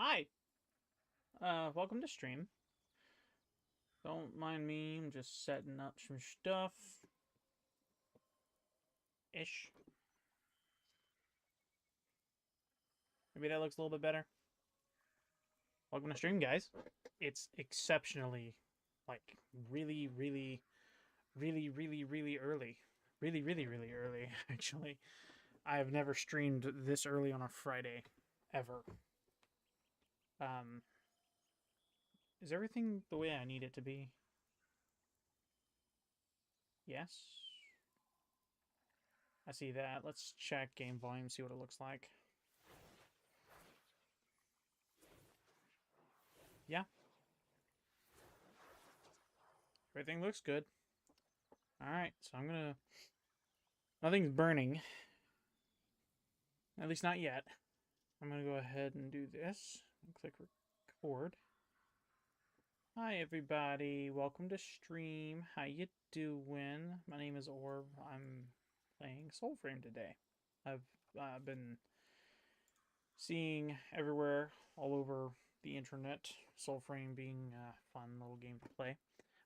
Hi. Welcome to stream. Don't mind me, I'm just setting up some stuff. Ish. Maybe that looks a little bit better. Welcome to stream, guys. It's exceptionally, like, really, really, really, really, really early. Really, really, really early, actually. I have never streamed this early on a Friday, ever. Um, is everything the way I need it to be? Yes. I see that. Let's check game volume, see what it looks like. Yeah. Everything looks good. Alright, so I'm gonna... Nothing's burning. At least not yet. I'm gonna go ahead and do this. And click record. Hi everybody, welcome to stream. How you doing? My name is Orb. I'm playing Soulframe today. I've been seeing everywhere, all over the internet, Soulframe being a fun little game to play.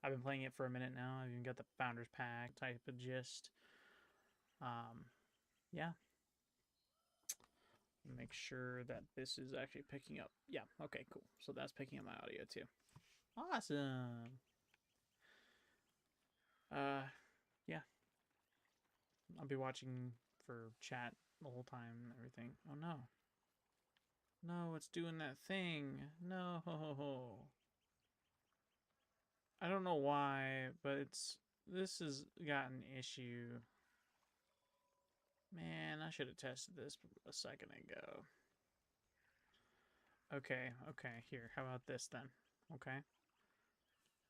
I've been playing it for a minute now. I've even got the Founders Pack type of gist. Yeah. Make sure that this is actually picking up. Yeah, okay, cool. So that's picking up my audio too. Awesome. Yeah. I'll be watching for chat the whole time and everything. Oh no. No, it's doing that thing. No. I don't know why, but this has got an issue. Man, I should have tested this a second ago. Okay, here. How about this then? Okay.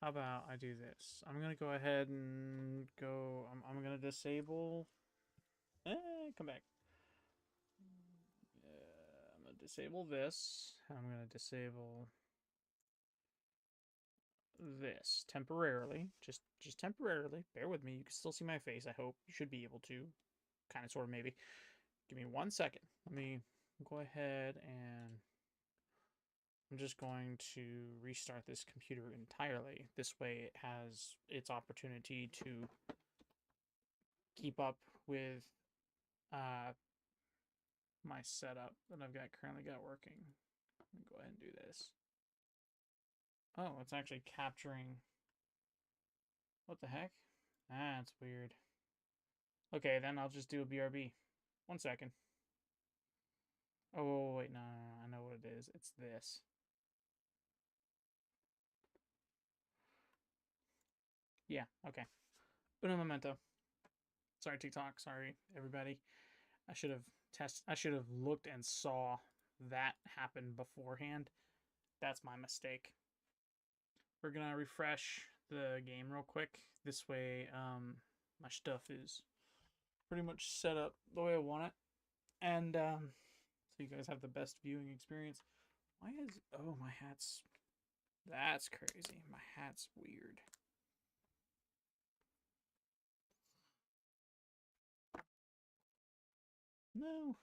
How about I do this? I'm gonna go ahead and go. I'm gonna disable. Come back. I'm gonna disable this. I'm gonna disable this temporarily. Just temporarily. Bear with me. You can still see my face. I hope you should be able to. Kind of, sort of, maybe. Give me 1 second. Let me go ahead and I'm just going to restart this computer entirely. This way it has its opportunity to keep up with uh, my setup that I've got currently got working. Let me go ahead and do this. Oh, it's actually capturing. What the heck? Ah, it's weird. Okay, then I'll just do a BRB. 1 second. Oh, wait, no, I know what it is. It's this. Yeah, okay. Uno momento. Sorry, TikTok. Sorry, everybody. I should have looked and saw that happen beforehand. That's my mistake. We're gonna refresh the game real quick. This way, my stuff is pretty much set up the way I want it, and so you guys have the best viewing experience. Why is my hat's that's crazy. My hat's weird. No.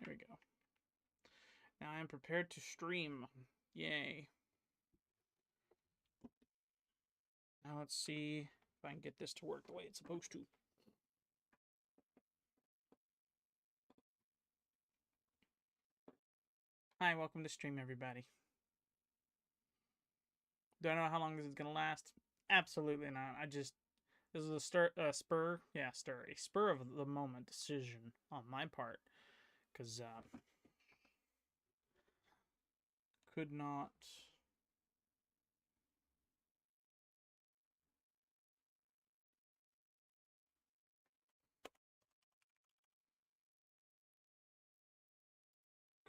There we go. Now I am prepared to stream. Yay. Now let's see if I can get this to work the way it's supposed to. Hi, welcome to stream, everybody. Do I know how long this is gonna last? Absolutely not. This is a a spur of the moment decision on my part, because could not.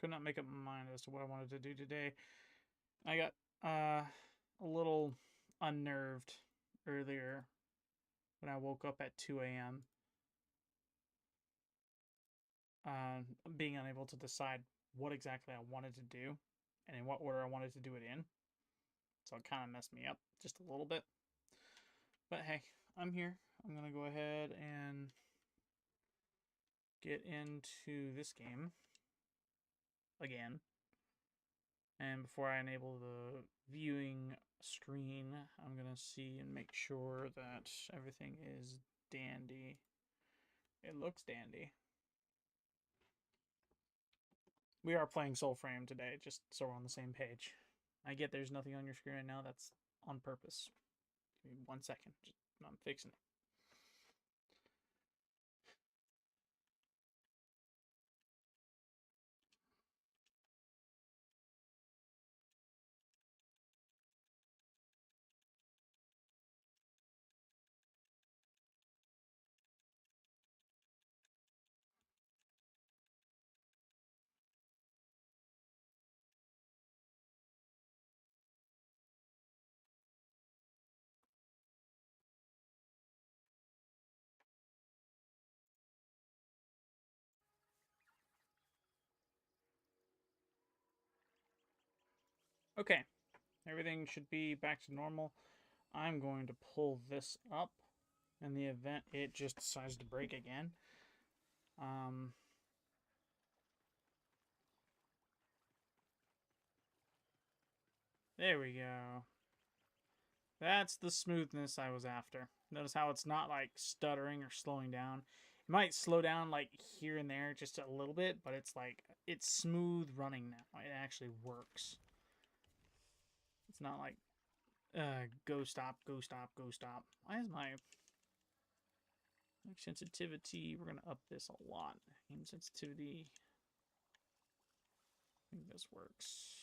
Could not make up my mind as to what I wanted to do today. I got a little unnerved earlier when I woke up at 2 a.m. Being unable to decide what exactly I wanted to do. and in what order I wanted to do it in. So it kind of messed me up just a little bit. But hey, I'm here. I'm going to go ahead and get into this game again. And before I enable the viewing screen, I'm going to see and make sure that everything is dandy. It looks dandy. We are playing Soul Frame today, just so we're on the same page. I get there's nothing on your screen right now. That's on purpose. Give me 1 second. I'm fixing it. Okay, everything should be back to normal. I'm going to pull this up in the event it just decides to break again. There we go. That's the smoothness I was after. Notice how it's not like stuttering or slowing down. It might slow down like here and there just a little bit, but it's like, it's smooth running now. It actually works. It's not like, go stop, go stop, go stop. Why is my sensitivity? We're going to up this a lot. Aim sensitivity. I think this works.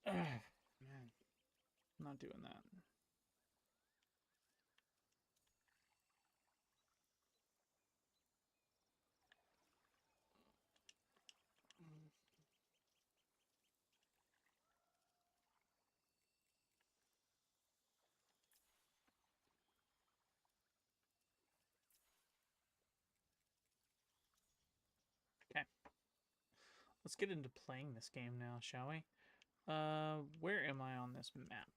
Man, I'm not doing that. Okay. Let's get into playing this game now, shall we? Where am I on this map?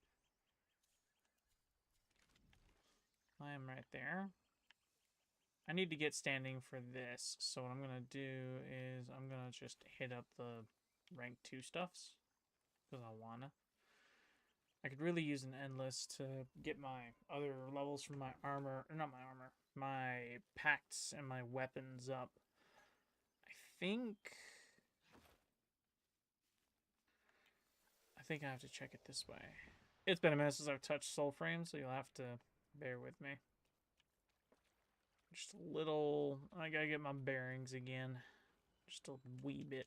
I am right there. I need to get standing for this, so what I'm going to do is I'm going to just hit up the rank 2 stuffs, because I want to. I could really use an endless to get my other levels from my armor, or not my armor, my pacts and my weapons up. I think I have to check it this way. It's been a minute since I've touched Soul Frame, so you'll have to bear with me. Just a little, I gotta get my bearings again. Just a wee bit.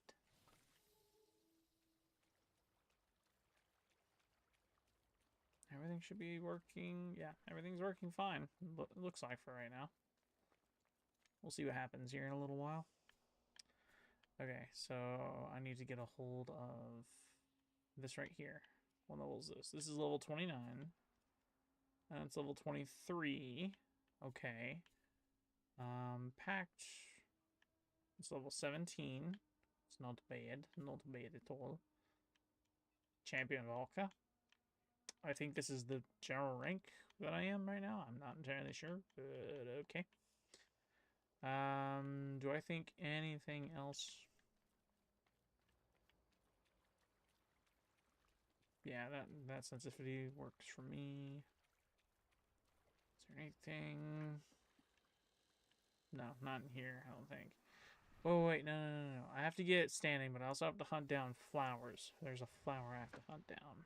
Everything should be working. Yeah, everything's working fine. It looks like for right now. We'll see what happens here in a little while. Okay, so I need to get a hold of this right here. What level is this? This is level 29. And it's level 23. Okay. Pact. It's level 17. It's not bad. Not bad at all. Champion Valka. I think this is the general rank that I am right now. I'm not entirely sure, but okay. Do I think anything else? Yeah, that sensitivity works for me. Is there anything? No, not in here, I don't think. Oh, wait, no. I have to get standing, but I also have to hunt down flowers. There's a flower I have to hunt down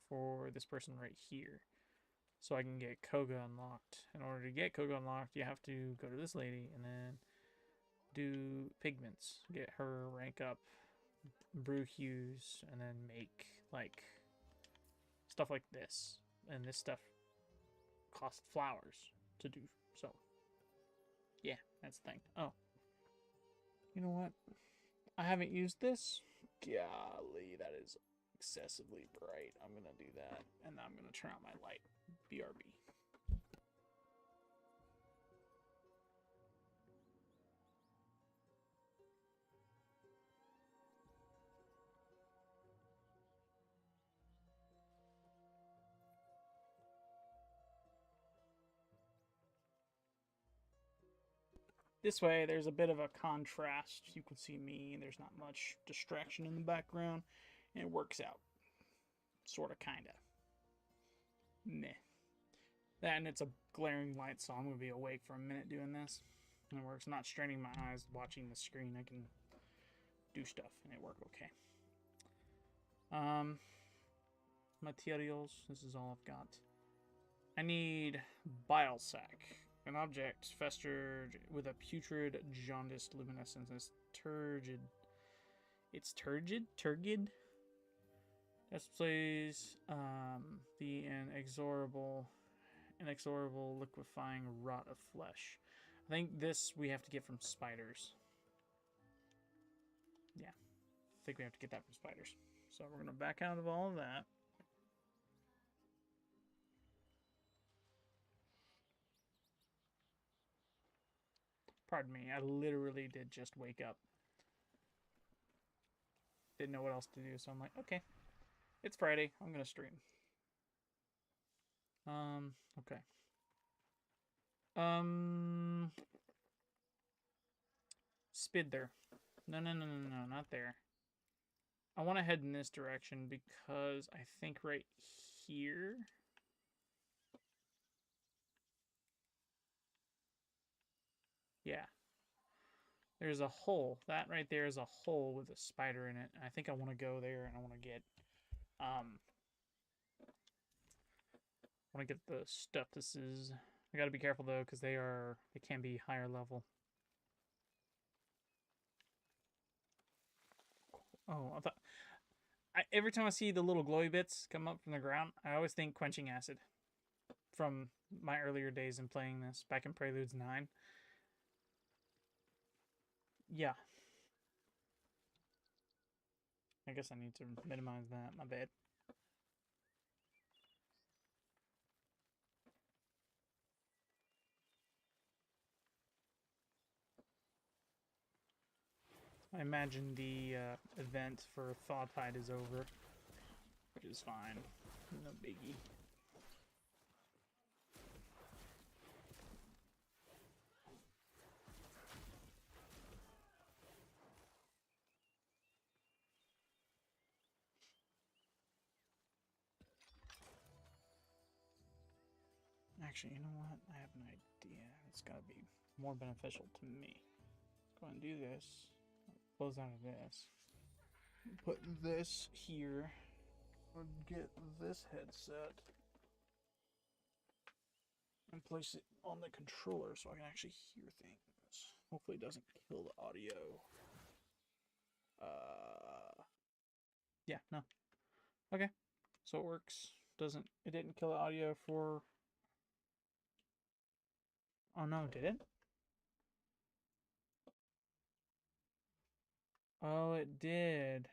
for this person right here, so I can get Koga unlocked. In order to get Koga unlocked, you have to go to this lady and then do pigments. Get her rank up, brew hues, and then make, like, stuff like this. And this stuff costs flowers to do, so yeah, that's the thing. Oh, you know what? I haven't used this. Golly, that is excessively bright. I'm going to do that, and I'm going to turn on my light. BRB. This way, there's a bit of a contrast. You can see me, there's not much distraction in the background, and it works out. Sorta, kinda. Meh. That, and it's a glaring light, so I'm gonna be awake for a minute doing this. And it works. Not straining my eyes watching the screen. I can do stuff, and it work okay. Materials. This is all I've got. I need bile sac. An object festered with a putrid, jaundiced luminescence. It's turgid. It's turgid? Turgid? Displays the inexorable liquefying rot of flesh. I think this we have to get from spiders. Yeah. I think we have to get that from spiders. So we're going to back out of all of that. Pardon me, I literally did just wake up. Didn't know what else to do, so I'm like, okay. It's Friday, I'm gonna stream. Okay. Spid there. No, not there. I want to head in this direction because I think right here... Yeah. There's a hole. That right there is a hole with a spider in it. I think I want to go there and I want to get the stuff. This is... I gotta be careful though, because they can be higher level. Oh, I thought... every time I see the little glowy bits come up from the ground, I always think quenching acid. From my earlier days in playing this, back in Preludes 9. Yeah. I guess I need to minimize that. My bad. I imagine the event for Thawtide is over, which is fine. No biggie. Actually, you know what? I have an idea. It's gotta be more beneficial to me. Let's go and do this. Close out of this. Put this here. Get this headset. And place it on the controller so I can actually hear things. Hopefully it doesn't kill the audio. Yeah, no. Okay. So it works. It didn't kill the audio for... Oh no, did it? Oh, it did.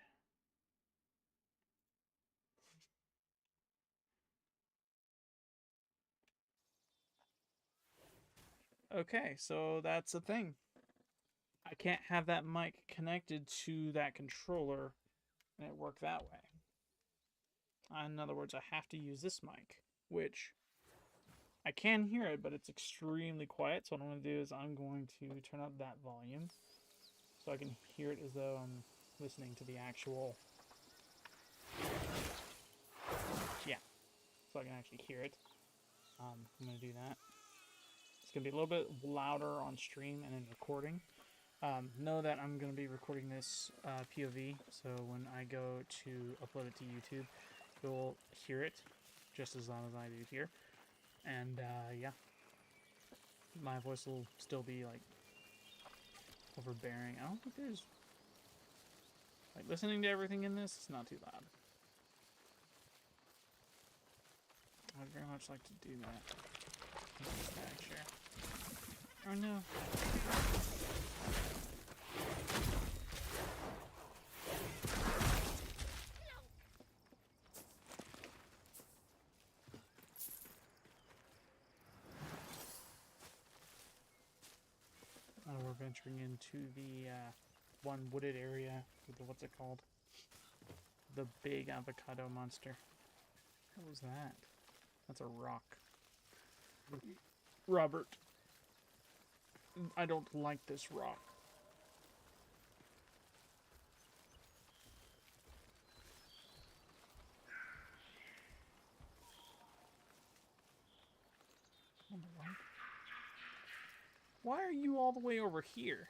Okay, so that's the thing. I can't have that mic connected to that controller and it work that way. In other words, I have to use this mic, which I can hear it, but it's extremely quiet. So what I'm going to do is I'm going to turn up that volume so I can hear it as though I'm listening to the actual... Yeah, so I can actually hear it. I'm going to do that. It's going to be a little bit louder on stream and in recording. Know that I'm going to be recording this POV, so when I go to upload it to YouTube, you'll hear it just as loud as I do here. And, yeah. My voice will still be, like, overbearing. I don't think there's... Like, listening to everything in this, it's not too loud. I'd very much like to do that. Back here. Oh no. We're venturing into the one wooded area with the, what's it called? The big avocado monster. What was that? That's a rock. Robert. I don't like this rock. Why are you all the way over here?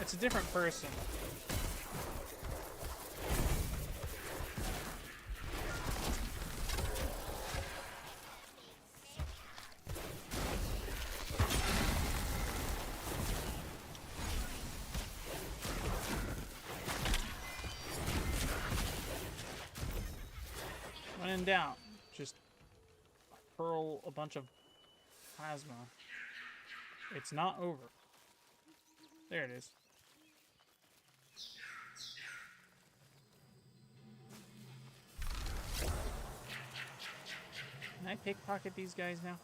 It's a different person. When in doubt, just hurl a bunch of plasma. It's not over. There it is. Can I pickpocket these guys now?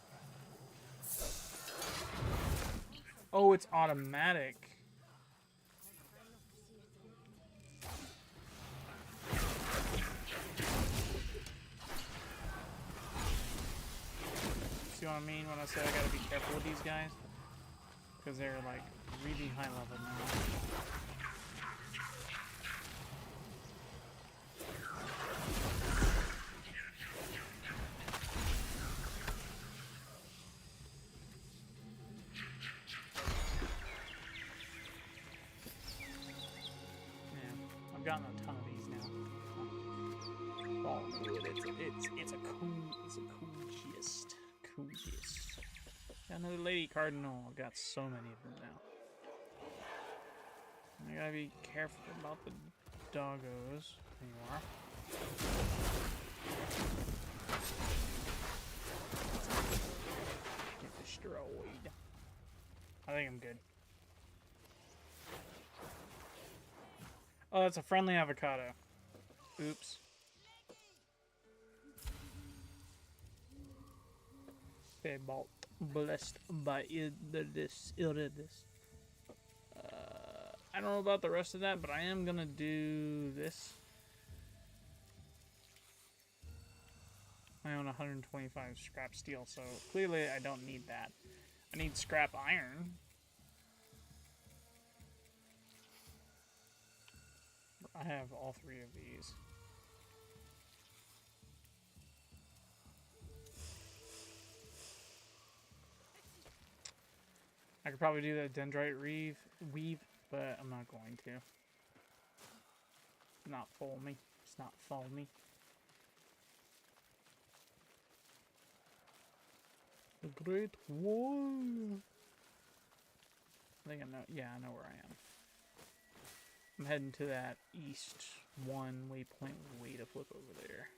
Oh, it's automatic. See what I mean when I say I gotta be careful with these guys? Because they're like really high level now. Gotten a ton of these now. Oh, it's a coolest. Got another lady cardinal. I've got so many of them now. I gotta be careful about the doggos. There you are. Get destroyed. I think I'm good. Oh, that's a friendly avocado. Oops. Okay, blessed by this. I don't know about the rest of that, but I am gonna do this. I own 125 scrap steel, so clearly I don't need that. I need scrap iron. I have all three of these. I could probably do that dendrite weave, but I'm not going to. Not fool me. It's not fool me. The Great Wall. I think I know. Yeah, I know where I am. I'm heading to that east one waypoint way to flip over there.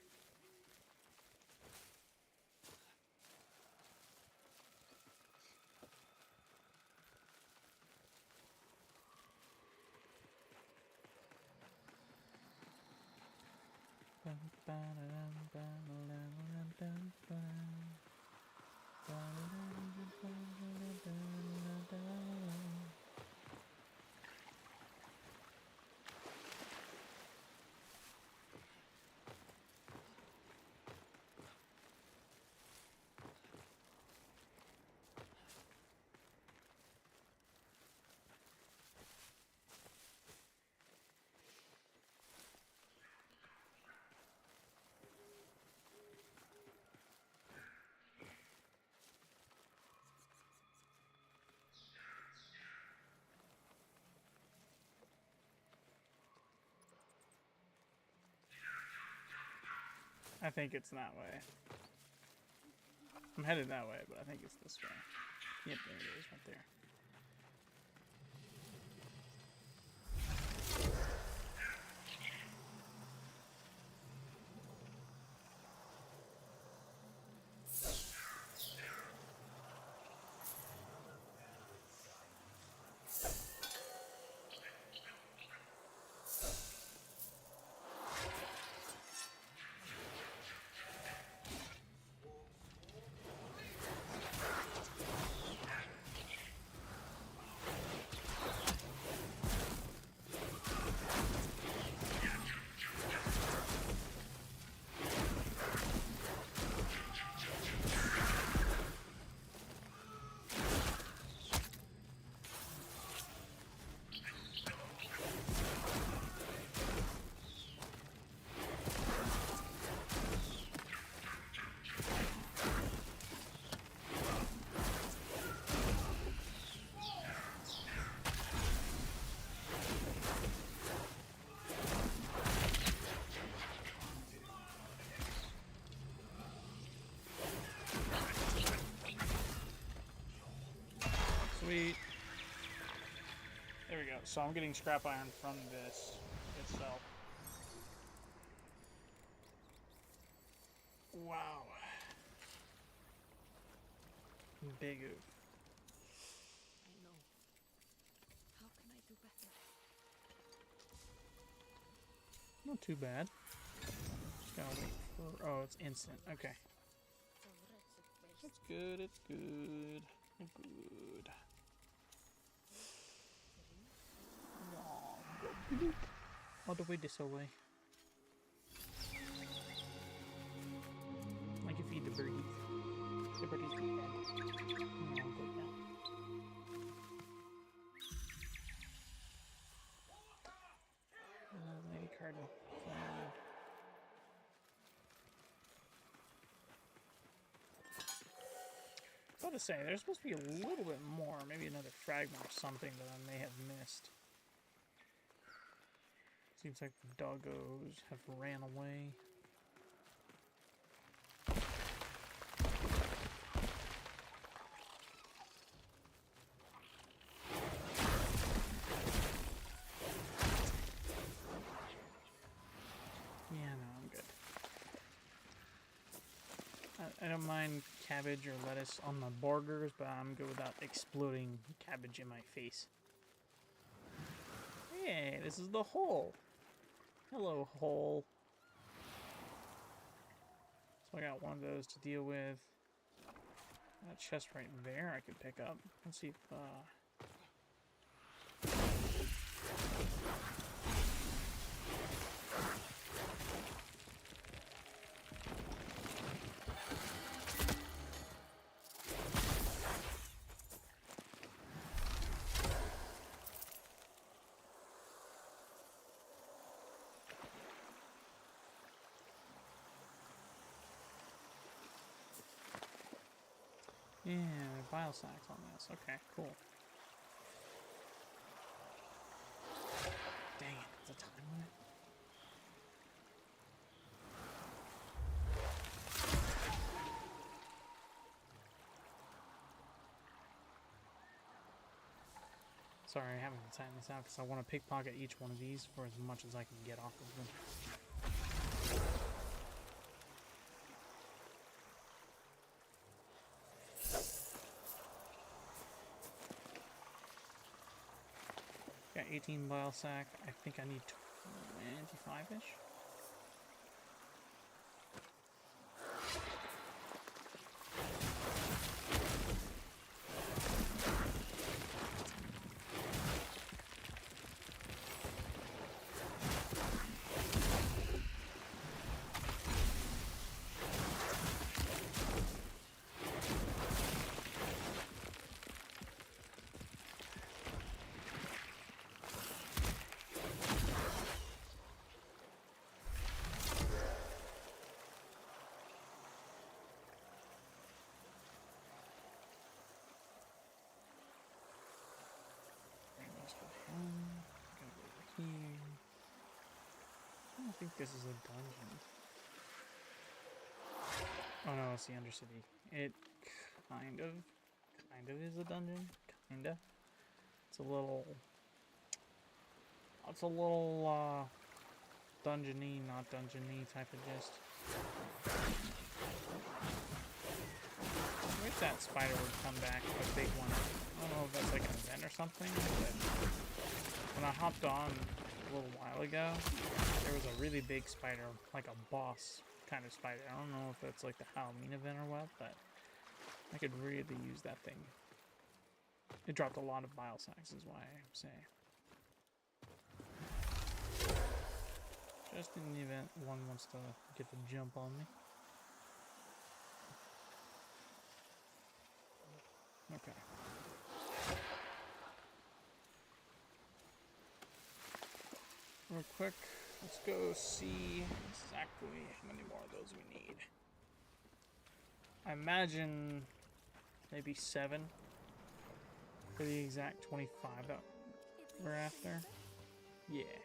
I think it's that way. I'm headed that way, but I think it's this way. Yep, there it is, right there. so I'm getting scrap iron from this itself. Wow. Big oof. I know. How can I do better? Not too bad. Just gotta wait for. Oh, it's instant. Okay. So wretched waste. It's good. It's good. Good. All the way this way. Like you feed the birdies. The birdies eat that. No, good now. Lady Cardinal. I was about to say, there's supposed to be a little bit more, maybe another fragment or something that I may have missed. Seems like the doggos have ran away. Yeah, no, I'm good. I don't mind cabbage or lettuce on my burgers, but I'm good without exploding cabbage in my face. Hey, this is the hole. Hello, hole. So I got one of those to deal with. That chest right there I could pick up. Let's see if, yeah, bile sacks on this. Okay, cool. Dang it, it's a time limit. Sorry, I haven't been tying this out because I want to pickpocket each one of these for as much as I can get off of them. Got 18 bile sack. I think I need 25-ish. Go here. I don't think this is a dungeon. Oh no, it's the Undercity. It kind of is a dungeon. Kinda. It's a little dungeony, not dungeony type of gist. I wish that spider would come back, a big one. I don't know if that's like an event or something, but when I hopped on a little while ago, there was a really big spider, like a boss kind of spider. I don't know if that's like the Halloween event or what, but I could really use that thing. It dropped a lot of bile sacks, is why I'm saying. Just in the event one wants to get the jump on me. Okay. Real quick, let's go see exactly how many more of those we need. I imagine maybe 7 for the exact 25 that we're after. Yeah.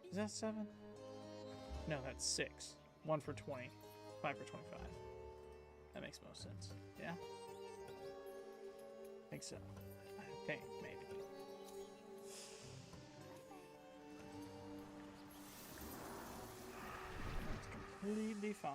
Is that 7? No, that's 6. 1 for 20. 5 for 25. That makes most sense. Yeah? I think so. I think, maybe. completely fine.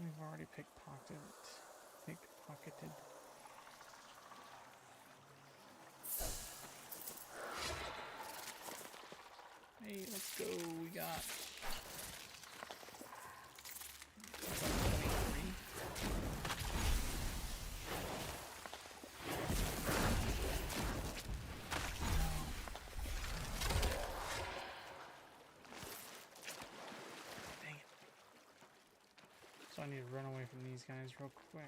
We've already pickpocketed. Hey, let's go. We got 23. Dang it. So I need to run away from these guys real quick.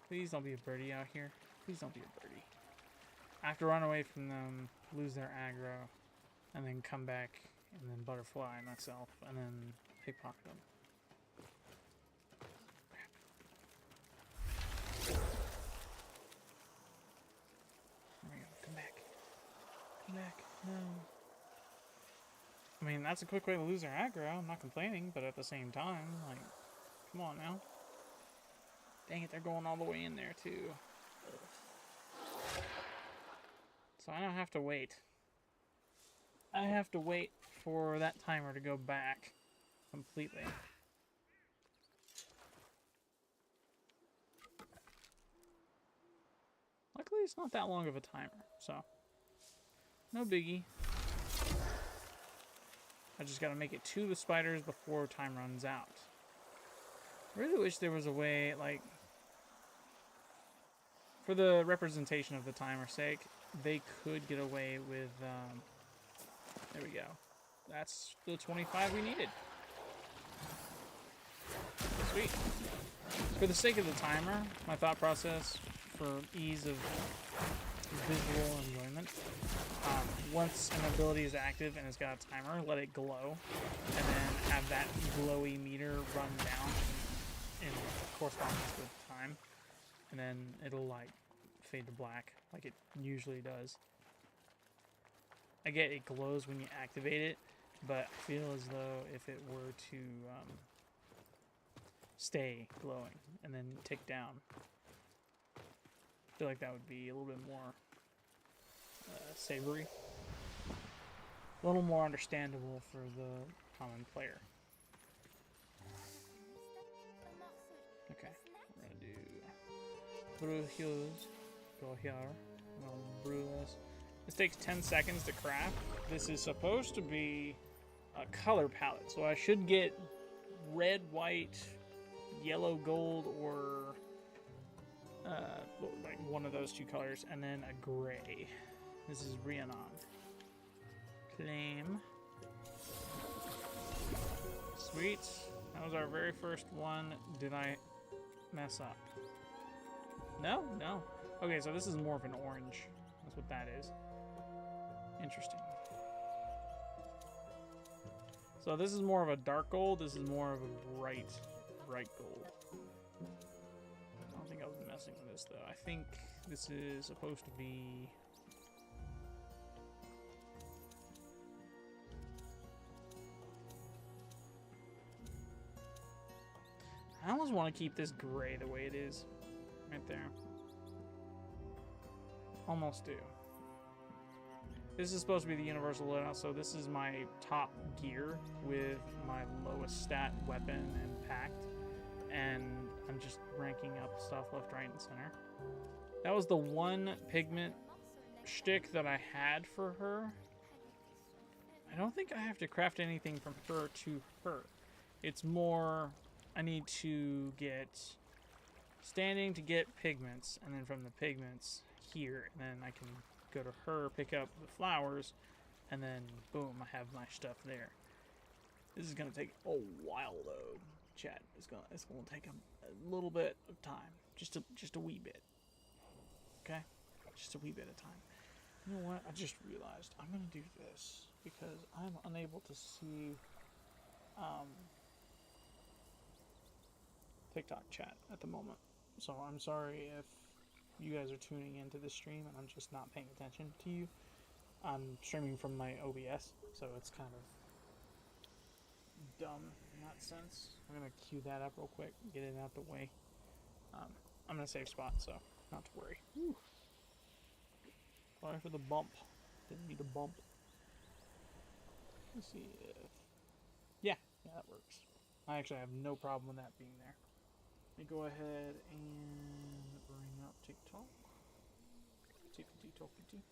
Please don't be a birdie out here. Please don't be a birdie. I have to run away from them, lose their aggro, and then come back and then butterfly myself and then pickpocket them. Crap. There we go. Come back. Come back. No. I mean, that's a quick way to lose their aggro. I'm not complaining, but at the same time, like, come on now. Dang it, they're going all the way in there too. Ugh. So I don't have to wait. I have to wait for that timer to go back completely. Luckily, it's not that long of a timer, so no biggie. I just gotta make it to the spiders before time runs out. I really wish there was a way, like, for the representation of the timer's sake, they could get away with, there we go. That's the 25 we needed. Sweet. For the sake of the timer, my thought process for ease of visual enjoyment, once an ability is active and it's got a timer, let it glow, and then have that glowy meter run down in correspondence with time, and then it'll like fade to black like it usually does. I get it glows when you activate it, but I feel as though if it were to stay glowing and then tick down, I feel like that would be a little bit more savory, a little more understandable for the common player. Okay, we're gonna do brew Hughes. Go here. I'm gonna brew this. This takes 10 seconds to craft. This is supposed to be a color palette, so I should get red, white, yellow, gold, or like one of those two colors, and then a gray. This is Rhiannon. Claim. Sweet. That was our very first one. Did I mess up? No? No. Okay, so this is more of an orange. That's what that is. Interesting. So this is more of a dark gold. This is more of a bright gold. I don't think I was messing with this, though. I think this is supposed to be... I almost want to keep this gray the way it is. Right there. Almost do. This is supposed to be the universal loadout, so this is my top gear with my lowest stat weapon and pact. And I'm just ranking up stuff left, right, and center. That was the one pigment shtick that I had for her. I don't think I have to craft anything from her to her. It's more, I need to get standing to get pigments, and then from the pigments here, and then I can go to her, pick up the flowers, and then boom, I have my stuff there. This is gonna take a while though, chat. It's gonna take a little bit of time, just a wee bit. Okay, just a wee bit of time. You know what? I just realized I'm gonna do this because I'm unable to see TikTok chat at the moment. So I'm sorry if you guys are tuning into this stream and I'm just not paying attention to you. I'm streaming from my OBS, so it's kind of dumb in that sense. I'm gonna cue that up real quick and get it out the way. I'm gonna save spot, so not to worry. Whew. Sorry for the bump. Didn't need a bump. Let's see if... Yeah, that works. I actually have no problem with that being there. Let me go ahead and bring up TikTok. Tickety talkity.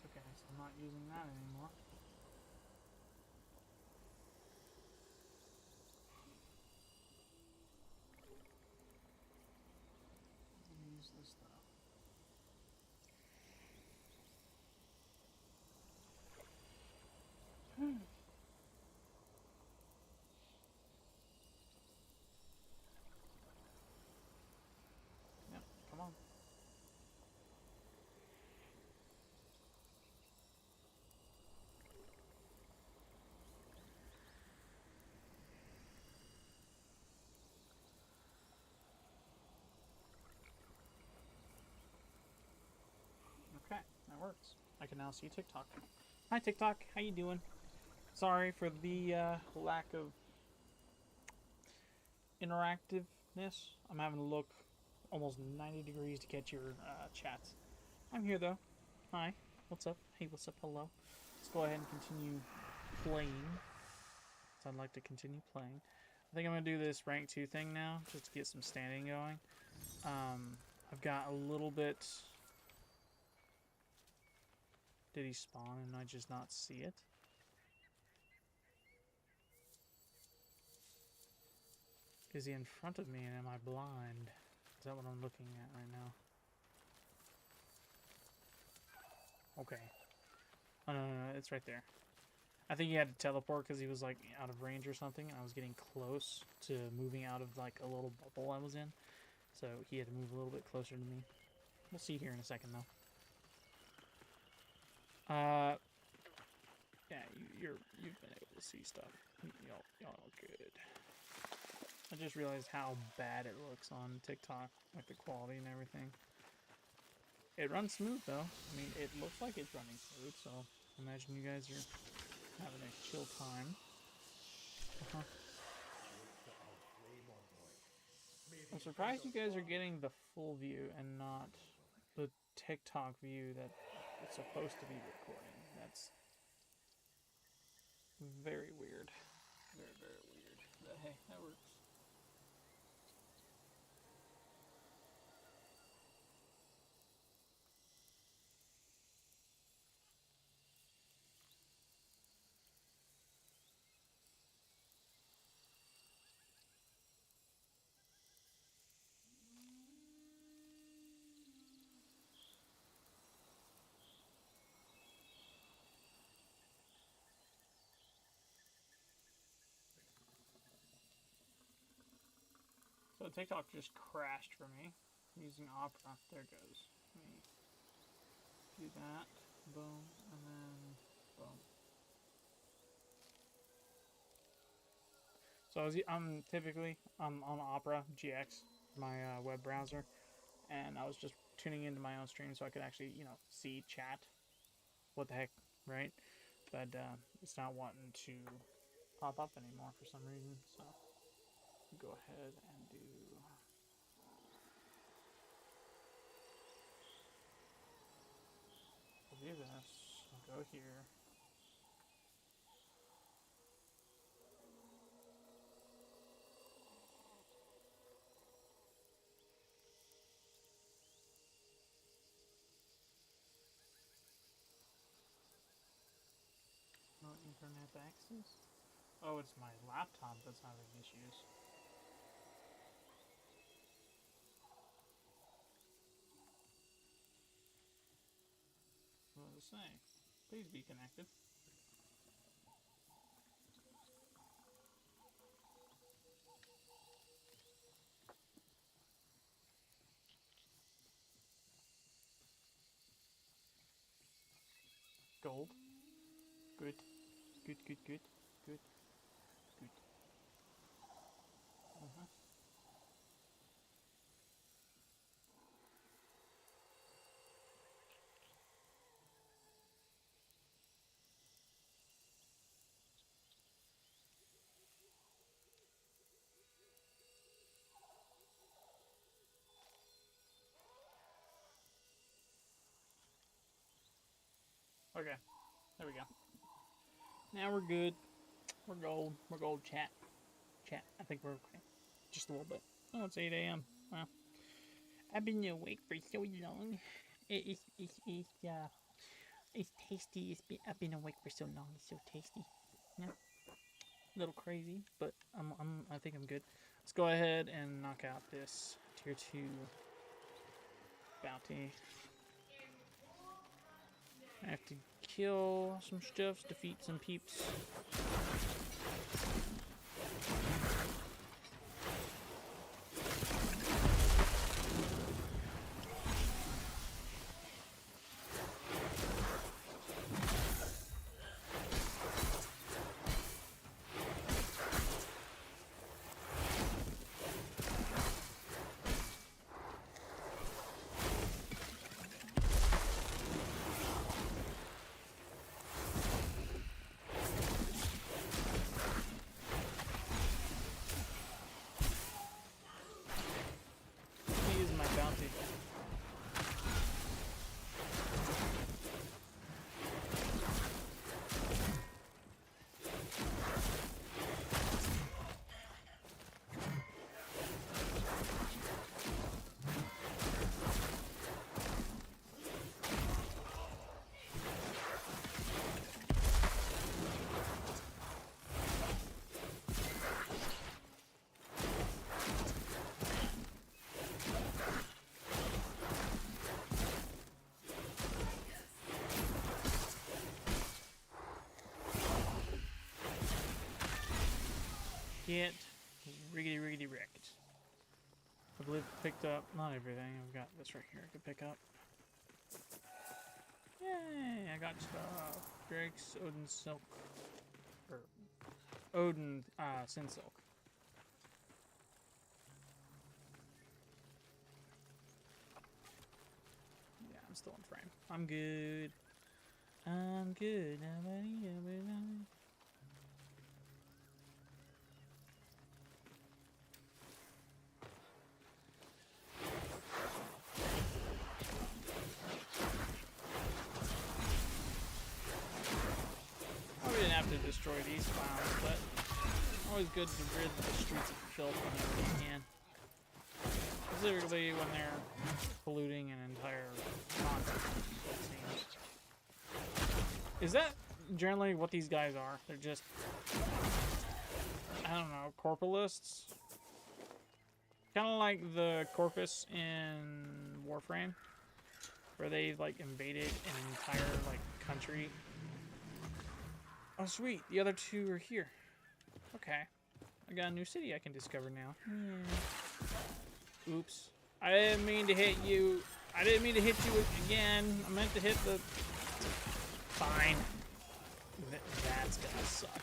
Okay, so I'm not using that anymore. Use this though. Yep, come on. Okay, that works. I can now see TikTok. Hi TikTok, how you doing? Sorry for the lack of interactiveness. I'm having to look almost 90 degrees to catch your chats. I'm here though. Hi, what's up? Hey, what's up? Hello. Let's go ahead and continue playing. So I'd like to continue playing. I think I'm going to do this rank 2 thing now, just to get some standing going. I've got a little bit... Did he spawn and I just not see it? Is he in front of me and am I blind? Is that what I'm looking at right now? Okay. Oh, no, it's right there. I think he had to teleport because he was like out of range or something, and I was getting close to moving out of like a little bubble I was in. So he had to move a little bit closer to me. We'll see here in a second though. Yeah, you've been able to see stuff. Y'all are good. I just realized how bad it looks on TikTok, like the quality and everything. It runs smooth though. I mean, it looks like it's running smooth, so I imagine you guys are having a chill time. I'm surprised you guys are getting the full view and not the TikTok view that it's supposed to be recording. That's very weird. Very, very weird. But hey, that works. So TikTok just crashed for me using Opera. There it goes. Let me do that. Boom. And then boom. So I'm typically on Opera GX, my web browser, and I was just tuning into my own stream so I could actually, see chat. What the heck, right? But it's not wanting to pop up anymore for some reason. So go ahead and do. We'll do this. I'll go here. No internet access? Oh, it's my laptop that's having issues. What does it say? Please be connected. gold. Good. Good, good, good. Good. Good. Uh-huh. Okay. There we go. Now we're good. We're gold. We're gold, chat. Chat. I think we're okay. Just a little bit. Oh, it's 8 a.m. Wow. I've been awake for so long. It's tasty. I've been awake for so long. It's so tasty. Yeah. A little crazy, but I think I'm good. Let's go ahead and knock out this tier 2 bounty. I have to kill some stuff, defeat some peeps. He is my bounty. Get riggedy wrecked. I believe I picked up not everything. I've got this right here I could pick up. Yay! I got stuff. Drake's Odin Silk. Or Odin Sin Silk. Yeah, I'm still in frame. I'm good. I'm good. Probably didn't have to destroy these clowns, but always good to rid the streets of filth whenever you can. Specifically when they're polluting an entire continent, it seems. Is that generally what these guys are? They're just, I don't know, corporalists? Kind of like the Corpus in Warframe, where they like invaded an entire like country. Oh sweet, the other two are here. Okay, I got a new city I can discover now. Oops, I didn't mean to hit you. I didn't mean to hit you again. I meant to hit the. Fine. That's gonna suck.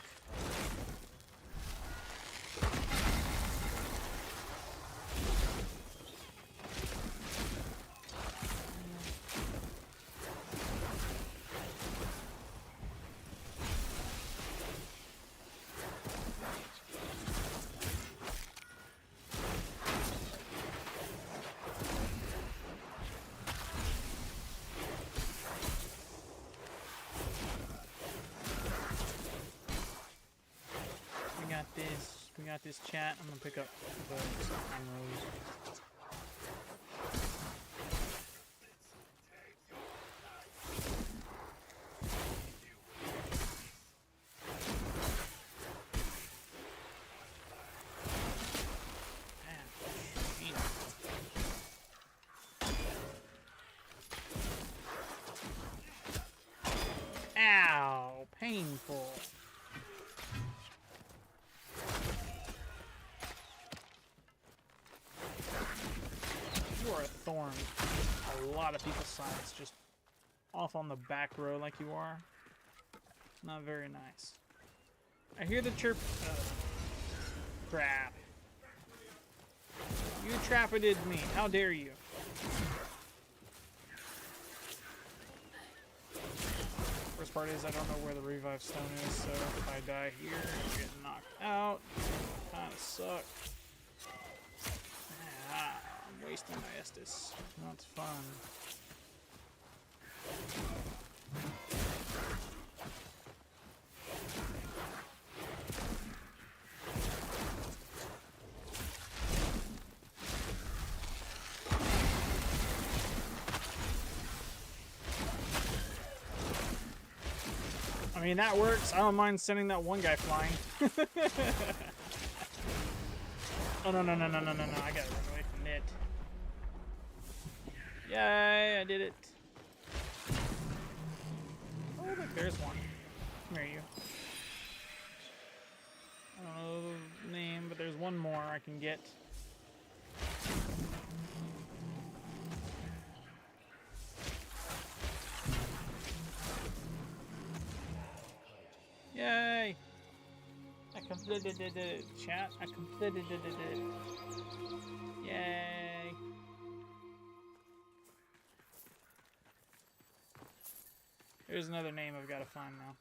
We got this chat. I'm gonna pick up the emeralds. Ow! Painful. You are a thorn. A lot of people's sides just off on the back row like you are. Not very nice. I hear the chirp. Crap. You trappeted me. How dare you? Worst part is I don't know where the revive stone is, so if I die here, I'm getting knocked out. Kinda suck. Ah, I'm wasting my Estus. That's fun. I mean, that works. I don't mind sending that one guy flying. Oh, no. I gotta run away from it. Yay, I did it. Oh, look, there's one. Come here, you. I don't know the name, but there's one more I can get. Yay! I completed it, chat. I completed it. Yay! Here's another name I've got to find now.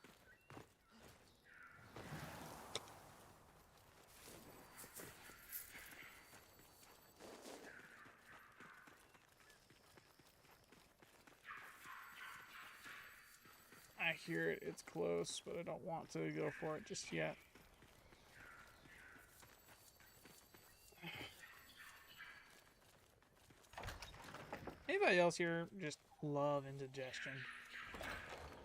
I hear it, it's close, but I don't want to go for it just yet. Anybody else here just love indigestion?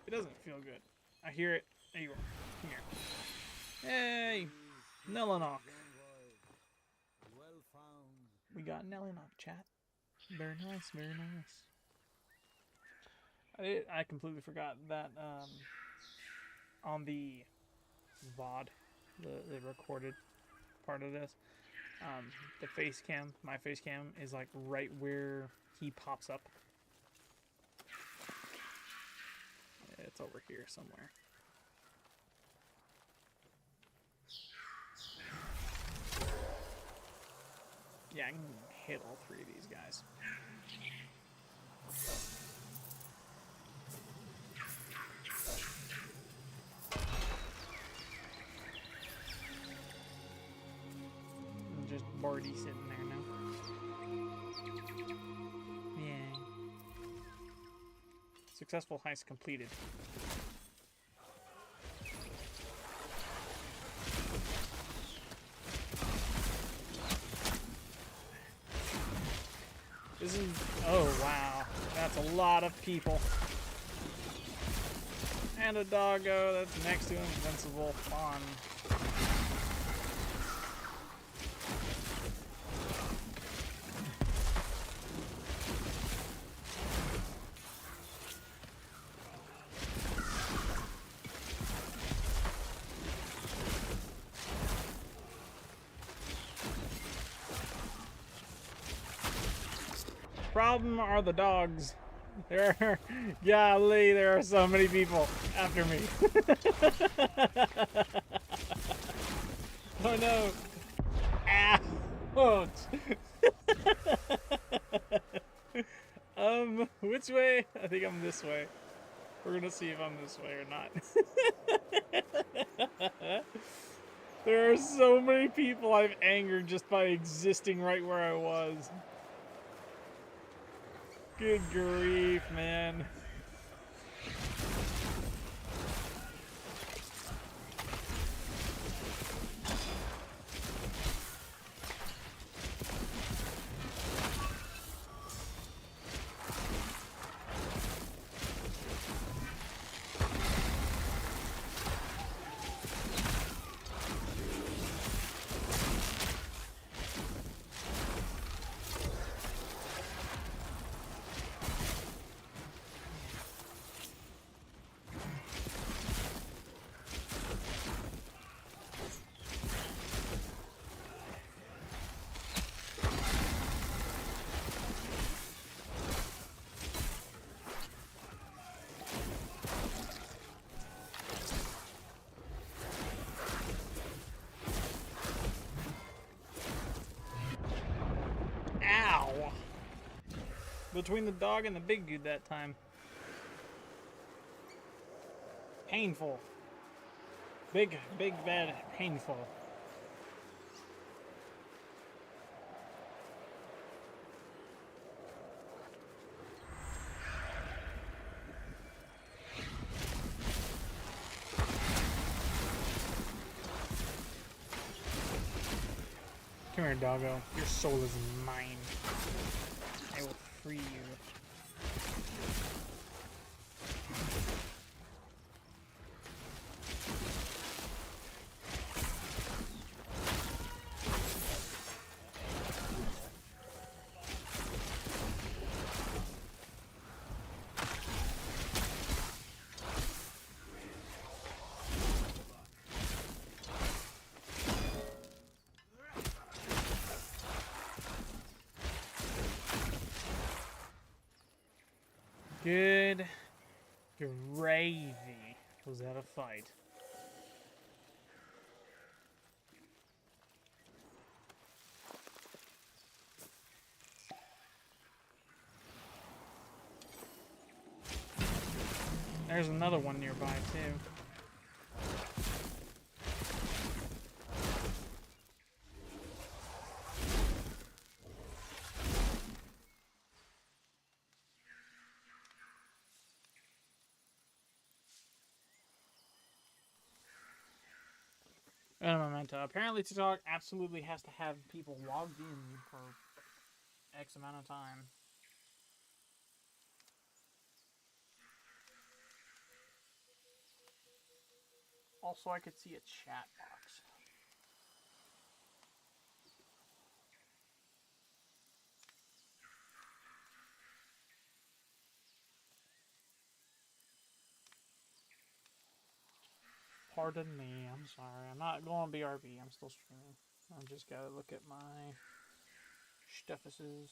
It doesn't feel good. I hear it. There you are. Come here. Hey! Nelinok. Well found. We got Nelinok, chat. Very nice, very nice. I completely forgot that on the VOD, the recorded part of this, the face cam, my face cam, is like right where he pops up. It's over here somewhere. Yeah, I can hit all three of these guys. Just Barty sitting there now. Yeah. Successful heist completed. This is... oh, wow. That's a lot of people. And a doggo that's next to invincible. Fun. Problem are the dogs. Golly, there are so many people after me. Oh no. Ouch. Which way? I think I'm this way. We're gonna see if I'm this way or not. There are so many people I've angered just by existing right where I was. Good grief, man. between the dog and the big dude that time. Painful. Big, bad, painful. Come here, doggo. Your soul is mine. I will free you. Good gravy. Was that a fight? There's another one nearby, too. Memento. Apparently TikTok absolutely has to have people logged in for X amount of time. Also, I could see a chat box. Pardon me, I'm sorry. I'm not going BRB, I'm still streaming. I just gotta look at my stuffuses.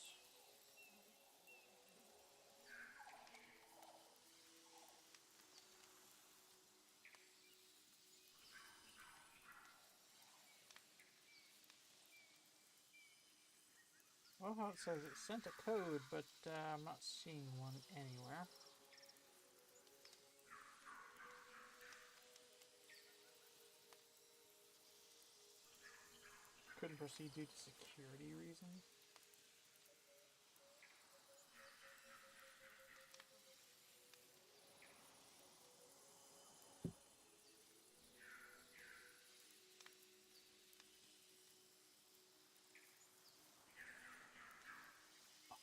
Well, how it says it sent a code, but I'm not seeing one anywhere. Couldn't proceed due to security reasons.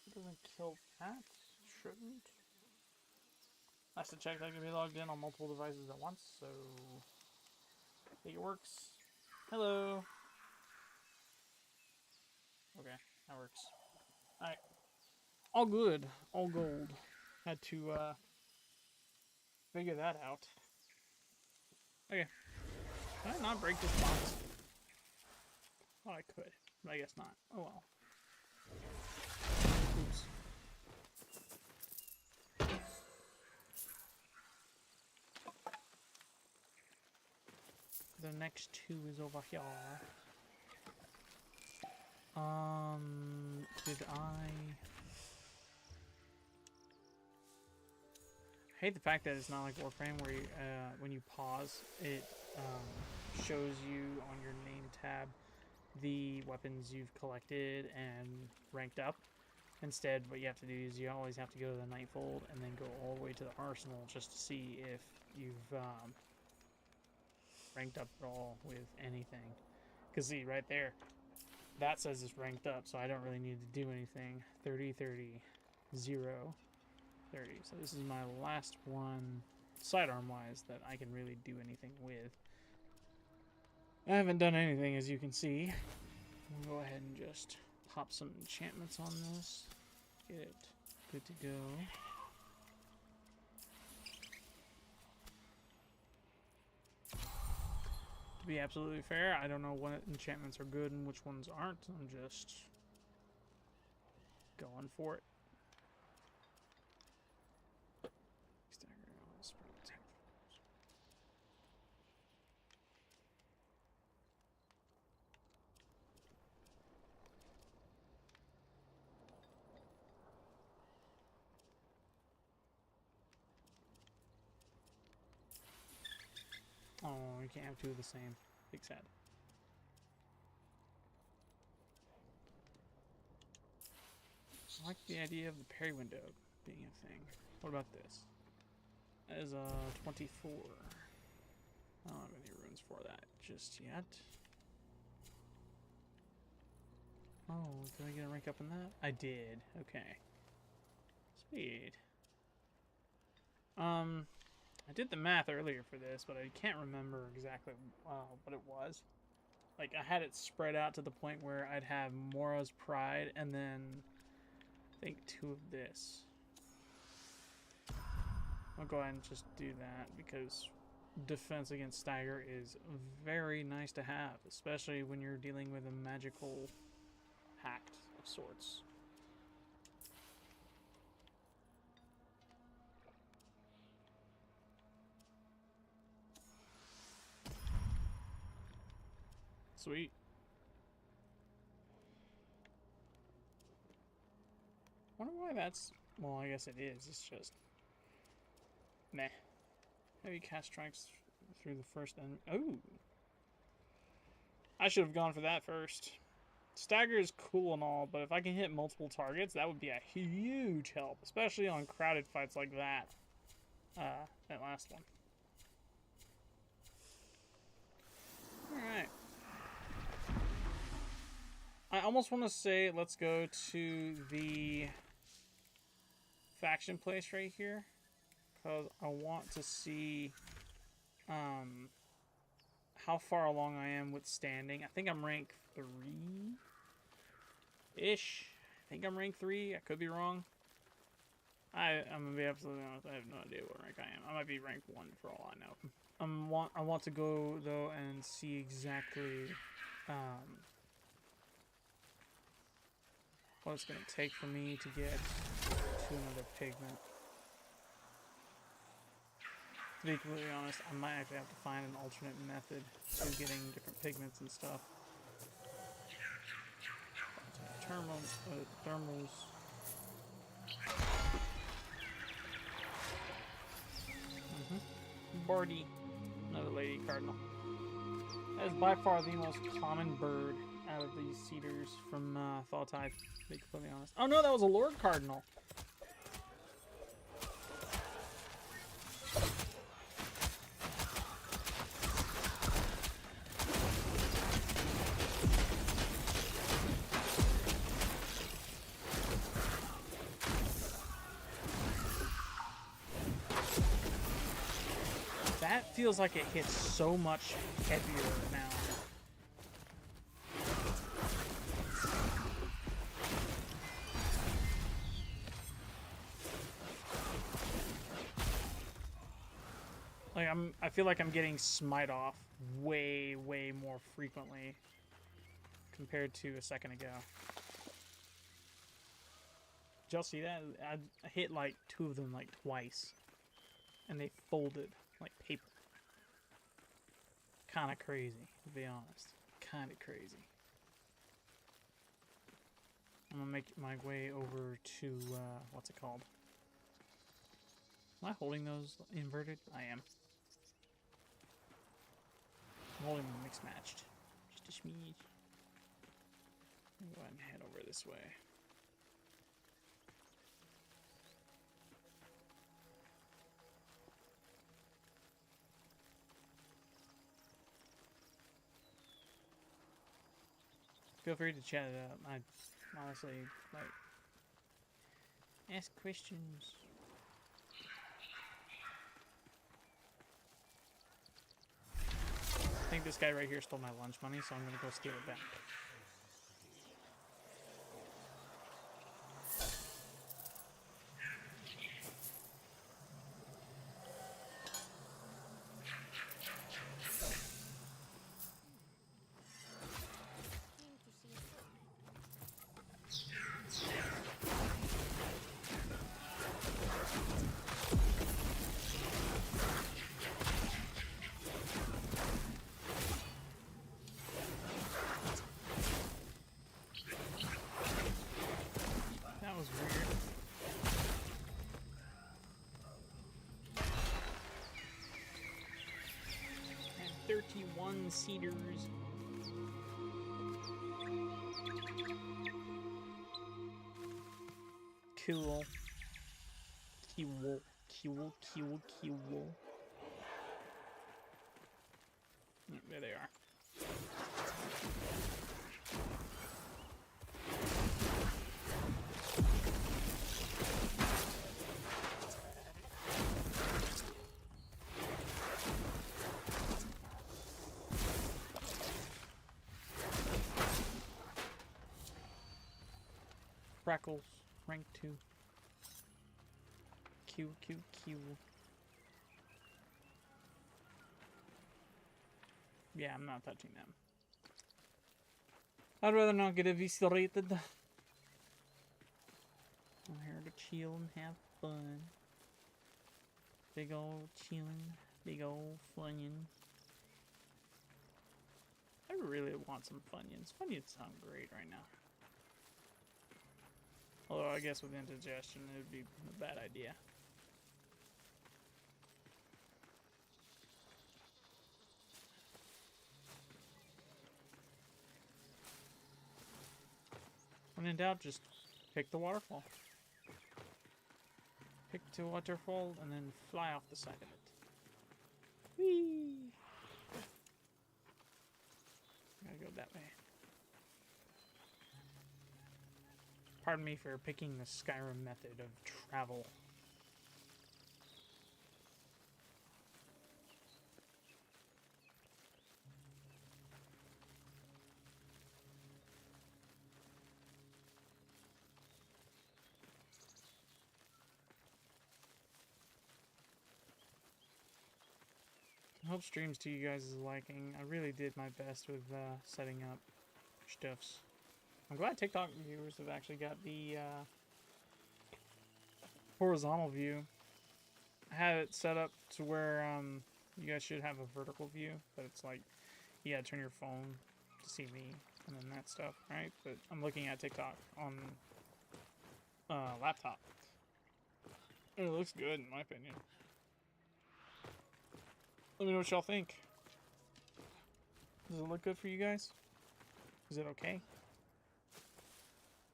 It doesn't kill that. Shouldn't. Nice to check that I can be logged in on multiple devices at once, so I think it works. Hello. Okay, that works. Alright. All good. All gold. Had to figure that out. Okay. Can I not break this box? Oh, I could. But I guess not. Oh well. Oops. The next two is over here. Did I hate the fact that it's not like Warframe where you, when you pause, it shows you on your name tab the weapons you've collected and ranked up. Instead, what you have to do is you always have to go to the Nightfold and then go all the way to the Arsenal just to see if you've ranked up at all with anything. Because see, right there, that says it's ranked up, so I don't really need to do anything. 30, 30, 0, 30. So this is my last one, sidearm-wise, that I can really do anything with. I haven't done anything, as you can see. We'll go ahead and just pop some enchantments on this. Get it good to go. To be absolutely fair, I don't know what enchantments are good and which ones aren't. I'm just going for it. Oh, you can't have two of the same. Big sad. I like the idea of the parry window being a thing. What about this? That is a 24. I don't have any runes for that just yet. Oh, did I get a rank up in that? I did. Okay. Sweet. I did the math earlier for this, but I can't remember exactly what it was. Like, I had it spread out to the point where I'd have Mora's Pride and then I think 2 of this. I'll go ahead and just do that because defense against stagger is very nice to have, especially when you're dealing with a magical pact of sorts. Sweet. Wonder why that's... Well, I guess it is. It's just... Meh. Heavy cast strikes through the first enemy. Oh! I should have gone for that first. Stagger is cool and all, but if I can hit multiple targets, that would be a huge help. Especially on crowded fights like that. That last one. Alright. I almost want to say let's go to the faction place right here. Because I want to see how far along I am with standing. I think I'm rank 3-ish. I think I'm rank 3. I could be wrong. I'm going to be absolutely honest. I have no idea what rank I am. I might be rank 1 for all I know. I want to go, though, and see exactly what it's going to take for me to get to another pigment. To be completely honest, I might actually have to find an alternate method to getting different pigments and stuff. Thermals. Barty, another lady cardinal. That is by far the most common bird out of these cedars from Thaltide, to be completely honest. Oh no, that was a Lord Cardinal. That feels like it hits so much heavier now. Like I feel like I'm getting smite off way more frequently compared to a second ago. Did y'all see that? I hit like 2 of them like twice, and they folded like paper. Kind of crazy, to be honest. Kind of crazy. I'm gonna make my way over to what's it called? Am I holding those inverted? I am. I'm holding them mixed matched. Just a smidge. Go ahead and head over this way. Feel free to chat it up. I honestly like ask questions. I think this guy right here stole my lunch money, so I'm gonna go steal it back. T1-seaters. Cool. Cool. Yeah, there they are. Crackles, rank 2. Q. Yeah, I'm not touching them. I'd rather not get eviscerated. I'm here to chill and have fun. Big ol' chillin', big ol' funyin'. I really want some Funyuns. Funyuns sound great right now. Although I guess with indigestion it would be a bad idea. When in doubt, just pick the waterfall. Pick the waterfall and then fly off the side of it. Whee! Gotta go that way. Pardon me for picking the Skyrim method of travel. I hope streams to you guys is liking. I really did my best with setting up stuffs. I'm glad TikTok viewers have actually got the horizontal view. I had it set up to where you guys should have a vertical view, but it's like you gotta turn your phone to see me and then that stuff, right? But I'm looking at TikTok on laptop. And it looks good in my opinion. Let me know what y'all think. Does it look good for you guys? Is it okay?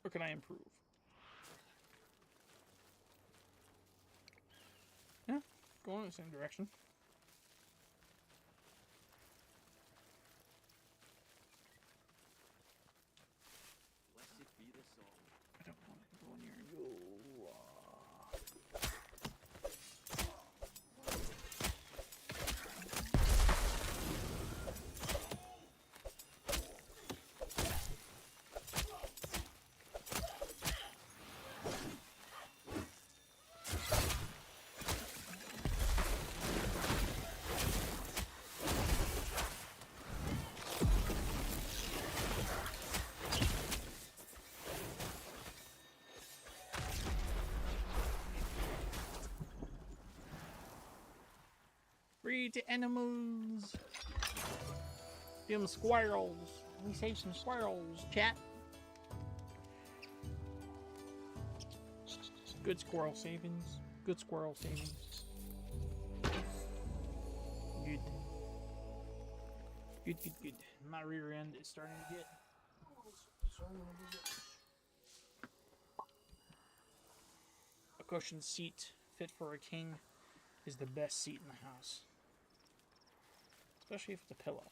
Or can I improve? Yeah, going in the same direction. Blessed be the soul. I don't want to go near you. Free to animals. Them squirrels. We save some squirrels, chat. Good squirrel savings. Good squirrel savings. Good. Good. My rear end is starting to get. A cushioned seat fit for a king is the best seat in the house. Especially if it's a pillow.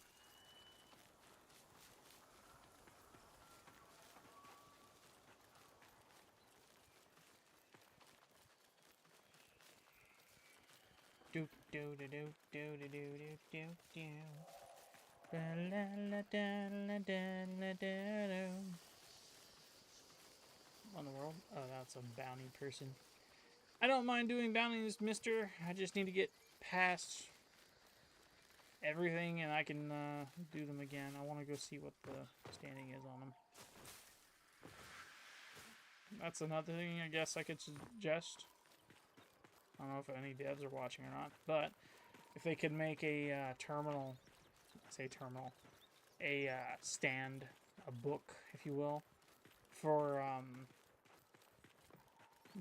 Do do do do do do do do do. On the world? Oh, that's a bounty person. I don't mind doing bounties, mister. I just need to get past everything and I can do them again. I want to go see what the standing is on them. That's another thing I guess I could suggest. I don't know if any devs are watching or not, but if they could make a terminal, a stand, a book, if you will, for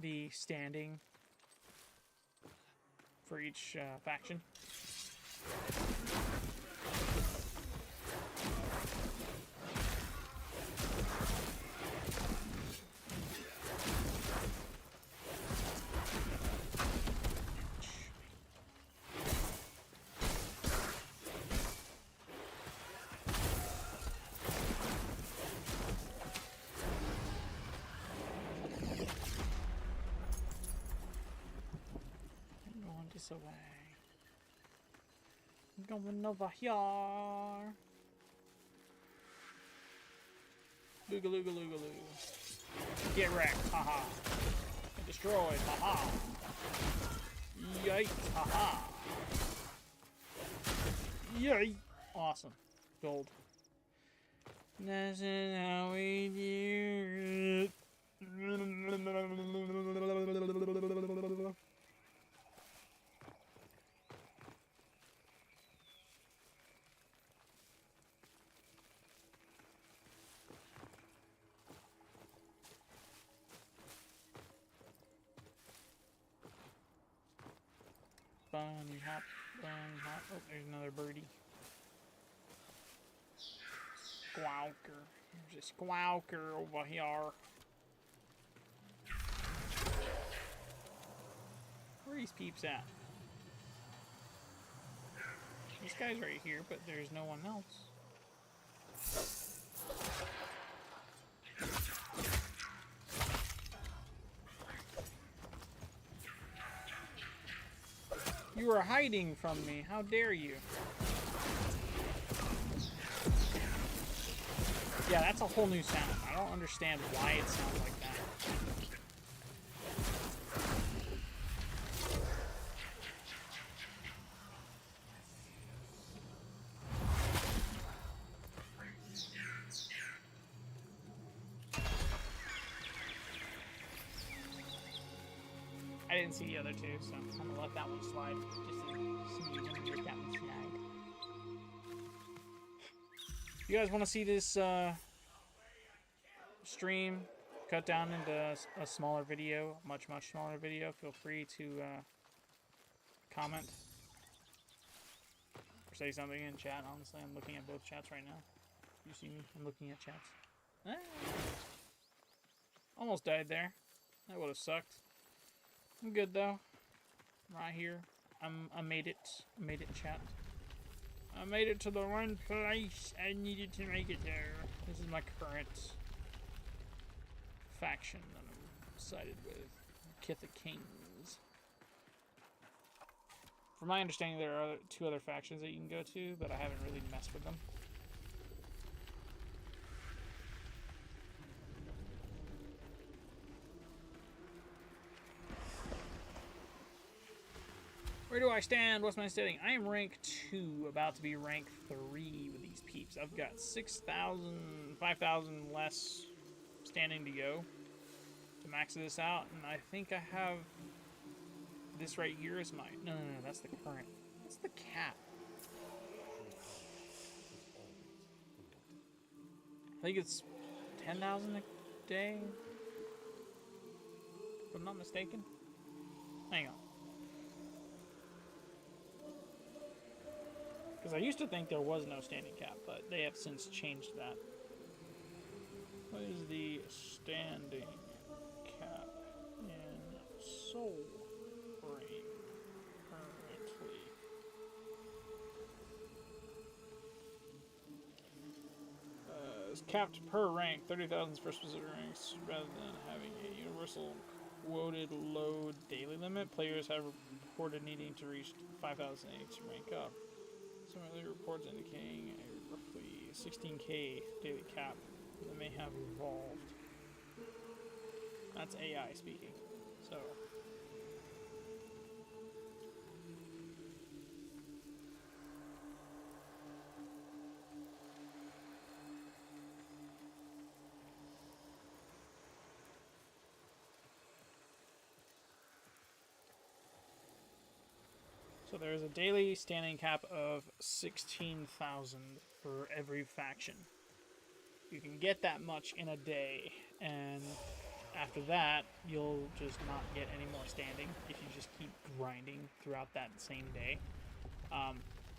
the standing for each faction. This away. I'm going over here. Looga looga looga loo. Get wrecked, haha. And destroyed, haha. Yikes, haha. Yay! Awesome. Gold. This is how we do it. Bunny hop, bunny hop. Oh, there's another birdie. Squawker. There's a squawker over here. Where are these peeps at? This guy's right here, but there's no one else. You are hiding from me. How dare you? Yeah, that's a whole new sound. I don't understand why it sounds like that. I didn't see the other two, so I'm gonna let that one slide. Just to let that one slide. You guys want to see this stream cut down into a smaller video, much smaller video? Feel free to comment or say something in chat. Honestly, I'm looking at both chats right now. You see me? I'm looking at chats. Ah. Almost died there. That would have sucked. I'm good though. Right here. I made it. I made it, chat. I made it to the one place I needed to make it there. This is my current faction that I'm sided with. Kith of Kings. From my understanding, there are two other factions that you can go to, but I haven't really messed with them. Where do I stand? What's my standing? I am rank 2, about to be rank 3 with these peeps. I've got 6,000, 5,000 less standing to go to max this out, and I think I have this right here is my... No, that's the current. That's the cap. I think it's 10,000 a day, if I'm not mistaken. Hang on. Because I used to think there was no standing cap, but they have since changed that. What is the standing cap in Soul Frame currently? It's capped per rank, 30,000 for specific ranks, rather than having a universal quoted load daily limit. Players have reported needing to reach 5,000 to rank up. Some early reports indicating a roughly 16k daily cap that may have evolved. That's AI speaking. So there's a daily standing cap of 16,000 for every faction. You can get that much in a day, and after that, you'll just not get any more standing if you just keep grinding throughout that same day.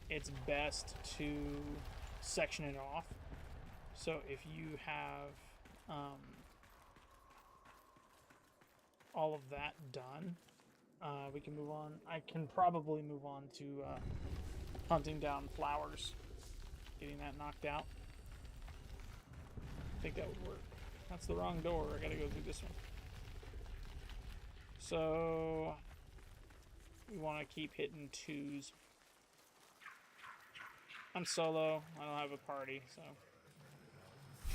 it's best to section it off. So if you have all of that done, we can move on. I can probably move on to hunting down flowers, getting that knocked out. I think that would work. That's the wrong door. I gotta go through this one. So we want to keep hitting 2s. I'm solo. I don't have a party, so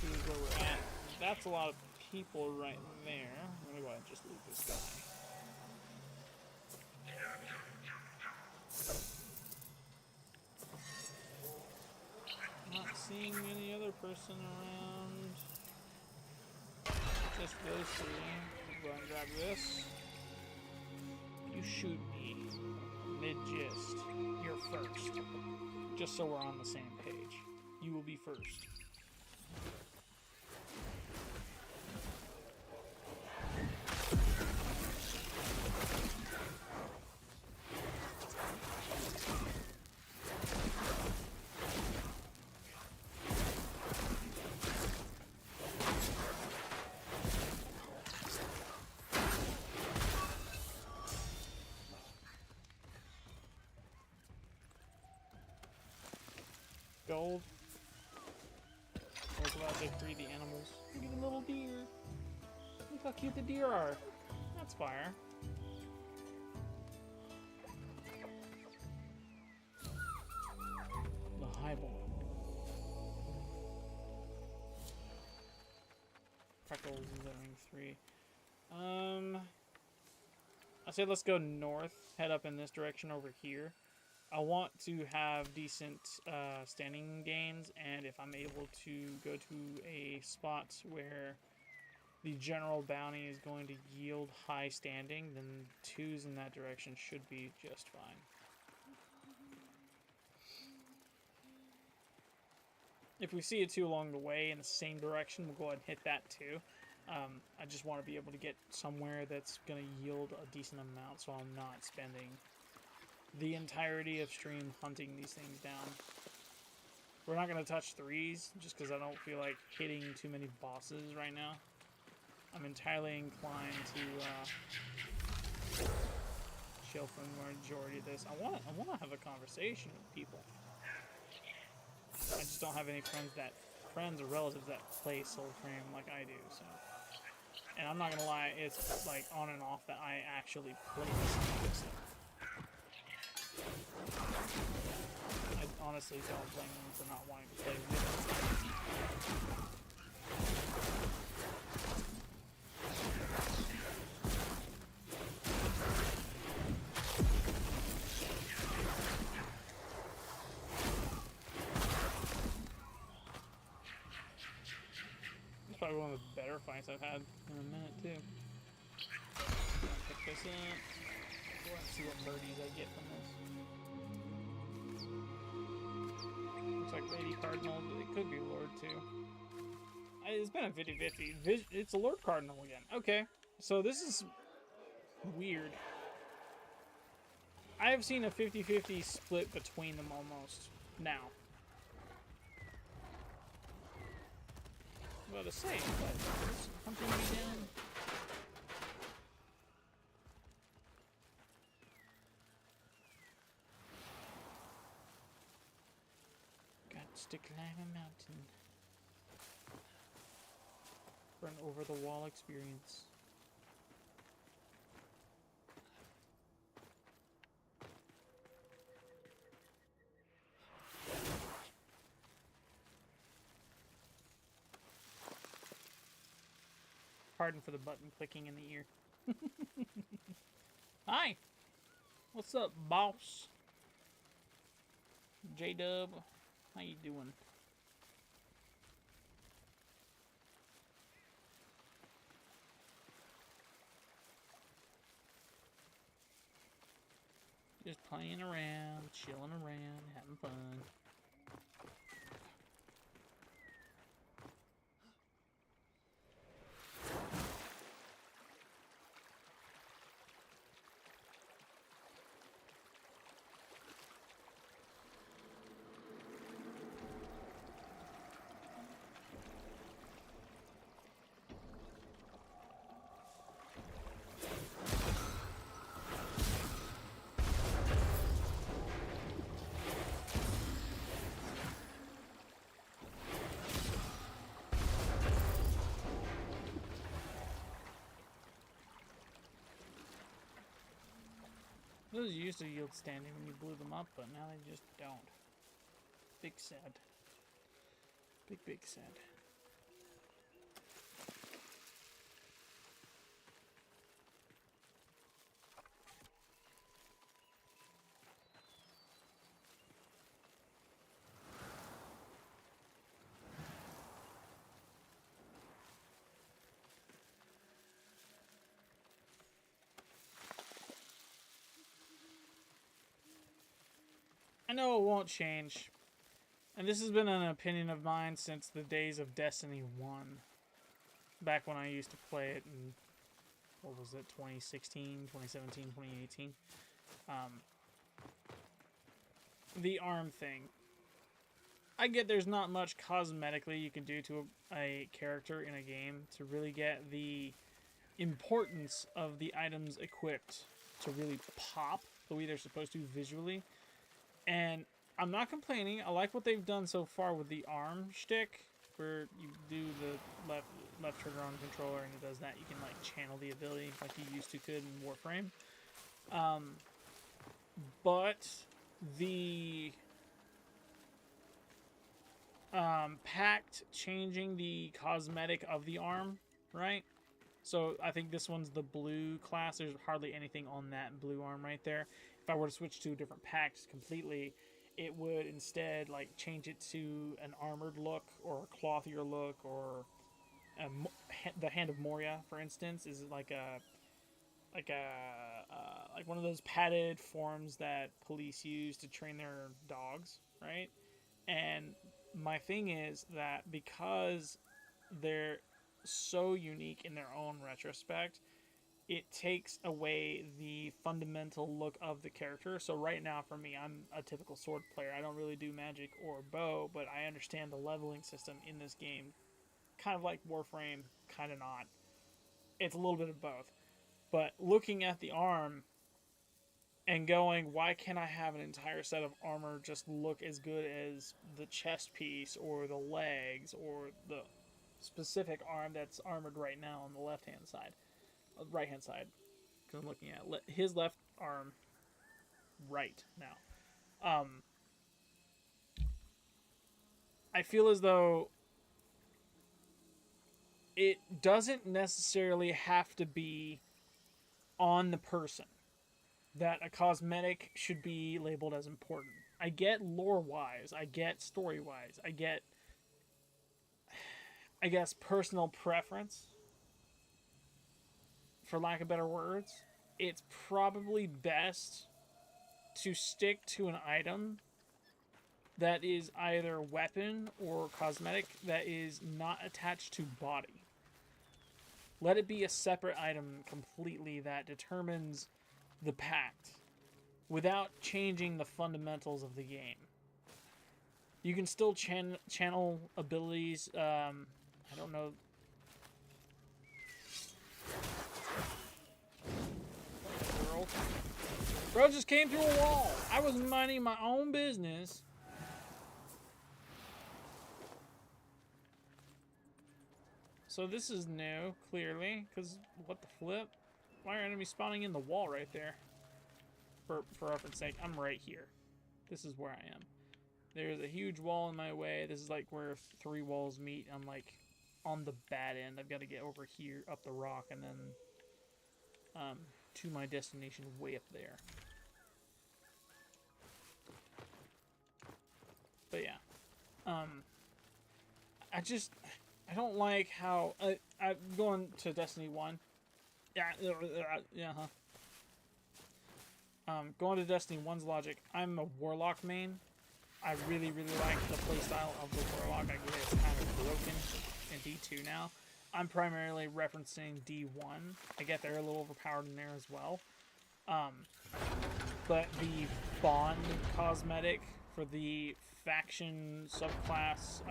2 is where we're at. That's a lot of people right there. I'm gonna go ahead and just loot this guy. Not seeing any other person around. Just those 3. Go ahead and grab this. You shoot me mid-gist. You're first. Just so we're on the same page. You will be first. Gold. I was about to free the animals. Look at the little deer. Look how cute the deer are. That's fire. The highball. Freckles is entering 3. I say let's go north. Head up in this direction over here. I want to have decent standing gains, and if I'm able to go to a spot where the general bounty is going to yield high standing, then 2s in that direction should be just fine. If we see a 2 along the way in the same direction, we'll go ahead and hit that too. I just want to be able to get somewhere that's going to yield a decent amount, so I'm not spending the entirety of stream hunting these things down. We're not going to touch 3s, just because I don't feel like hitting too many bosses right now. I'm entirely inclined to chill for the majority of this. I want to have a conversation with people. I just don't have any friends or relatives that play Soul Frame like I do, so. And I'm not going to lie, it's like on and off that I actually play this stuff. I honestly don't blame them for not wanting to play with it. It's probably one of the better fights I've had in a minute too. Pick this up. Go ahead and see what birdies I get from this. Looks like Lady Cardinal, but it could be Lord too. It's been a 50-50. It's a Lord Cardinal again. Okay, so this is weird. I have seen a 50-50 split between them almost now. I'm about to say, but is hunting me down? To climb a mountain for an over-the-wall experience. Pardon for the button clicking in the ear. Hi! What's up, boss? J-Dub. How you doing? Just playing around, chilling around, having fun. those used to yield standing when you blew them up, but now they just don't. Big sad. Big sad. I know it won't change. And this has been an opinion of mine since the days of Destiny 1. Back when I used to play it in, what was it, 2016, 2017, 2018. The arm thing. I get there's not much cosmetically you can do to a character in a game to really get the importance of the items equipped to really pop the way they're supposed to visually. And I'm not complaining. I like what they've done so far with the arm shtick, where you do the left trigger on the controller and it does that. You can like channel the ability like you used to could in Warframe. But the pact changing the cosmetic of the arm, right? So I think this one's the blue class. There's hardly anything on that blue arm right there. If I were to switch to a different pact completely, it would instead like change it to an armored look or a clothier look, or the Hand of Moria, for instance, is like one of those padded forms that police use to train their dogs, right? And my thing is that because they're so unique in their own retrospect, it takes away the fundamental look of the character. So right now for me, I'm a typical sword player. I don't really do magic or bow, but I understand the leveling system in this game. Kind of like Warframe, kind of not. It's a little bit of both. But looking at the arm and going, why can't I have an entire set of armor just look as good as the chest piece or the legs or the specific arm that's armored right now on the left-hand side? Right-hand side, because I'm looking at his left arm right now. I feel as though it doesn't necessarily have to be on the person that a cosmetic should be labeled as important. I get lore-wise, I get story-wise, I get, I guess, personal preference, for lack of better words. It's probably best to stick to an item that is either weapon or cosmetic that is not attached to body. Let it be a separate item completely that determines the pact without changing the fundamentals of the game. You can still channel abilities. I don't know. Girl. Bro just came through a wall. I was minding my own business. So this is new, clearly, because what the flip? Why are enemies spawning in the wall right there? For reference sake, I'm right here. This is where I am. There's a huge wall in my way. This is like where 3 walls meet. I'm like on the bad end. I've got to get over here, up the rock, and then to my destination way up there. But yeah, I don't like how I'm going to Destiny 1. Yeah, going to Destiny 1's logic. I'm a Warlock main. I really like the playstyle of the Warlock. I get it's kind of broken in D2 now. I'm primarily referencing D1. I get they're a little overpowered in there as well. But the Bond cosmetic for the faction subclass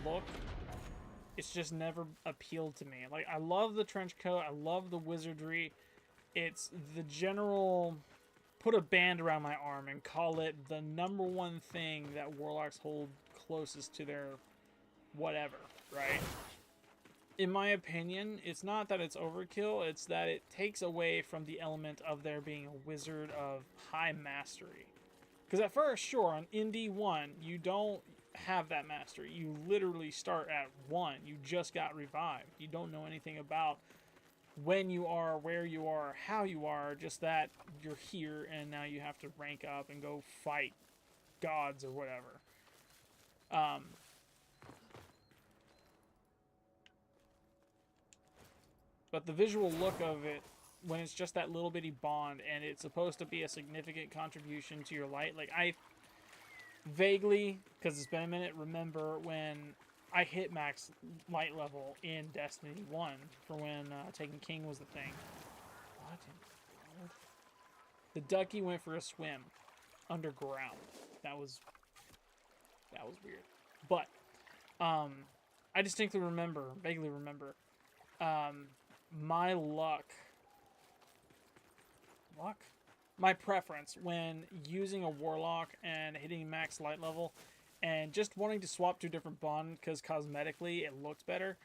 look, it's just never appealed to me. Like, I love the trench coat, I love the wizardry. It's the general, put a band around my arm and call it the #1 thing that Warlocks hold closest to their whatever, right? in my opinion, it's not that it's overkill, it's that it takes away from the element of there being a wizard of high mastery. Because at first, sure, on Indy 1, you don't have that mastery. You literally start at 1. You just got revived. You don't know anything about when you are, where you are, how you are, just that you're here and now you have to rank up and go fight gods or whatever. But the visual look of it, when it's just that little bitty bond and it's supposed to be a significant contribution to your light, like I vaguely, because it's been a minute, remember when I hit max light level in Destiny 1 for when Taken King was the thing. What in the world? The ducky went for a swim underground. That was weird. But I distinctly remember, vaguely remember, my my preference when using a warlock and hitting max light level and just wanting to swap to a different bond because cosmetically it looked better.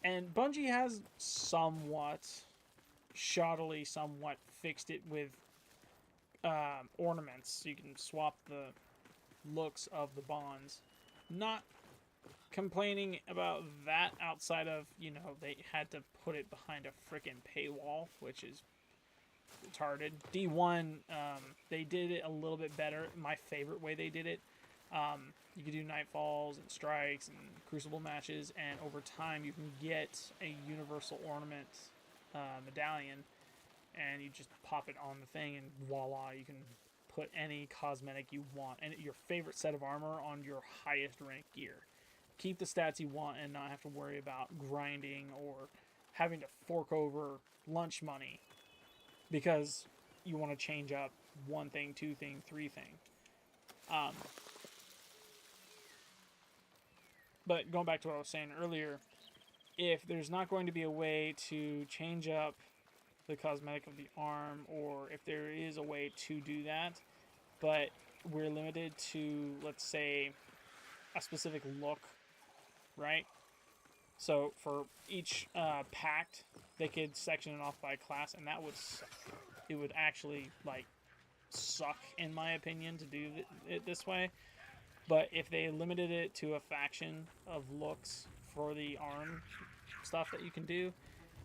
And Bungie has somewhat shoddily fixed it with ornaments, so you can swap the looks of the bonds. Not complaining about that outside of, you know, they had to put it behind a freaking paywall, which is retarded. D1, they did it a little bit better. My favorite way they did it. You could do nightfalls and strikes and crucible matches, and over time you can get a universal ornament medallion, and you just pop it on the thing, and voila, you can put any cosmetic you want and your favorite set of armor on your highest rank gear. Keep the stats you want and not have to worry about grinding or having to fork over lunch money because you want to change up one thing, two thing, three thing. But going back to what I was saying earlier, if there's not going to be a way to change up the cosmetic of the arm, or if there is a way to do that, but we're limited to, let's say, a specific look, right? So for each pact, they could section it off by class, and that would suck. It would actually, like, suck, in my opinion, to do it this way. But if they limited it to a faction of looks for the arm stuff that you can do,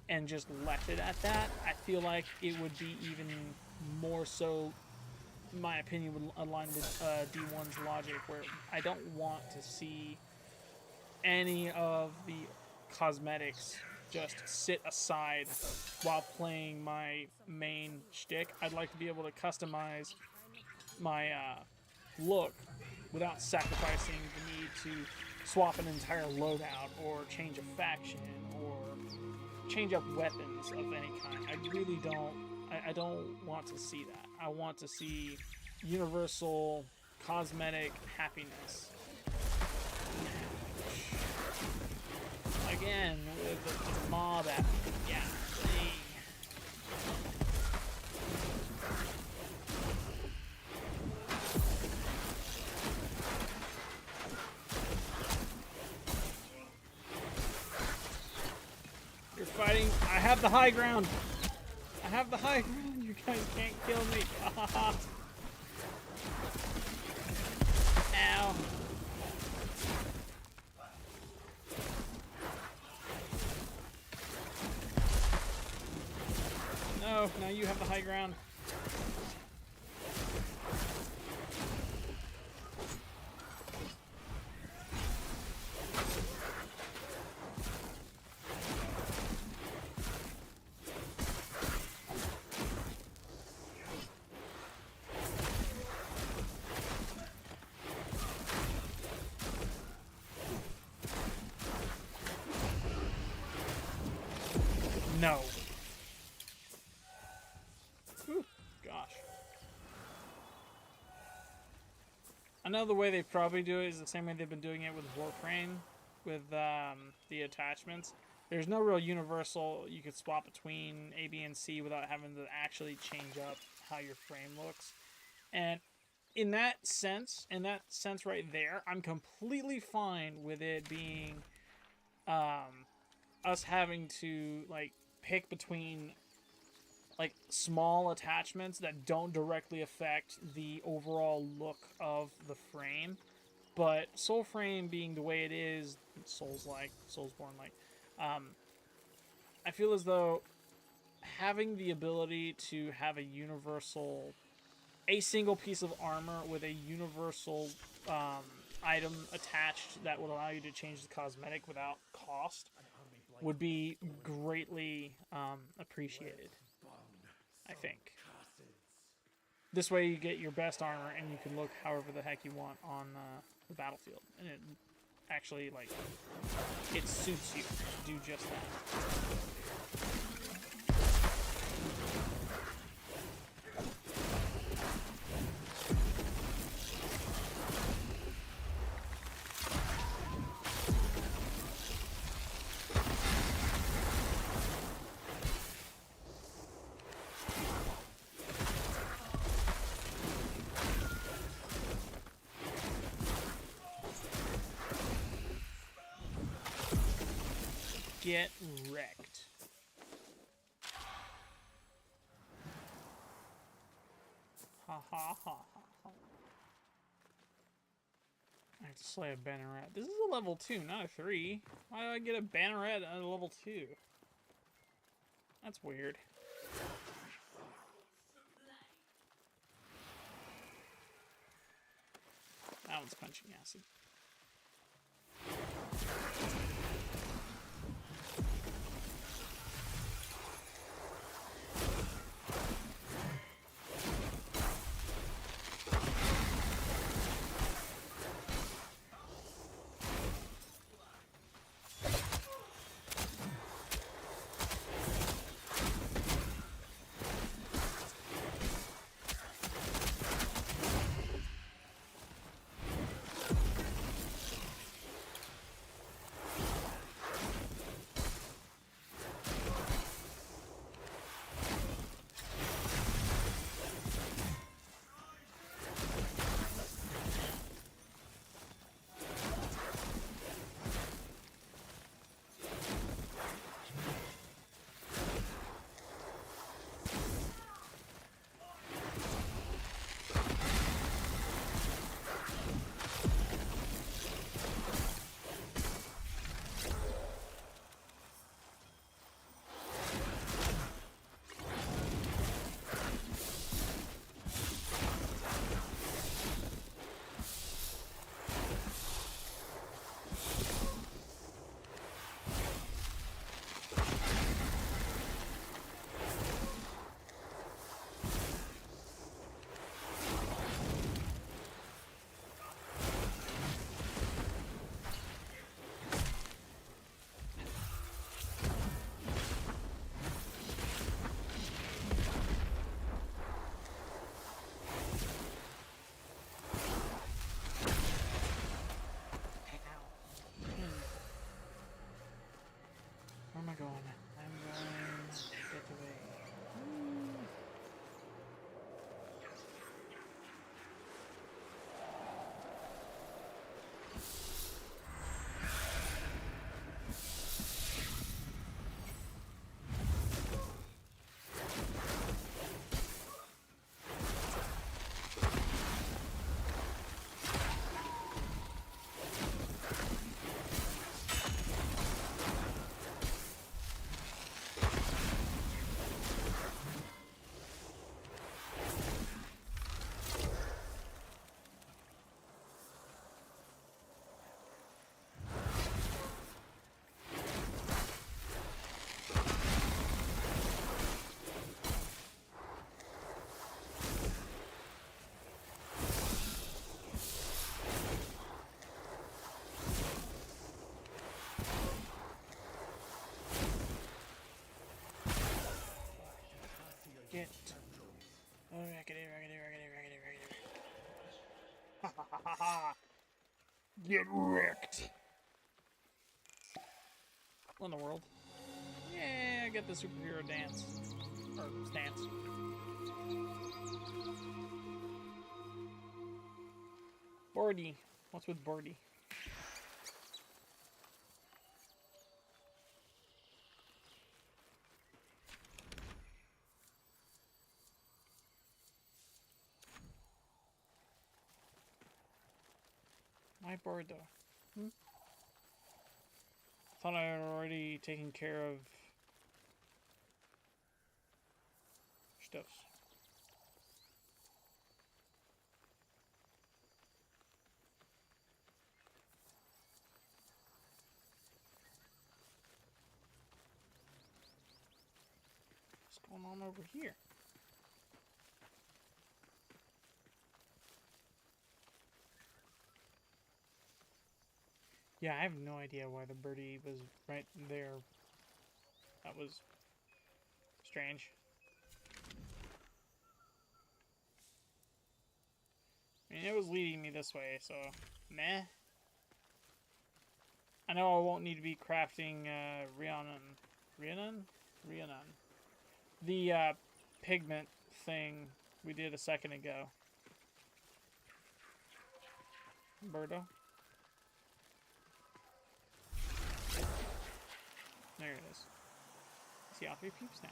and just left it at that, I feel like it would be even more so, in my opinion, would align with D1's logic, where I don't want to see any of the cosmetics just sit aside while playing my main shtick. I'd like to be able to customize my look without sacrificing the need to swap an entire loadout or change a faction or change up weapons of any kind. I really don't. I don't want to see that. I want to see universal cosmetic happiness. Again, with the mob at me. Yeah. You're fighting. I have the high ground. I have the high ground. You guys can't kill me. Ow. No, now you have the high ground. No. Whew, gosh. Another way they probably do it is the same way they've been doing it with Warframe, with the attachments. There's no real universal you could swap between A, B, and C without having to actually change up how your frame looks. And in that sense right there, I'm completely fine with it being us having to like pick between like small attachments that don't directly affect the overall look of the frame, but Soul Frame being the way it is, Soulsborne like, I feel as though having the ability to have a single piece of armor with a universal item attached that would allow you to change the cosmetic without cost would be greatly appreciated, I think. This way you get your best armor and you can look however the heck you want on the battlefield. And it actually, like, it suits you to do just that. Get wrecked. Ha ha ha ha ha. I have to slay a banneret. This is a level 2, not a 3. Why do I get a banneret at a level 2? That's weird. That one's punching acid. Where am I going? I'm going get away. Get. Oh, raggedy. Ha ha ha ha ha. Get wrecked. What in the world? Yeah, I get the superhero dance. Or stance. Bordy. What's with Bordy? Why Bordeaux? Thought I had already taken care of stuffs. What's going on over here? Yeah, I have no idea why the birdie was right there. That was strange. I mean, it was leading me this way, so meh. I know I won't need to be crafting Rhiannon? The pigment thing we did a second ago. Birdo. There it is. See all 3 peeps now.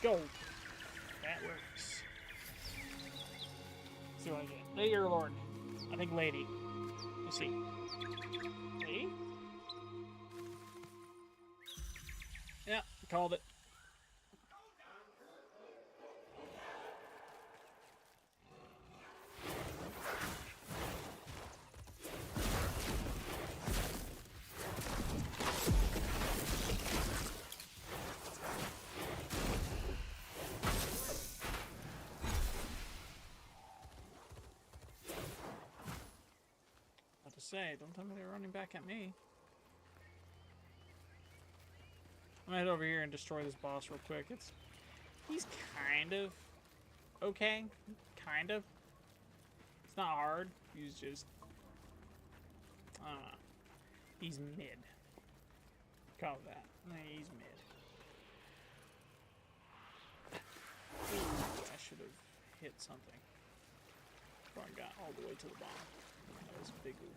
Go! That works. Let's see what I get. Lady or Lord? I think Lady. Let's see. Lady? Yeah, called it. Say, don't tell me they're running back at me. I'm gonna head over here and destroy this boss real quick. He's kind of okay. Kind of. It's not hard. He's just, I don't know. He's mid. Call it that. He's mid. Ooh, I should have hit something before I got all the way to the bottom. That was a big oof.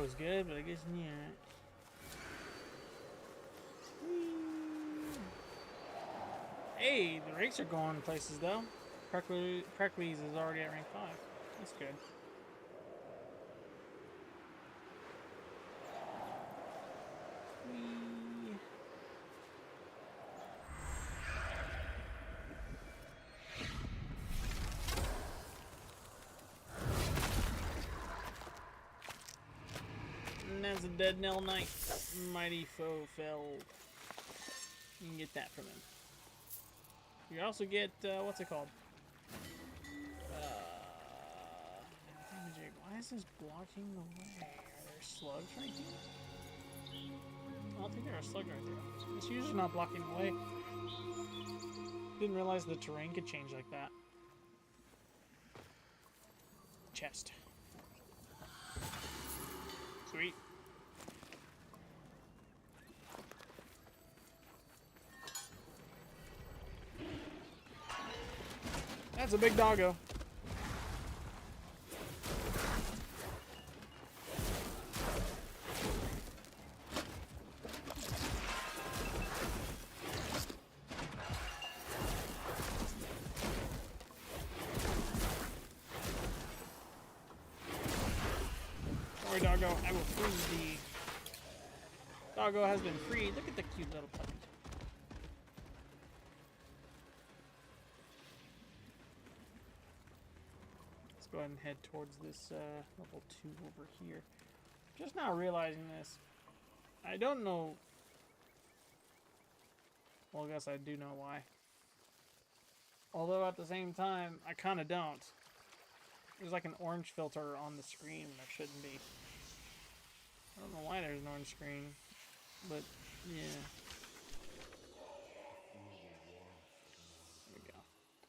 was good, but I guess not. Hey, the ranks are going places though. Frenly is already at rank 5. That's good. Whee. And that's a dead Nell Knight. Mighty foe fell. You can get that from him. You also get, what's it called? Why is this blocking the way? Are there slugs right here? I don't think there are slugs right there. This usually not blocking the way. Didn't realize the terrain could change like that. Chest. Sweet. That's a big doggo. Sorry, doggo. I will free thee. Doggo has been freed. Look at the cute little puppy. Go ahead and head towards this level 2 over here. Just now realizing this. I don't know. Well, I guess I do know why. Although at the same time, I kind of don't. There's like an orange filter on the screen. There shouldn't be. I don't know why there's an orange screen. But, yeah.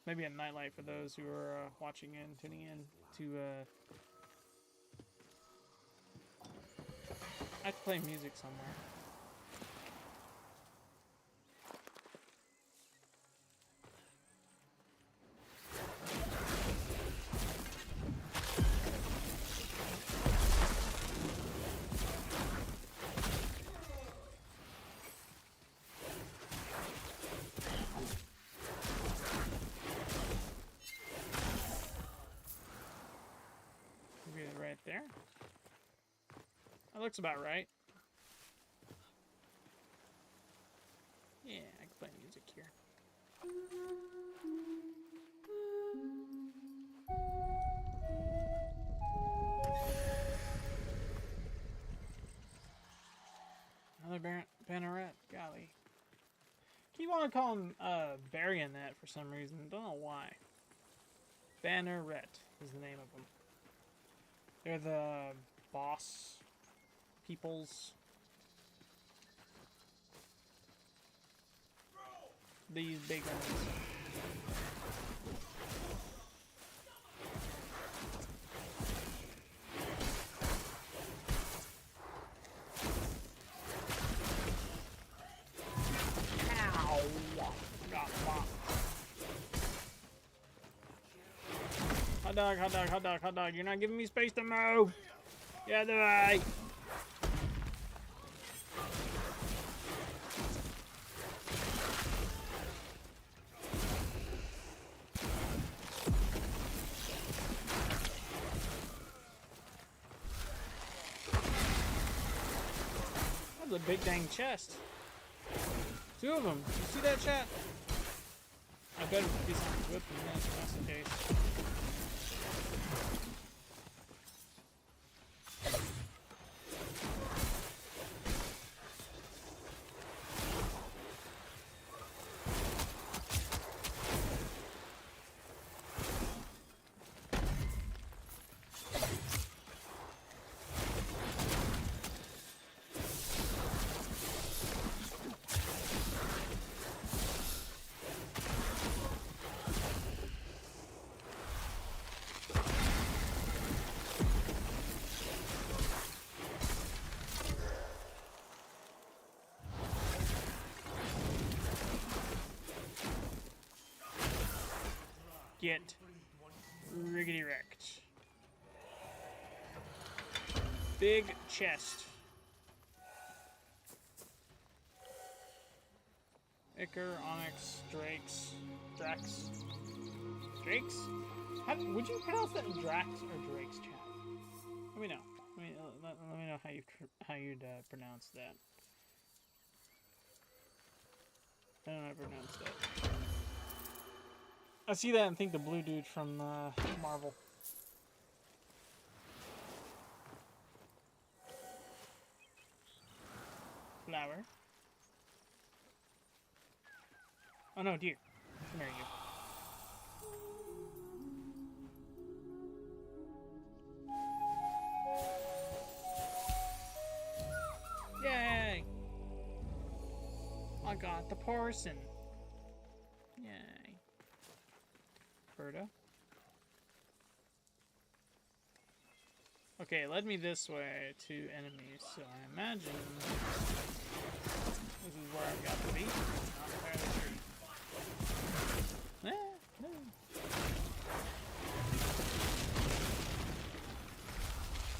Maybe a nightlight for those who are watching and tuning in to I have to play music somewhere. Right there. That looks about right. Yeah, I can play music here. Another banneret, golly. Keep on calling burying that for some reason. Don't know why. Banneret is the name of them. They're the boss peoples. These big ones. Ow! Got bopped. Hot dog, hot dog, hot dog, hot dog. You're not giving me space to move. Yeah, the way. That's a big dang chest. 2 of them. You see that, chat? I better be something good from this, if that's the case. Get riggedy wrecked. Big chest. Ichor, Onyx, Drakes, Drax. Drakes? How, would you pronounce that Drax or Drakes, chat? Let me know. Let me know how you'd pronounce that. I don't know how to pronounce that. I see that and think the blue dude from Marvel. Flower. Oh no, deer. There you go. Yay! I got the parson. Yay. Berta. Okay, led me this way to enemies, so I imagine this is where I've got to be. Not entirely sure. No.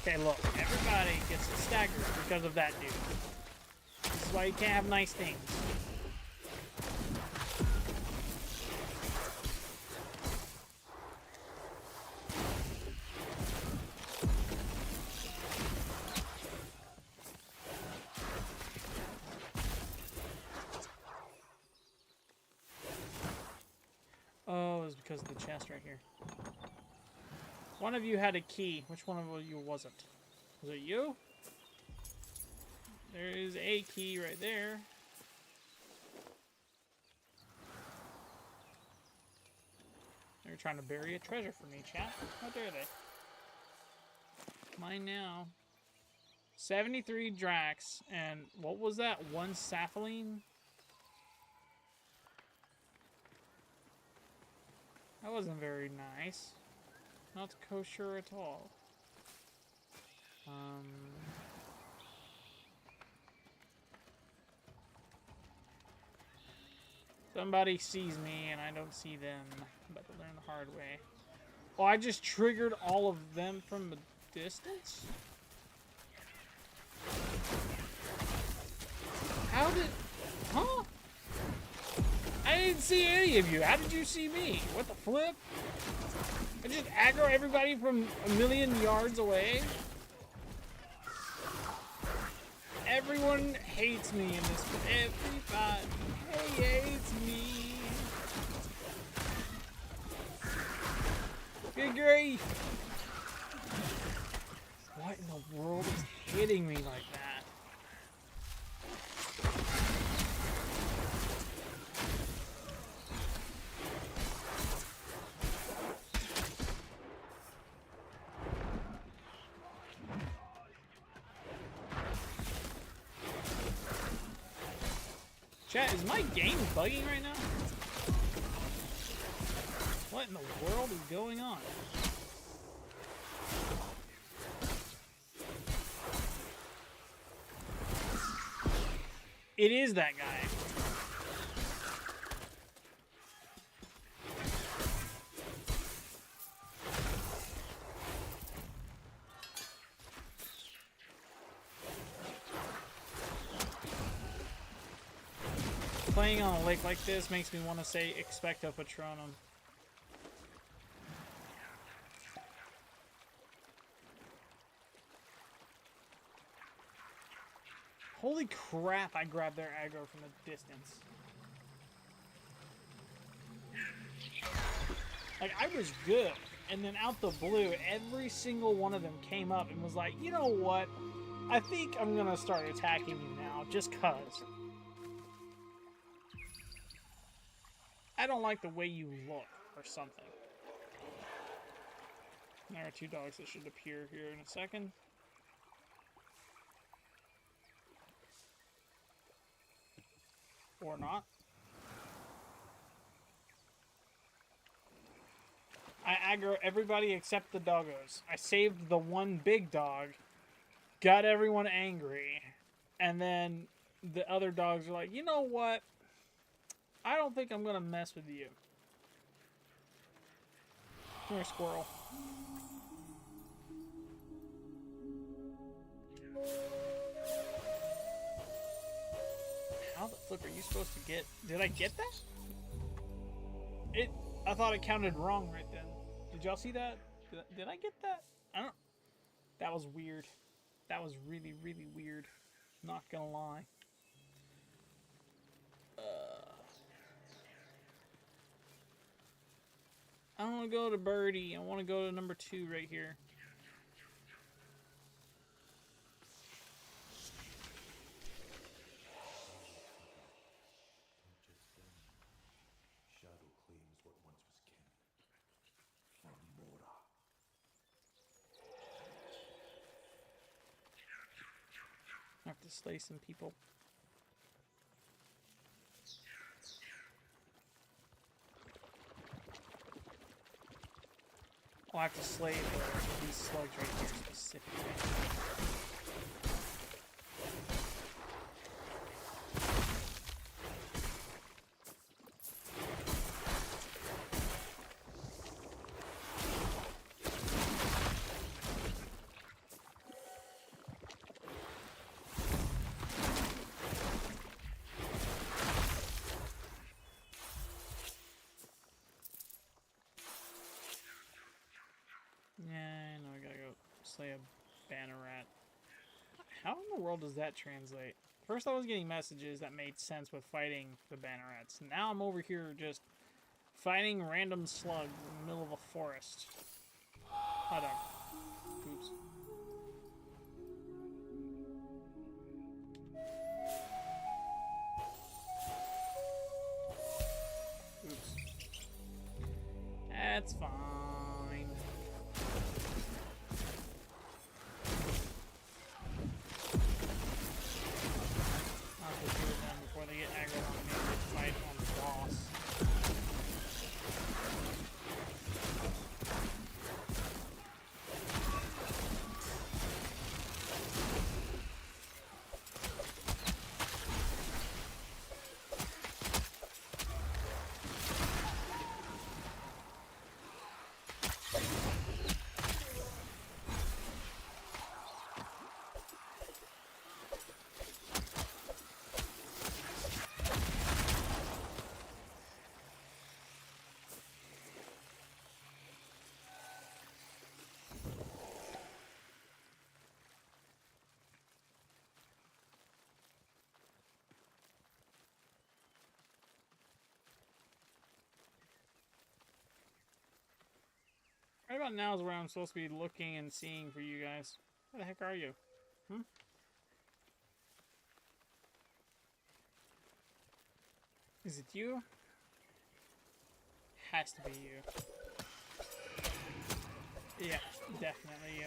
Okay, look, everybody gets staggered because of that dude. This is why you can't have nice things. Oh, it was because of the chest right here. One of you had a key. Which one of you wasn't? Was it you? There is a key right there. They're trying to bury a treasure for me, chat. How dare they? Mine now. 73 Drax, and what was that? 1 Sapphire? That wasn't very nice. Not kosher at all. Somebody sees me and I don't see them. I'm about to learn the hard way. Oh, I just triggered all of them from a distance? How did... Huh? I didn't see any of you. How did you see me? What the flip? I just aggro everybody from a million yards away? Everyone hates me in this. Everybody hates me. Good grief. What in the world is hitting me like that? Chat, is my game bugging right now? What in the world is going on? It is that guy. Playing on a lake like this makes me want to say expecto patronum. Holy crap, I grabbed their aggro from a distance. Like, I was good, and then out the blue, every single one of them came up and was like, you know what? I think I'm gonna start attacking you now, just cuz. I don't like the way you look, or something. There are 2 dogs that should appear here in a second. Or not. I aggro everybody except the doggos. I saved the one big dog, got everyone angry, and then the other dogs are like, you know what? I don't think I'm gonna mess with you. Come here, squirrel. How the flip are you supposed to get? Did I get that? I thought it counted wrong right then. Did y'all see that? Did I get that? I don't. That was weird. That was really, really weird. Not gonna lie. I don't want to go to Birdie. I want to go to number 2 right here. Shadow claims what once was kin. For Mora. I have to slay some people. I'll have to slay these slugs right here specifically. Yeah, I know I gotta go slay a Banneret. How in the world does that translate? First I was getting messages that made sense with fighting the Bannerets. Now I'm over here just fighting random slugs in the middle of a forest. Hold on. Oops. Oops. That's fine. I'll have to deal with them before they get aggro on me and fight on the boss. Right about now is where I'm supposed to be looking and seeing for you guys. Where the heck are you? Is it you? Has to be you. Yeah, definitely you.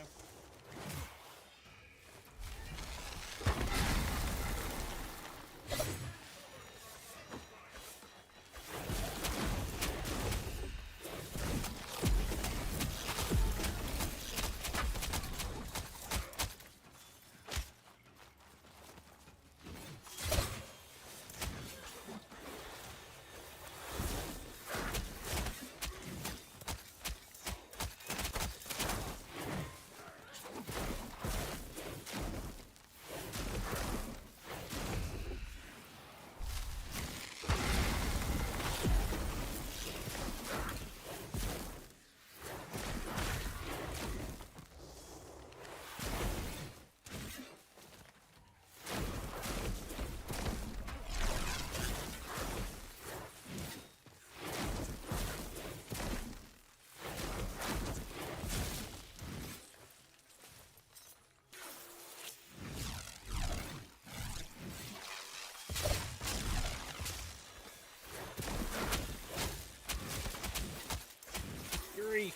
Yuri!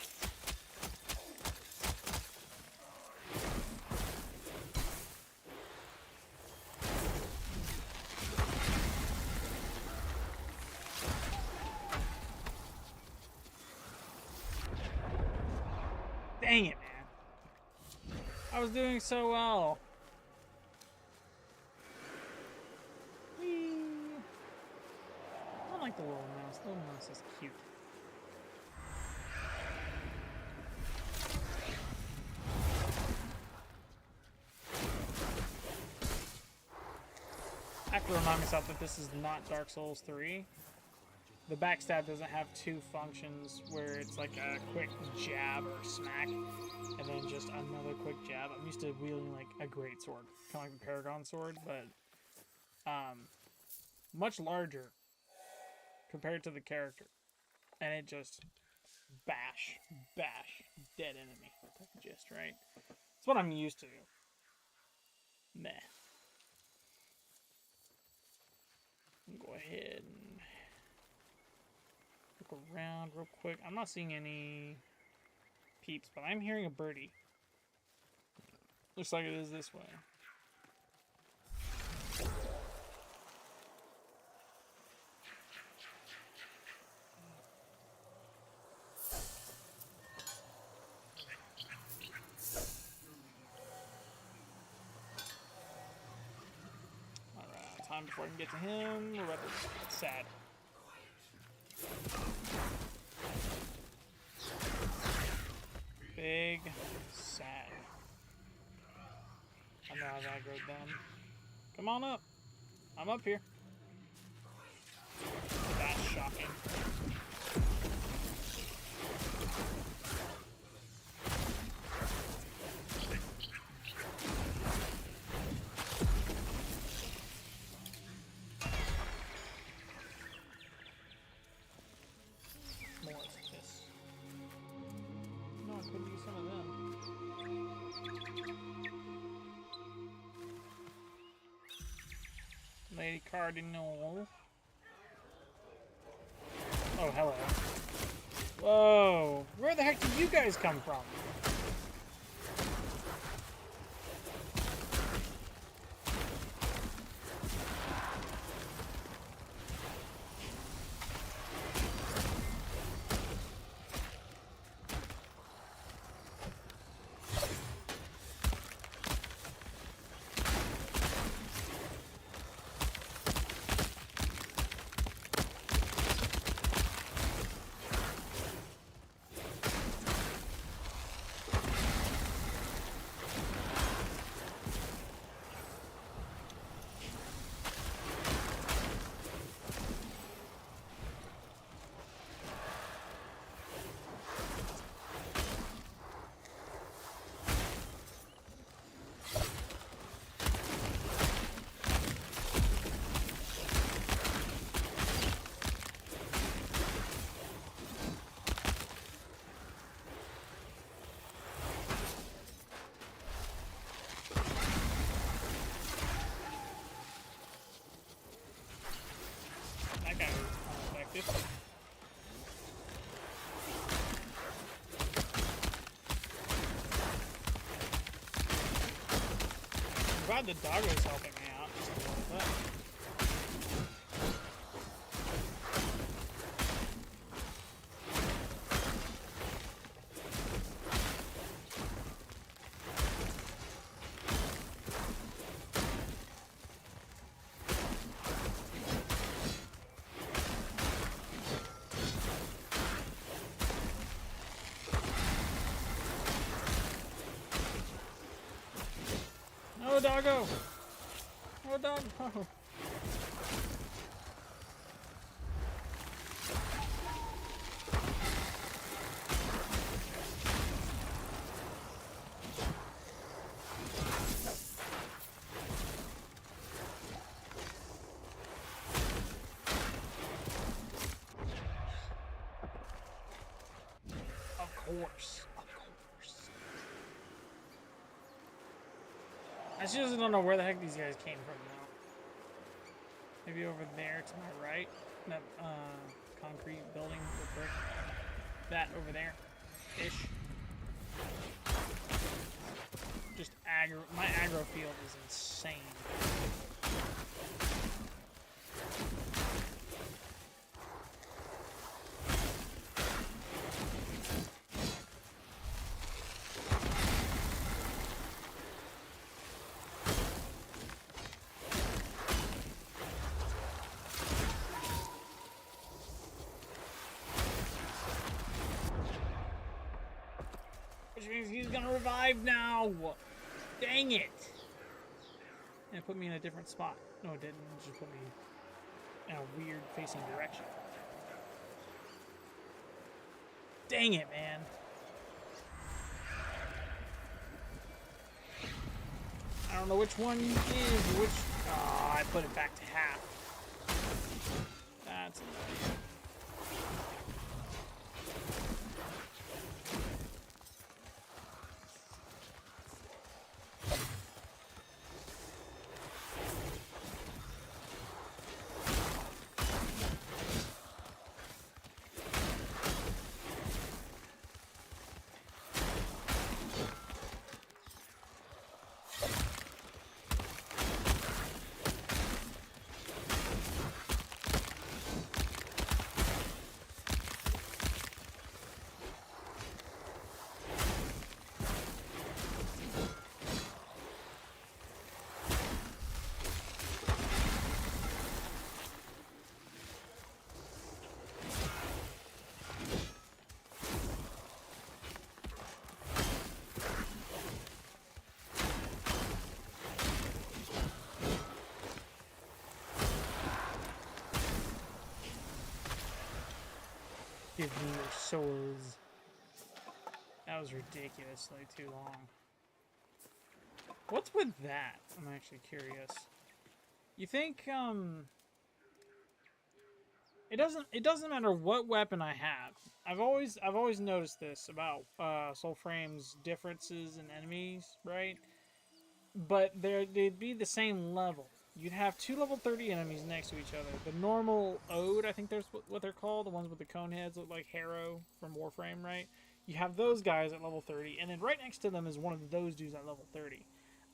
Dang it, man. I was doing so well. Whee. I like the little mouse. The little mouse is cute. remind myself that this is not Dark Souls 3. The backstab doesn't have two functions where it's like a quick jab or smack and then just another quick jab. I'm used to wielding like a great sword, kind of like the Paragon sword, but much larger compared to the character. And it just bash, dead enemy type of gist, right? That's what I'm used to. Meh. Go ahead and look around real quick. I'm not seeing any peeps, but I'm hearing a birdie. Looks like it is this way. Alright, time before I can get to him. We're about to sad. Big sad. I know I've aggroed them. Come on up. I'm up here. That's shocking. More of this. No, I couldn't use some of them. Lady Cardinal. Oh, hello. Whoa! Where the heck did you guys come from? That guy was unexpected. I'm glad the doggo's helping me out just a little bit. No, doggo! No, doggo! Of course. I just don't know where the heck these guys came from now. Maybe over there to my right. That concrete building with brick. That over there. Ish. Just aggro. My aggro field is insane. Which means he's gonna revive now! Dang it! And it put me in a different spot. No, it didn't. It just put me in a weird facing direction. Dang it, man. I don't know which one is which. Oh, I put it back to half. That's annoying. Give me your souls. That was ridiculously too long. What's with that? I'm actually curious. You think, it doesn't matter what weapon I have. I've always noticed this about Soulframe's differences in enemies, right? But they'd be the same level. You'd have 2 level 30 enemies next to each other. The normal Ode, I think that's what they're called. The ones with the cone heads look like Harrow from Warframe, right? You have those guys at level 30, and then right next to them is one of those dudes at level 30.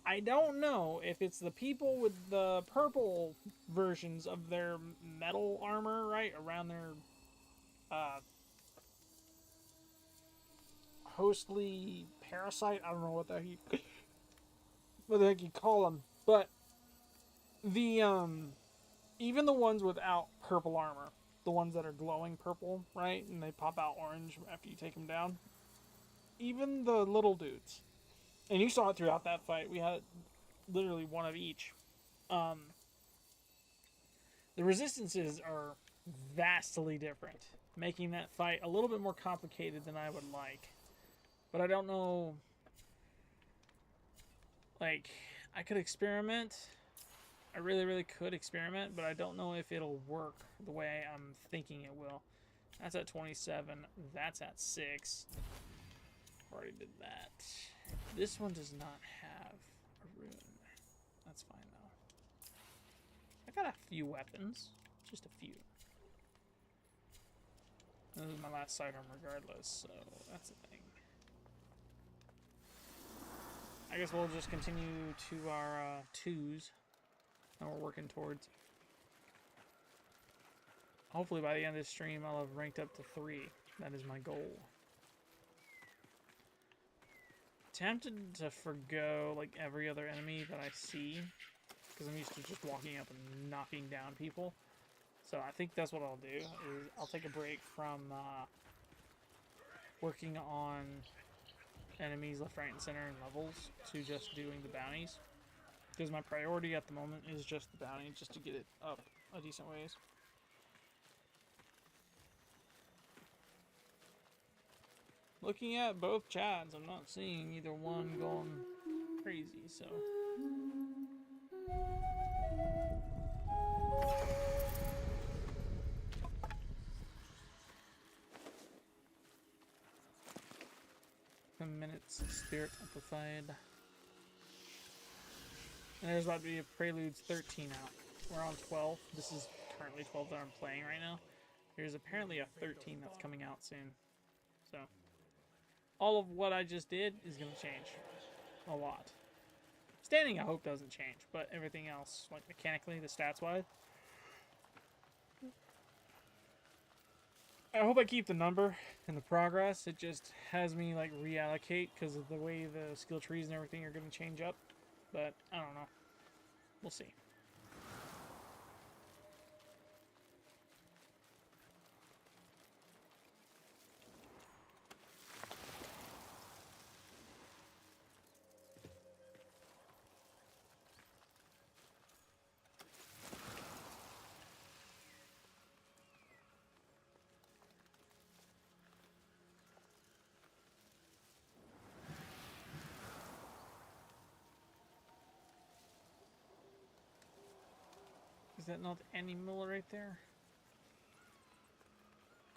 I don't know if it's the people with the purple versions of their metal armor, right, around their hostly parasite. I don't know what the heck you call them, but the even the ones without purple armor, the ones that are glowing purple, right, and they pop out orange after you take them down. Even the little dudes, and you saw it throughout that fight. We had literally one of each. The resistances are vastly different, making that fight a little bit more complicated than I would like. But I don't know. Like, I could experiment. I really, really could experiment, but I don't know if it'll work the way I'm thinking it will. That's at 27. That's at 6. Already did that. This one does not have a rune. That's fine, though. I got a few weapons. Just a few. This is my last sidearm regardless, so that's the thing. I guess we'll just continue to our 2s that we're working towards. Hopefully by the end of this stream I'll have ranked up to 3. That is my goal. Tempted to forgo like every other enemy that I see, because I'm used to just walking up and knocking down people. So I think that's what I'll do, is I'll take a break from working on enemies left, right, and center and levels to just doing the bounties. Because my priority at the moment is just the bounty, just to get it up a decent ways. Looking at both chats, I'm not seeing either one going crazy, so... Minutes Spirit Amplified. And there's about to be a Preludes 13 out. We're on 12. This is currently 12 that I'm playing right now. There's apparently a 13 that's coming out soon. So, all of what I just did is going to change. A lot. Standing, I hope, doesn't change, but everything else, like mechanically, the stats-wise. I hope I keep the number and the progress. It just has me like reallocate because of the way the skill trees and everything are going to change up. But I don't know. We'll see. Is that not animal right there?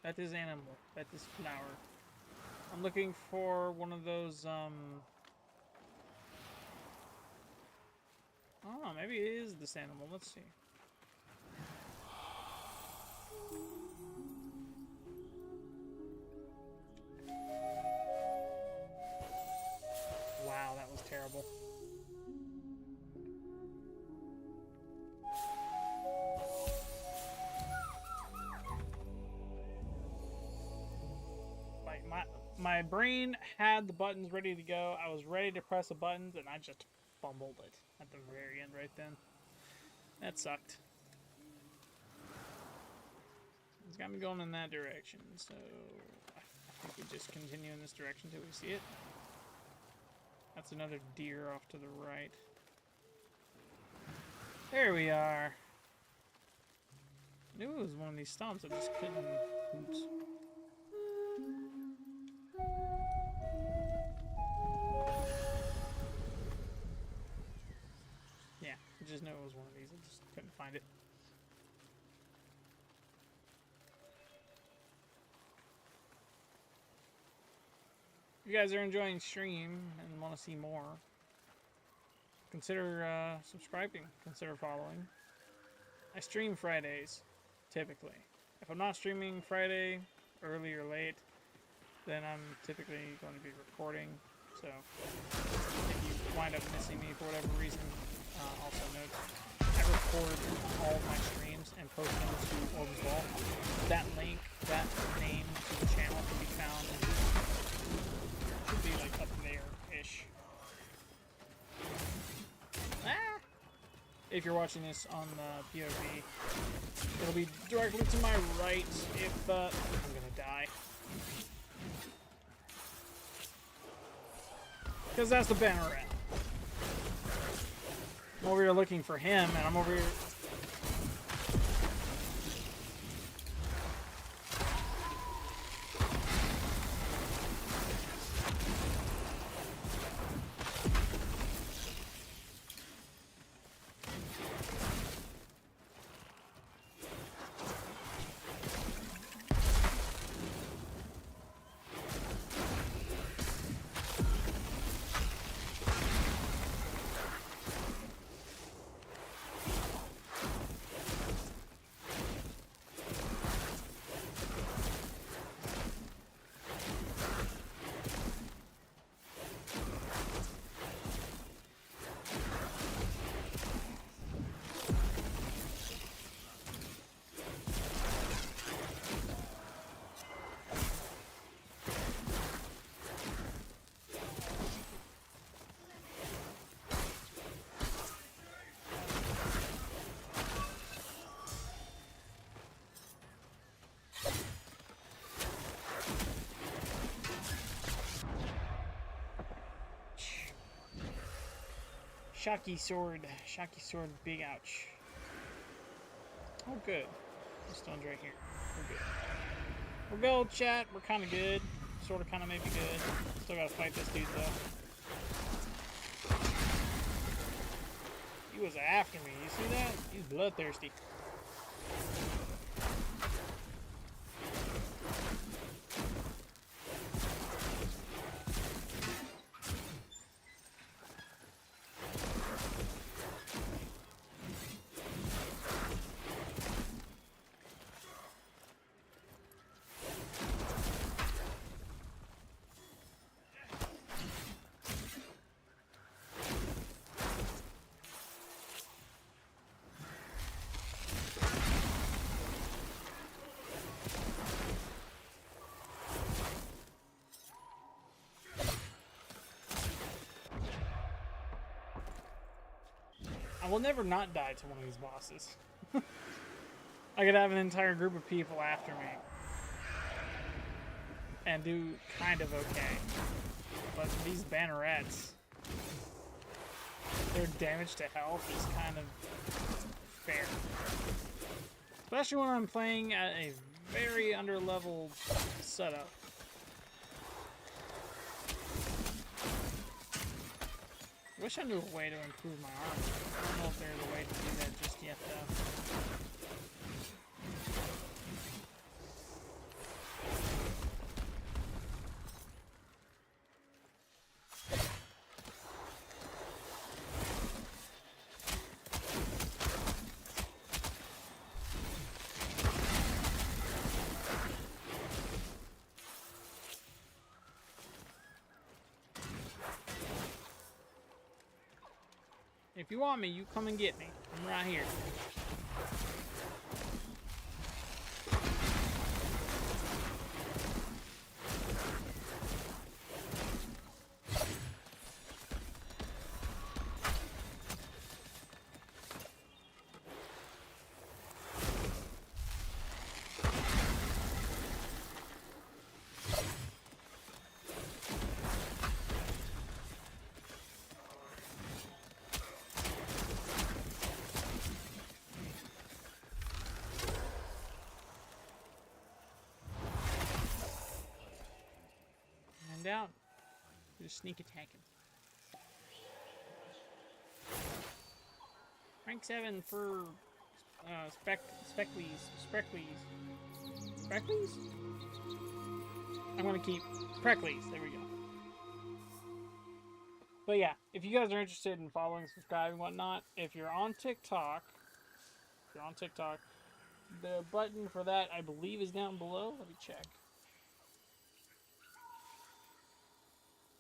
That is animal. That is flower. I'm looking for one of those, I don't know, maybe it is this animal. Let's see. Wow, that was terrible. Like, my brain had the buttons ready to go. I was ready to press the buttons, and I just fumbled it at the very end right then. That sucked. It's got me going in that direction, so I think we just continue in this direction till we see it. That's another deer off to the right. There we are. I knew it was one of these stumps. I just couldn't. Oops. Yeah, I just knew it was one of these. I just couldn't find it. If you guys are enjoying stream and want to see more, consider subscribing, consider following. I stream Fridays, typically. If I'm not streaming Friday, early or late, then I'm typically going to be recording. So if you wind up missing me for whatever reason, also note, I record all of my streams and post them to Orb's Ball. That link, that name to the channel can be found, should be like up there-ish. Ah! If you're watching this on the POV, it'll be directly to my right if I'm gonna die. Because that's the banner. I'm over here looking for him, and I'm over here. Shocky sword, big ouch. Oh, good. This stone's right here. We're good. We're gold, chat. We're kind of good. Sort of, kind of, maybe good. Still gotta fight this dude, though. He was after me. You see that? He's bloodthirsty. I will never not die to one of these bosses. I could have an entire group of people after me and do kind of okay. But these bannerets, their damage to health is kind of fair. Especially when I'm playing at a very under-leveled setup. Wish I knew a way to improve my armor. I don't know if there's a way to do that just yet, though. If you want me, you come and get me. I'm right here. And out. Just sneak attacking. Rank 7 for Specklies. I'm gonna keep Precklies. There we go. But yeah, if you guys are interested in following, subscribing, whatnot, if you're on TikTok, the button for that I believe is down below. Let me check.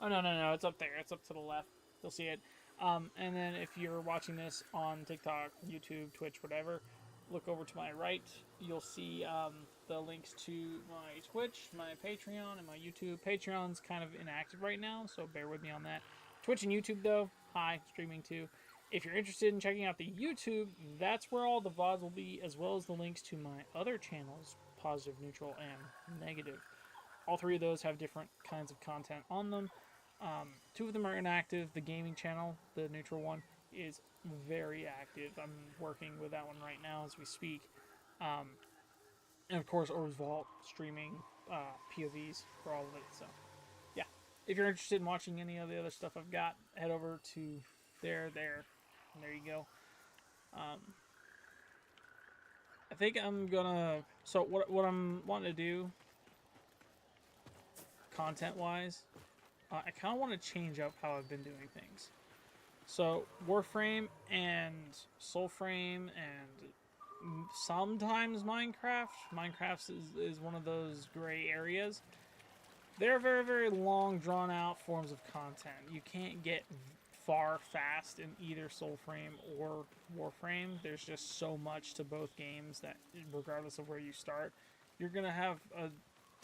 Oh no, it's up there. It's up to the left. You'll see it. And then if you're watching this on TikTok, YouTube, Twitch, whatever, look over to my right. You'll see the links to my Twitch, my Patreon, and my YouTube. Patreon's kind of inactive right now, so bear with me on that. Twitch and YouTube, though, hi, streaming too. If you're interested in checking out the YouTube, that's where all the VODs will be, as well as the links to my other channels, Positive, Neutral, and Negative. All three of those have different kinds of content on them. Two of them are inactive. The gaming channel, the neutral one, is very active. I'm working with that one right now as we speak. And of course, Orbs Vault streaming POVs for all of it. So, yeah. If you're interested in watching any of the other stuff I've got, head over to there, and there you go. I think I'm gonna. So what I'm wanting to do, content-wise, I kind of want to change up how I've been doing things. So Warframe and Soulframe and sometimes Minecraft. Minecraft is one of those gray areas. They're very, very long, drawn-out forms of content. You can't get far fast in either Soulframe or Warframe. There's just so much to both games that, regardless of where you start, you're going to have a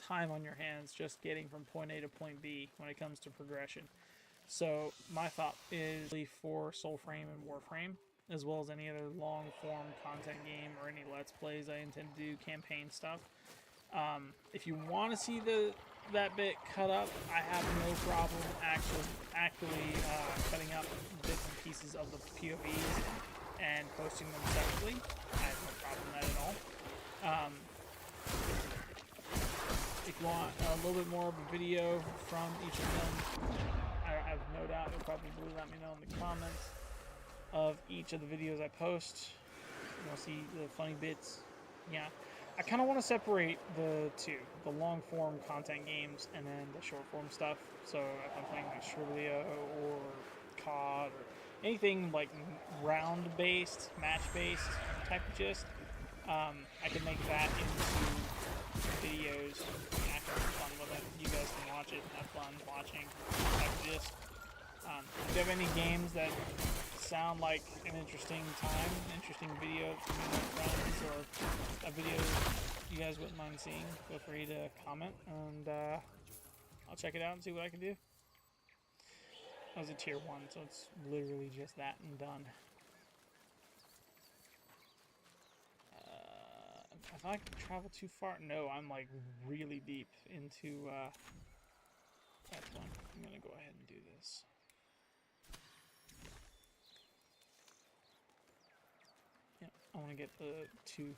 time on your hands just getting from point A to point B when it comes to progression. So my thought is for Soulframe and Warframe, as well as any other long form content game or any Let's Plays I intend to do, campaign stuff. If you want to see that bit cut up, I have no problem actually cutting up bits and pieces of the POVs and posting them separately. I have no problem with that at all. If you want a little bit more of a video from each of them, I have no doubt you'll probably let me know in the comments of each of the videos I post. You'll see the funny bits. Yeah. I kind of want to separate the two, the long form content games and then the short form stuff. So if I'm playing like Shrivlia or COD or anything like round based, match based type of gist, I can make that into videos and I can have fun with it. You guys can watch it and have fun watching type of gist. If you have any games that sound like an interesting video from my friends, or a video you guys wouldn't mind seeing, feel free to comment, and I'll check it out and see what I can do. That was a tier 1, so it's literally just that and done. If I can travel too far, no, I'm like really deep into that one. I'm gonna go ahead and do this. I want to get the 2.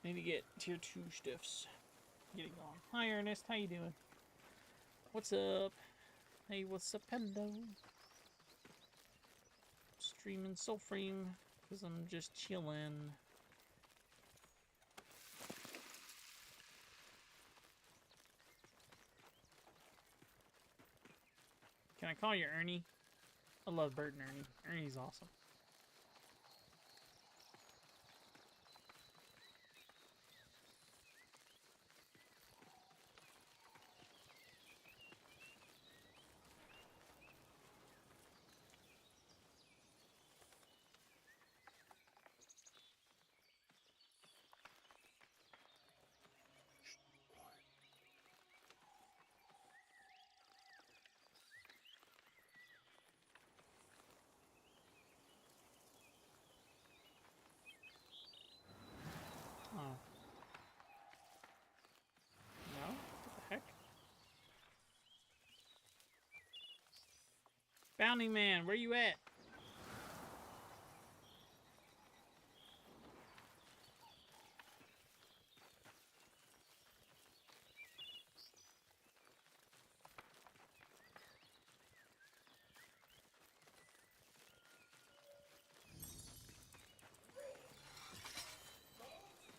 I need to get tier 2 stiffs. Get it going. Hi, Ernest. How you doing? What's up? Hey, what's up? Hello. streaming so freeing because I'm just chilling. Can I call you Ernie? I love Bert and Ernie. Ernie's awesome. Oh. No? What the heck? Bounty man, where you at?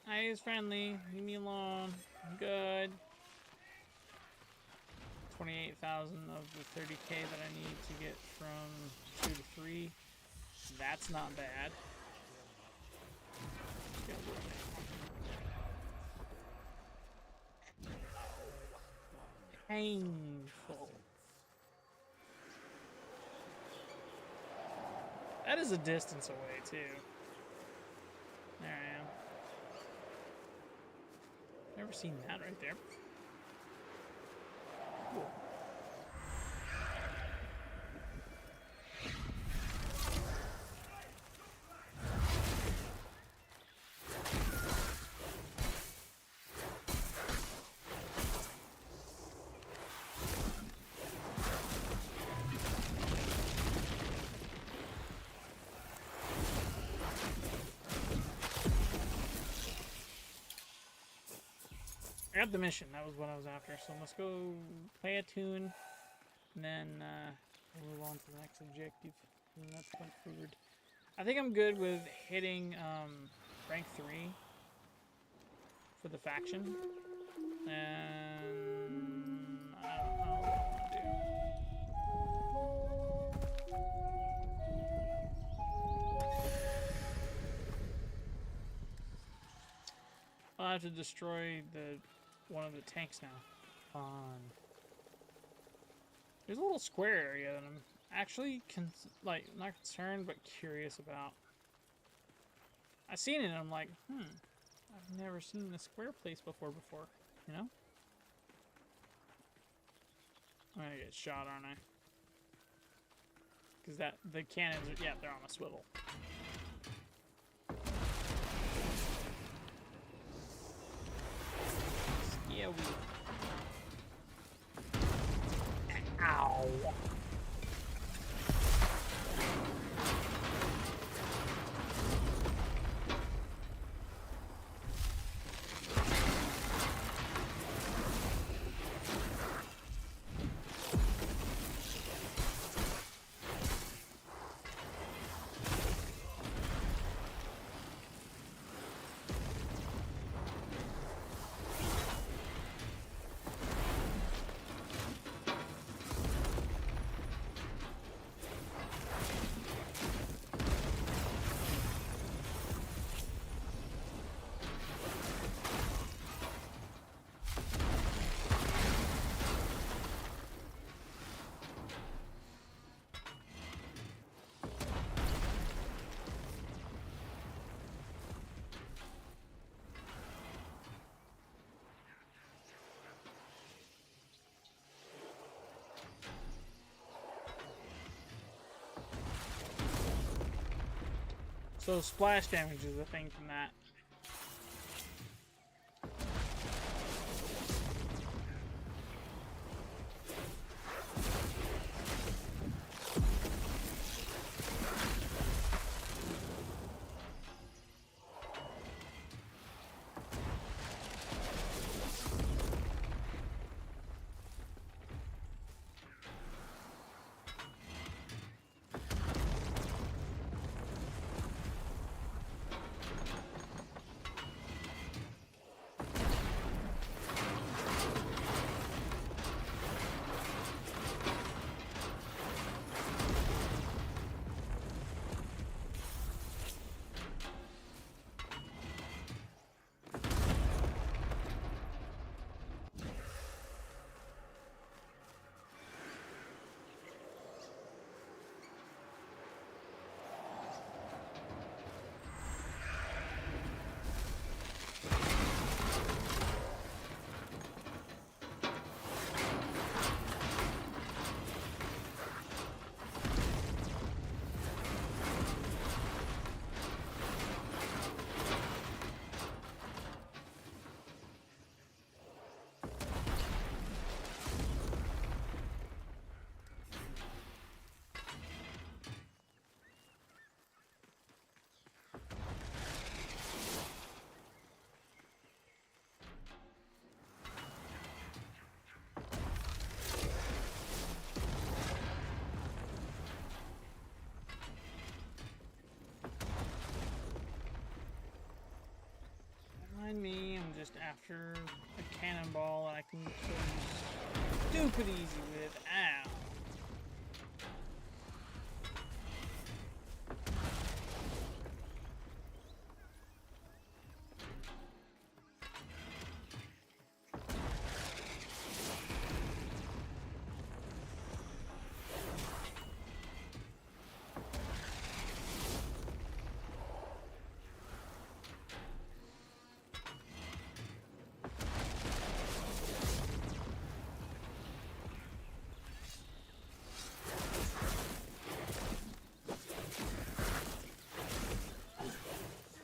Hi, it's Frenly. Leave me alone. I'm good. 28,000 of the 30k that I need to get from 2 to 3. That's not bad. Painful. That is a distance away, too. There I am. Never seen that right there. Cool. I got the mission. That was what I was after. So let's go play a tune, and then we'll move on to the next objective. And that's point forward. I think I'm good with hitting rank 3 for the faction. And I don't know what I want to do. I'll have to destroy one of the tanks now. Fun. There's a little square area that I'm actually not concerned but curious about. I seen it and I'm like, I've never seen this square place before, you know? I'm gonna get shot, aren't I? Because the cannons are, yeah, they're on a swivel. Yeah, ow. So splash damage is the thing from that. just after a cannonball that I can kill you stupid easy with. Ow.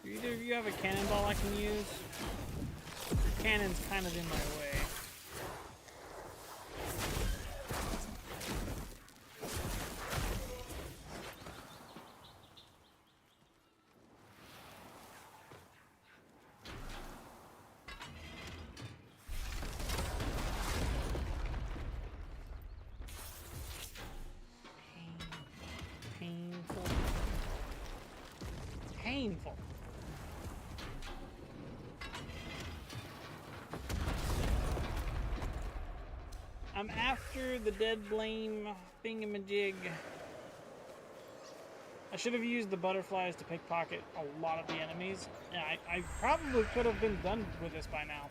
Either of you have a cannonball I can use? Your cannon's kind of in my way. Painful. Painful. I'm after the dead blame thingamajig. I should have used the butterflies to pickpocket a lot of the enemies. Yeah, I probably could have been done with this by now.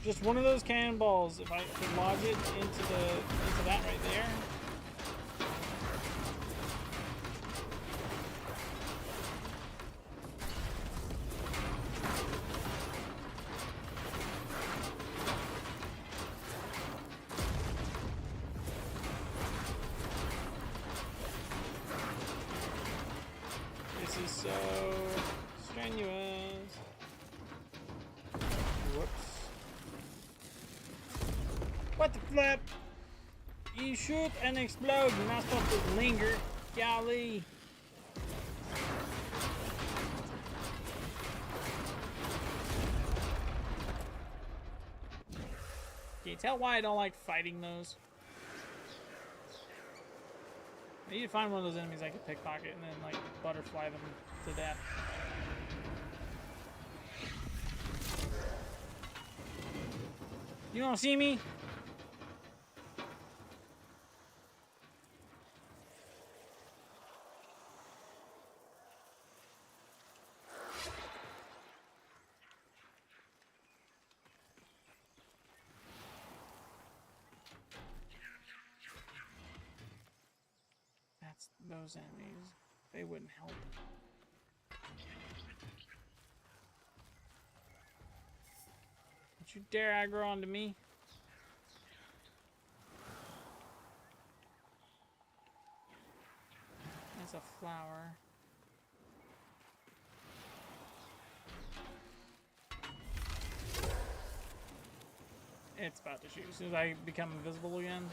Just one of those cannonballs, if I could lodge it into that right there. This is so strenuous. Whoops. What the flip? You shoot and explode. You're not supposed to linger. Golly. Can you tell why I don't like fighting those? I need to find one of those enemies I can pickpocket and then, like, butterfly them to death. You don't see me? That's those enemies. They wouldn't help. Don't you dare aggro onto me. That's a flower. It's about to shoot. As soon as I become invisible again.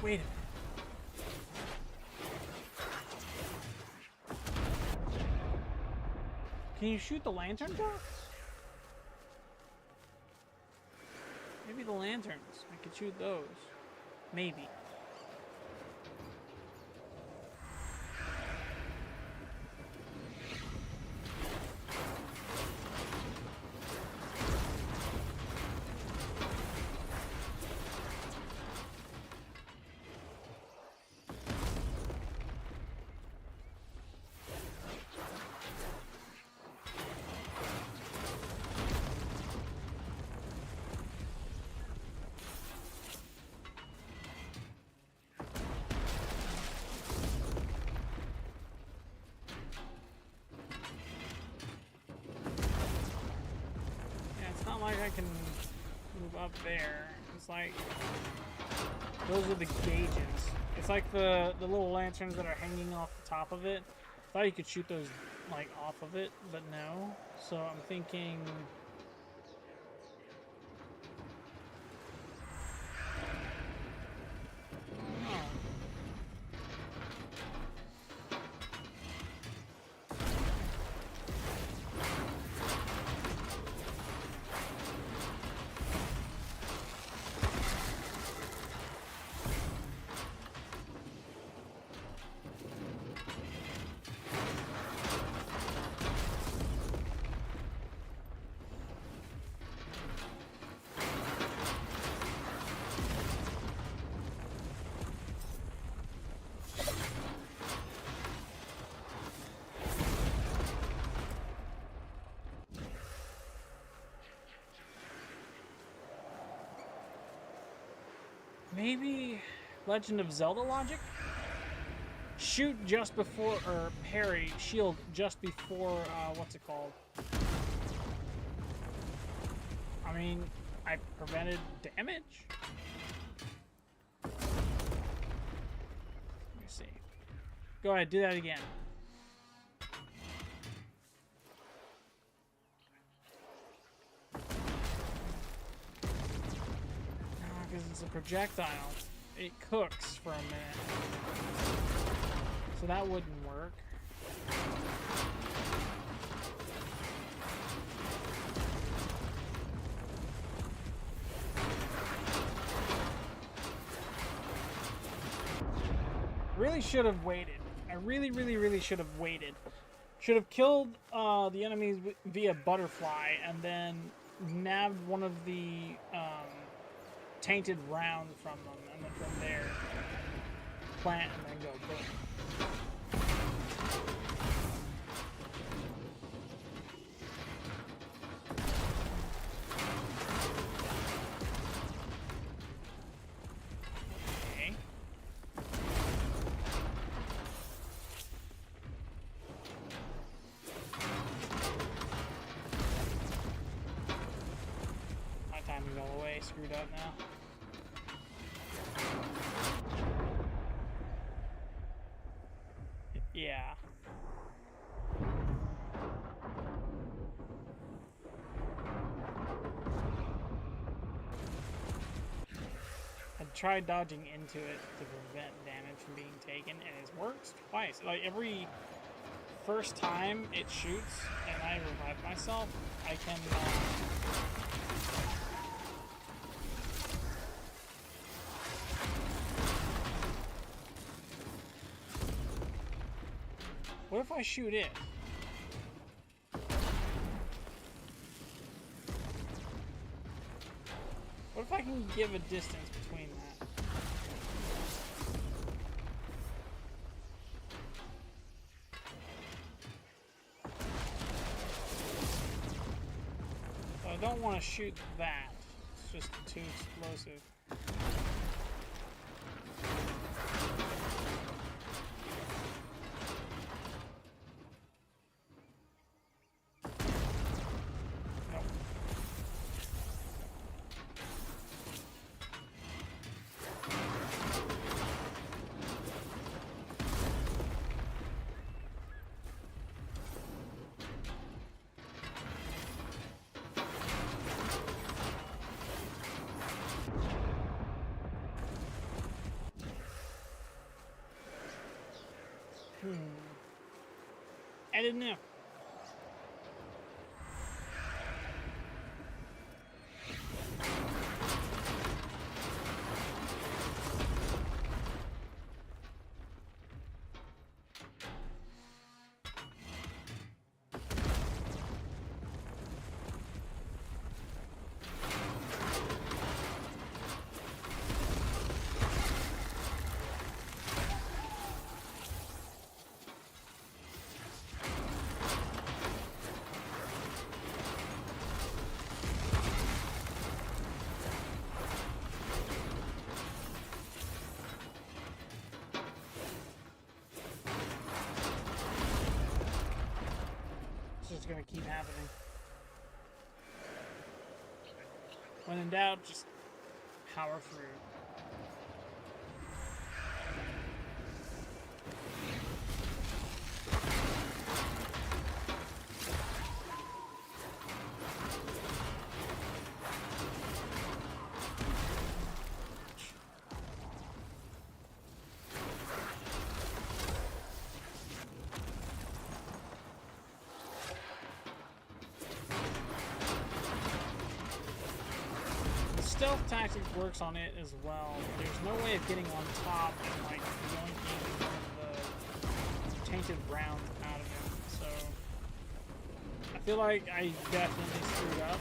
Wait a minute. Can you shoot the lanterns off? Maybe the lanterns. I could shoot those. Maybe. Like I can move up there. It's like those are the gauges. It's like the little lanterns that are hanging off the top of it. I thought you could shoot those like off of it, but no. So I'm thinking. Oh. Maybe Legend of Zelda logic? Shoot just before, or parry, shield just before, what's it called? I mean, I prevented damage? Let me see. Go ahead, do that again. Because it's a projectile. It cooks for a minute. So that wouldn't work. Really should have waited. I really should have waited. Should have killed the enemies via butterfly and then nabbed one of the tainted round from them, and then from there plant and then go boom. Okay. My timing's all the way screwed up now. Yeah. I tried dodging into it to prevent damage from being taken, and it's worked twice. Like, every first time it shoots and I revive myself, I can... What if I shoot it? What if I can give a distance between that? So I don't want to shoot that. It's just too explosive. I didn't know. It's just gonna keep happening. When in doubt, just power through. stealth tactic works on it as well. There's no way of getting on top and like yoinking one of the tainted rounds out of him. So I feel like I definitely screwed up.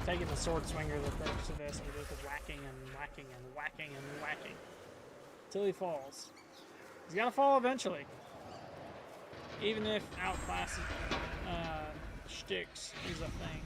Taking the sword swinger approach to this and just whacking and whacking and whacking and whacking till he falls. He's gotta fall eventually. Even if outclass shticks is a thing.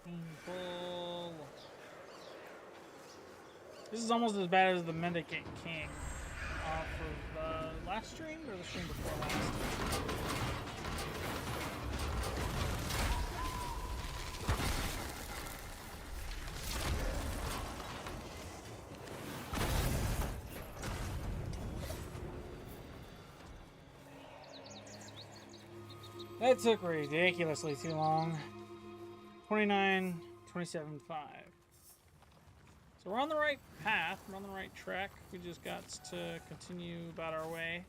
Painful. This is almost as bad as the Mendicant King off of the last stream or the stream before last. That took ridiculously too long. 29, 27, 5. So we're on the right path, we're on the right track. We just got to continue about our way.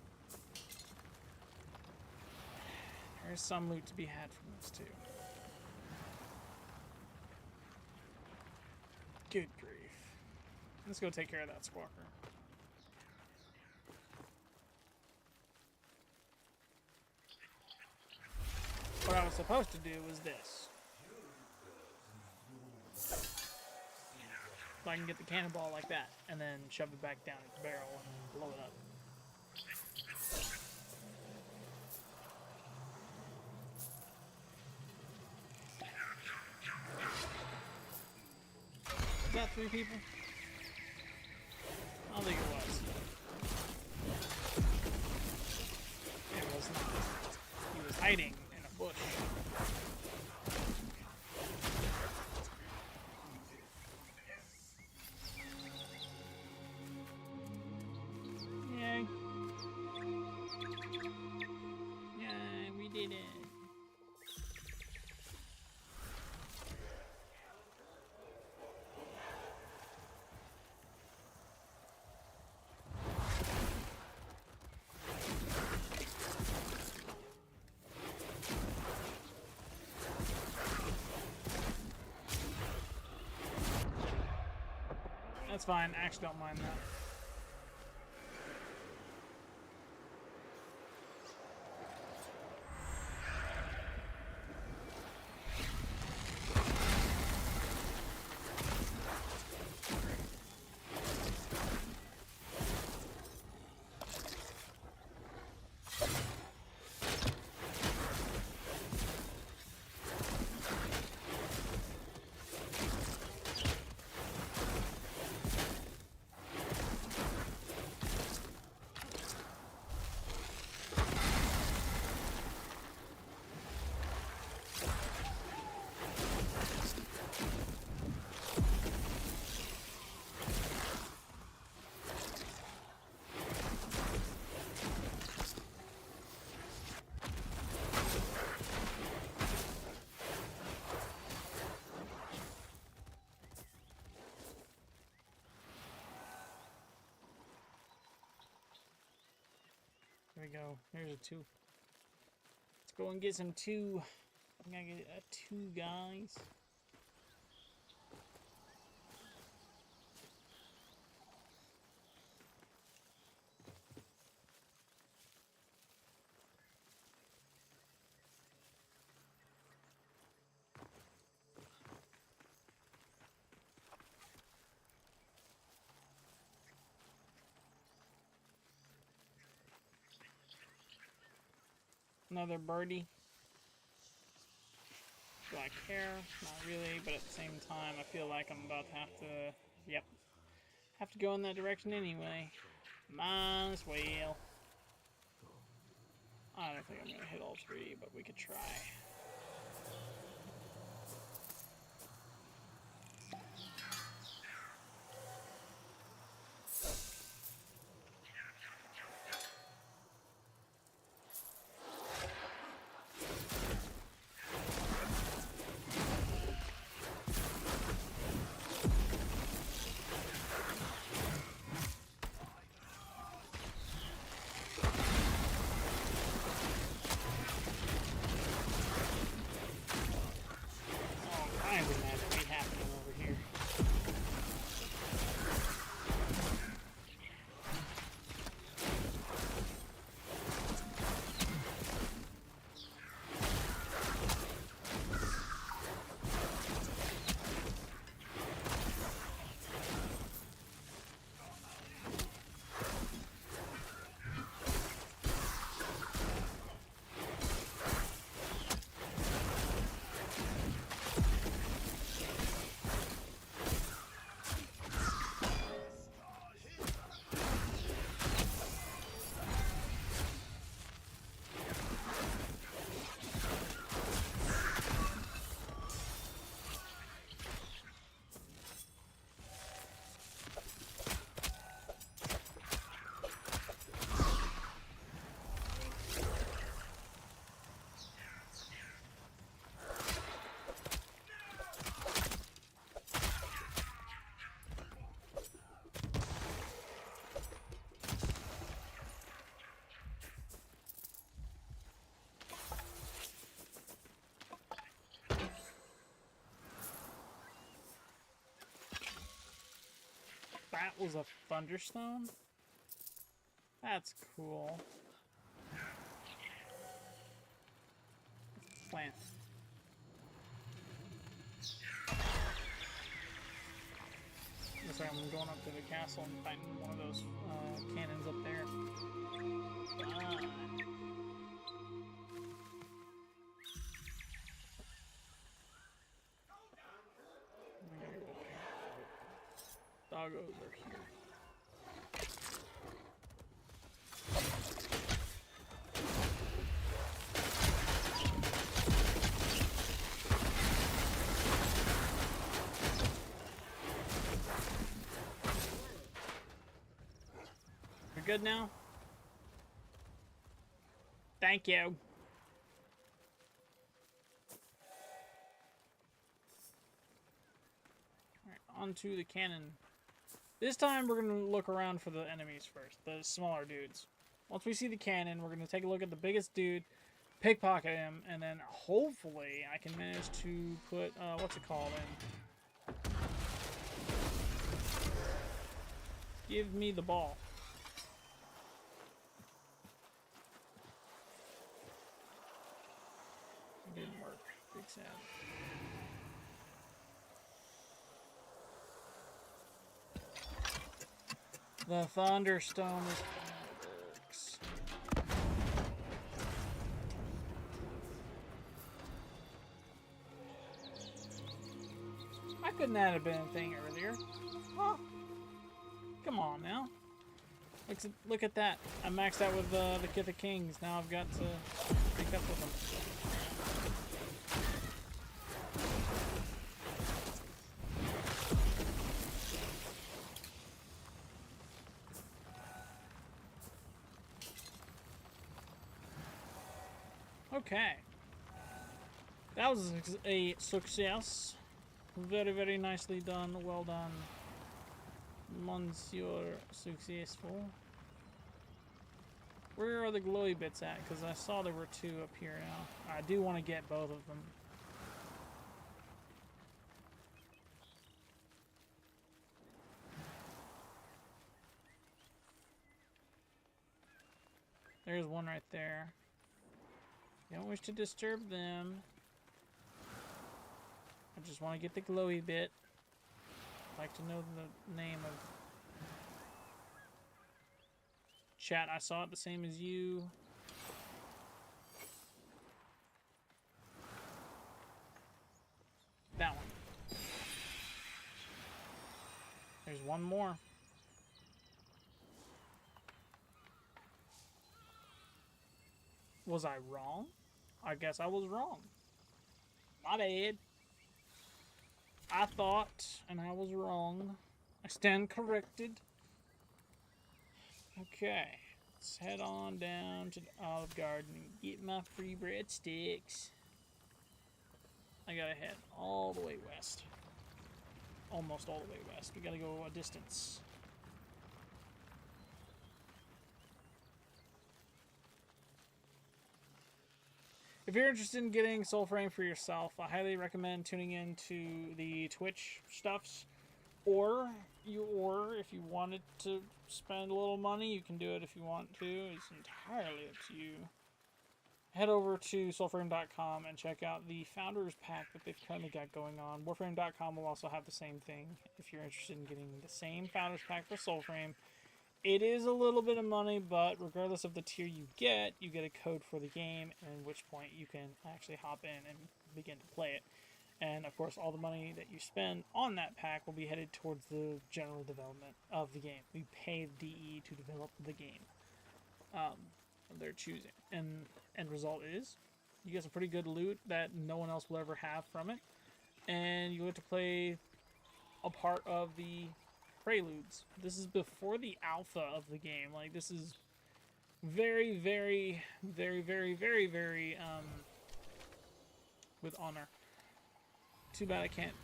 There's some loot to be had from this too. Good grief. Let's go take care of that squawker. What I was supposed to do was this. So I can get the cannonball like that, and then shove it back down its barrel and blow it up. Is that 3 people? I don't think it was. It was not. He was hiding in a bush. Yay. Yay, we did it. That's fine, I actually don't mind that. There we go. There's a 2. Let's go and get some 2. I'm gonna get a 2, guys. Another birdie. Do I care? Not really, but at the same time, I feel like I'm about to have to... Yep. Have to go in that direction anyway. Might as well. I don't think I'm going to hit all three, but we could try. All kinds of magic happening over here. That was a thunderstone? That's cool. Plant. Looks like I'm going up to the castle and fighting one of those cannons up there. Doggos are here. You're good now? Thank you. Alright, onto the cannon. This time we're going to look around for the enemies first, the smaller dudes. Once we see the cannon, we're going to take a look at the biggest dude, pickpocket him, and then hopefully I can manage to put, what's it called in? Give me the ball. It didn't work. Big sad. The Thunderstone is works. Why couldn't that have been a thing earlier? Huh? Come on now. Look at that. I maxed out with the Kith of Kings. Now I've got to pick up with them. Okay. That was a success. Very, very nicely done. Well done. Monsieur successful. Where are the glowy bits at? Because I saw there were two up here now. I do want to get both of them. There's one right there. Don't wish to disturb them. I just want to get the glowy bit. I'd like to know the name of... Chat, I saw it the same as you. There's one more. Was I wrong? I guess I was wrong. My bad. I thought, and I was wrong. I stand corrected. Okay. Let's head on down to the Olive Garden and get my free breadsticks. I gotta head all the way west. Almost all the way west. We gotta go a distance. If you're interested in getting Soul Frame for yourself, I highly recommend tuning into the Twitch stuffs. Or if you wanted to spend a little money, you can do it if you want to. It's entirely up to you. Head over to soulframe.com and check out the Founders Pack that they've currently got going on. Warframe.com will also have the same thing if you're interested in getting the same Founders Pack for Soulframe. It is a little bit of money, but regardless of the tier you get a code for the game, at which point you can actually hop in and begin to play it. And of course, all the money that you spend on that pack will be headed towards the general development of the game. We pay DE to develop the game of their choosing. And end result is you get some pretty good loot that no one else will ever have from it. And you get to play a part of the preludes. This is before the alpha of the game. Like, this is very, very, very, very, very, very, with honor. Too bad I can't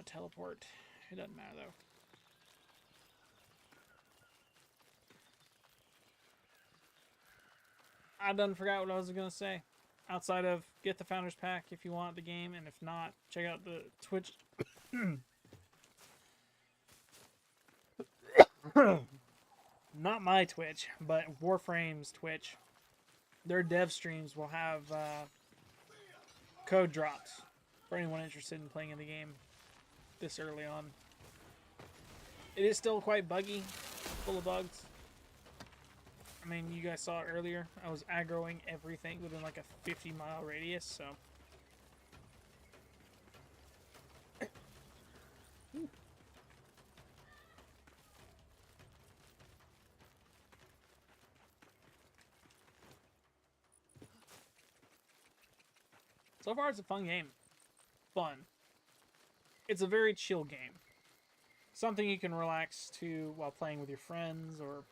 teleport. It doesn't matter, though. I done forgot what I was going to say. Outside of get the Founders Pack if you want the game, and if not, check out the Twitch. Not my Twitch, but Warframe's Twitch. Their dev streams will have code drops for anyone interested in playing in the game this early on. It is still quite buggy, full of bugs. I mean, you guys saw it earlier. I was aggroing everything within like a 50-mile radius, so. So far, it's a fun game. Fun. It's a very chill game. Something you can relax to while playing with your friends, or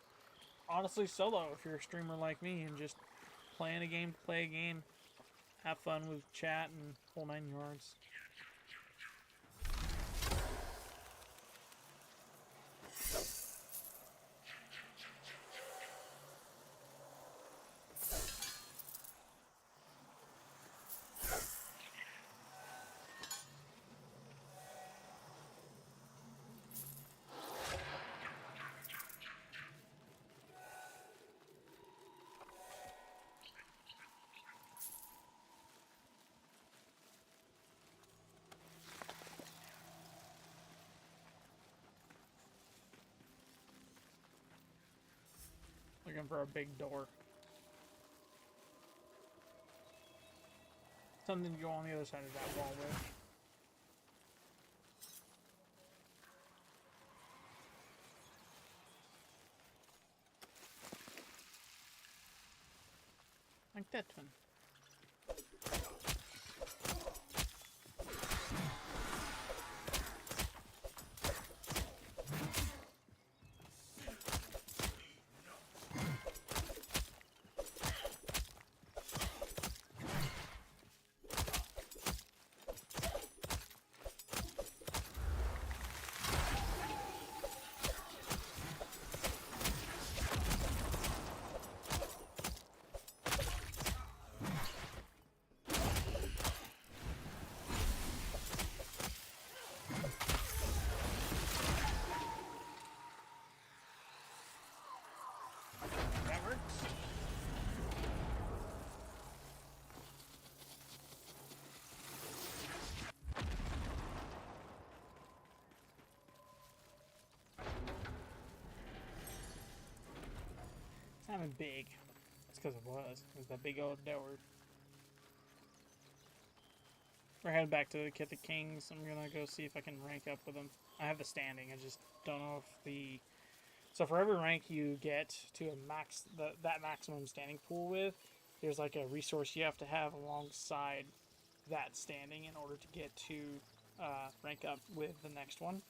honestly solo if you're a streamer like me and just playing a game to play a game. Have fun with chat and whole 9 yards. Looking for a big door. Something to go on the other side of that wall with. Like that one. That works. It's not even big. That's because it was. It was that big old door. We're headed back to the Kith Kings. I'm gonna go see if I can rank up with them. I have the standing. I just don't know if the... So for every rank you get to a max, that maximum standing pool with, there's like a resource you have to have alongside that standing in order to get to rank up with the next one.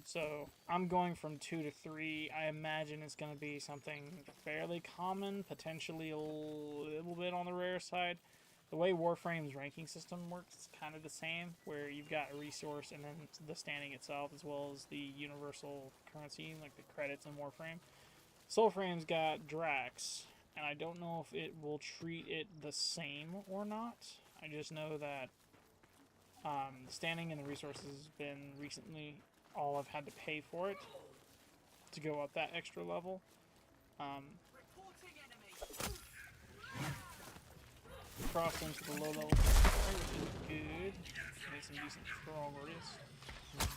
So I'm going from 2 to 3. I imagine it's going to be something fairly common, potentially a little bit on the rare side. The way Warframe's ranking system works is kind of the same, where you've got a resource and then the standing itself, as well as the universal currency, like the credits in Warframe. Soulframe's got Drax, and I don't know if it will treat it the same or not. I just know that the standing and the resources has been recently all I've had to pay for it to go up that extra level. Crossed into the low level, which is good. Made some decent progress.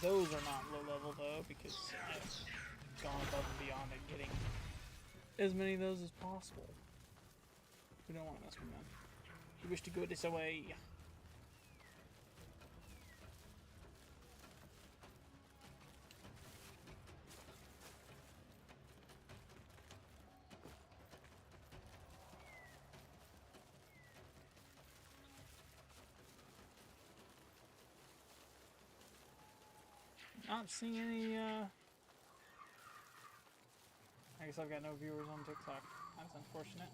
Those are not low level though, because I've gone above and beyond at getting as many of those as possible. We don't want to mess with them. We wish to go this way. Not seeing any, I guess I've got no viewers on TikTok. That's unfortunate.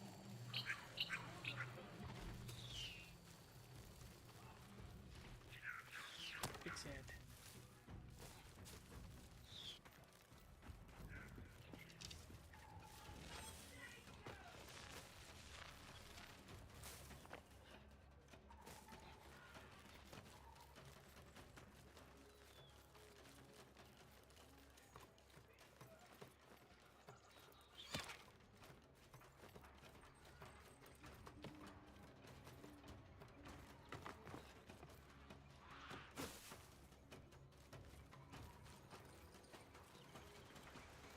Fix it.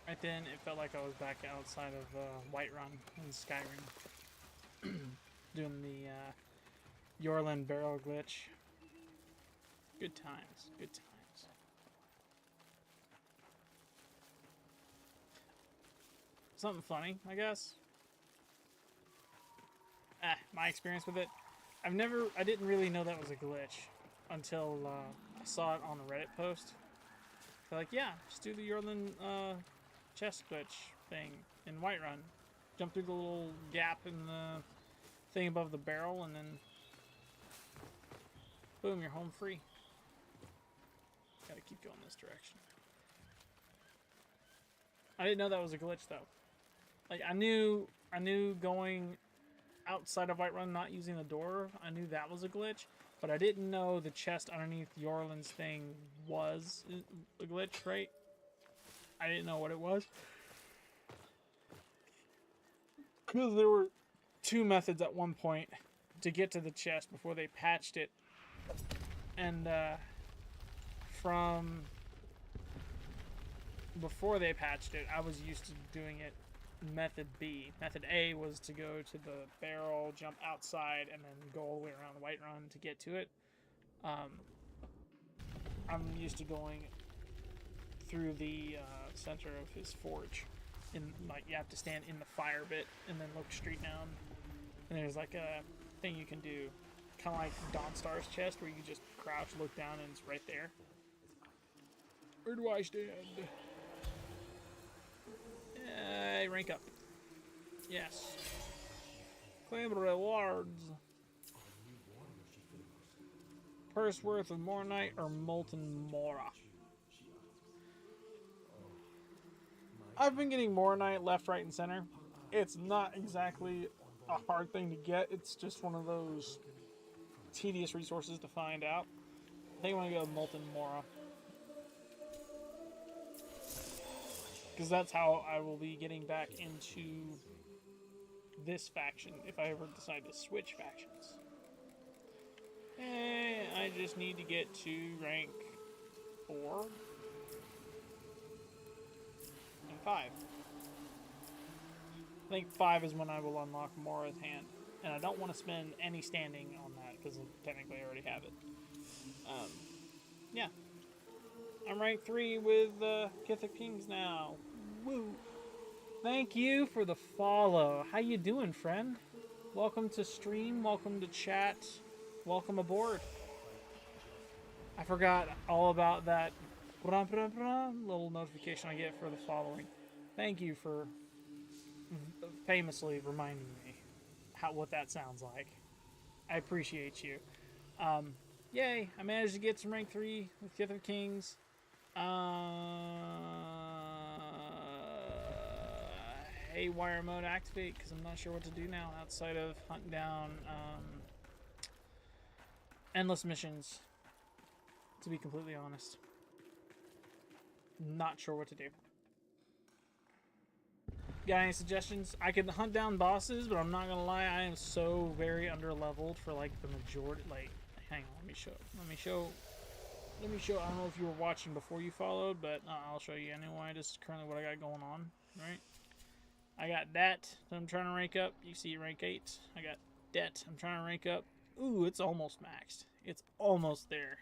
Right then, it felt like I was back outside of Whiterun in Skyrim, doing the Yorland barrel glitch. Good times, good times. Something funny, I guess. My experience with it, I didn't really know that was a glitch until I saw it on a Reddit post. They're like, yeah, just do the Yorland chest glitch thing in Whiterun. Jump through the little gap in the thing above the barrel, and then boom, you're home free. Gotta keep going this direction. I didn't know that was a glitch though. Like I knew going outside of Whiterun, not using the door, I knew that was a glitch, but I didn't know the chest underneath Yorland's thing was a glitch, right? I didn't know what it was. Because there were 2 methods at one point to get to the chest before they patched it. And from before they patched it, I was used to doing it method B. Method A was to go to the barrel, jump outside, and then go all the way around Whiterun to get to it. I'm used to going through the center of his forge. Like you have to stand in the fire bit and then look straight down. And there's like a thing you can do, kind of like Dawnstar's chest, where you just crouch, look down, and it's right there. Where do I stand? Rank up. Yes. Claim rewards. Purse worth of Mornite or Molten Mora. I've been getting Mornite left, right, and center. It's not exactly a hard thing to get. It's just one of those tedious resources to find out. I think I'm going to go with Molten Mora. Because that's how I will be getting back into this faction if I ever decide to switch factions. I just need to get to rank 4 and 5. I think 5 is when I will unlock Mora's hand. And I don't want to spend any standing on that because technically I already have it. Yeah. I'm rank 3 with Kithic Kings now. Woo! Thank you for the follow. How you doing, friend? Welcome to stream. Welcome to chat. Welcome aboard. I forgot all about that little notification I get for the following. Thank you for famously reminding me what that sounds like. I appreciate you. Yay! I managed to get some rank 3 with Kith of Kings. Haywire mode activate because I'm not sure what to do now outside of hunt down endless missions. To be completely honest, not sure what to do. Got any suggestions? I could hunt down bosses, but I'm not gonna lie, I am so very under-leveled for like the majority. Like, hang on, let me show. I don't know if you were watching before you followed, but I'll show you anyway. This is currently what I got going on. Right, I got that I'm trying to rank up. You see rank 8. I got that I'm trying to rank up. Ooh, it's almost maxed. It's almost there.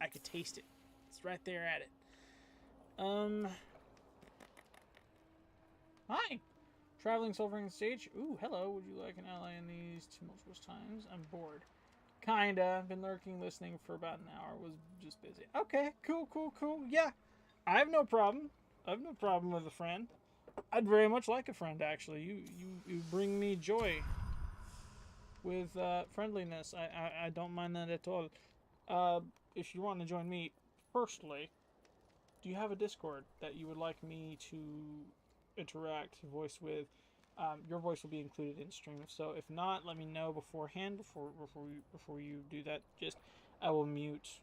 I could taste it. It's right there at it. Hi! Traveling Silvering Stage. Ooh, hello. Would you like an ally in these tumultuous times? I'm bored. Kinda. Been lurking, listening for about an hour. Was just busy. Okay, cool. Yeah, I have no problem. With a friend. I'd very much like a friend, actually. You bring me joy with friendliness. I don't mind that at all. If you want to join me, firstly, do you have a Discord that you would like me to interact, voice with? Your voice will be included in stream. So if not, let me know beforehand before you do that. Just I will mute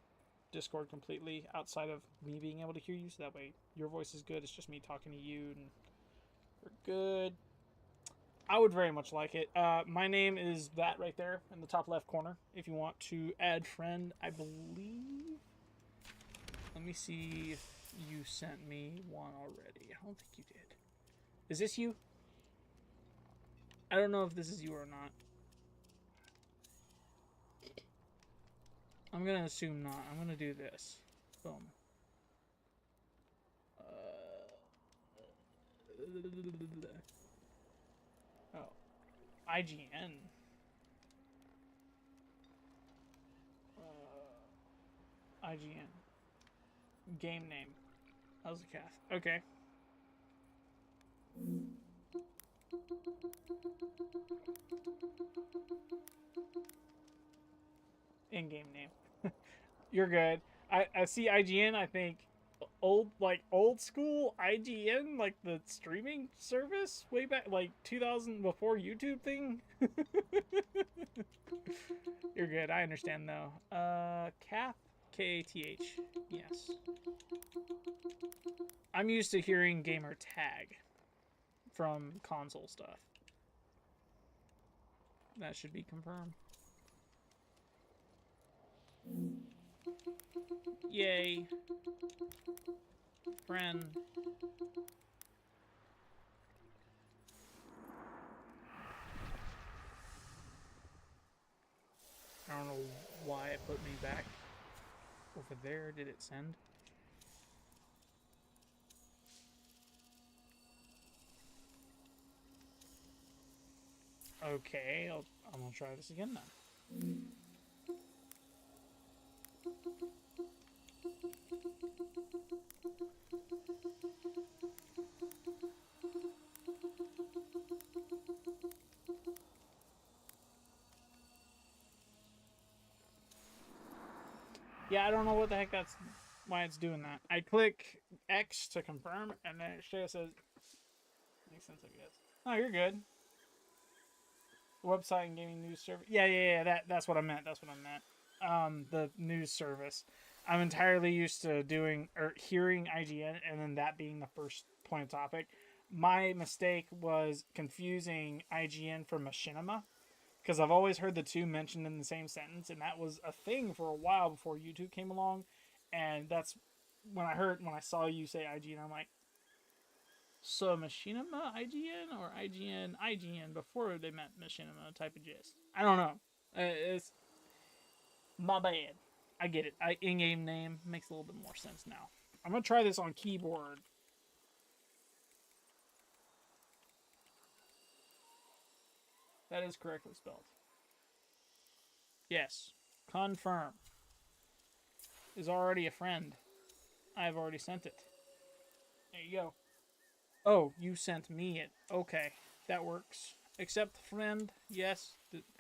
Discord completely outside of me being able to hear you, so that way your voice is good. It's just me talking to you, and we're good. I would very much like it. My name is that right there in the top left corner. If you want to add friend, I believe. Let me see if you sent me one already. I don't think you did. Is this you? I don't know if this is you or not. I'm gonna assume not. I'm gonna do this. Boom. Oh. IGN. IGN. Game name. Helzakath. Okay. In-game name. You're good. I see IGN, I think old school IGN, like the streaming service way back, like 2000, before YouTube thing. You're good. I understand though. Kath, Kath. Yes. I'm used to hearing gamer tag from console stuff. That should be confirmed. Yay. Fren. I don't know why it put me back over there. Did it send? Okay, I'm gonna try this again then. Yeah, I don't know what the heck why it's doing that. I click X to confirm, and then it says, makes sense, I guess. Oh, you're good. Website and gaming news service. Yeah. That's what I meant. The news service. I'm entirely used to hearing IGN, and then that being the first point of topic. My mistake was confusing IGN for machinima, because I've always heard the two mentioned in the same sentence, and that was a thing for a while before YouTube came along. And that's when I saw you say IGN, I'm like, so machinima IGN or IGN before they meant machinima type of gist. I don't know. It's my bad. I get it. In-game name makes a little bit more sense now. I'm gonna try this on keyboard. That is correctly spelled. Yes. Confirm. Is already a friend. I've already sent it. There you go. Oh, you sent me it. Okay, that works. Accept friend. Yes.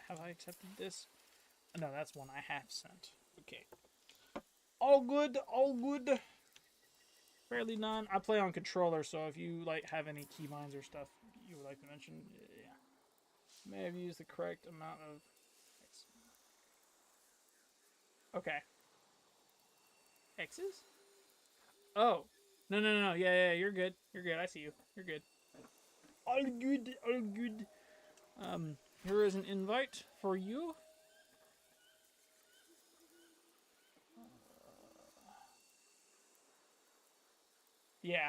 Have I accepted this? No, that's one I have sent. Okay. All good. All good. Fairly done. I play on controller, so if you like have any keybinds or stuff you would like to mention, yeah. May have used the correct amount of. Okay. X's? Oh. No. Yeah, you're good. You're good. I see you. You're good. All good. All good. Here is an invite for you. Yeah.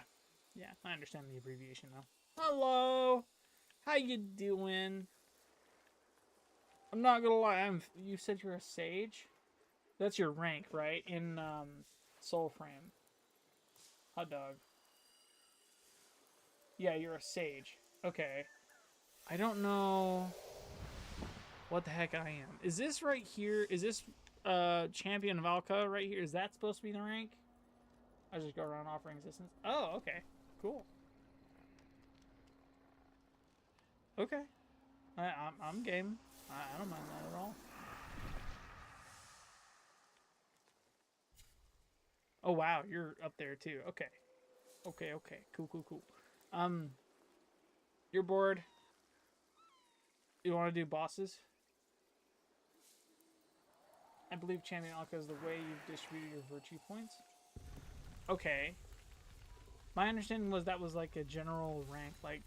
Yeah, I understand the abbreviation though. Hello. How you doing? I'm not gonna lie. You said you're a sage? That's your rank, right? In Soul Frame. Hot dog. Yeah, you're a sage. Okay. I don't know what the heck I am. Is this right here? Is this Champion Valka right here? Is that supposed to be the rank? I just go around offering assistance. Oh, okay. Cool. Okay. I'm game. I don't mind that at all. Oh wow, you're up there too. Okay. Okay. Cool. You're bored. You want to do bosses? I believe Champion Alka is the way you've distributed your virtue points. Okay. My understanding was that was like a general rank, like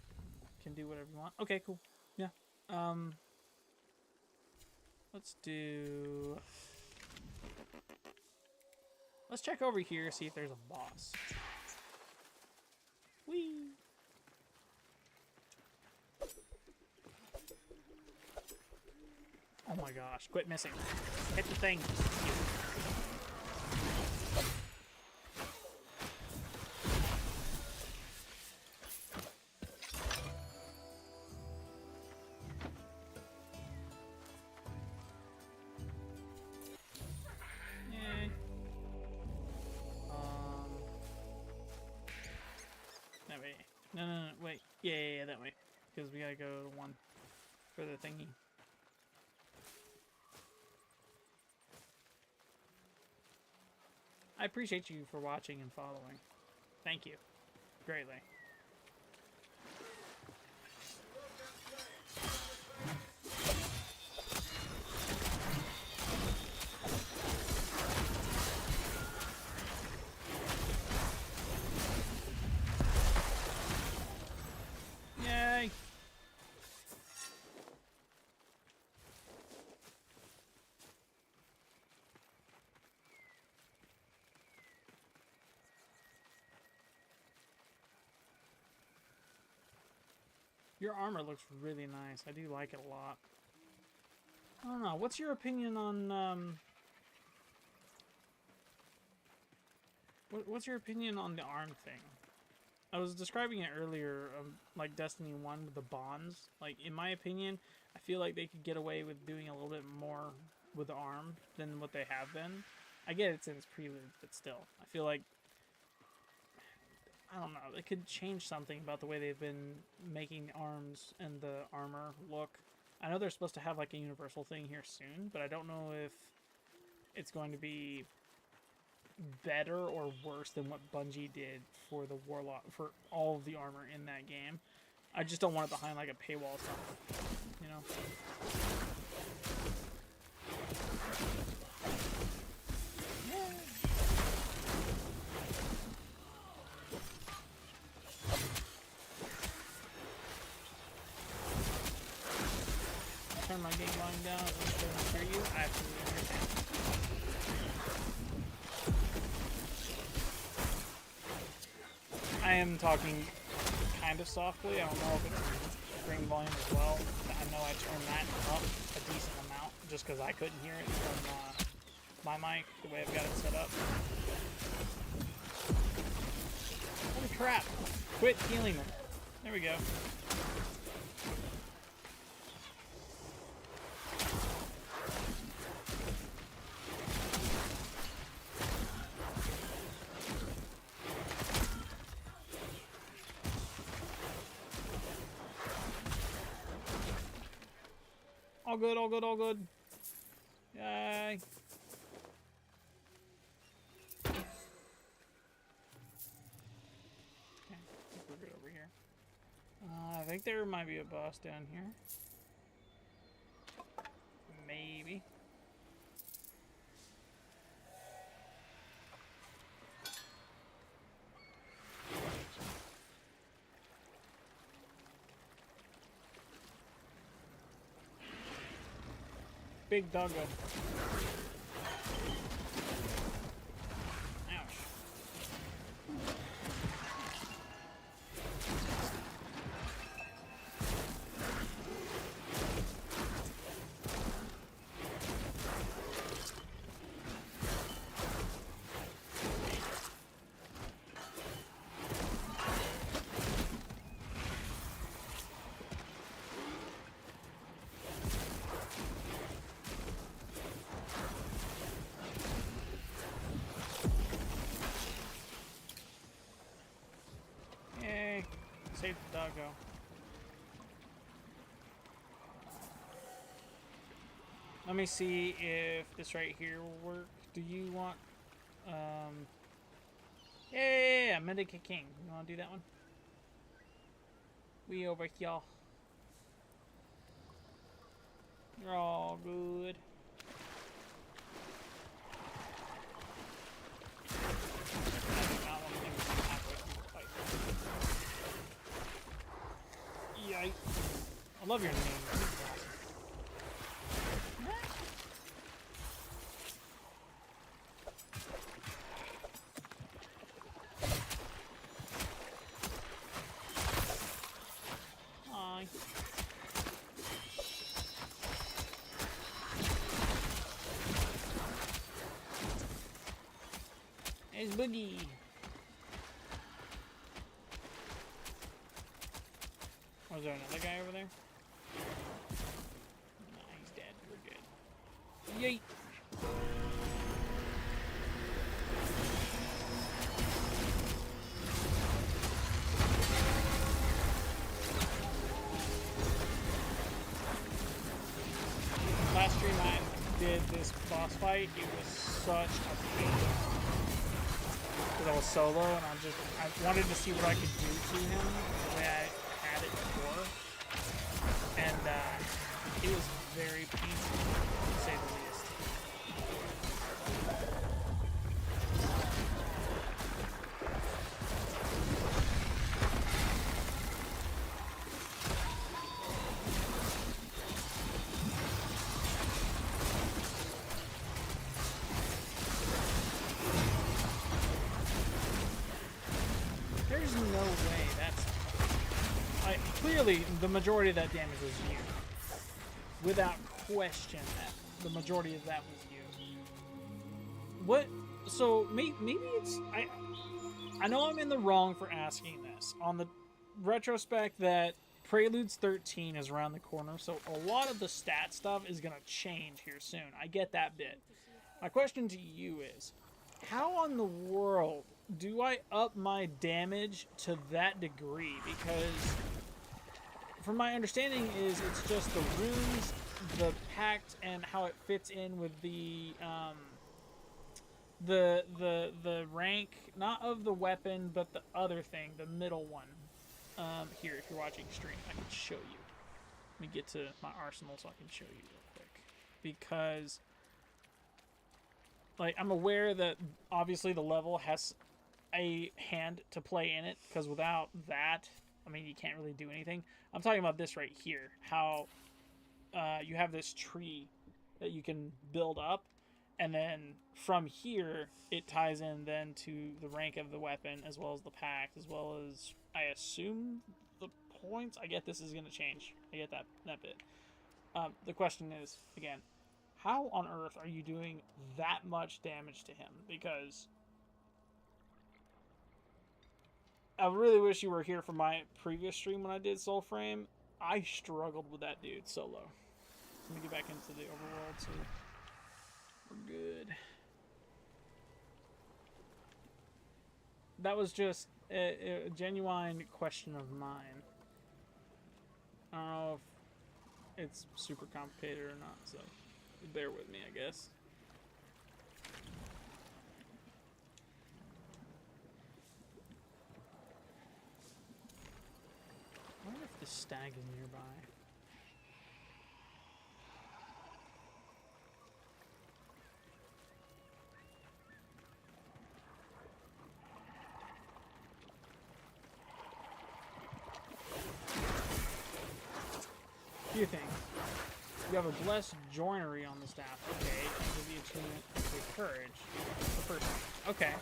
can do whatever you want. Okay, cool. Yeah. Let's do. Let's check over here, see if there's a boss. Whee! Oh my gosh, quit missing. Hit the thing. Yay. That way. No, wait. Yeah, that way. Because we gotta go to one for the thingy. I appreciate you for watching and following. Thank you. Greatly. Yay! Your armor looks really nice. I do like it a lot. I don't know. What's your opinion on what's your opinion on the arm thing? I was describing it earlier, like Destiny 1 with the bonds. Like, in my opinion, I feel like they could get away with doing a little bit more with the arm than what they have been. I get it's in its prelude, but still. I feel like, I don't know, they could change something about the way they've been making the arms and the armor look. I know they're supposed to have like a universal thing here soon, but I don't know if it's going to be better or worse than what Bungie did for the Warlock, for all of the armor in that game. I just don't want it behind like a paywall or something, you know? Turn my game volume down so I can hear you. I absolutely understand. I am talking kind of softly. I don't know if it's screen volume as well. I know I turned that up a decent amount just because I couldn't hear it from my mic, the way I've got it set up. Holy crap! Quit healing them. There we go. All good, all good, all good. Yay. Okay, I think we're good over here. I think there might be a boss down here. Maybe. Big doggo. Ouch. Yay. Save the doggo. Let me see if this right here will work. Do you want, yeah, Medica King. You want to do that one? We over here. You're all good. I do not want to do this halfway through the fight. Yikes. I love your name. It's awesome. Hi. There's Boogie. Was there another guy over there? Nah, he's dead. We're good. Yeet. Last stream I did this boss fight, it was such a pain. Because I was solo and I wanted to see what I could do to him the way I had it before. And it was very painful, to say the least. There's no way that's... clearly, the majority of that damage was you. Without question, the majority of that was you. What? So, maybe it's... I know I'm in the wrong for asking this. On the retrospect that Preludes 13 is around the corner, so a lot of the stat stuff is going to change here soon. I get that bit. My question to you is, how in the world do I up my damage to that degree? Because from my understanding is it's just the runes, the pact, and how it fits in with the rank, not of the weapon, but the other thing, the middle one. Here, if you're watching stream, I can show you. Let me get to my arsenal so I can show you real quick. Because, like, I'm aware that obviously the level has a hand to play in it, because without that, I mean, you can't really do anything. I'm talking about this right here, how you have this tree that you can build up, and then from here, it ties in then to the rank of the weapon, as well as the pact, as well as, I assume, the points. I get this is going to change. I get that bit. The question is, again, How on earth are you doing that much damage to him? Because I really wish you were here for my previous stream when I did Soul Frame. I struggled with that dude solo. Let me get back into the overworld so we're good. That was just a genuine question of mine. I don't know if it's super complicated or not, so bear with me, I guess. I wonder if the stag is nearby. Few things. You have a blessed joinery on the staff. Okay. Give the attunement to courage. The first thing. Okay.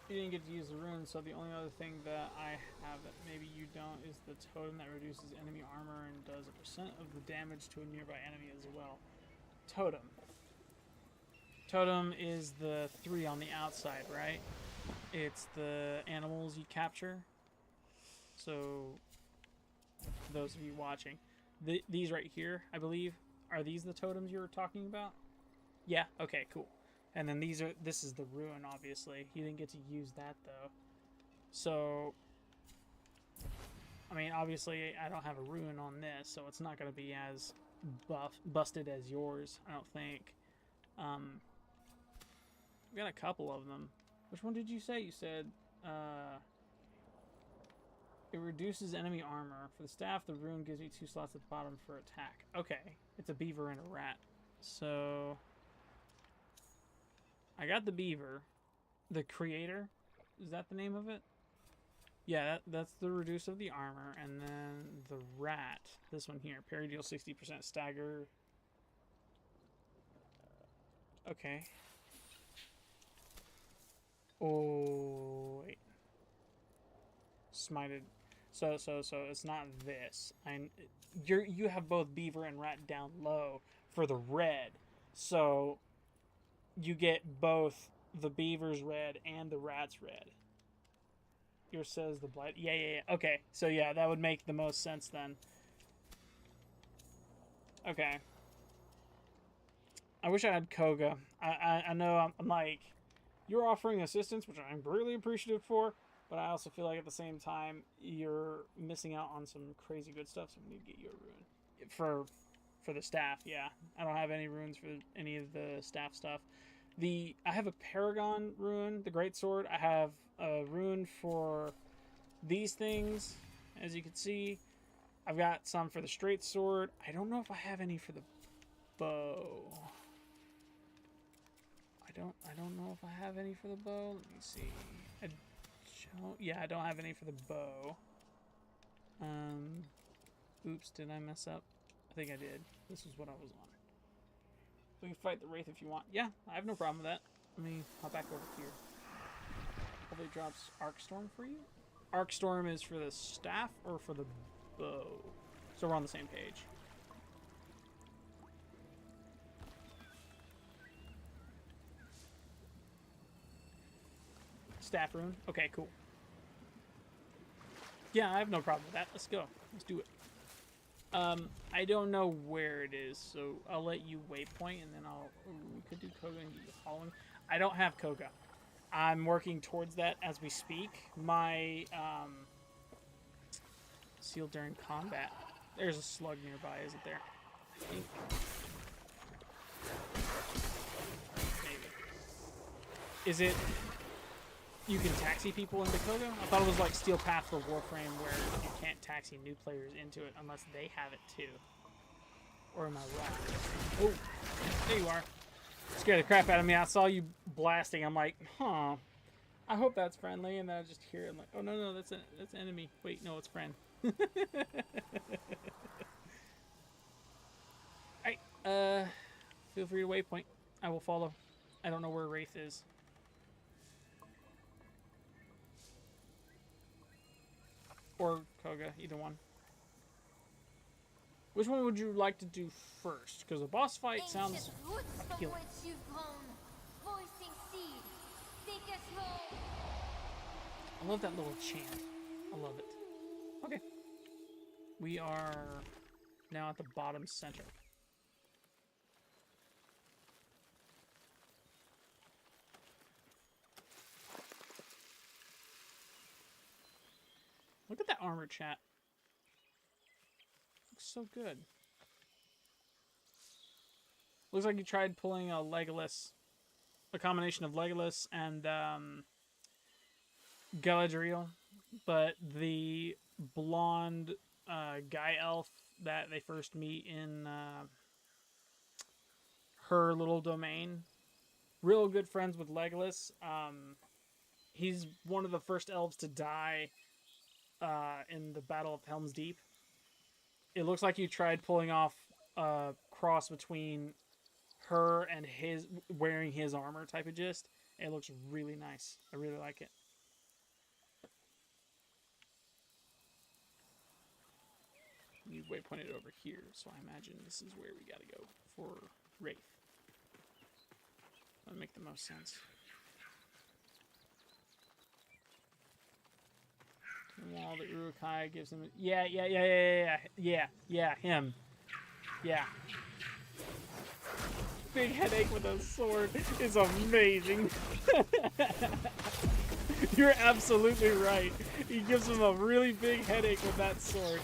You didn't get to use the rune, so the only other thing that I have that maybe you don't is the totem that reduces enemy armor and does a % of the damage to a nearby enemy as well. Totem. Totem is the 3 on the outside, right? It's the animals you capture. So, for those of you watching, these right here, I believe, are these the totems you were talking about? Yeah. Okay. Cool. And then this is the ruin, obviously. You didn't get to use that, though. So, I mean, obviously, I don't have a ruin on this, so it's not going to be as busted as yours, I don't think. We've got a couple of them. Which one did you say? You said, it reduces enemy armor. For the staff, the rune gives me 2 slots at the bottom for attack. Okay. It's a beaver and a rat. So, I got the beaver. The creator. Is that the name of it? Yeah, that's the reduce of the armor. And then the rat. This one here. Parry deals 60% stagger. Okay. Oh, wait. Smited. So it's not this. You have both beaver and rat down low for the red. So you get both the beaver's red and the rat's red. Yours says the blight. Yeah. Okay. So yeah, that would make the most sense then. Okay. I wish I had Koga. I know I'm like, you're offering assistance, which I'm really appreciative for, but I also feel like at the same time you're missing out on some crazy good stuff. So we need to get you a rune for the staff. Yeah, I don't have any runes for any of the staff stuff. I have a Paragon rune, the Great Sword. I have a rune for these things, as you can see. I've got some for the Straight Sword. I don't know if I have any for the bow. I don't know if I have any for the bow. Let me see. I don't have any for the bow. Oops, did I mess up? I think I did. This is what I was on. We can fight the Wraith if you want. Yeah, I have no problem with that. Let me hop back over here. Hopefully it drops Arcstorm for you. Arcstorm is for the staff or for the bow? So we're on the same page. Staff rune. Okay, cool. Yeah, I have no problem with that. Let's go. Let's do it. I don't know where it is, so I'll let you waypoint, and then we could do Koga and get you following. I don't have Koga. I'm working towards that as we speak. My, sealed during combat. There's a slug nearby, isn't there? think. Maybe. Is it... You can taxi people into Koga? I thought it was like Steel Path for Warframe where you can't taxi new players into it unless they have it too. Or am I wrong? Oh, there you are. Scared the crap out of me. I saw you blasting. I'm like, huh. I hope that's friendly. And then I just hear it. I'm like, oh, no, that's an enemy. Wait, no, it's friend. Alright, feel free to waypoint. I will follow. I don't know where Wraith is. Or Koga, either one. Which one would you like to do first? Because the boss fight sounds appealing. I love that little chant. I love it. Okay. We are now at the bottom center. Look at that armor, chat. Looks so good. Looks like you tried pulling a Legolas, a combination of Legolas and Galadriel, but the blonde guy elf that they first meet in her little domain, real good friends with Legolas. He's one of the first elves to die in the Battle of Helm's Deep. It looks like you tried pulling off a cross between her and his wearing his armor type of gist. It looks really nice. I really like it. You waypointed over here, so I imagine this is where we gotta go for Wraith. That'll make the most sense. Wall that Urukai gives him. Yeah, him. Yeah. Big headache with a sword is amazing. You're absolutely right. He gives him a really big headache with that sword.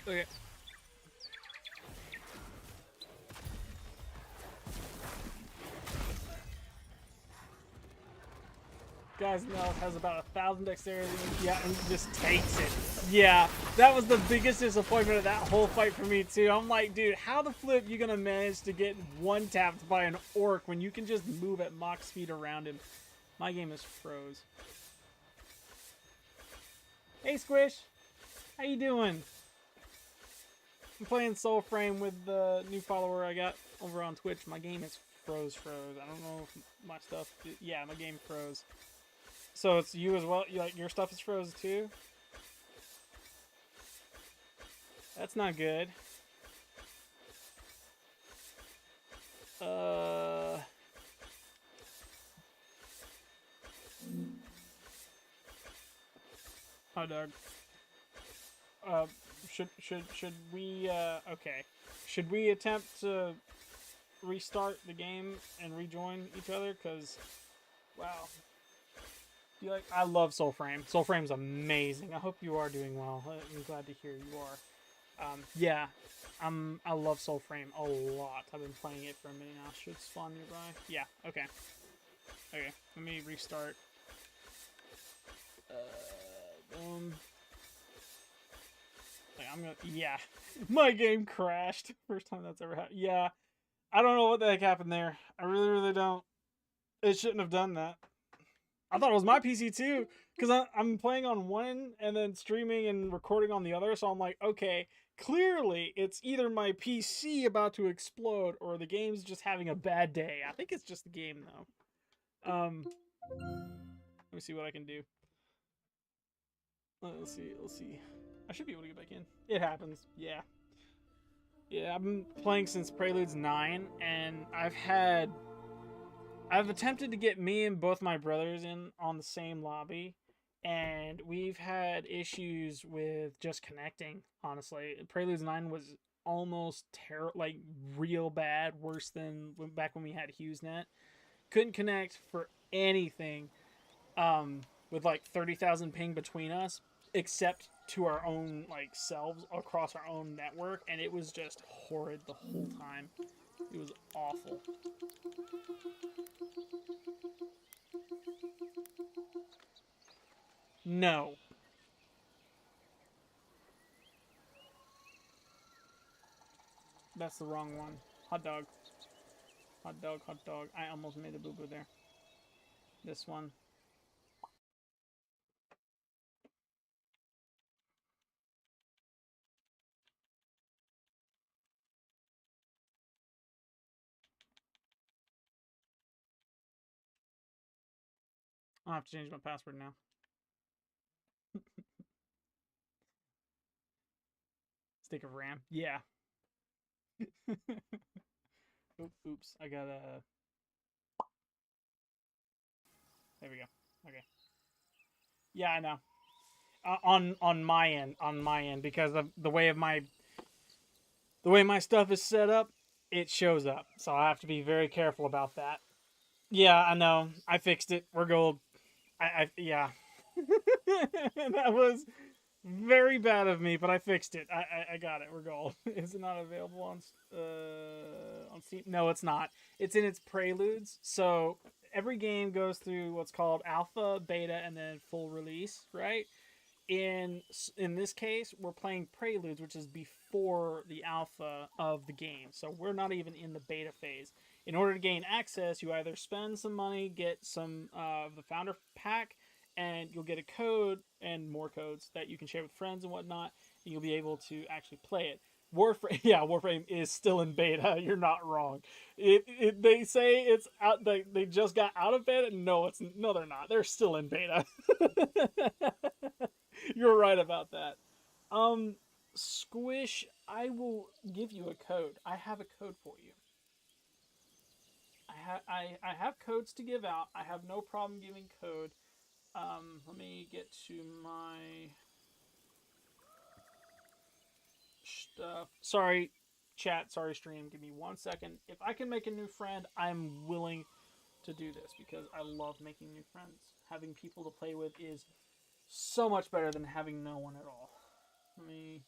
Okay. Guys, Nelf has about 1,000 dexterity. Yeah, and just takes it. Yeah, that was the biggest disappointment of that whole fight for me, too. I'm like, dude, how the flip you gonna manage to get one-tapped by an orc when you can just move at Mach speed around him? My game is froze. Hey, Squish. How you doing? I'm playing Soul Frame with the new follower I got over on Twitch. My game is froze. I don't know if my stuff... Yeah, my game froze. So it's you as well? Your stuff is frozen too? That's not good. Hot dog. Should we, okay. Should we attempt to restart the game and rejoin each other? Because, wow. I love Soul Frame. Soul Frame's amazing. I hope you are doing well. I'm glad to hear you are. Yeah, I love Soul Frame a lot. I've been playing it for a minute now. Should spawn nearby. Yeah. Okay. Okay. Let me restart. Yeah. My game crashed. First time that's ever happened. Yeah. I don't know what the heck happened there. I really, really don't. It shouldn't have done that. I thought it was my PC too, because I'm playing on one and then streaming and recording on the other, so I'm like, okay, clearly it's either my PC about to explode or the game's just having a bad day. I think it's just the game, though. Let me see what I can do. Let's see. I should be able to get back in. It happens, yeah. Yeah, I've been playing since Preludes 9, and I've attempted to get me and both my brothers in on the same lobby, and we've had issues with just connecting. Honestly, Preludes 9 was almost like real bad, worse than back when we had HughesNet. Couldn't connect for anything, with like 30,000 ping between us, except to our own like selves across our own network, and it was just horrid the whole time. It was awful. No. That's the wrong one. Hot dog. Hot dog, hot dog. I almost made a boo-boo there. This one. I'll have to change my password now. Stick of RAM. Yeah. Oops. I got a... There we go. Okay. Yeah, I know. On my end, because of the way my stuff is set up, it shows up. So I have to be very careful about that. Yeah, I know. I fixed it. We're gold. Yeah. That was very bad of me, but I fixed it. I got it. We're gold. Is it not available on Steam? No, it's not. It's in its preludes. So every game goes through what's called alpha, beta, and then full release, right? In this case, we're playing preludes, which is before the alpha of the game. So we're not even in the beta phase. In order to gain access, you either spend some money, get some of the founder pack, and you'll get a code and more codes that you can share with friends and whatnot, and you'll be able to actually play it. Warframe, yeah, Warframe is still in beta. You're not wrong. They say it's out. They just got out of beta. No, they're not. They're still in beta. You're right about that. Squish, I will give you a code. I have a code for you. I have codes to give out. I have no problem giving code. Let me get to my stuff. Sorry, chat. Sorry, stream. Give me 1 second. If I can make a new friend, I'm willing to do this because I love making new friends. Having people to play with is so much better than having no one at all. Let me...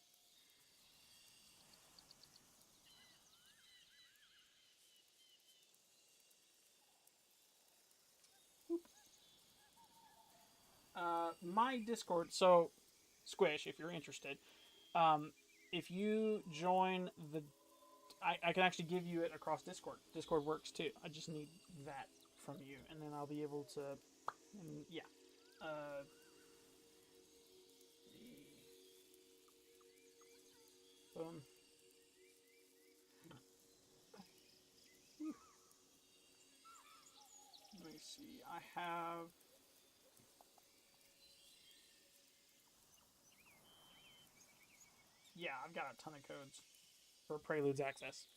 my Discord. So, Squish, if you're interested, if you join the, I can actually give you it across Discord. Discord works too. I just need that from you, and then I'll be able to. And yeah. Boom. Let me see. I have. Yeah, I've got a ton of codes for Preludes access.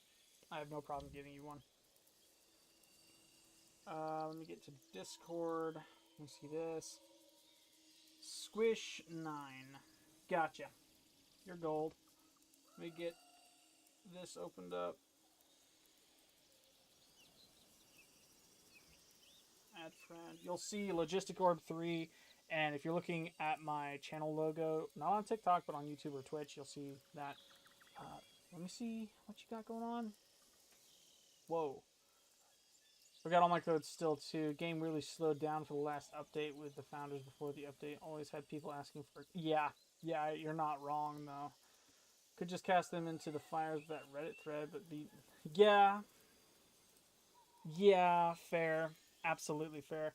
I have no problem giving you one. Let me get to Discord. Let me see this. Squish 9. Gotcha. You're gold. Let me get this opened up. Add friend. You'll see Logistic Orb 3, and if you're looking at my channel logo, not on TikTok, but on YouTube or Twitch, you'll see that. Let me see what you got going on. Whoa. Forgot all my codes still, too. Game really slowed down for the last update with the founders before the update. Always had people asking for... Yeah, you're not wrong, though. Could just cast them into the fires of that Reddit thread, but be... Yeah, fair. Absolutely fair.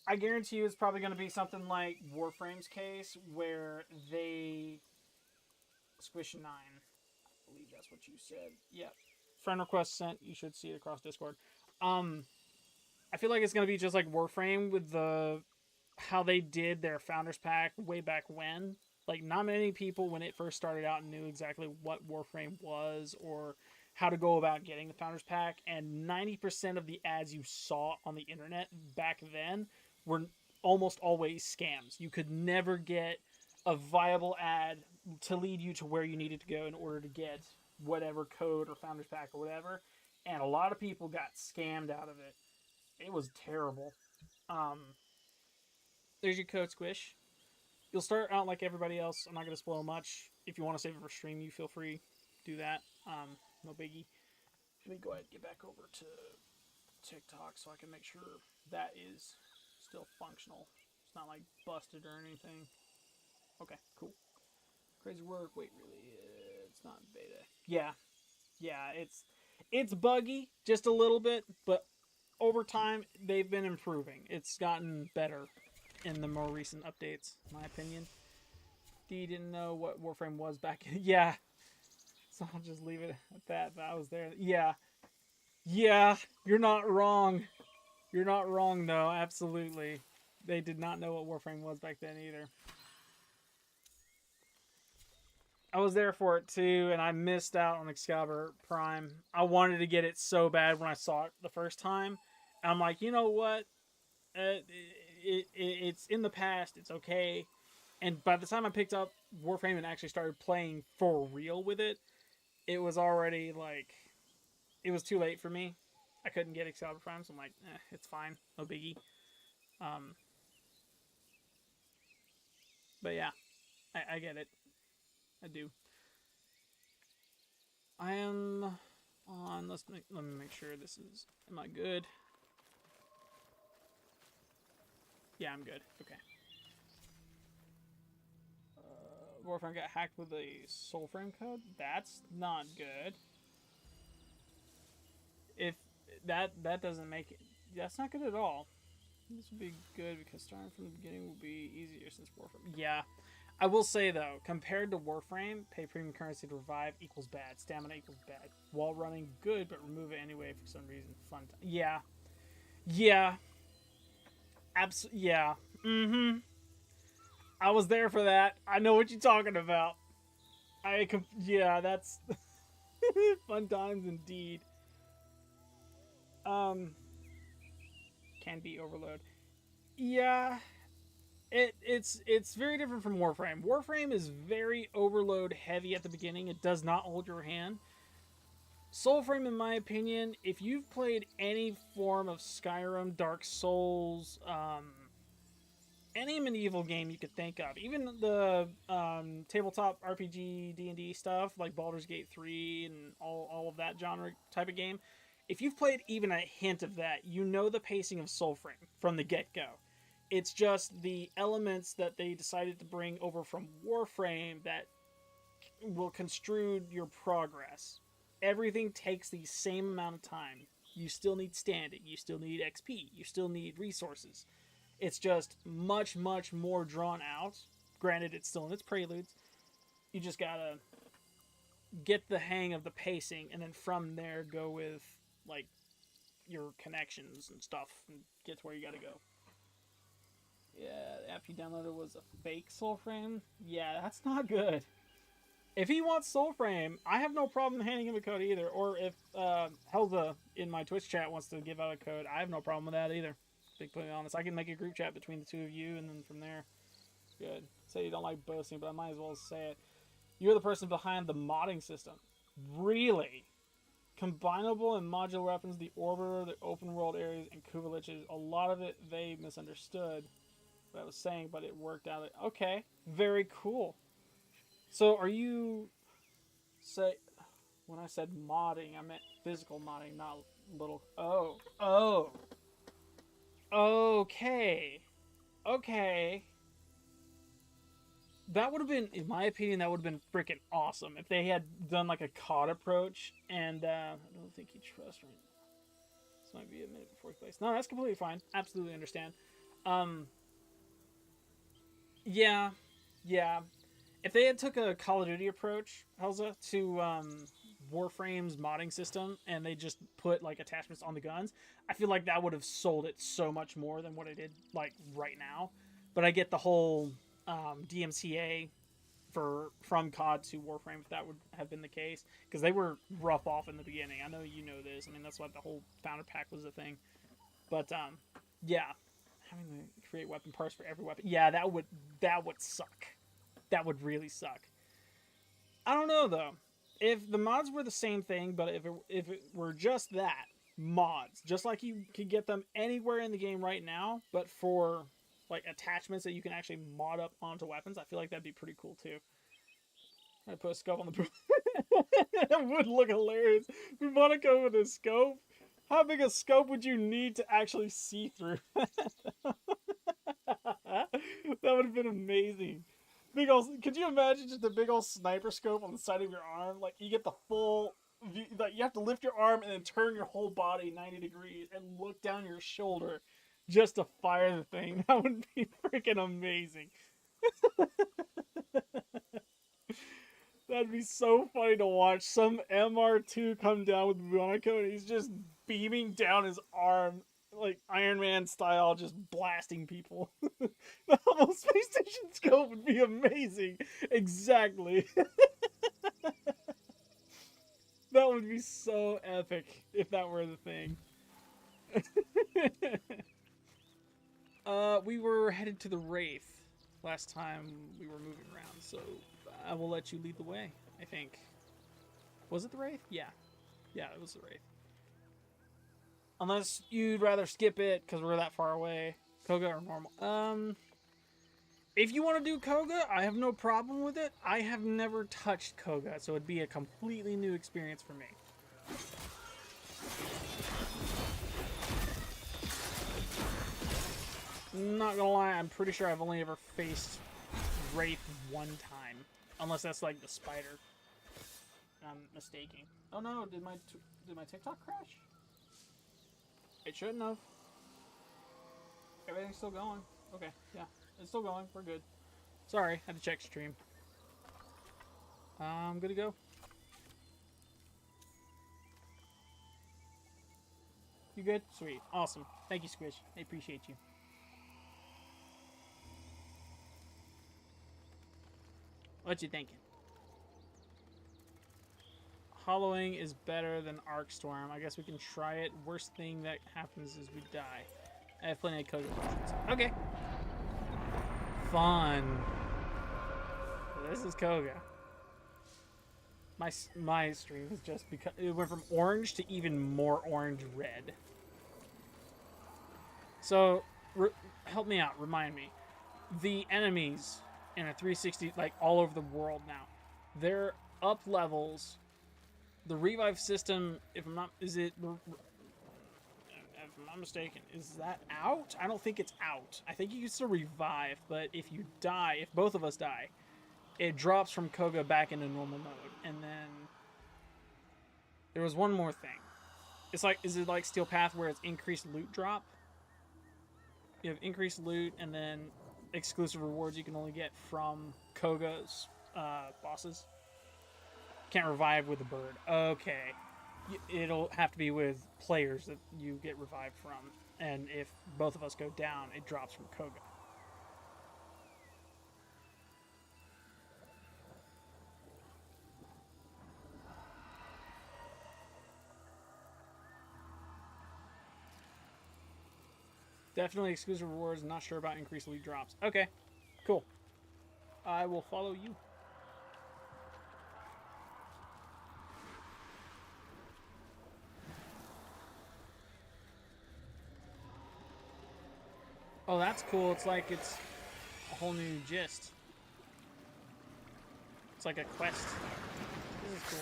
I guarantee you it's probably going to be something like Warframe's case, where they... Squish 9. I believe that's what you said. Yep. Friend request sent. You should see it across Discord. I feel like it's going to be just like Warframe with how they did their Founders Pack way back when. Like, not many people, when it first started out, knew exactly what Warframe was or how to go about getting the Founders Pack. And 90% of the ads you saw on the internet back then were almost always scams. You could never get a viable ad to lead you to where you needed to go in order to get whatever code or founders pack or whatever. And a lot of people got scammed out of it. It was terrible. There's your code, Squish. You'll start out like everybody else. I'm not going to spoil much. If you want to save it for stream, you feel free. Do that. No biggie. Let me go ahead and get back over to TikTok so I can make sure that is still functional. It's not like busted or anything. Okay, cool. Crazy work. Wait, really? It's not beta. Yeah. It's buggy just a little bit, but over time they've been improving. It's gotten better in the more recent updates, in my opinion. D didn't know what Warframe was back in. Yeah. So I'll just leave it at that. But I was there. Yeah. You're not wrong. You're not wrong, though. Absolutely. They did not know what Warframe was back then either. I was there for it too, and I missed out on Excalibur Prime. I wanted to get it so bad when I saw it the first time. I'm like, you know what? It's in the past. It's okay. And by the time I picked up Warframe and actually started playing for real with it, it was already like, it was too late for me. I couldn't get Excalibur Prime, so I'm like, it's fine, no biggie. But yeah, I get it. I do. I am on. Let me make sure this is. Am I good? Yeah, I'm good. Okay. Warframe got hacked with a Soulframe code. That's not good. If that doesn't make it, that's not good at all. This would be good because starting from the beginning will be easier since Warframe. Yeah. I will say though, compared to Warframe, pay premium currency to revive equals bad. Stamina equals bad. Wall running, good, but remove it anyway for some reason. Fun time. Yeah. Yeah. I was there for that. I know what you're talking about. Yeah, that's fun times indeed. Can be overload. Yeah. It's very different from Warframe. Warframe is very overload heavy at the beginning. It does not hold your hand. Soulframe, in my opinion, if you've played any form of Skyrim, Dark Souls, any medieval game you could think of, even the tabletop RPG D&D stuff like Baldur's Gate 3 and all of that genre type of game, if you've played even a hint of that, you know the pacing of Soulframe from the get-go. It's just the elements that they decided to bring over from Warframe that will construe your progress. Everything takes the same amount of time. You still need standing. You still need XP. You still need resources. It's just much, much more drawn out. Granted, it's still in its preludes. You just gotta get the hang of the pacing, and then from there go with, like, your connections and stuff, and get to where you gotta go. Yeah, the app you downloaded was a fake Soulframe. Yeah, that's not good. If he wants Soulframe, I have no problem handing him a code either. Or if Helza in my Twitch chat wants to give out a code, I have no problem with that either. To be completely honest, I can make a group chat between the two of you, and then from there, good. Say you don't like boasting, but I might as well say it. You're the person behind the modding system. Really? Combinable and modular weapons, the Orbiter, the open world areas, and Kuvaliches. A lot of it they misunderstood what I was saying, but it worked out. Okay, very cool. So are you say when I said modding, I meant physical modding, not little. Oh. Okay. That would have been, in my opinion, that would have been freaking awesome if they had done like a COD approach. And I don't think he trusts me. This might be a minute before he plays. No, that's completely fine. Absolutely understand. Yeah. If they had took a Call of Duty approach, Helza, to Warframe's modding system, and they just put like attachments on the guns, I feel like that would have sold it so much more than what it did like right now. But I get the whole DMCA from COD to Warframe, if that would have been the case, because they were rough off in the beginning. I know you know this. I mean, that's why the whole founder pack was a thing. But yeah, having the create weapon parts for every weapon. Yeah, that would suck. That would really suck. I don't know though. If the mods were the same thing, but if it were just that, mods, just like you could get them anywhere in the game right now, but for like attachments that you can actually mod up onto weapons, I feel like that'd be pretty cool too. I put a scope on the That would look hilarious. We want to go with a scope. How big a scope would you need to actually see through? That would have been amazing. Big old, could you imagine just a big old sniper scope on the side of your arm? Like you get the full view, like you have to lift your arm and then turn your whole body 90 degrees and look down your shoulder just to fire the thing. That would be freaking amazing. That'd be so funny to watch. Some MR2 come down with Monaco and he's just beaming down his arm like Iron Man style, just blasting people. The whole space station scope would be amazing. Exactly. That would be so epic if that were the thing. We were headed to the Wraith last time we were moving around, so I will let you lead the way, I think. Was it the Wraith? Yeah. Yeah, it was the Wraith. Unless you'd rather skip it because we're that far away. Koga or normal? If you want to do Koga, I have no problem with it. I have never touched Koga, so it'd be a completely new experience for me. Not gonna lie, I'm pretty sure I've only ever faced Wraith one time. Unless that's like the spider. I'm mistaking. Oh no, did my TikTok crash? It shouldn't have. Everything's still going. Okay, yeah. It's still going. We're good. Sorry, had to check stream. I'm good to go. You good? Sweet. Awesome. Thank you, Squish. I appreciate you. What you thinking? Hollowing is better than Arcstorm. I guess we can try it. Worst thing that happens is we die. I have plenty of Koga potions. Okay. Fun. This is Koga. My stream is just because it went from orange to even more orange red. So help me out. Remind me. The enemies in a 360, like all over the world now, they're up levels. The revive system, if I'm not mistaken, is that out? I don't think it's out. I think you can still revive, but if you die, if both of us die, it drops from Koga back into normal mode. And then there was one more thing. It's like, is it like Steel Path where it's increased loot drop? You have increased loot and then exclusive rewards you can only get from Koga's bosses. Can't revive with a bird. Okay. It'll have to be with players that you get revived from. And if both of us go down, it drops from Koga. Definitely exclusive rewards. Not sure about increased loot drops. Okay. Cool. I will follow you. Oh, that's cool. It's like it's a whole new gist. It's like a quest. This is cool.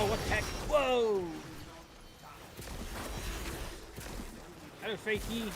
Oh, what the heck? Whoa! That was fake E.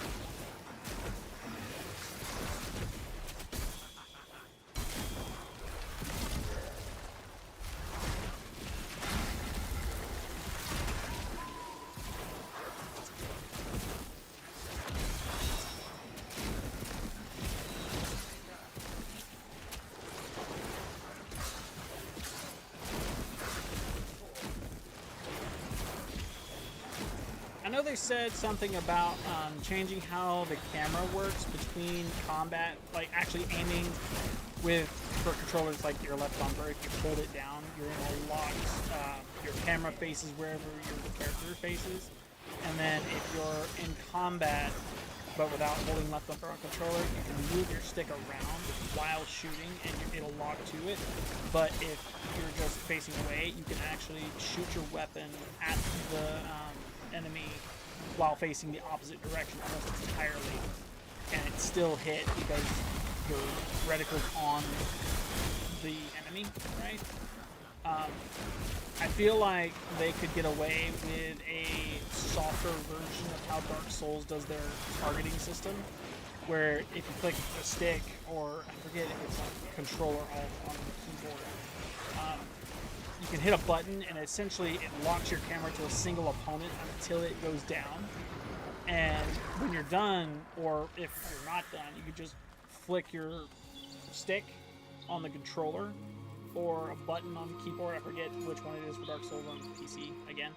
They said something about changing how the camera works between combat, like actually aiming with for controllers like your left bumper. If you hold it down, you're in a lock. Your camera faces wherever the character faces, and then if you're in combat, but without holding left bumper on controller, you can move your stick around while shooting, and it'll lock to it. But if you're just facing away, you can actually shoot your weapon at the enemy while facing the opposite direction almost entirely, and it still hit because your reticle's on the enemy, right? I feel like they could get away with a softer version of how Dark Souls does their targeting system, where if you click the stick, or I forget if it's like controller alt on the keyboard, you can hit a button and essentially it locks your camera to a single opponent until it goes down. And when you're done, or if you're not done, you can just flick your stick on the controller or a button on the keyboard. I forget which one it is for Dark Souls on PC again.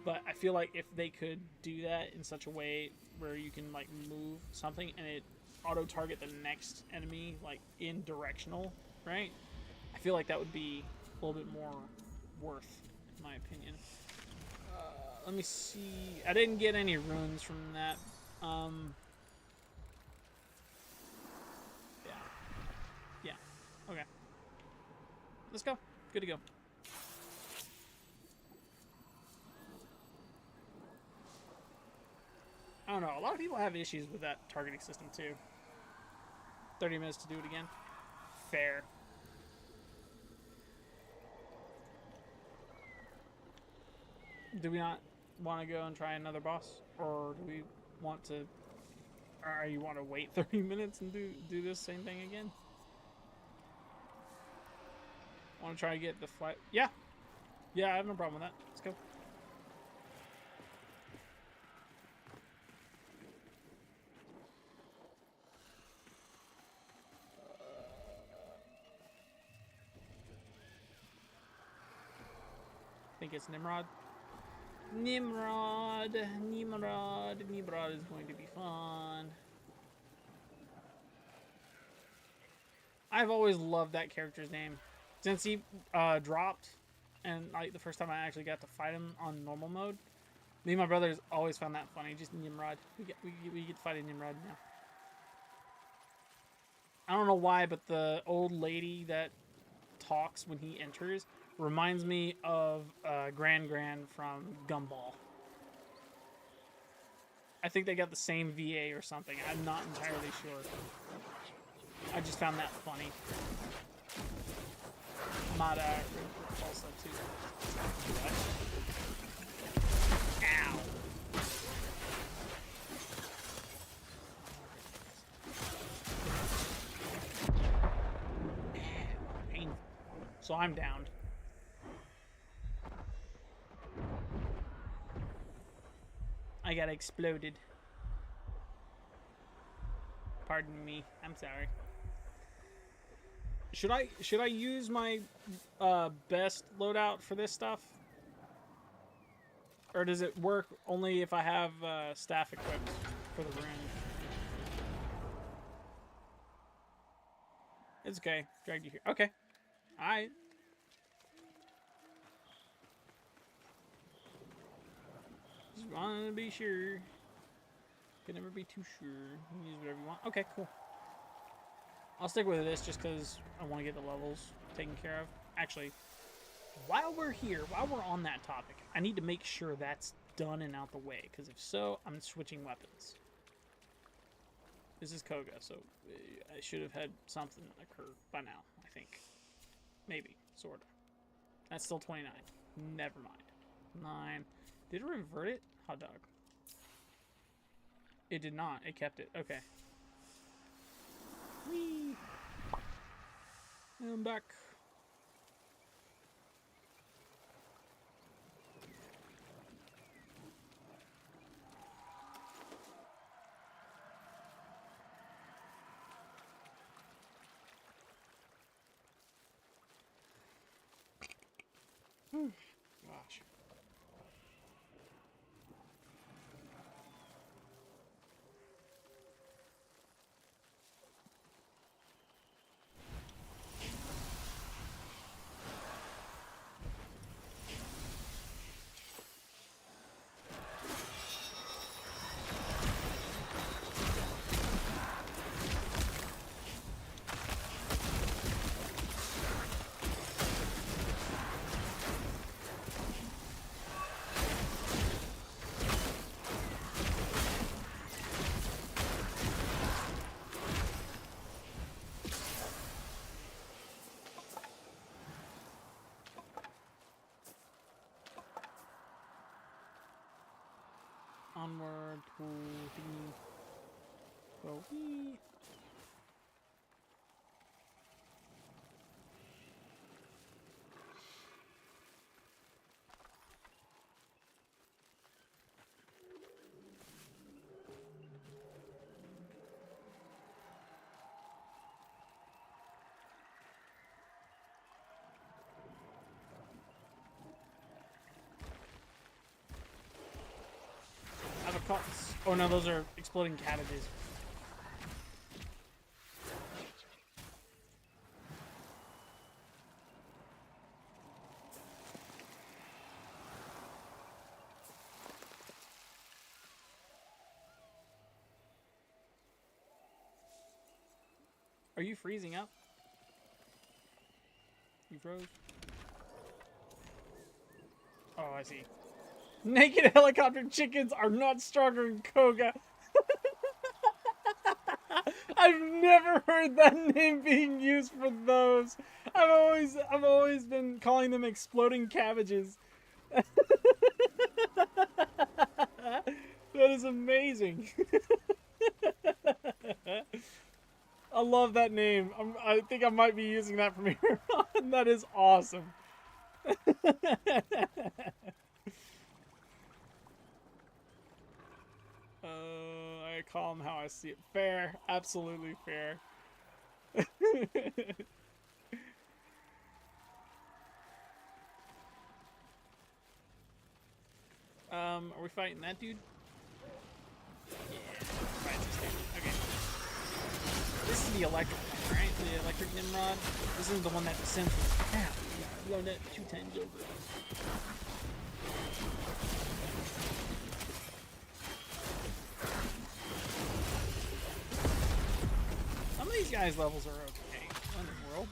But I feel like if they could do that in such a way where you can like move something and it auto-target the next enemy like in directional, right? I feel like that would be a little bit more worth, in my opinion. Let me see. I didn't get any runes from that. Yeah. Okay. Let's go. Good to go. I don't know. A lot of people have issues with that targeting system too. 30 minutes to do it again. Fair. Do we not want to go and try another boss? Or do we want to... Or you want to wait 30 minutes and do this same thing again? Want to try to get the flight? Yeah. Yeah, I have no problem with that. Let's go. I think it's Nimrod. Nimrod is going to be fun. I've always loved that character's name. Since he dropped, and like the first time I actually got to fight him on normal mode, me and my brothers always found that funny. Just Nimrod. We get to fight a Nimrod now. I don't know why, but the old lady that talks when he enters reminds me of Gran from Gumball. I think they got the same VA or something. I'm not entirely sure. I just found that funny. Mada also too. What? Ow. Painful. So I'm downed. I got exploded. Pardon me. I'm sorry. Should I use my best loadout for this stuff? Or does it work only if I have staff equipped for the rune? It's okay. Dragged you here. Okay. Alright. Just wanted to be sure. Could never be too sure. You can use whatever you want. Okay, cool. I'll stick with this just because I want to get the levels taken care of. Actually, while we're here, while we're on that topic, I need to make sure that's done and out the way. Because if so, I'm switching weapons. This is Koga, so I should have had something occur by now, I think. Maybe. Sort of. That's still 29. Never mind. 9. Did it revert it? Hot dog. It did not. It kept it. Okay. Whee! I'm back. Gosh. Yeet. Avocados. Oh no, those are exploding cabbages. Are you freezing up? You froze? Oh, I see. Naked helicopter chickens are not stronger than Koga. I've never heard that name being used for those. I've always been calling them exploding cabbages. That is amazing. I love that name. I think I might be using that from here on. That is awesome. I call them how I see it. Fair. Absolutely fair. Are we fighting that dude? Yeah, fight this dude. Okay. This is the electric one, right? The electric Nimrod. This is the one that descends. Yeah, blown it 2 times over. Some of these guys' levels are okay. What in the world?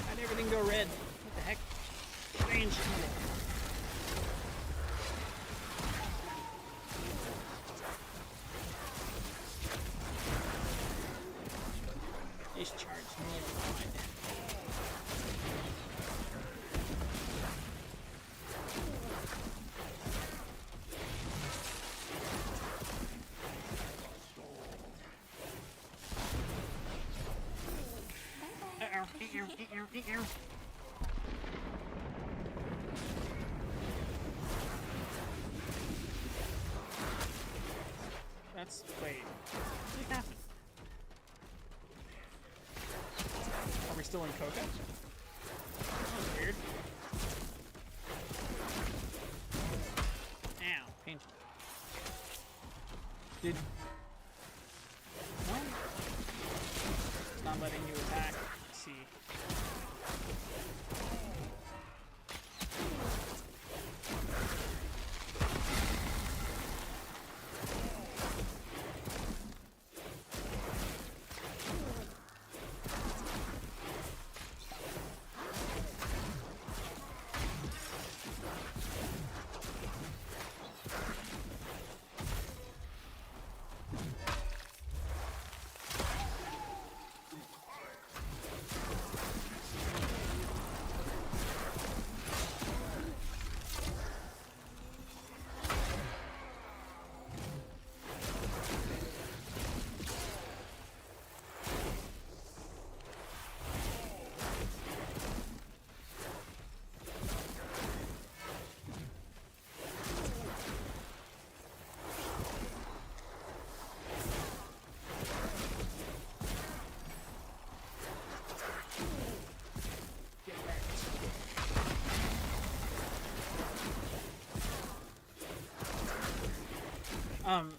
How'd everything go red? What the heck? Strange. Discharge nearby. That's wait. What happened? Are we still in Coca? That was weird. Ow, painful. Did no? It's not letting you attack. Let's see.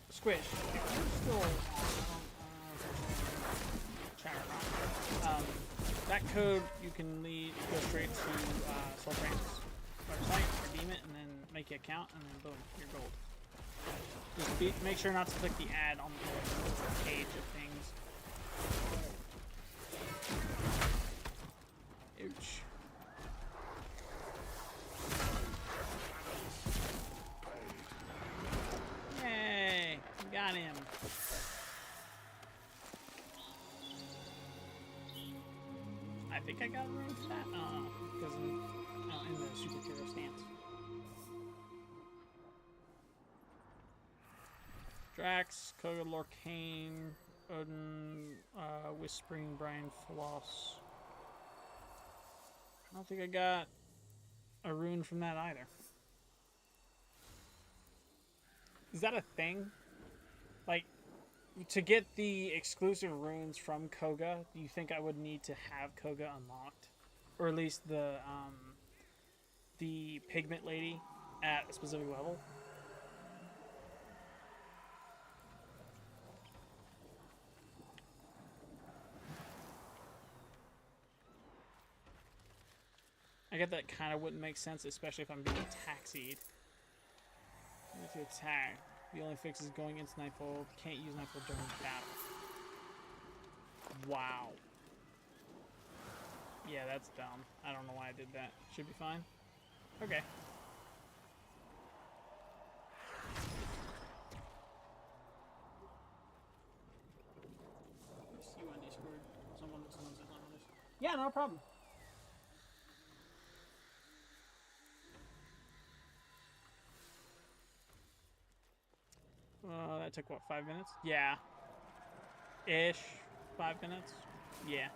Squish, if you're still on, that code you can go straight to Soul Frank's website, redeem it, and then make your account, and then boom, you're gold. Just make sure not to click the ad on the page of things. Ouch. Yay! Got him. I think I got room for that. No, because in the superhero stance. Drax, Koga, Lorcaine, Odin, Whispering, Brian, Floss. I don't think I got a rune from that either. Is that a thing? Like, to get the exclusive runes from Koga, do you think I would need to have Koga unlocked? Or at least the pigment lady at a specific level? I get that kind of wouldn't make sense, especially if I'm being taxied. If you attack, the only fix is going into Nightfall. Can't use Nightfall during battle. Wow. Yeah, that's dumb. I don't know why I did that. Should be fine. Okay. See you on Discord. Someone says on this. Yeah, no problem. That took what, 5 minutes? Yeah. Ish. 5 minutes? Yeah.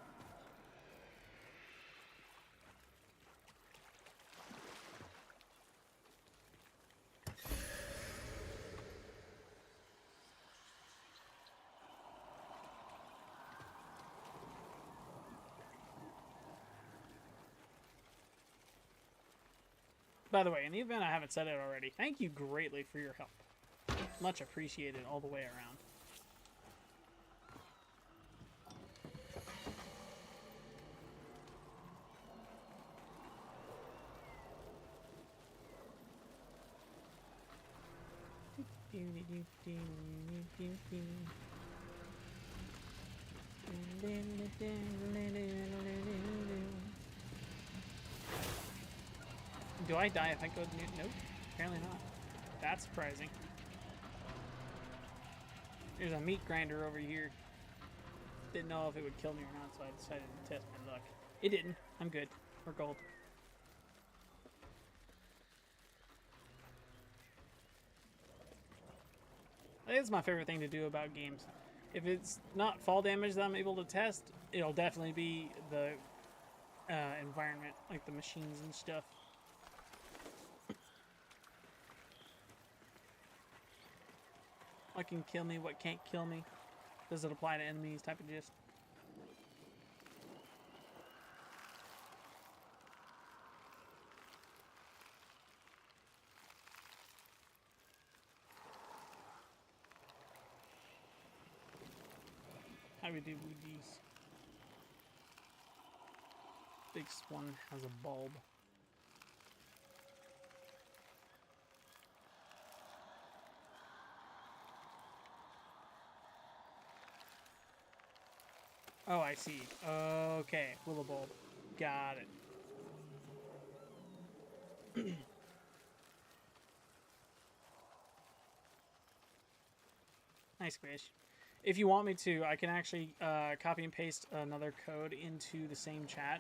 By the way, in the event I haven't said it already, thank you greatly for your help. Much appreciated all the way around. Do I die if I go new? Nope. Apparently not. That's surprising. There's a meat grinder over here. Didn't know if it would kill me or not, so I decided to test my luck. It didn't. I'm good. We're gold. I think it's my favorite thing to do about games. If it's not fall damage that I'm able to test, it'll definitely be the environment, like the machines and stuff. What can kill me, what can't kill me? Does it apply to enemies type of gist? How we do with these? Big one has a bulb. Oh, I see. Okay, willow bulb. Got it. Nice fish. If you want me to, I can actually copy and paste another code into the same chat.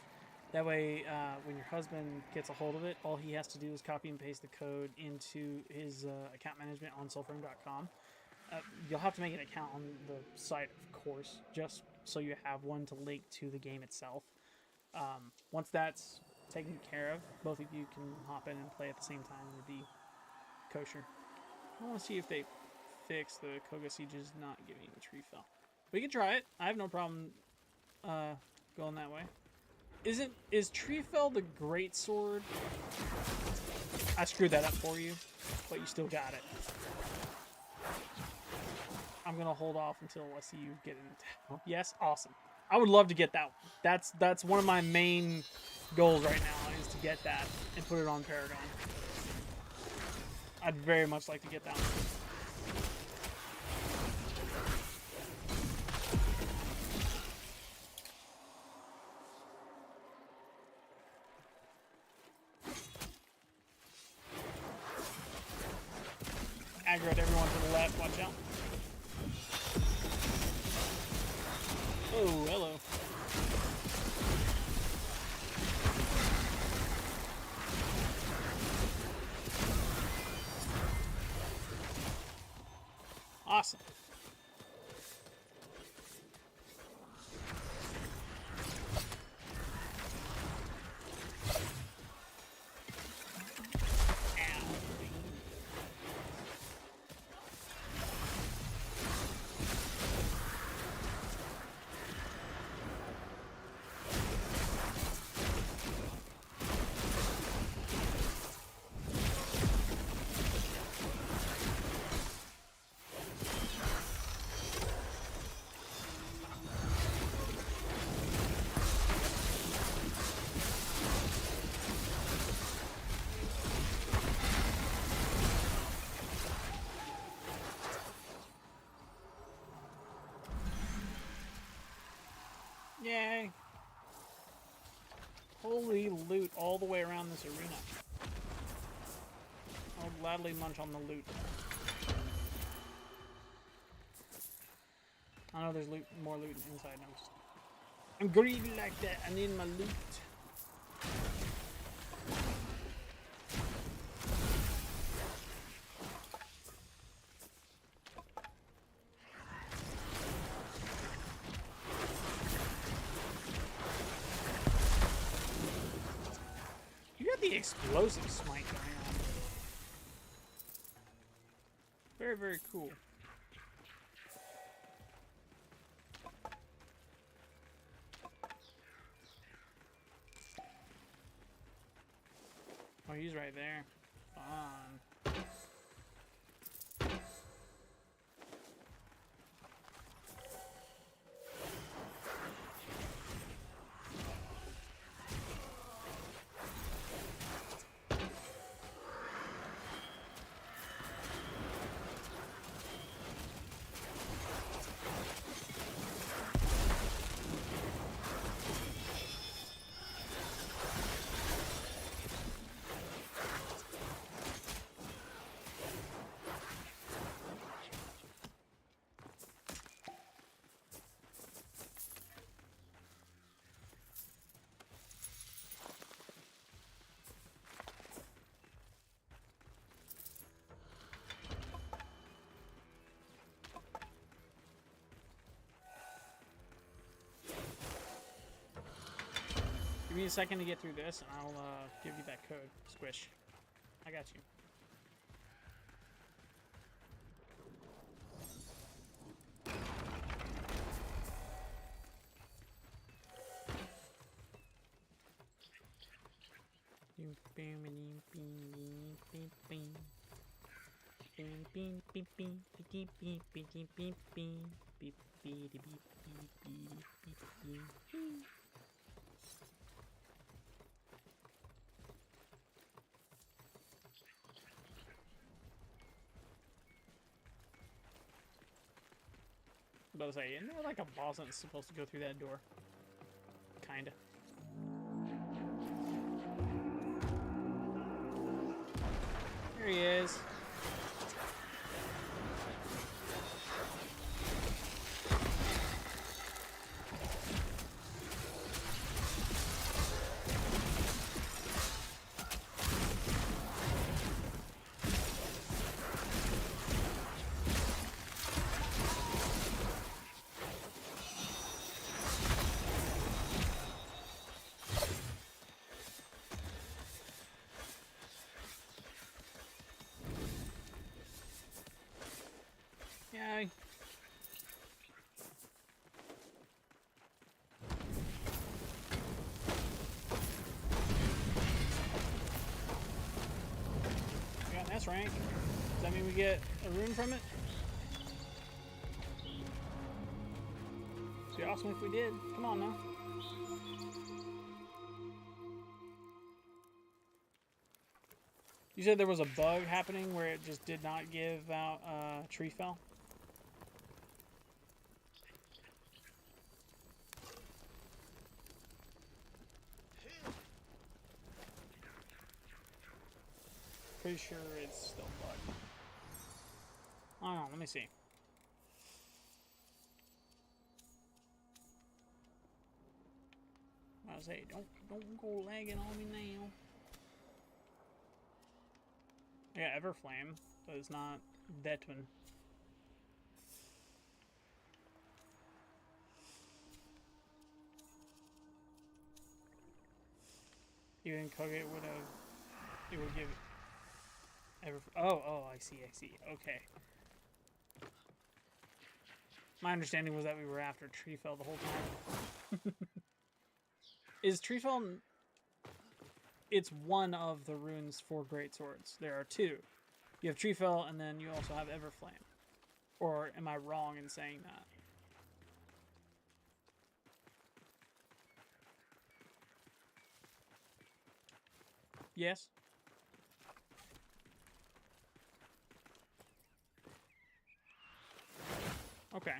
That way, when your husband gets a hold of it, all he has to do is copy and paste the code into his account management on soulframe.com. You'll have to make an account on the site, of course, just so you have one to link to the game itself. Once that's taken care of, both of you can hop in and play at the same time. It would be kosher. I want to see if they fix the Koga Siege's not giving the tree fell. We can try it. I have no problem going that way. Is tree fell the great sword? I screwed that up for you, but you still got it. I'm gonna hold off until I see you get it. Yes, awesome. I would love to get that one. That's one of my main goals right now is to get that and put it on Paragon. I'd very much like to get that one. Aggroed everyone to the left, watch out. Oh, hello. Awesome. Yay! Holy loot all the way around this arena. I'll gladly munch on the loot. I know there's loot, more loot inside now. I'm greedy like that. I need my loot. You got the explosive smite going on. Very, very cool. Oh, he's right there. Fun. Give me a second to get through this, and I'll give you that code. Squish. I got you. I was about to say, isn't there like a boss that's supposed to go through that door? Kinda. There he is. Yay. We got an S rank. Does that mean we get a rune from it? It'd be awesome if we did. Come on now. You said there was a bug happening where it just did not give out tree fell? Pretty sure it's still bugged. I don't know, let me see. I was say, don't go lagging on me now. Yeah, Everflame, but it's not that one. Even Koget would have, it would give oh, I see, okay. My understanding was that we were after Treefell the whole time. Is Treefell... It's one of the runes for Great Swords. There are two. You have Treefell, and then you also have Everflame. Or am I wrong in saying that? Yes? Okay.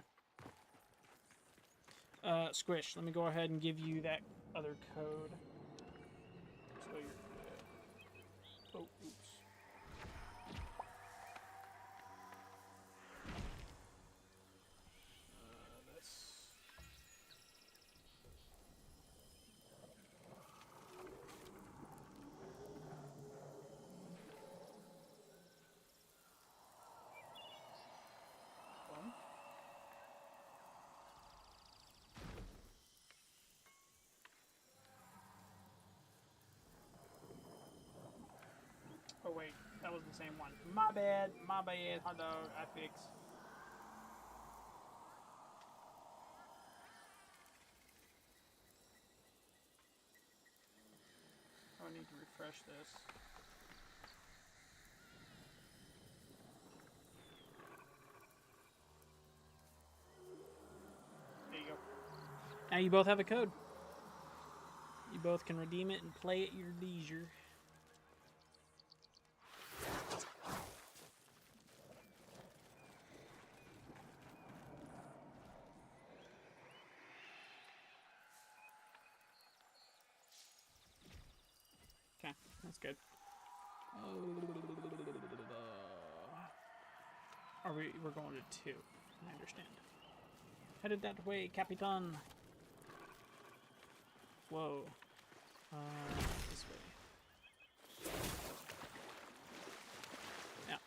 Squish, let me go ahead and give you that other code. So you're good. Oh, oops. This. Boom. Oh wait, that was the same one. My bad, hot dog, I fix. I need to refresh this. There you go. Now you both have a code. You both can redeem it and play at your leisure. Okay, that's good. We're going to 2. I understand. Headed that way, Capitan. Whoa. This way. Yeah.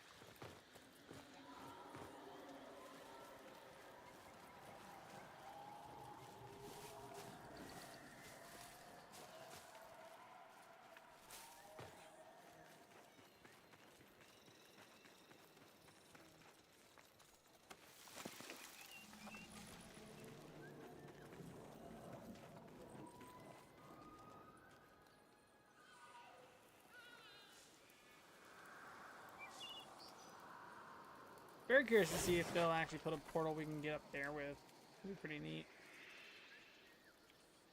Very curious to see if they'll actually put a portal we can get up there with. That'd be pretty neat.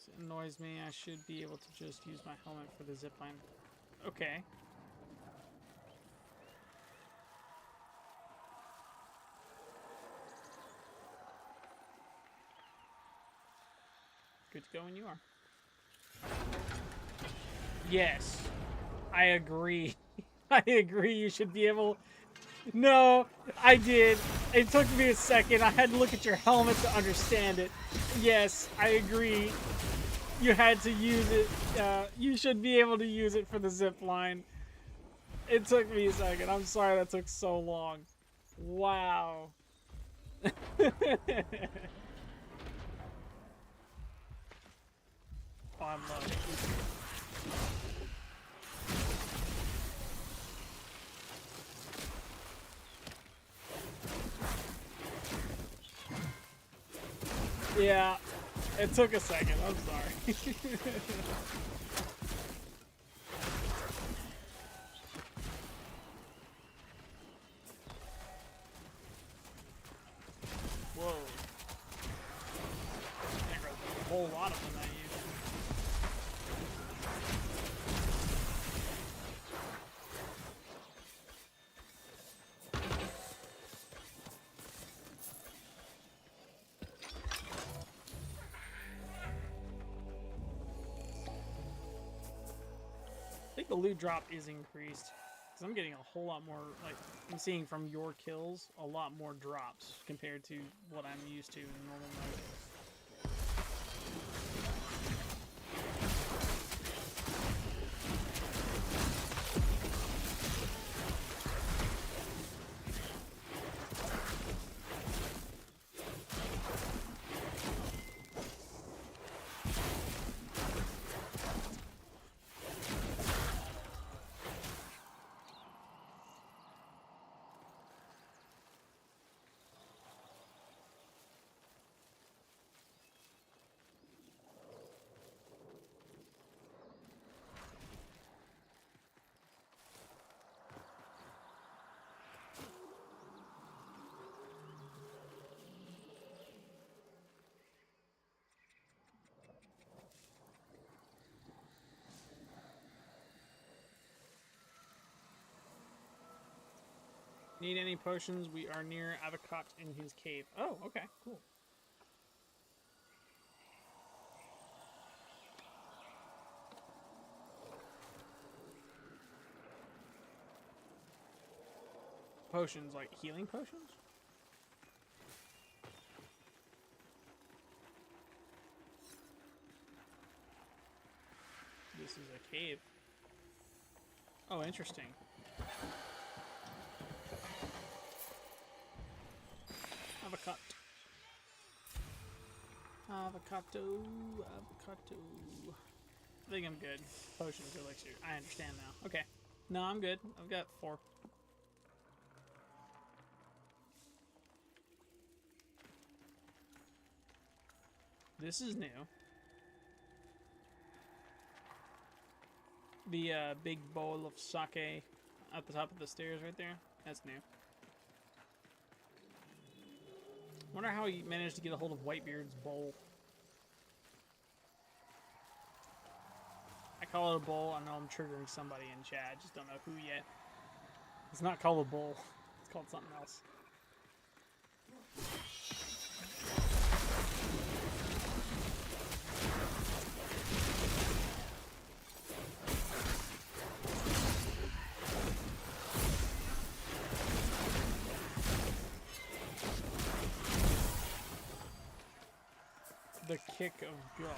It annoys me. I should be able to just use my helmet for the zipline. Okay. Good to go when you are. Yes. I agree. I agree. You should be able... No, I did. It took me a second. I had to look at your helmet to understand it. Yes, I agree. You had to use it. You should be able to use it for the zip line. It took me a second. I'm sorry that took so long. Wow. Oh, I'm loving it. Yeah, it took a second. I'm sorry. Whoa. A whole lot of them at you. I think the loot drop is increased. Because I'm getting a whole lot more, like, I'm seeing from your kills, a lot more drops compared to what I'm used to in normal mode. Need any potions? We are near Helzakath in his cave. Oh, okay, cool. potions? Like healing potions? This is a cave. Oh, interesting. Avocado. Avocado. Avocado. I think I'm good. Potions, elixir. I understand now. Okay. No, I'm good. I've got 4. This is new. The big bowl of sake at the top of the stairs right there. That's new. Wonder how he managed to get a hold of Whitebeard's bowl. I call it a bowl. I know I'm triggering somebody in chat. I just don't know who yet. It's not called a bowl. It's called something else. The kick of God.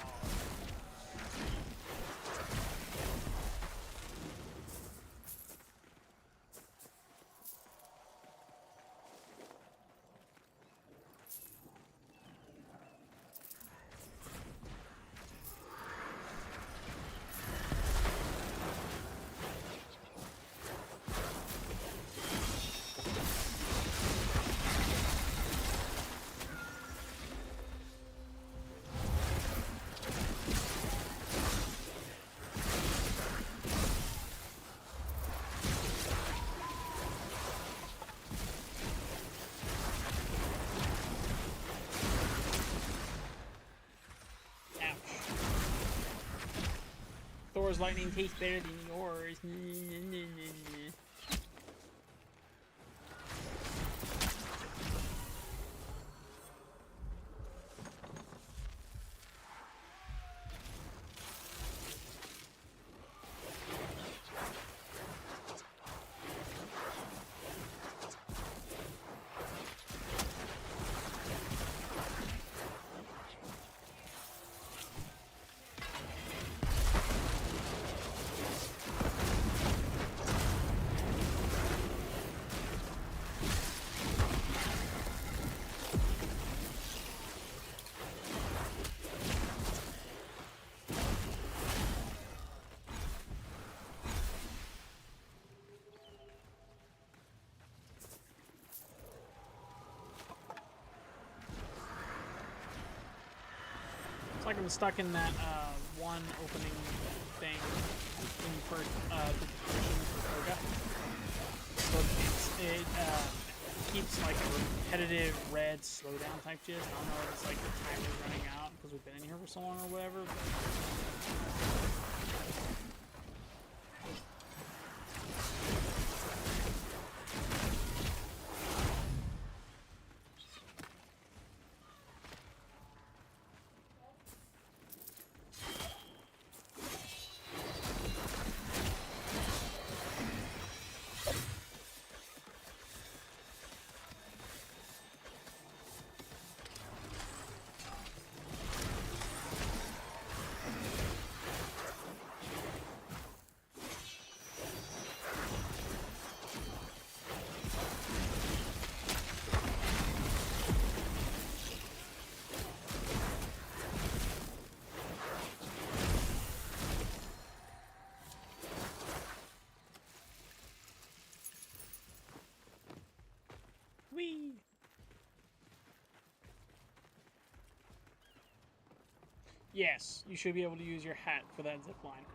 Thor's lightning tastes better than yours. It's like I'm stuck in that one opening thing when you first did the mission for Koga. So it keeps like a repetitive red slowdown type gist. I don't know if it's like the timer's running out because we've been in here for so long or whatever. Whee! Yes, you should be able to use your hat for that zip line.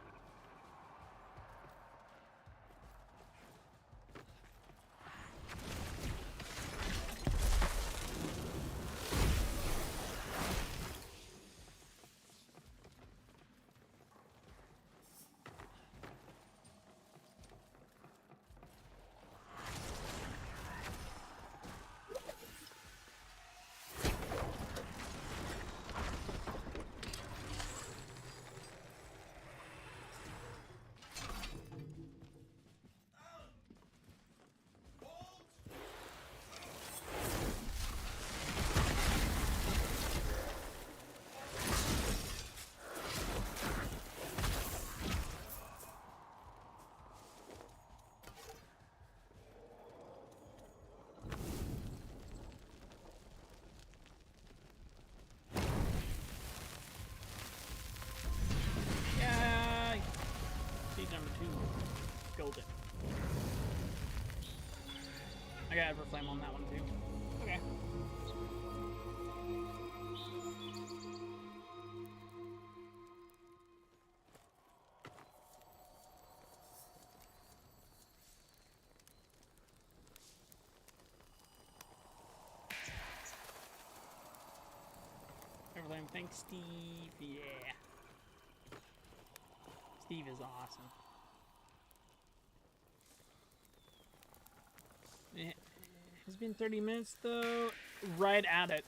got Everflame on that one too. Okay. Everflame, thanks, Steve. Yeah. Steve is awesome. It's been 30 minutes though. Right at it.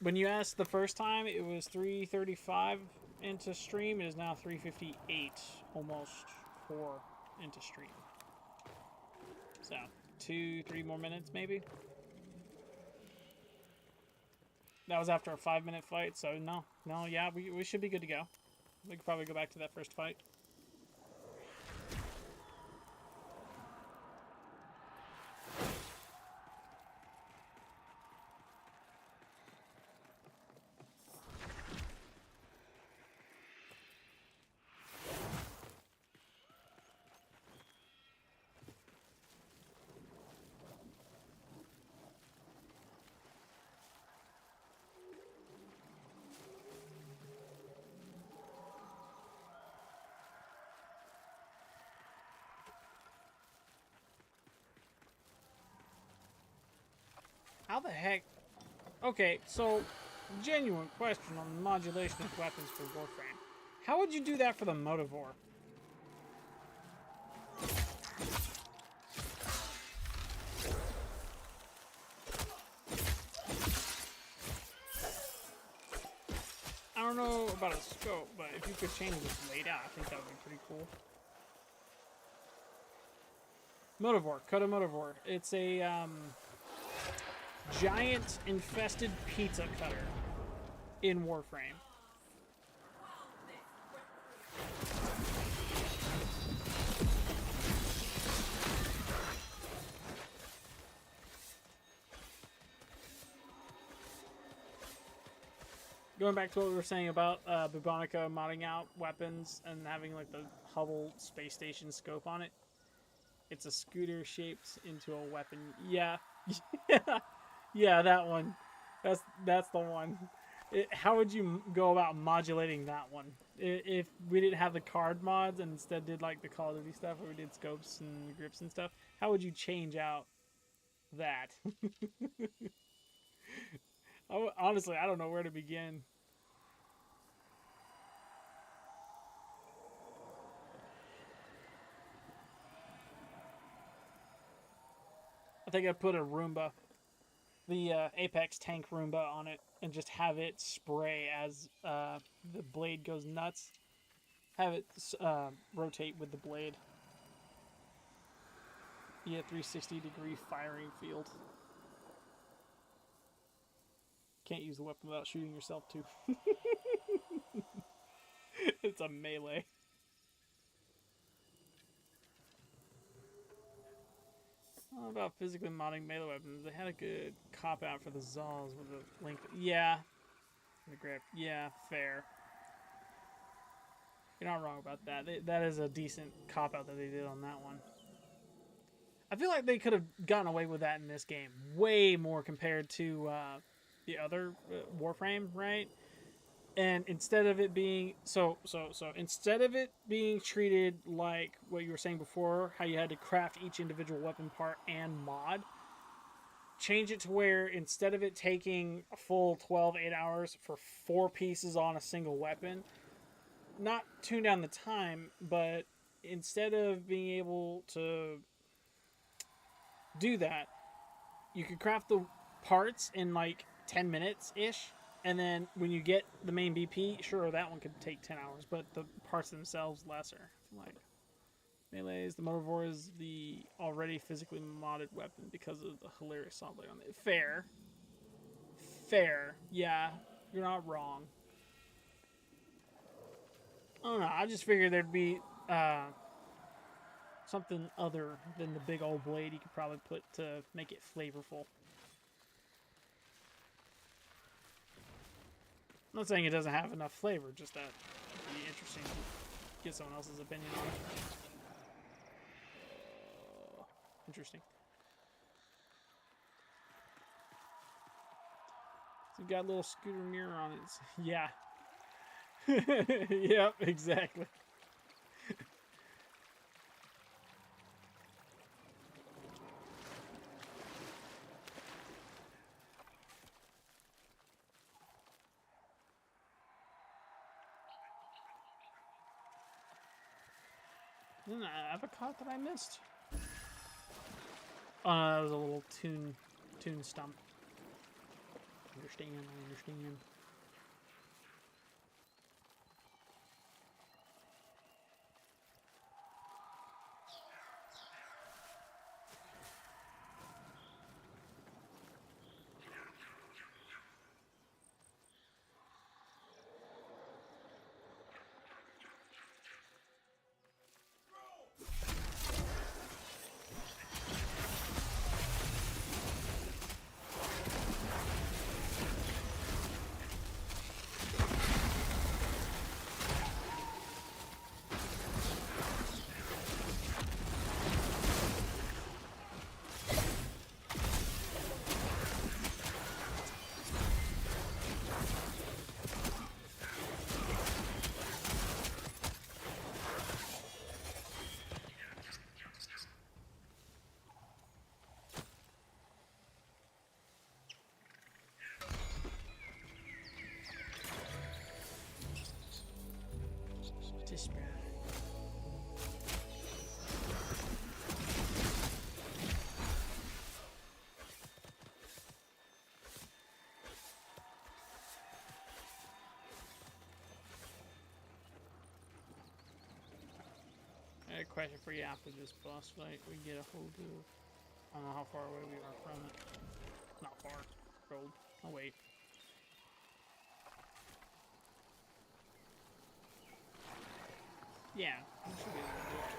When you asked the first time, it was 3:35 into stream. It is now 3:58, almost 4 into stream. So 2-3 more minutes maybe. That was after a 5-minute fight, so no, yeah, we should be good to go. We could probably go back to that first fight. How the heck? Okay, so genuine question on the modulation of weapons for Warframe. How would you do that for the Motivore? I don't know about a scope, but if you could change this blade out, I think that would be pretty cool. Motivore, Coda Motivore. It's a giant infested pizza cutter in Warframe. Going back to what we were saying about Bubonica modding out weapons and having like the Hubble space station scope on it. It's a scooter shaped into a weapon. Yeah. Yeah, that one. That's the one. How would you go about modulating that one? If we didn't have the card mods and instead did like the Call of Duty stuff where we did scopes and grips and stuff, how would you change out that? Honestly, I don't know where to begin. I think I'd put a Roomba, the Apex tank Roomba on it, and just have it spray as the blade goes nuts. Have it rotate with the blade. Yeah, 360-degree firing field. Can't use the weapon without shooting yourself too. It's a melee. I don't know about physically modding melee weapons. They had a good cop out for the Zols with the length. Yeah. The grip. Yeah, fair. You're not wrong about that. That is a decent cop out that they did on that one. I feel like they could have gotten away with that in this game way more compared to the other Warframe, right? And instead of it being instead of it being treated like what you were saying before, how you had to craft each individual weapon part and mod, change it to where instead of it taking a full 8 hours for 4 pieces on a single weapon, not tune down the time, but instead of being able to do that, you could craft the parts in like 10 minutes ish. And then when you get the main BP, sure, that one could take 10 hours, but the parts themselves lesser. Like melees, the Motivore is the already physically modded weapon because of the hilarious saw blade on it. Fair. Fair. Yeah, you're not wrong. I don't know. I just figured there'd be something other than the big old blade you could probably put to make it flavorful. I'm not saying it doesn't have enough flavor, just that it'd be interesting to get someone else's opinion on it. Interesting. You got a little scooter mirror on it. Yeah. Yep, exactly. Isn't that avocado that I missed? Oh, no, that was a little tune stump. I understand. Despair. I got a question for you after this boss fight. We get a hold of. I don't know how far away we are from it. Not far. Road. Oh wait. Yeah, we should be able to do it.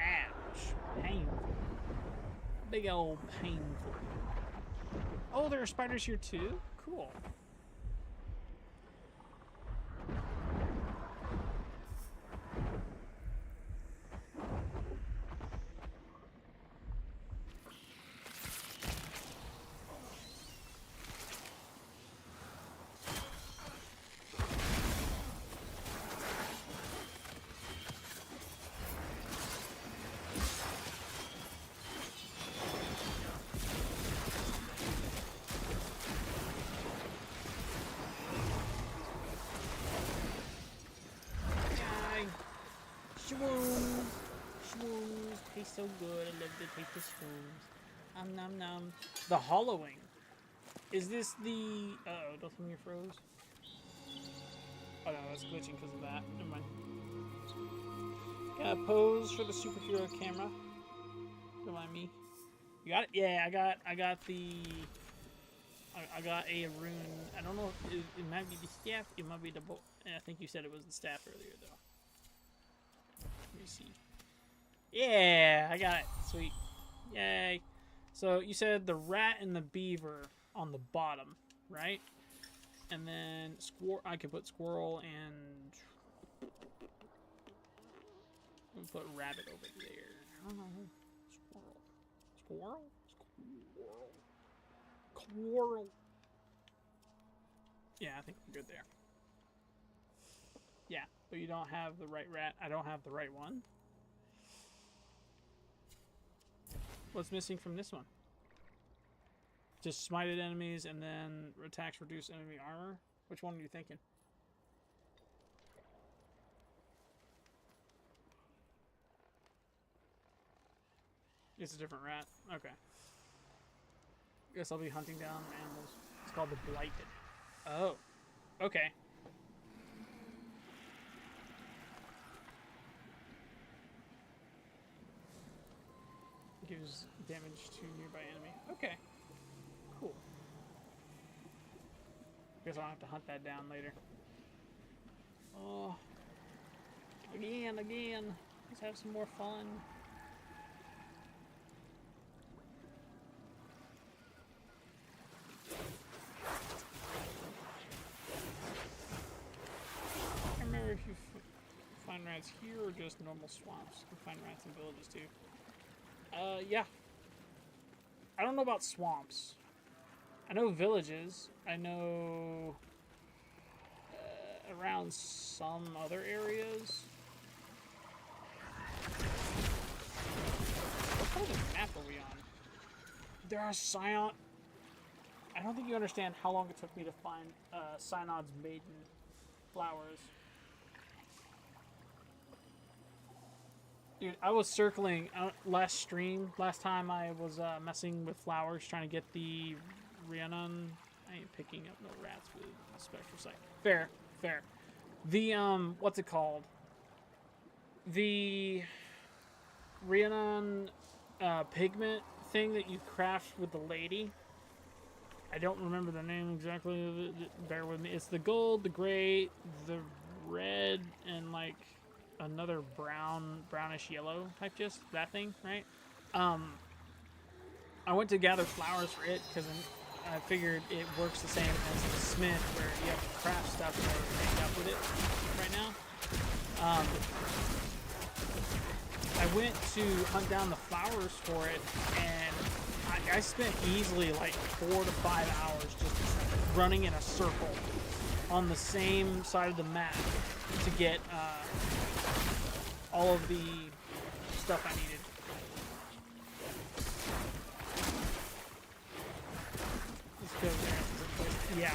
Ouch. Painful. Big old painful. Oh, there are spiders here too? Cool. Shwoom! Shwooms taste so good. I love the taste of shwooms. Nom nom. The hollowing. Is this the... Uh-oh, don't tell me you froze. Oh no, that's glitching because of that. Never mind. Got a pose for the superhero camera. Don't mind me. You got it? Yeah, I got the... I got a rune. I don't know if it might be the staff. It might be the bow. I think you said it was the staff earlier, though. Let me see. Yeah, I got it. Sweet. Yay. So you said the rat and the beaver on the bottom, right? And then I could put squirrel and we'll put rabbit over there. I don't know. Squirrel. Squirrel. Yeah, I think we're good there. Yeah, but you don't have the right rat. I don't have the right one. What's missing from this one? Just smited enemies and then attacks reduce enemy armor? Which one are you thinking? It's a different rat. Okay. Guess I'll be hunting down animals. It's called the Blighted. Oh. Okay. gives damage to nearby enemy. Okay. Cool. Guess I'll have to hunt that down later. Oh. Again. Let's have some more fun. I can't remember if you find rats here or just normal swamps. You can find rats in villages too. Yeah. I don't know about swamps. I know villages. I know around some other areas. What kind of map are we on? There are Scion. I don't think you understand how long it took me to find Synod's maiden flowers. Dude, I was circling last time I was messing with flowers, trying to get the Rhiannon. I ain't picking up no rats with a spectral sight. Fair. The, what's it called? The Rhiannon pigment thing that you craft with the lady. I don't remember the name exactly of it. Bear with me. It's the gold, the gray, the red, and like another brownish yellow type, just that thing, right? I went to gather flowers for it because I figured it works the same as the smith, where you have to craft stuff in order to make up with it right now. I went to hunt down the flowers for it, and I spent easily like 4 to 5 hours just running in a circle on the same side of the map to get all of the stuff I needed. Let's go there. Yeah.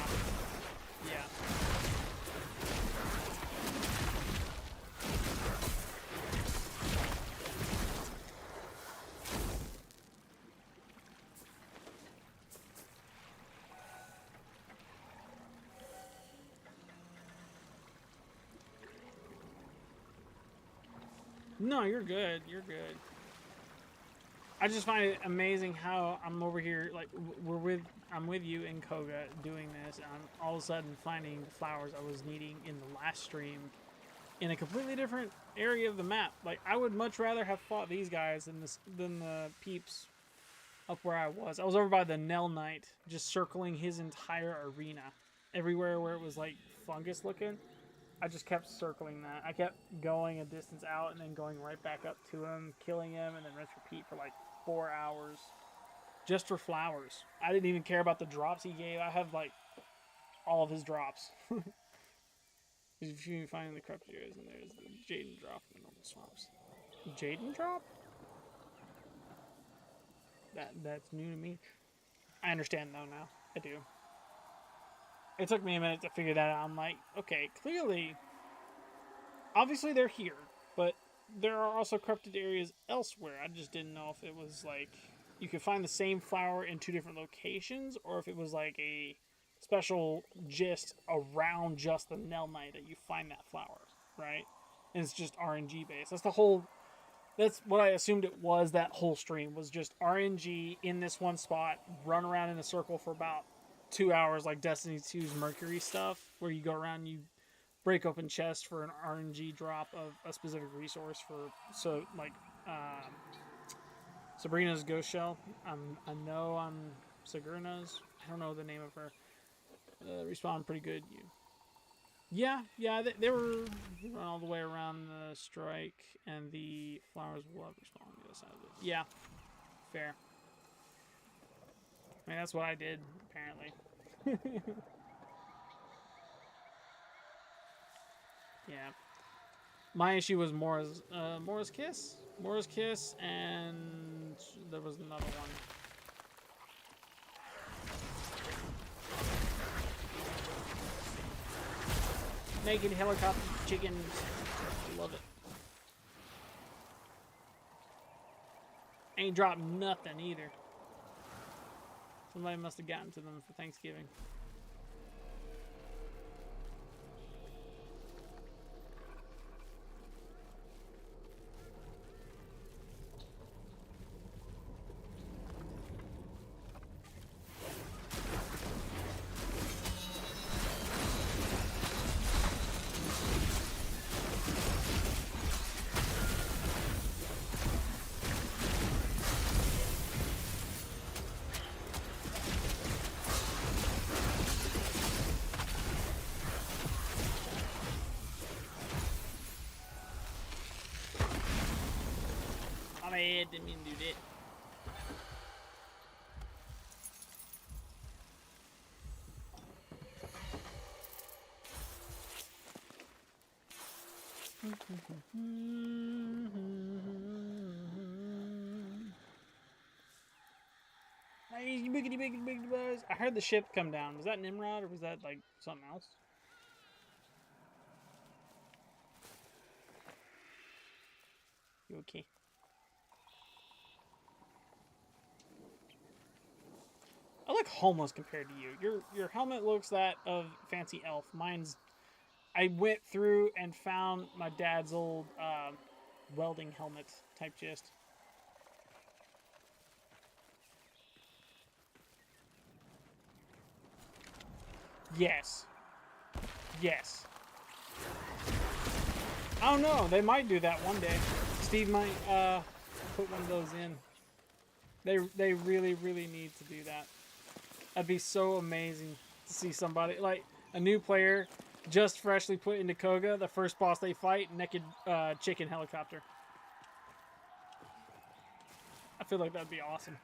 No, you're good. I just find it amazing how I'm over here, like, I'm with you in Koga doing this, and I'm all of a sudden finding the flowers I was needing in the last stream in a completely different area of the map. Like, I would much rather have fought these guys than the peeps up where I was. I was over by the Nell Knight, just circling his entire arena. Everywhere where it was, like, fungus looking. I just kept circling that. I kept going a distance out and then going right back up to him, killing him, and then rinse repeat for like 4 hours. Just for flowers. I didn't even care about the drops he gave. I have like all of his drops. If you find the corrupted areas, and there's the Jaden drop in the normal swamps. Jaden drop? That's new to me. I understand though now. I do. It took me a minute to figure that out. I'm like, okay, clearly, obviously they're here, but there are also corrupted areas elsewhere. I just didn't know if it was like, you could find the same flower in 2 different locations, or if it was like a special gist around just the Nell Knight that you find that flower, right? And it's just RNG based. That's what I assumed it was. That whole stream was just RNG in this one spot, run around in a circle for about 2 hours, like Destiny 2's Mercury stuff, where you go around and you break open chests for an RNG drop of a specific resource for, Sabrina's Ghost Shell. I know I'm Sagurna's. I don't know the name of her. Respawn pretty good. Yeah, they were all the way around the strike, and the flowers will respawn on the other side of it. Yeah, fair. I mean, that's what I did, apparently. Yeah. My issue was Mora's Kiss. Mora's Kiss, and there was another one. Naked helicopter chickens. Love it. Ain't dropped nothing either. Somebody must have gotten to them for Thanksgiving. Didn't mean to do that. Hey, you biggity biggity buzz. I heard the ship come down. Was that Nimrod or was that like something else? You okay? I look homeless compared to you. Your helmet looks that of fancy elf. Mine's. I went through and found my dad's old welding helmet type gist. Yes. Yes. I don't know. They might do that one day. Steve might put one of those in. They really need to do that. That'd be so amazing to see somebody like a new player just freshly put into Koga. The first boss they fight, naked chicken helicopter. I feel like that'd be awesome.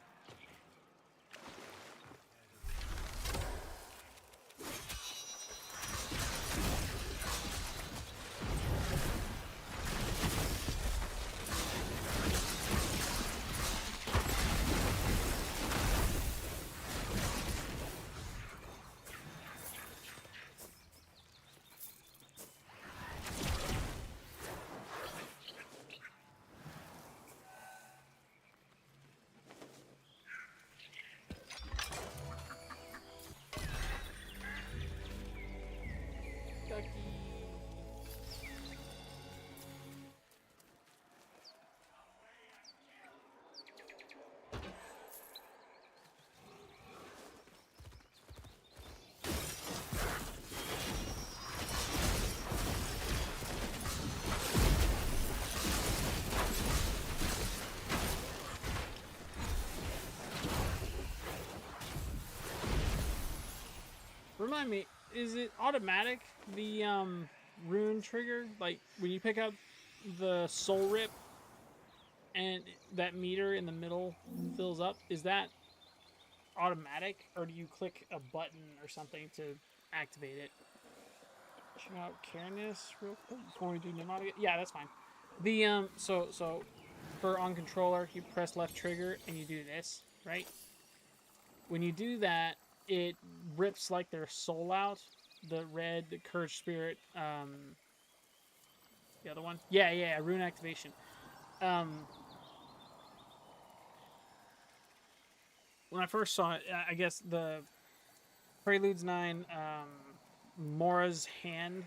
Remind me, is it automatic, the rune trigger? Like, when you pick up the soul rip and that meter in the middle fills up, is that automatic? Or do you click a button or something to activate it? Check out Cairness real quick before we do Pneumatic. Yeah, that's fine. The, so for on controller, you press left trigger and you do this, right? When you do that, it rips like their soul out. The red, the Courage Spirit, the other one. Yeah, rune activation. When I first saw it, I guess the Preludes 9, Mora's hand,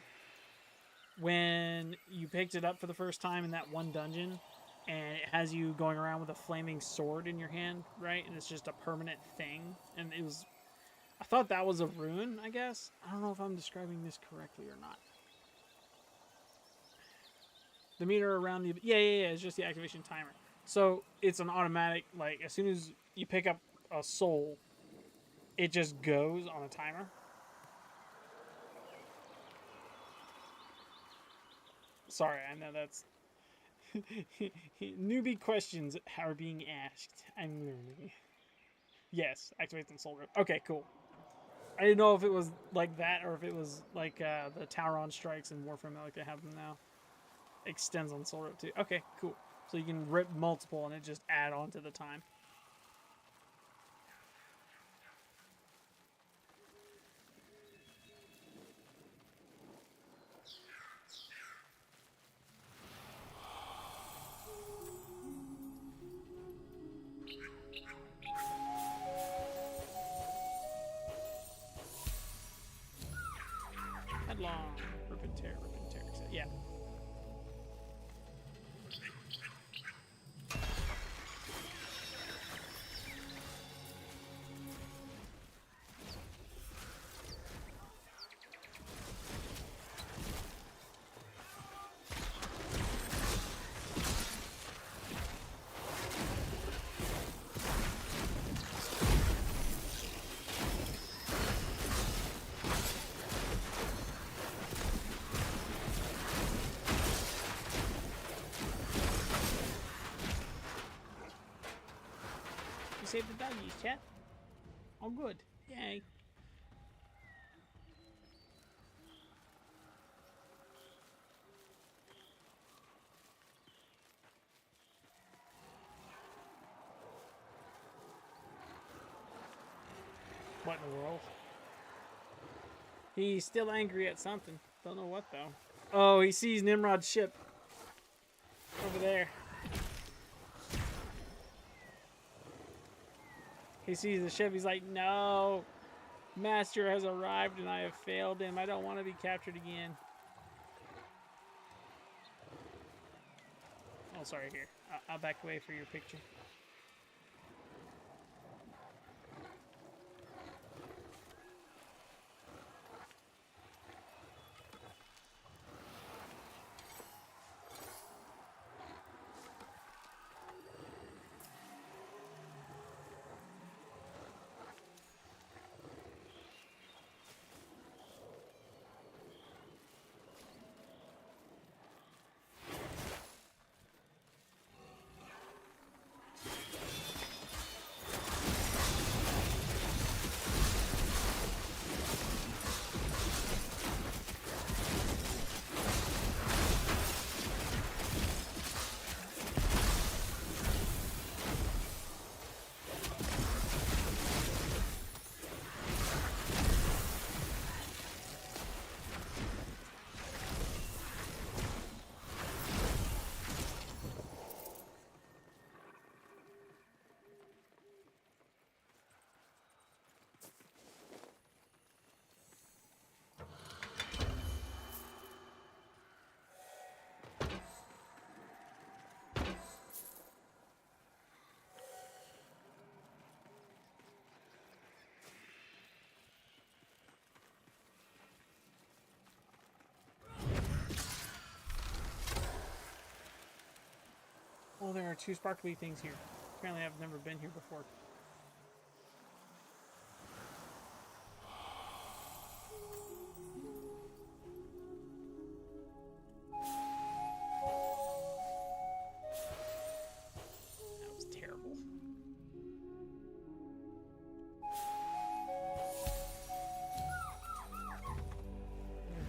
when you picked it up for the first time in that one dungeon, and it has you going around with a flaming sword in your hand, right? And it's just a permanent thing. And it was... I thought that was a rune, I guess. I don't know if I'm describing this correctly or not. The meter around the... Yeah, it's just the activation timer. So, it's an automatic, like, as soon as you pick up a soul, it just goes on a timer. Sorry, I know that's... Newbie questions are being asked. I'm learning. Yes, activates on soul rip. Okay, cool. I didn't know if it was like that or if it was like the Tauron strikes in Warframe, like they have them now. Extends on soul rip too. Okay, cool. So you can rip multiple and it just add on to the time. Headlong. Rip and tear. Yeah. You saved the doggies, chat. Oh, good. Yay. What in the world? He's still angry at something. Don't know what, though. Oh, he sees Nimrod's ship. Over there. He sees the ship. He's like, no. Master has arrived and I have failed him. I don't want to be captured again. Oh, sorry, here. I'll back away for your picture. Oh, there are 2 sparkly things here. Apparently I've never been here before. That was terrible.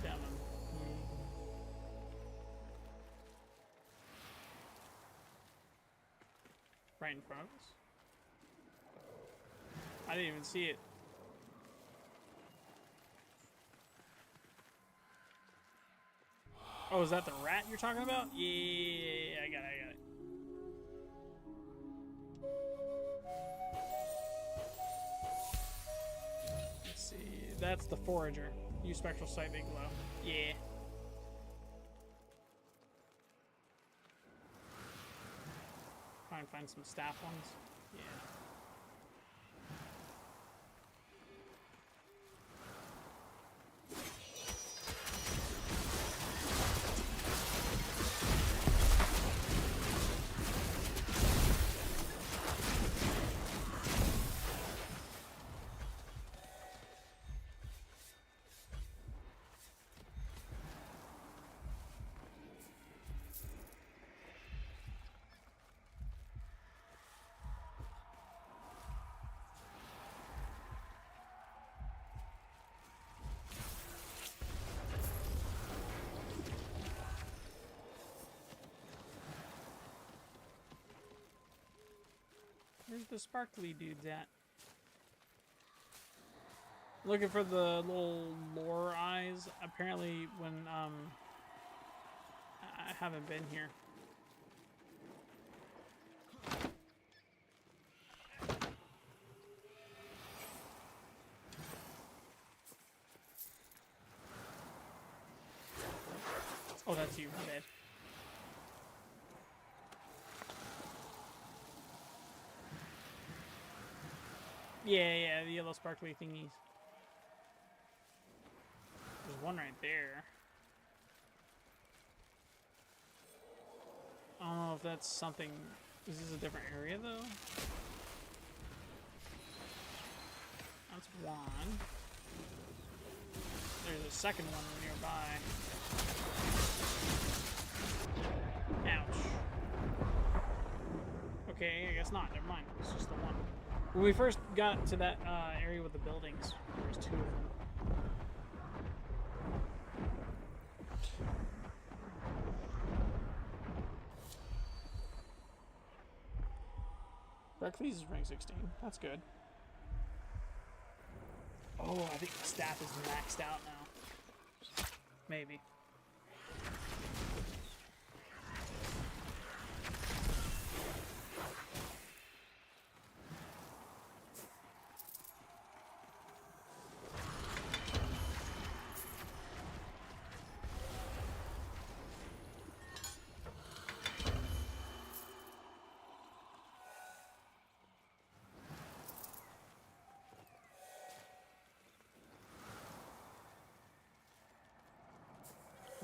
Down on. Right in front of us? I didn't even see it. Oh, is that the rat you're talking about? Yeah, I got it. Let's see. That's the forager. Use spectral sight, they glow. Yeah. Try and find some staff ones. Yeah. Where's the sparkly dudes at? Looking for the little lore eyes. Apparently when I haven't been here. Oh, that's you. My bad. Yeah, the yellow sparkly thingies. There's one right there. I don't know if that's something... Is this a different area, though? That's one. There's a second one nearby. Ouch. Okay, I guess not. Never mind. It's just the one. When we first got to that area with the buildings, there was 2 of them. Recluse is rank 16. That's good. Oh, I think the staff is maxed out now. Maybe.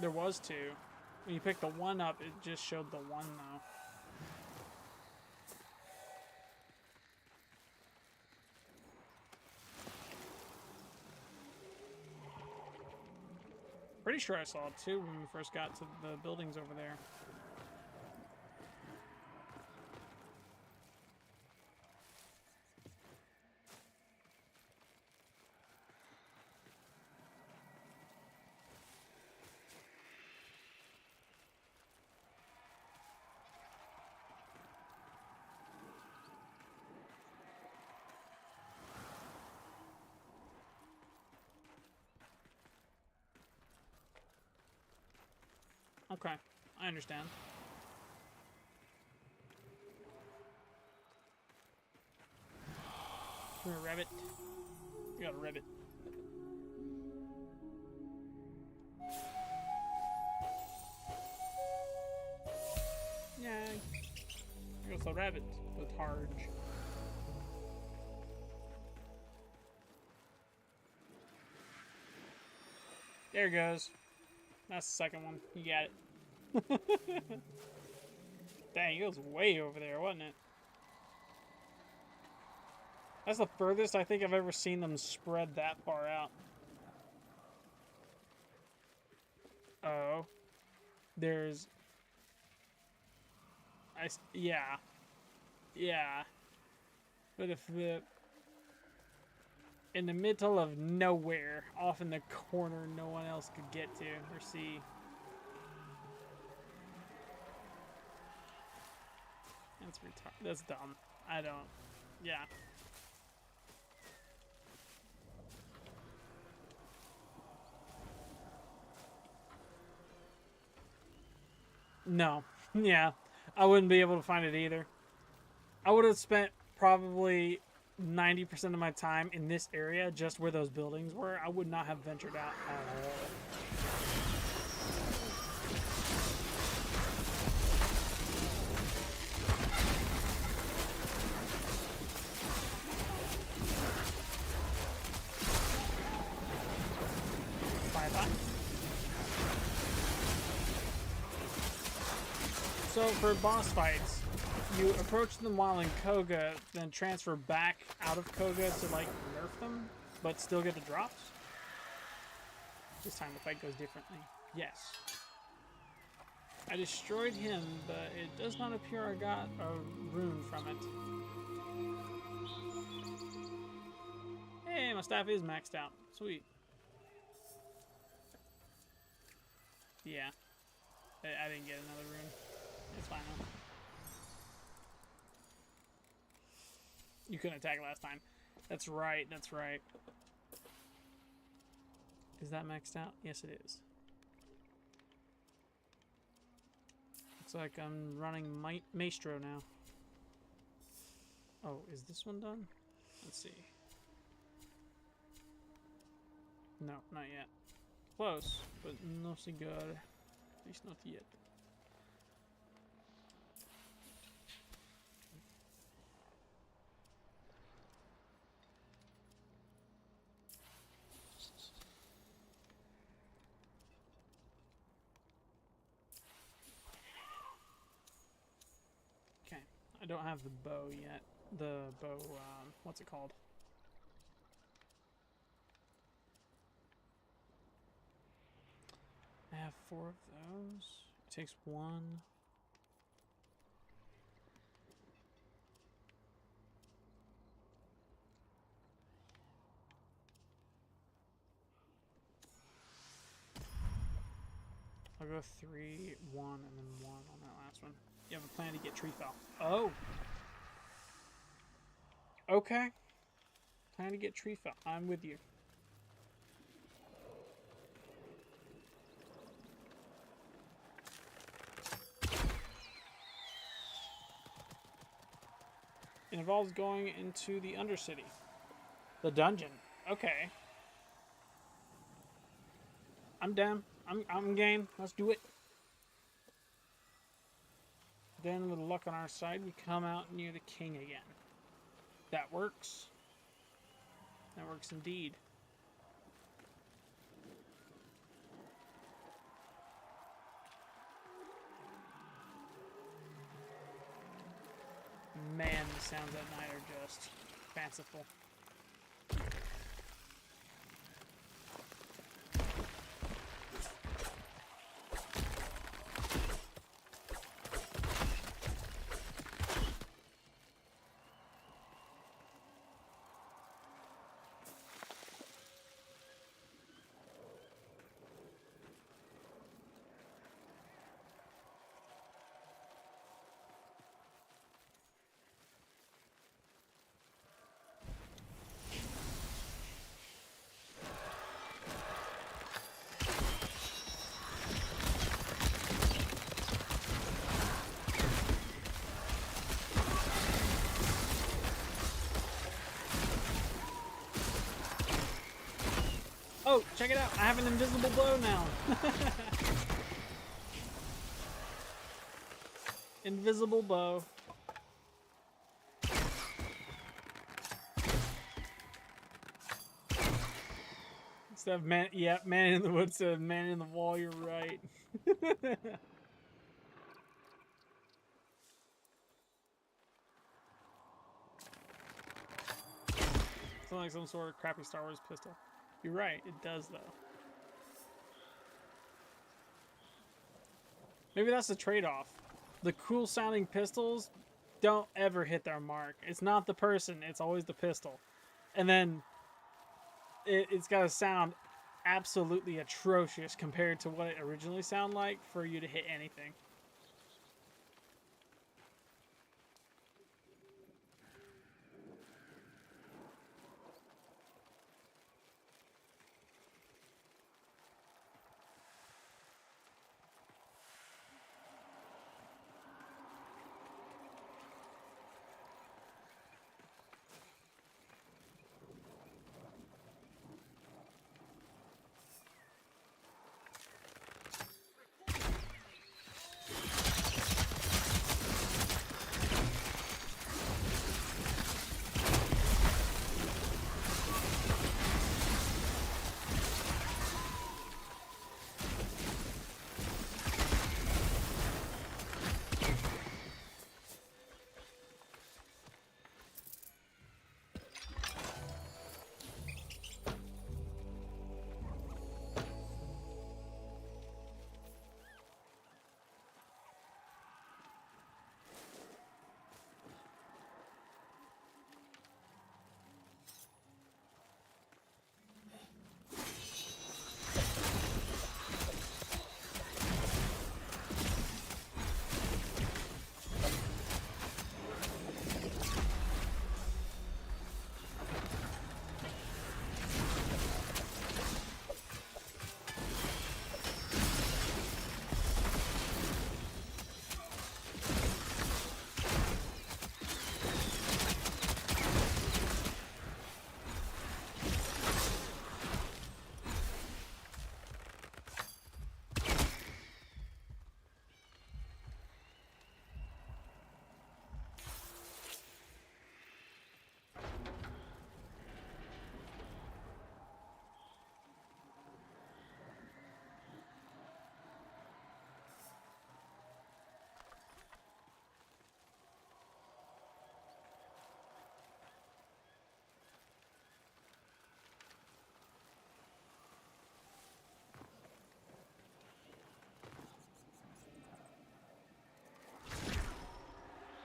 There was 2. When you picked the 1 up, it just showed the 1 though. Pretty sure I saw it too when we first got to the buildings over there. Okay, I understand. Come here, rabbit. You got a rabbit. Yay. Here goes the rabbit with Harge. There it goes. That's the second one. You got it. Dang, it was way over there, wasn't it? That's the furthest I think I've ever seen them spread that far out. Oh. There's... Yeah. Yeah. But if the... In the middle of nowhere, off in the corner no one else could get to or see. That's retarded. That's dumb. I don't... Yeah. No. Yeah. I wouldn't be able to find it either. I would have spent probably 90% of my time in this area, just where those buildings were. I would not have ventured out at all. So for boss fights, you approach them while in Koga, then transfer back out of Koga to like nerf them, but still get the drops? This time the fight goes differently. Yes. I destroyed him, but it does not appear I got a rune from it. Hey, my staff is maxed out. Sweet. Yeah. I didn't get another rune. It's fine though. You couldn't attack last time. That's right, that's right. Is that maxed out? Yes, it is. Looks like I'm running Maestro now. Oh, is this one done? Let's see. No, not yet. Close, but not so good. At least not yet. I don't have the bow yet. The bow, what's it called? I have 4 of those. It takes 1. I'll go 3, 1, and then 1 on that last one. You have a plan to get tree fell. Oh! Okay. Plan to get tree fell. I'm with you. It involves going into the Undercity. The dungeon. Okay. I'm down. I'm game. Let's do it. Then, with luck on our side, we come out near the king again. That works. That works indeed. Man, the sounds at night are just fanciful. Oh, check it out. I have an invisible bow now. Invisible bow. Instead of man, yeah, man in the woods, man in the wall. You're right. Sounds like some sort of crappy Star Wars pistol. You're right, it does though. Maybe that's the trade-off. The cool sounding pistols don't ever hit their mark. It's not the person, it's always the pistol. And then it's got to sound absolutely atrocious compared to what it originally sounded like for you to hit anything.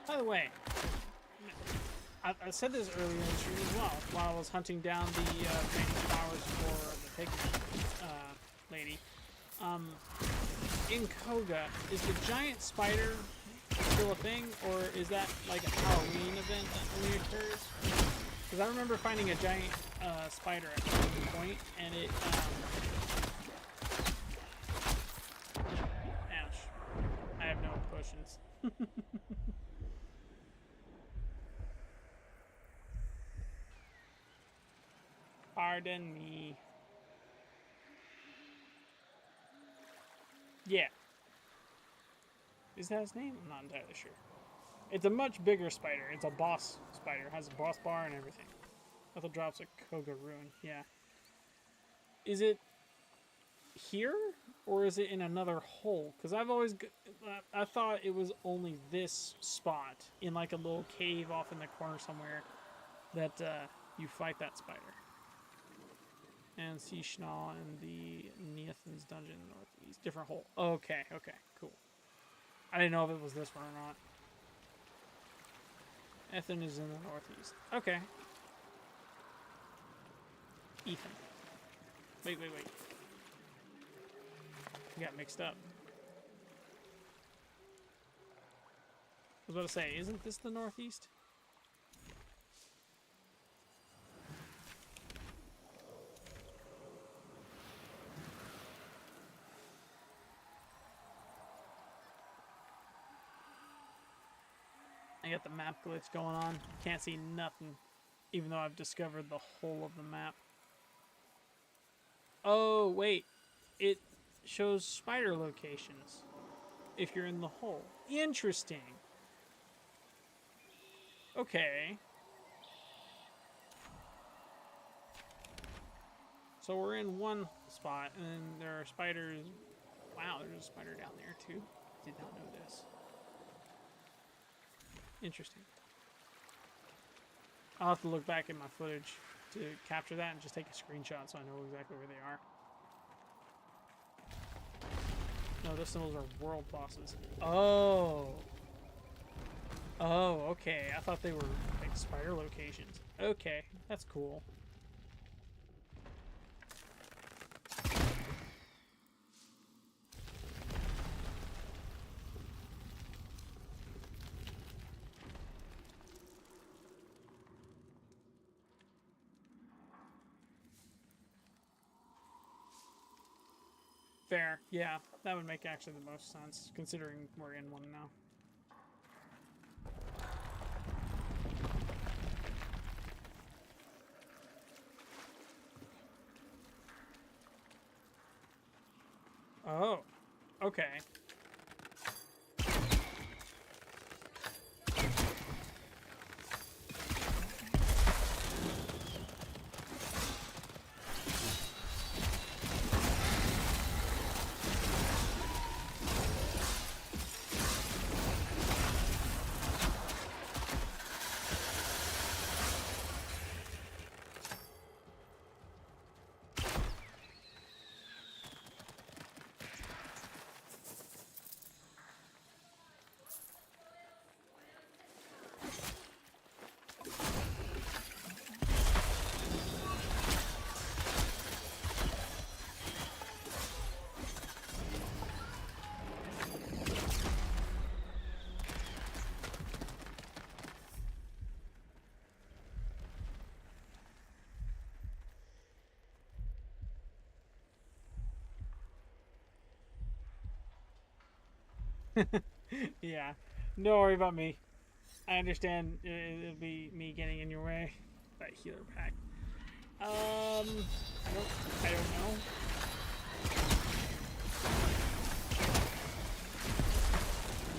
By the way, I said this earlier in the stream as well, while I was hunting down the remaining flowers for the pig lady. In Koga, is the giant spider still a thing, or is that like a Halloween event that only occurs? Because I remember finding a giant spider at one point, and it, ouch. I have no potions. Pardon me. Yeah. Is that his name? I'm not entirely sure. It's a much bigger spider. It's a boss spider. It has a boss bar and everything. Lethal drops a Koga rune. Yeah. Is it here? Or is it in another hole? Because I've always... I thought it was only this spot in like a little cave off in the corner somewhere that you fight that spider. And see Schnall in the Neothan's dungeon northeast. Different hole. Okay, okay, cool. I didn't know if it was this one or not. Ethan is in the northeast. Okay. Ethan. Wait. I got mixed up. I was about to say, isn't this the northeast? I got the map glitch going on. Can't see nothing, even though I've discovered the whole of the map. Oh, wait. It shows spider locations if you're in the hole. Interesting. Okay. So we're in one spot, and then there are spiders. Wow, there's a spider down there, too. Did not know this. Interesting. I'll have to look back at my footage to capture that and just take a screenshot so I know exactly where they are. No, those symbols are world bosses. Oh. Oh, okay. I thought they were like spider locations. Okay, that's cool. Fair, yeah, that would make actually the most sense, considering we're in one now. Oh, okay. Yeah, don't worry about me. I understand it'll be me getting in your way. That healer pack. I don't know.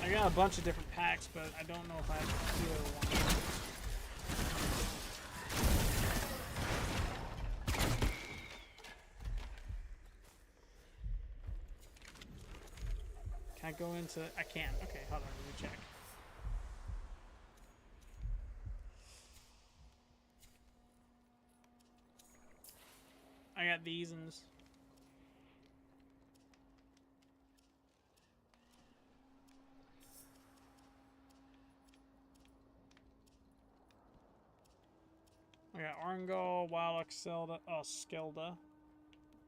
I got a bunch of different packs, but I don't know if I have a healer one. Can I go into... I can. Okay, hold on. Let me check. I got these and... I got Orangol, Wild Skelda,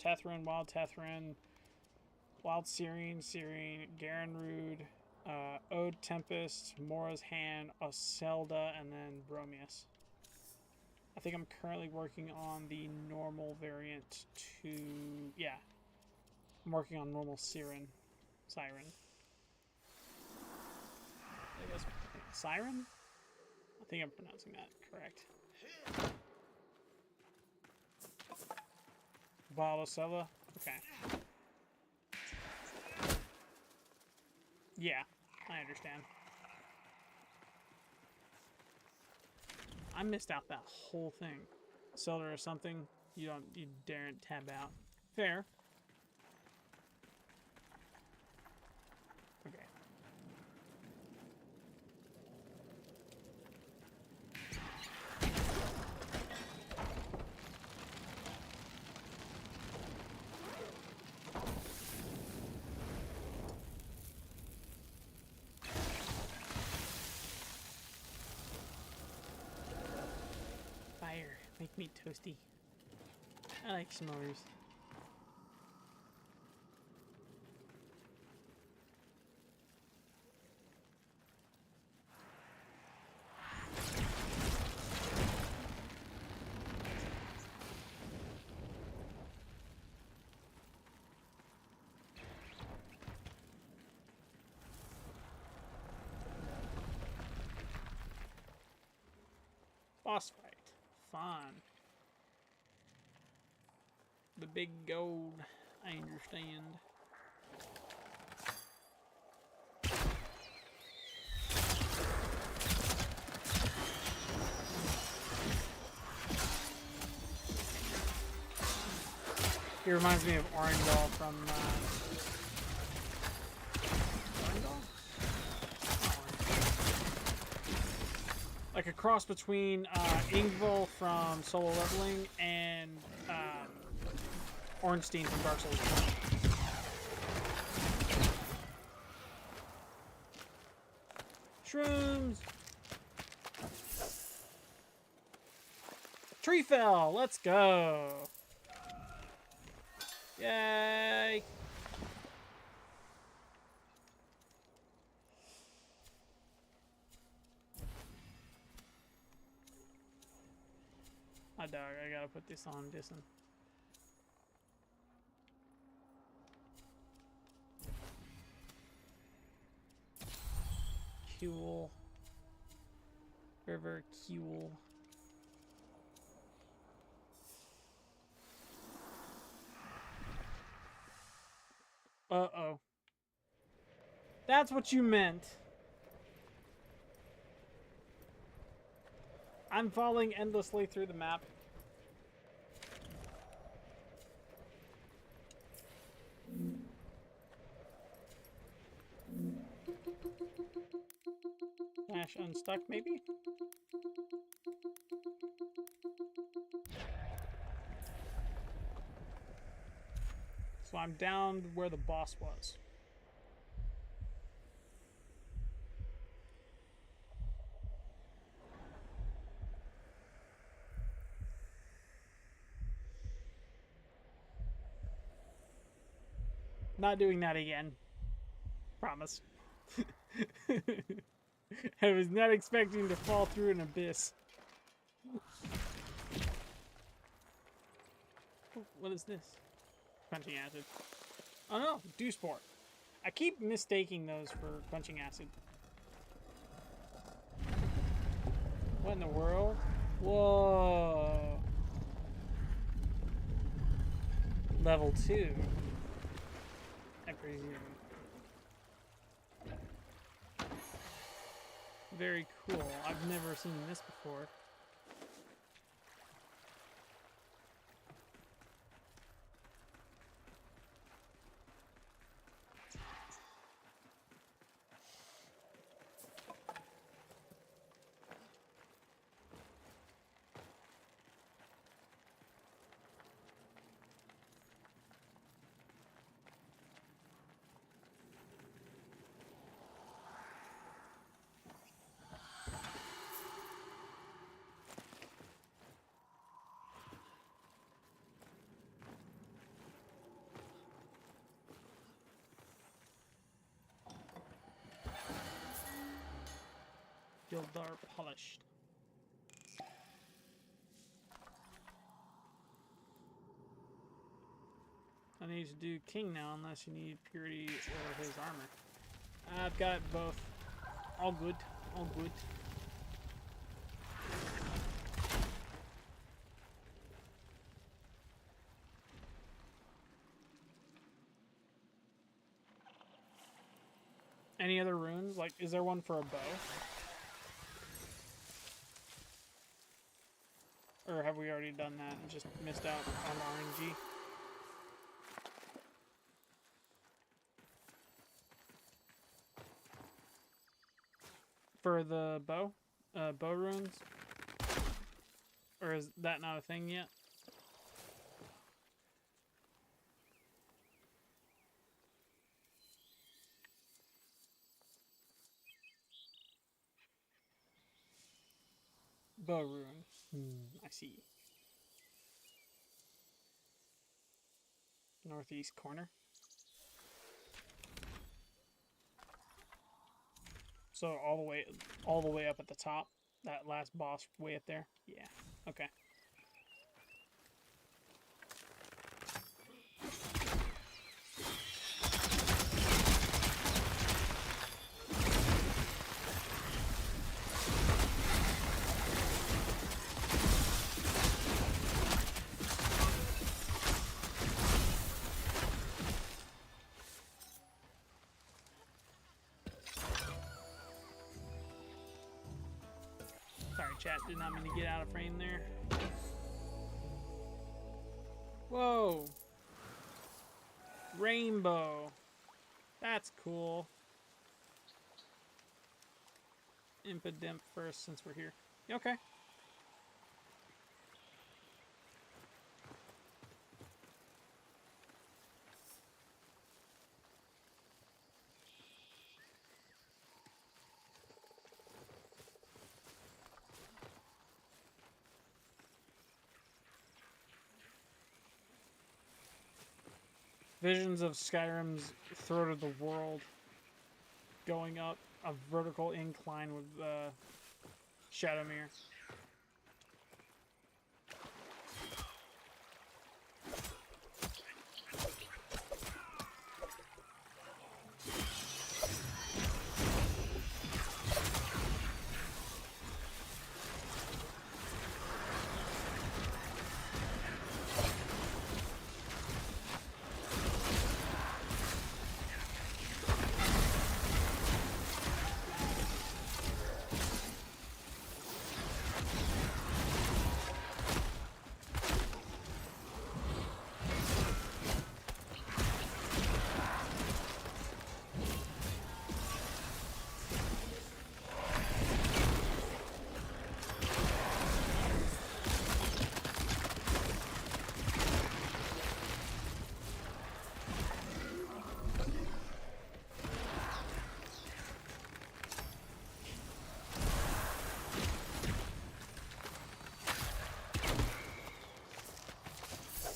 Tethran, Wild Tethran, Wild Serene, Garen Rude, Ode Tempest, Mora's Hand, Oselda, and then Bromius. I think I'm currently working on the normal variant to... Yeah. I'm working on normal Siren. I guess... Siren? I think I'm pronouncing that correct. Balosella? Okay. Yeah, I understand. I missed out that whole thing. Zelda or something, you daren't tab out. Fair. Okay. Fire, make me toasty. I like s'mores. Boss fight. Fun. The big gold. I understand. He reminds me of Orangol from Orangol? Like a cross between Ingval from Solo Leveling and Ornstein from Dark Souls 2. Shrooms! Tree fell! Let's go! Yay! My dog, I gotta put this on Disney. Cool. Very, very cool. Uh-oh. That's what you meant. I'm falling endlessly through the map. Dash unstuck, maybe? So I'm down where the boss was. Not doing that again. Promise. I was not expecting to fall through an abyss. Oh, what is this? Quenching acid. Oh no, dew sport. I keep mistaking those for quenching acid. What in the world? Whoa. Level 2. I presume. Very cool. I've never seen this before. Gildar polished. I need to do king now unless you need purity or his armor. I've got both. All good. All good. Any other runes? Like, is there one for a bow? Or have we already done that and just missed out on RNG? For the bow? Bow runes? Or is that not a thing yet? Bow rune. I see. Northeast corner. So all the way up at the top. That last boss way up there. Yeah. Okay. Sorry, chat. Did not mean to get out of frame there. Whoa. Rainbow. That's cool. Impidimp first since we're here. Okay. Visions of Skyrim's Throat of the World going up a vertical incline with Shadowmere.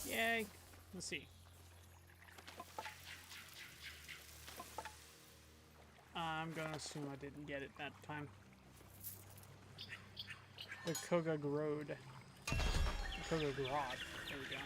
Yay! Let's see. I'm gonna assume I didn't get it that time. The Kogag Road. Kogag Rod. There we go.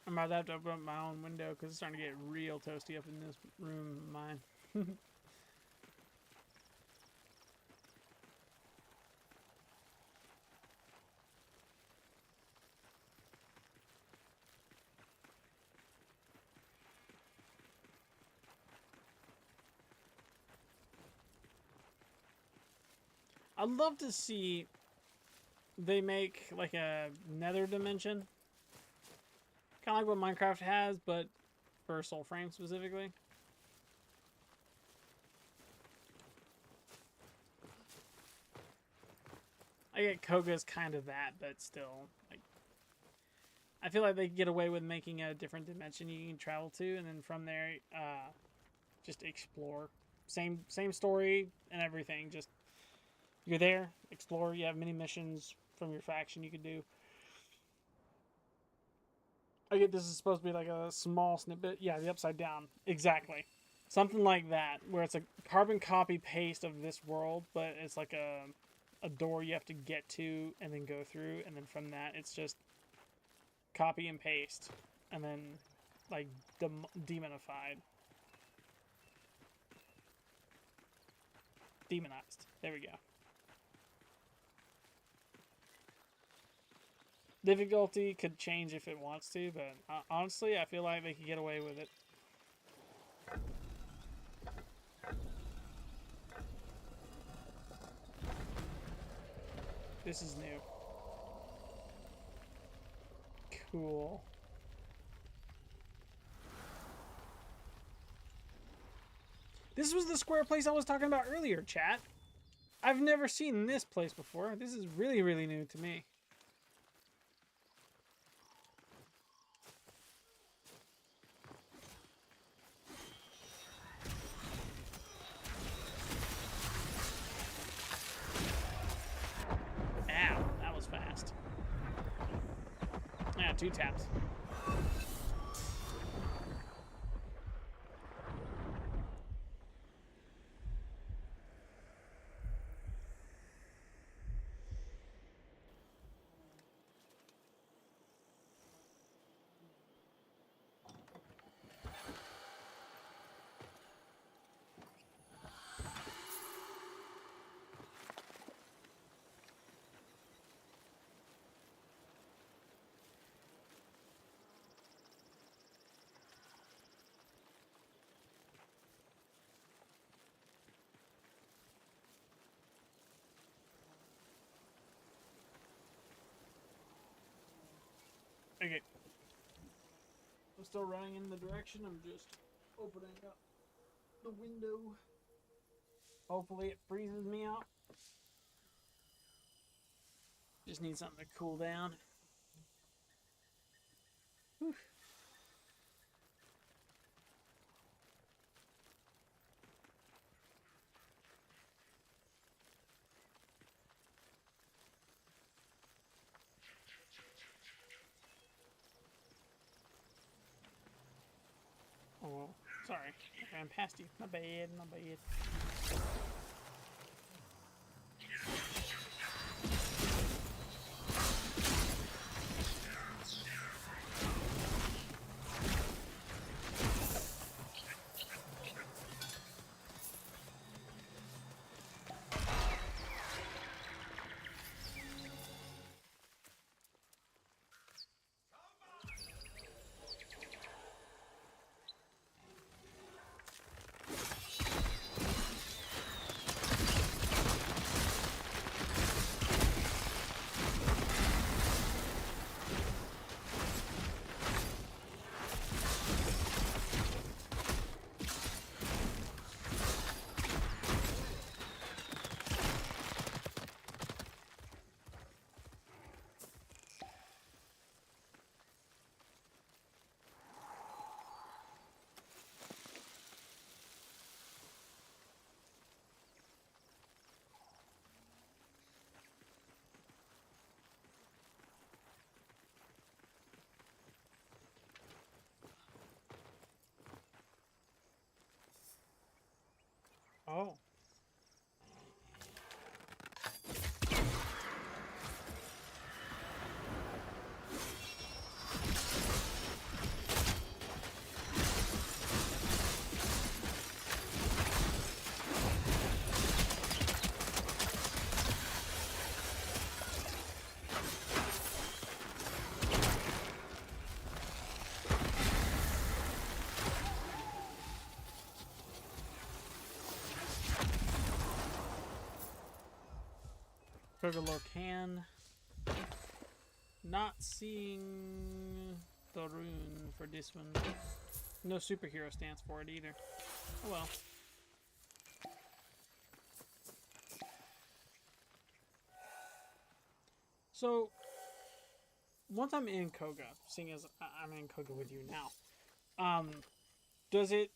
I'm about to have to open up my own window because it's starting to get real toasty up in this room of mine. I'd love to see they make like a nether dimension. Kind of like what Minecraft has, but for Soul Frame specifically. I get Koga's kind of that, but still, like, I feel like they could get away with making a different dimension you can travel to, and then from there, just explore. Same story and everything. Just you're there, explore. You have mini missions from your faction you could do. I get this is supposed to be like a small snippet. Yeah, the upside down. Exactly. Something like that, where it's a carbon copy paste of this world, but it's like a door you have to get to and then go through, and then from that it's just copy and paste, and then like demonified. Demonized. There we go. Difficulty could change if it wants to, but honestly, I feel like they could get away with it. This is new. Cool. This was the square place I was talking about earlier, chat. I've never seen this place before. This is really, really new to me. Ow, that was fast. Yeah, 2 taps. Okay. I'm still running in the direction. I'm just opening up the window. Hopefully it freezes me out. Just need something to cool down. Whew. Oh, sorry. I ran past you. My bad, my bad. Oh. Kogalorcan. Not seeing the rune for this one. No superhero stance for it either. Oh well. So, once I'm in Koga, seeing as I'm in Koga with you now, does it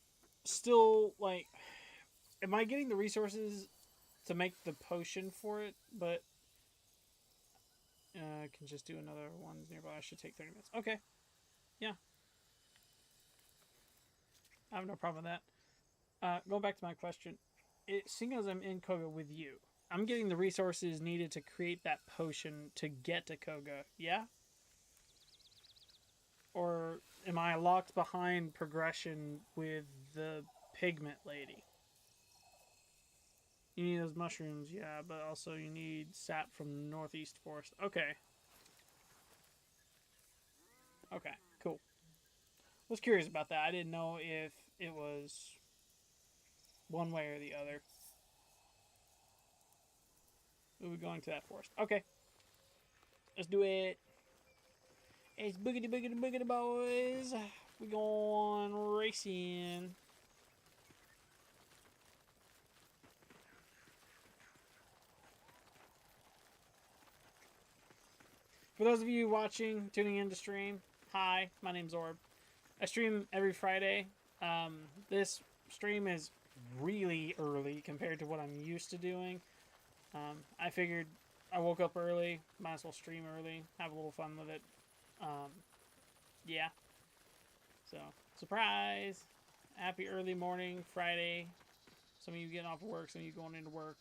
still, like, am I getting the resources to make the potion for it, but I can just do another one nearby. I should take 30 minutes. Okay. Yeah. I have no problem with that. Going back to my question, seeing as I'm in Koga with you, I'm getting the resources needed to create that potion to get to Koga, yeah? Or am I locked behind progression with the pigment lady? You need those mushrooms, yeah, but also you need sap from Northeast Forest. Okay. Okay, cool. Was curious about that. I didn't know if it was one way or the other. We'll be going to that forest. Okay. Let's do it. It's boogity boogity boogity boys. We going racing. For those of you watching, tuning in to stream, hi, my name's Orb. I stream every Friday. This stream is really early compared to what I'm used to doing. I figured I woke up early, might as well stream early, have a little fun with it. Yeah. So, surprise! Happy early morning, Friday. Some of you getting off of work, some of you going into work.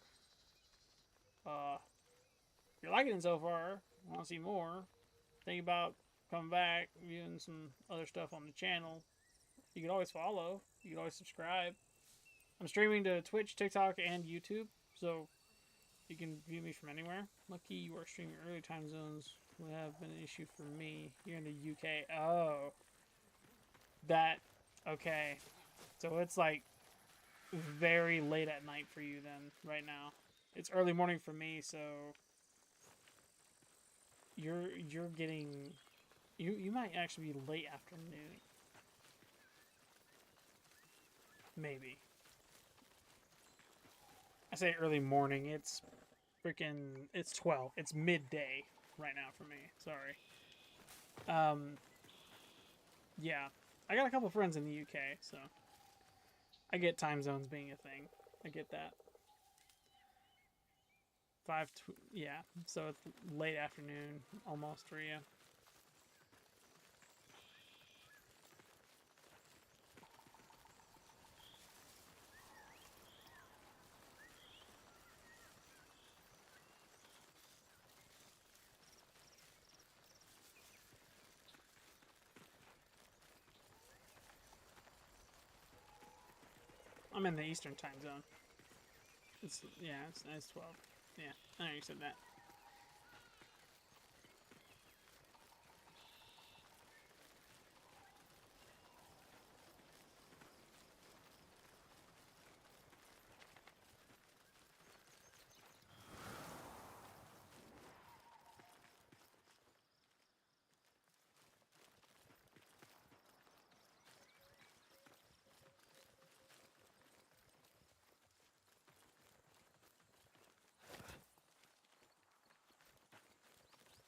If you're liking it so far, want to see more, think about coming back, viewing some other stuff on the channel. You can always follow. You can always subscribe. I'm streaming to Twitch, TikTok, and YouTube, so you can view me from anywhere. Lucky you are streaming early time zones would have been an issue for me. You're in the UK. Oh. That. Okay. So it's like very late at night for you then, right now. It's early morning for me, so you're getting you might actually be late afternoon. Maybe. I say early morning, it's freaking, it's 12. It's midday right now for me. Sorry. Yeah. I got a couple friends in the UK, so I get time zones being a thing. I get that. Yeah, so it's late afternoon, almost for you. I'm in the Eastern time zone. It's 12. Yeah, I know you said that.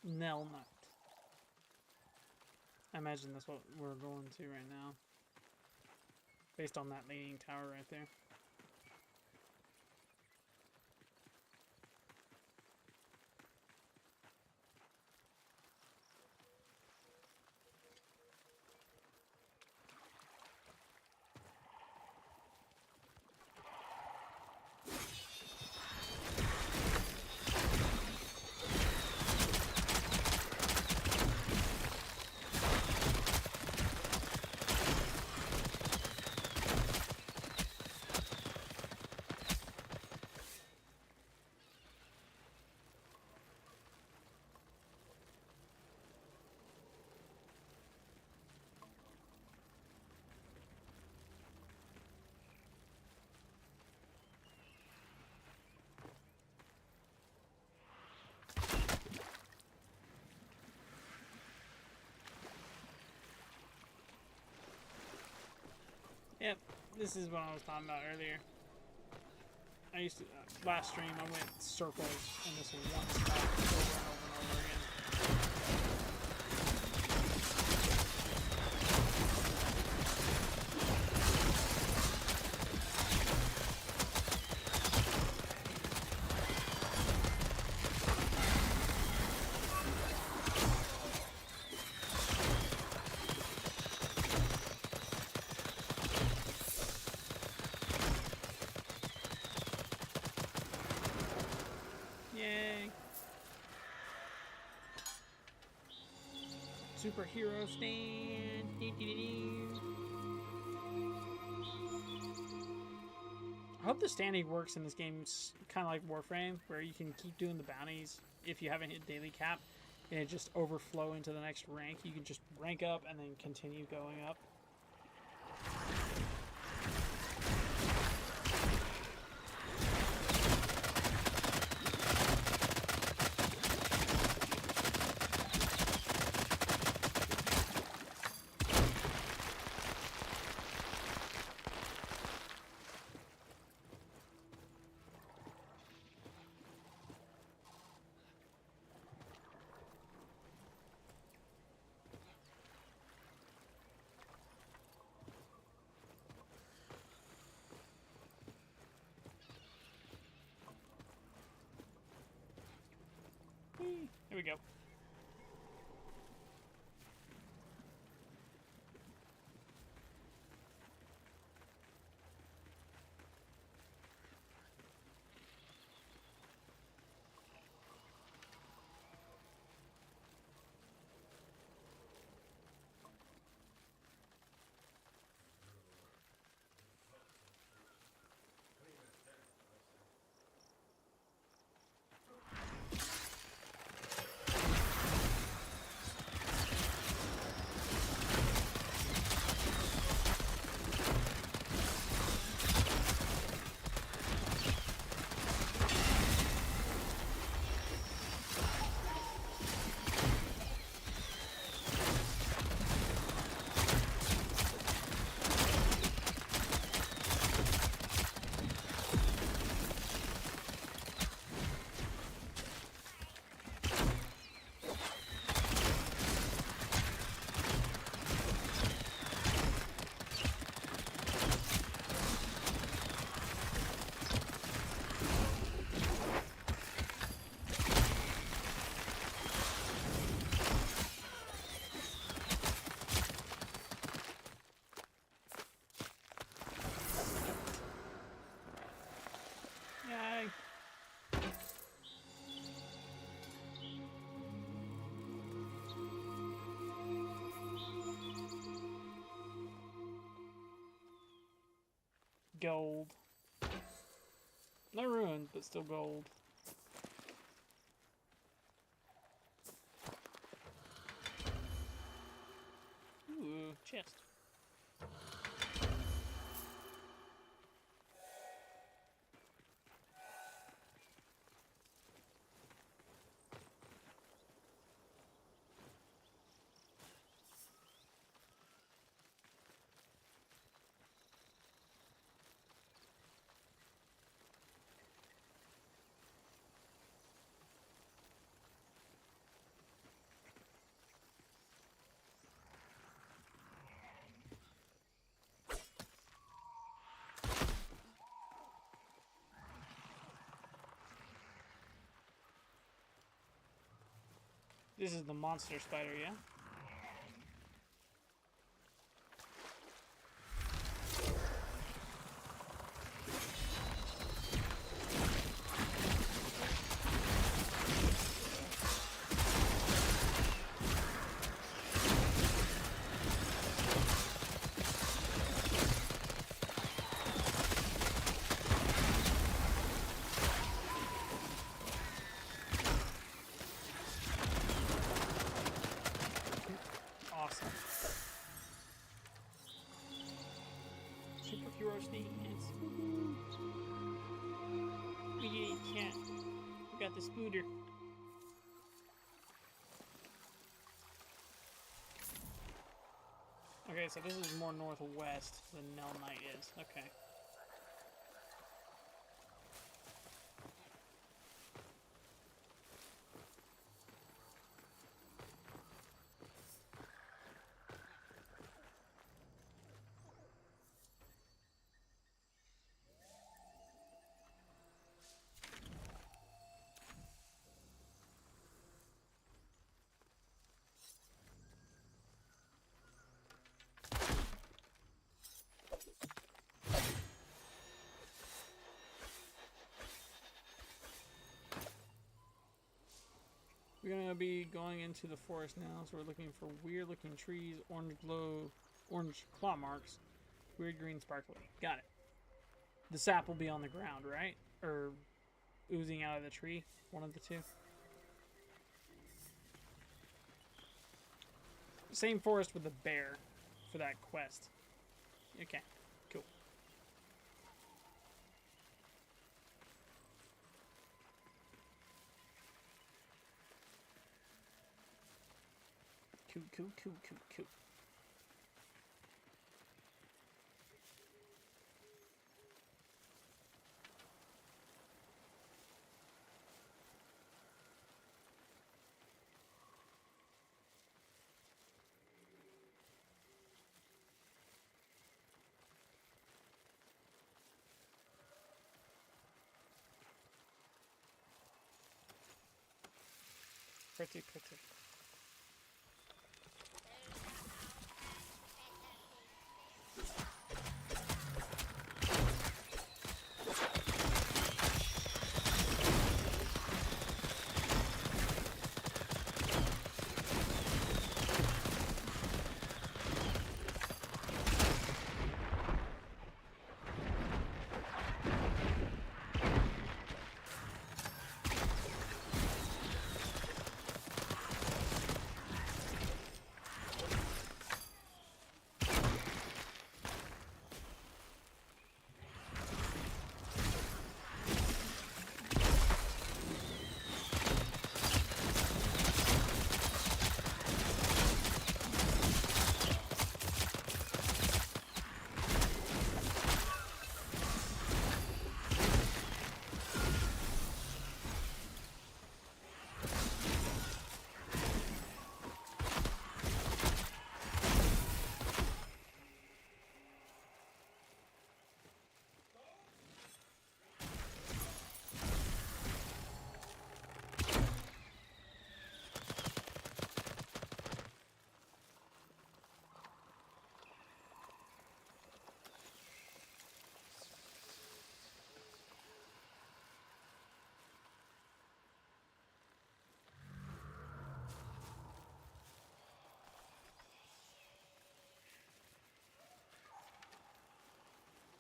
Nell Nut. I imagine that's what we're going to right now. Based on that leaning tower right there. Yep, this is what I was talking about earlier. I used to, last stream, I went circles in this one spot over and over again. Yay! Superhero stand. I hope the standing works in this game. It's kind of like Warframe, where you can keep doing the bounties if you haven't hit daily cap, and it just overflow into the next rank. You can just rank up and then continue going up. Here we go. Yay! Gold. Not ruined, but still gold. Ooh, chest. This is the monster spider, yeah? Awesome. Superhero stance. We did it, chat. We got the scooter. Okay. Okay, so this is more northwest than Nell Knight is. Okay. We're gonna be going into the forest now, so we're looking for weird looking trees, orange claw marks, weird green sparkly. Got it. The sap will be on the ground, right? Or oozing out of the tree? One of the two. Same forest with the bear for that quest. Okay, cool. Cool. Pretty.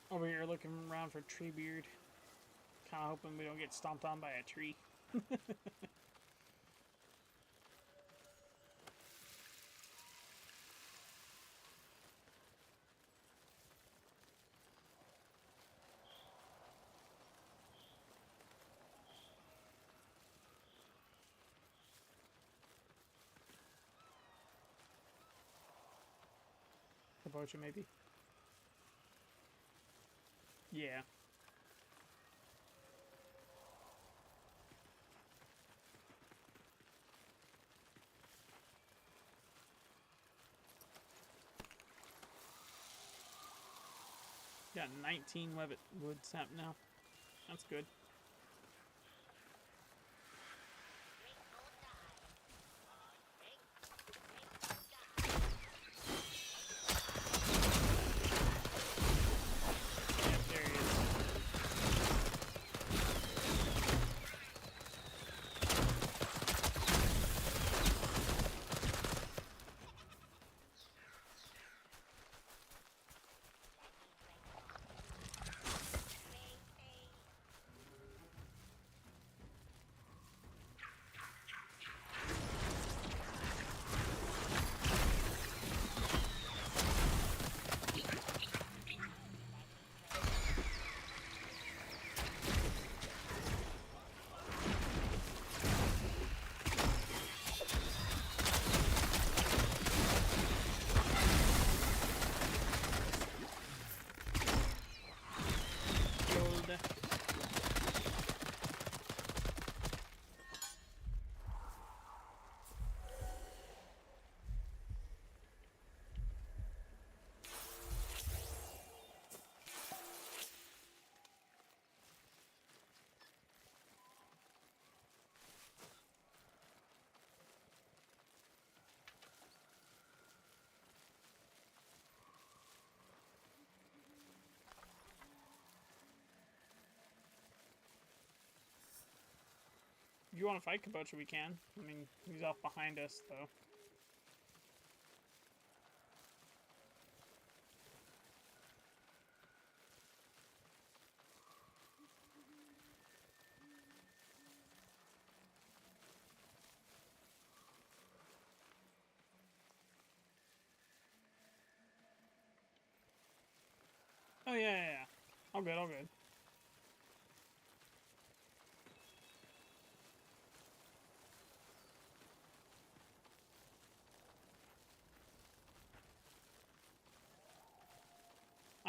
Over here looking around for Treebeard. Kind of hoping we don't get stomped on by a tree. Kabocha, maybe? Yeah. Got 19 wood sap now. That's good. Yep, there he is. If you want to fight Kabocha, we can. I mean, he's off behind us, though. Oh, yeah. All good, all good.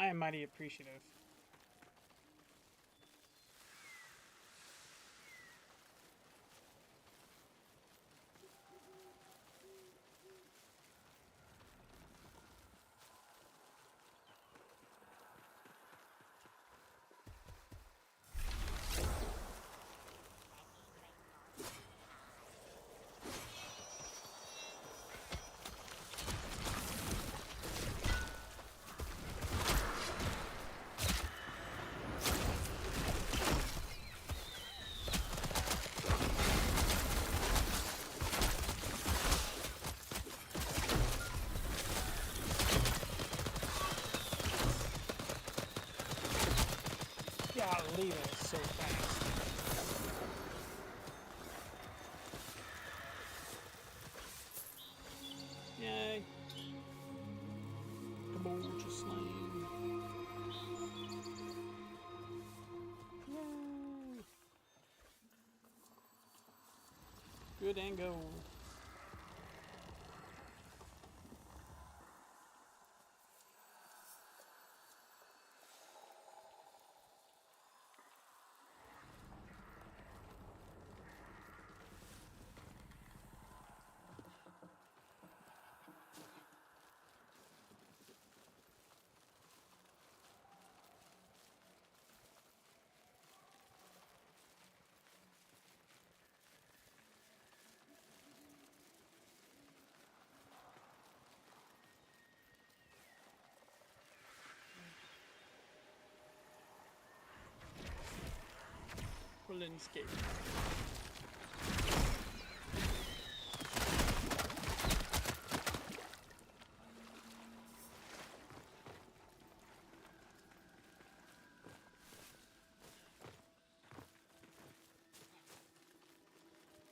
I am mighty appreciative. Golly, that is so fast. Yay. Kabocha slain. Yay. Good and go. Escape.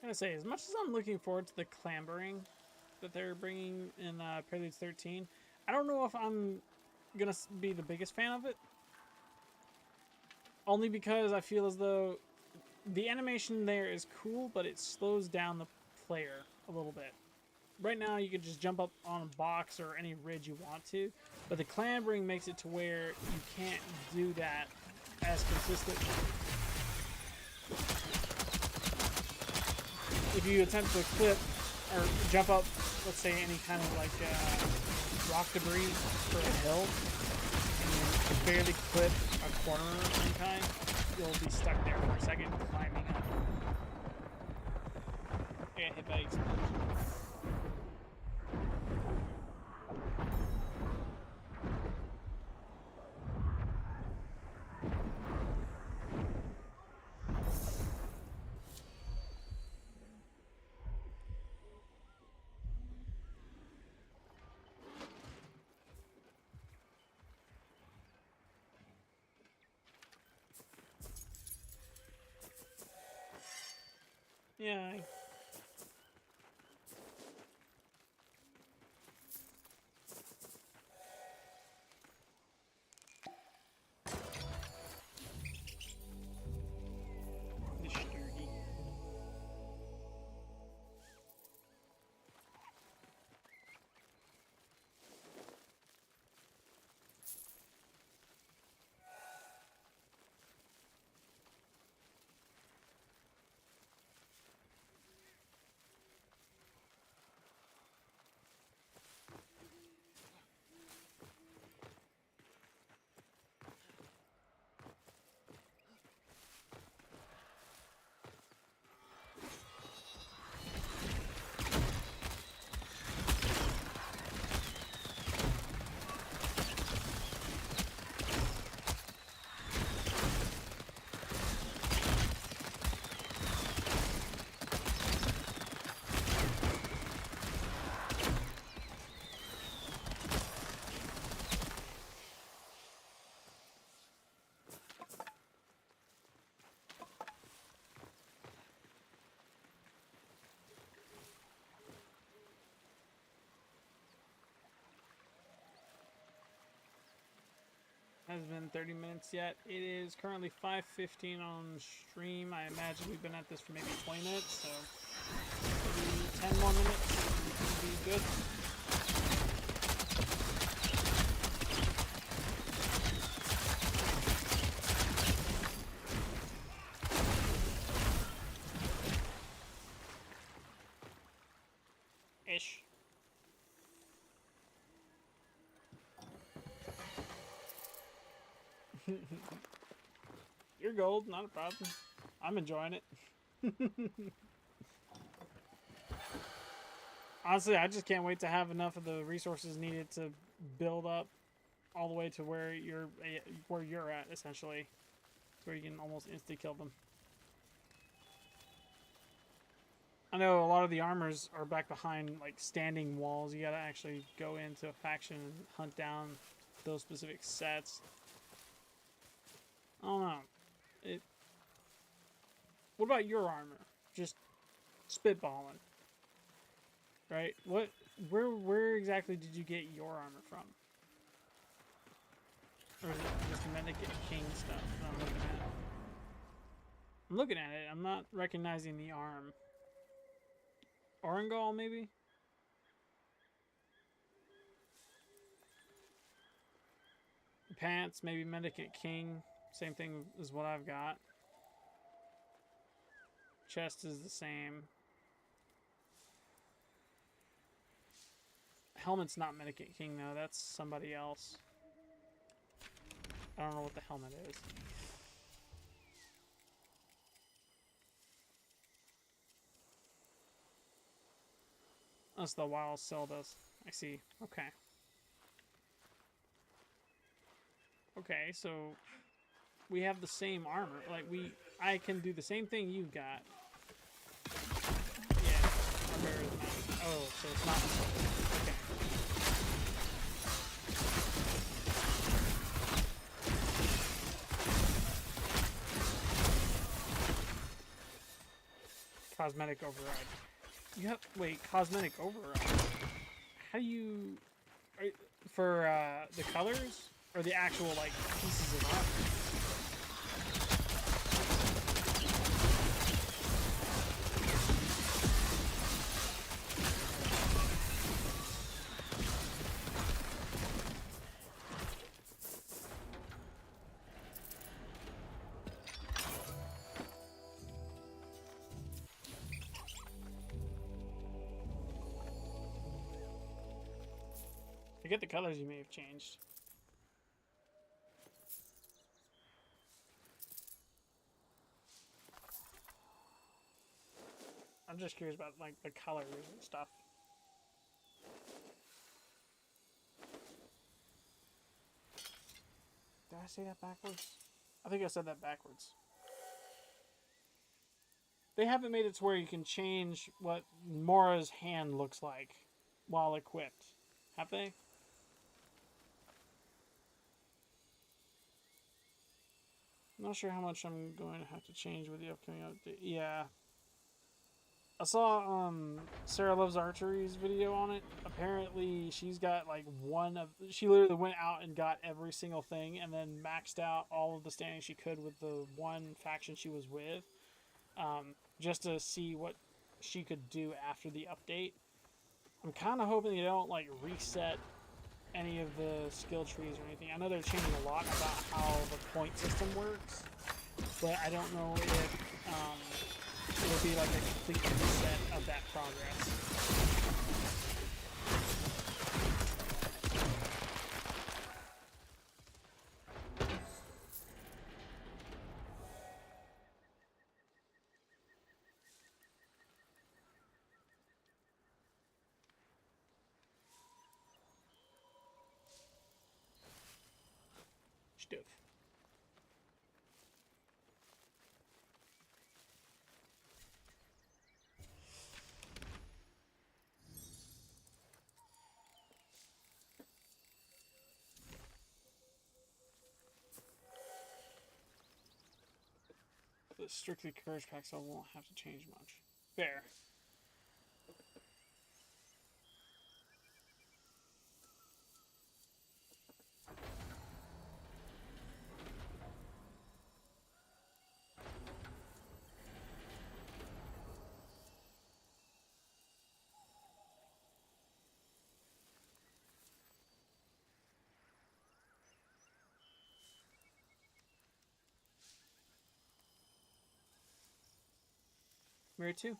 I'm gonna say, as much as I'm looking forward to the clambering that they're bringing in Preludes 13, I don't know if I'm gonna be the biggest fan of it. Only because I feel as though the animation there is cool, but it slows down the player a little bit. Right now, you can just jump up on a box or any ridge you want to, but the clambering makes it to where you can't do that as consistently. If you attempt to clip or jump up, let's say any kind of like rock debris for a hill, and you barely clip a corner in time, you'll be stuck there for a second climbing up. I got hit by explosion. Yeah. The sturdy. has been 30 minutes yet. It is currently 5:15 on stream. I imagine we've been at this for maybe 20 minutes, so maybe 10 more minutes would be good. Ish. You're gold, not a problem. I'm enjoying it. Honestly, I just can't wait to have enough of the resources needed to build up all the way to where you're at, essentially. Where you can almost insta kill them. I know a lot of the armors are back behind like standing walls. You gotta actually go into a faction and hunt down those specific sets. I don't know. What about your armor? Just spitballing. Right? Where exactly did you get your armor from? Or is it just Mendicant King stuff that I'm looking at? I'm looking at it. I'm not recognizing the arm. Orangol, maybe? Pants, maybe Mendicant King. Same thing as what I've got. Chest is the same. Helmet's not Mendicant King, though. That's somebody else. I don't know what the helmet is. That's the wild Seldas. I see. Okay. Okay, so we have the same armor. Like I can do the same thing you got. Yeah. Oh, so it's not. Okay. Cosmetic override. You have cosmetic override. How do you for the colors or the actual like pieces of armor? I get the colors you may have changed. I'm just curious about like the colors and stuff. Did I say that backwards? I think I said that backwards. They haven't made it to where you can change what Mora's hand looks like while equipped. Have they? I'm not sure how much I'm going to have to change with the upcoming update. Yeah. I saw Sarah Loves Archery's video on it. Apparently she's got like she literally went out and got every single thing and then maxed out all of the standing she could with the one faction she was with. Just to see what she could do after the update. I'm kind of hoping they don't like reset any of the skill trees or anything. I know they're changing a lot about how the point system works, but I don't know if it'll be like a complete reset of that progress. Stuff. The strictly courage pack, so I won't have to change much. Fair. Nightmare 2.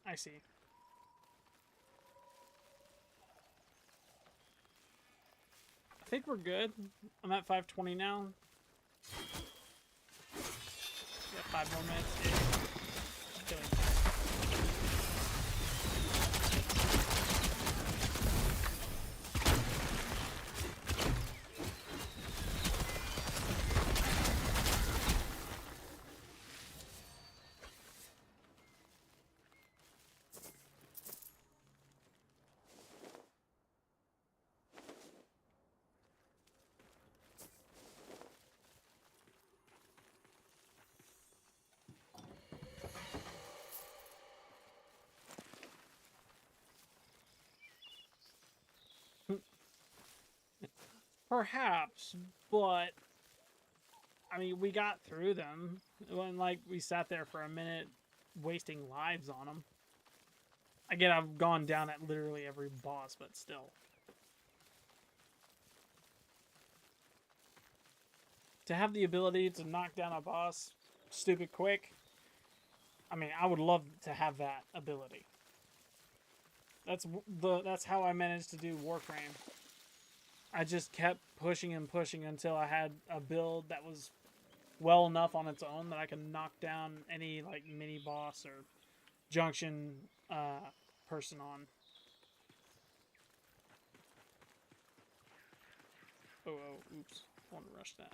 I see. I think we're good. I'm at 520 now. Got 5 more minutes. Killing time. Perhaps, but I mean, we got through them. It wasn't like we sat there for a minute wasting lives on them. Again, I've gone down at literally every boss, but still. To have the ability to knock down a boss stupid quick, I mean, I would love to have that ability. That's how I managed to do Warframe. I just kept pushing and pushing until I had a build that was well enough on its own that I could knock down any like mini boss or junction person on. Oh, oops. I want to rush that.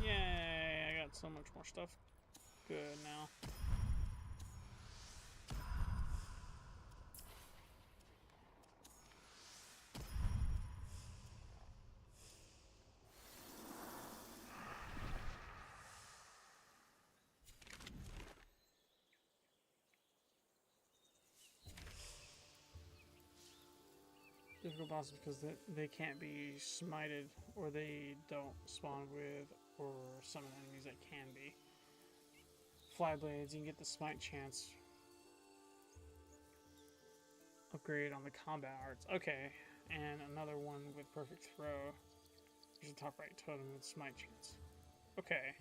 Yay, I got so much more stuff. Good now. Difficult bosses because they can't be smited, or they don't spawn with, or summon enemies that can be. Fly blades, you can get the smite chance. Upgrade on the combat arts. Okay, and another one with perfect throw. There's a top right totem with smite chance. Okay.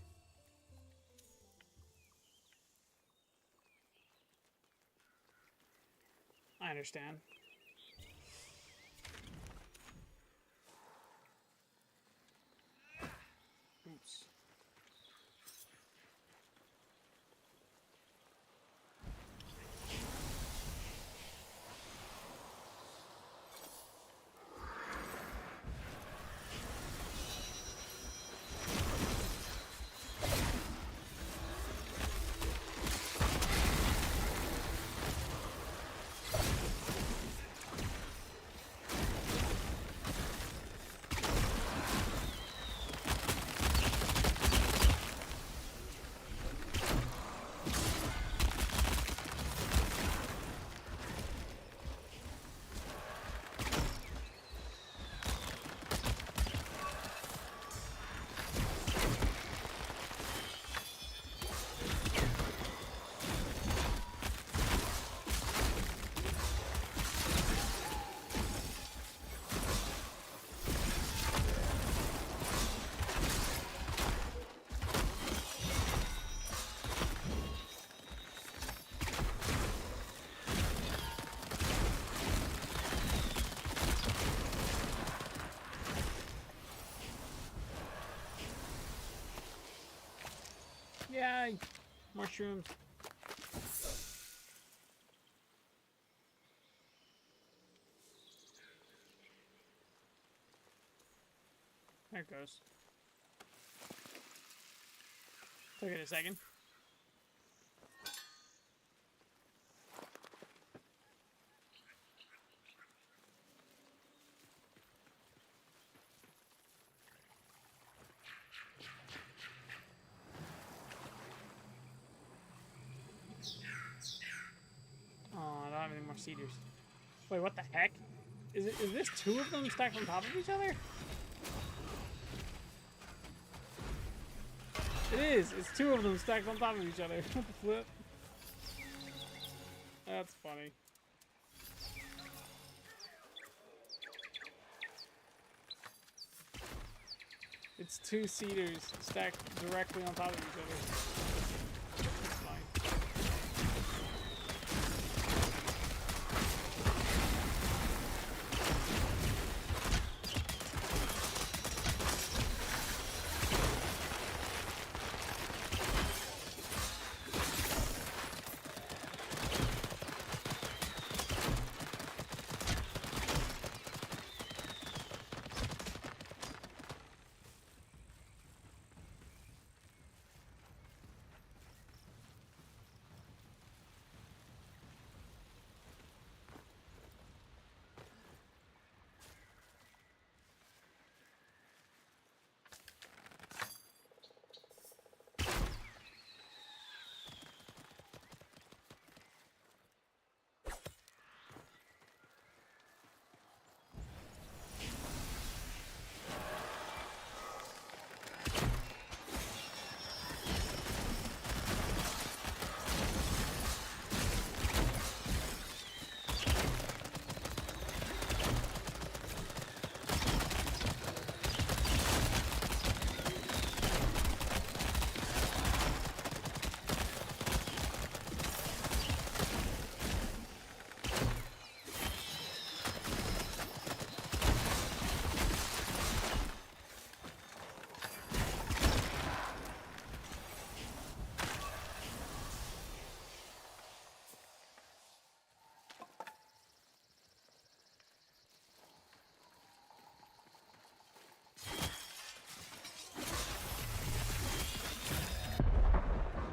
I understand. Oops. Die! Mushrooms. There it goes. Took it a second. Oh, I don't have any more cedars. Wait, what the heck? Is this two of them stacked on top of each other? It is! It's two of them stacked on top of each other. What the flip? That's funny. It's two cedars stacked directly on top of each other. That's fine.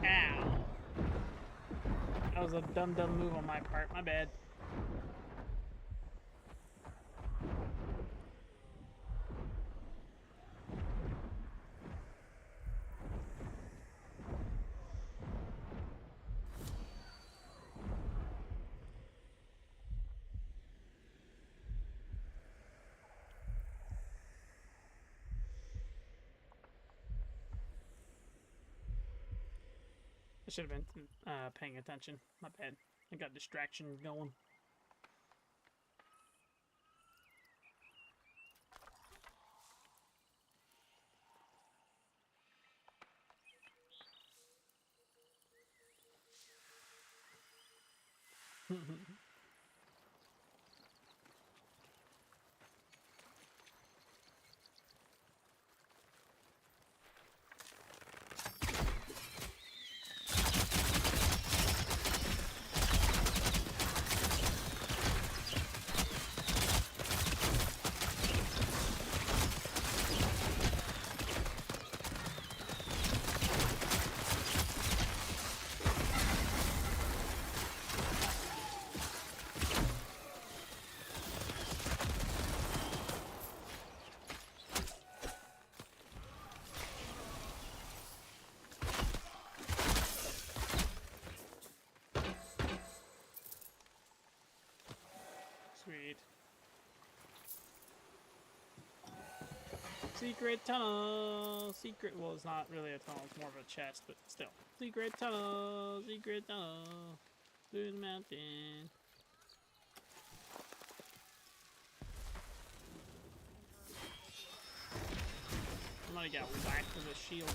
Ow. That was a dumb move on my part. My bad. I should have been paying attention. My bad. I got distractions going. Sweet. Secret tunnel! Secret, well, it's not really a tunnel, it's more of a chest, but still. Secret tunnel! Secret tunnel! Through the mountain. Somebody got whacked with a shield.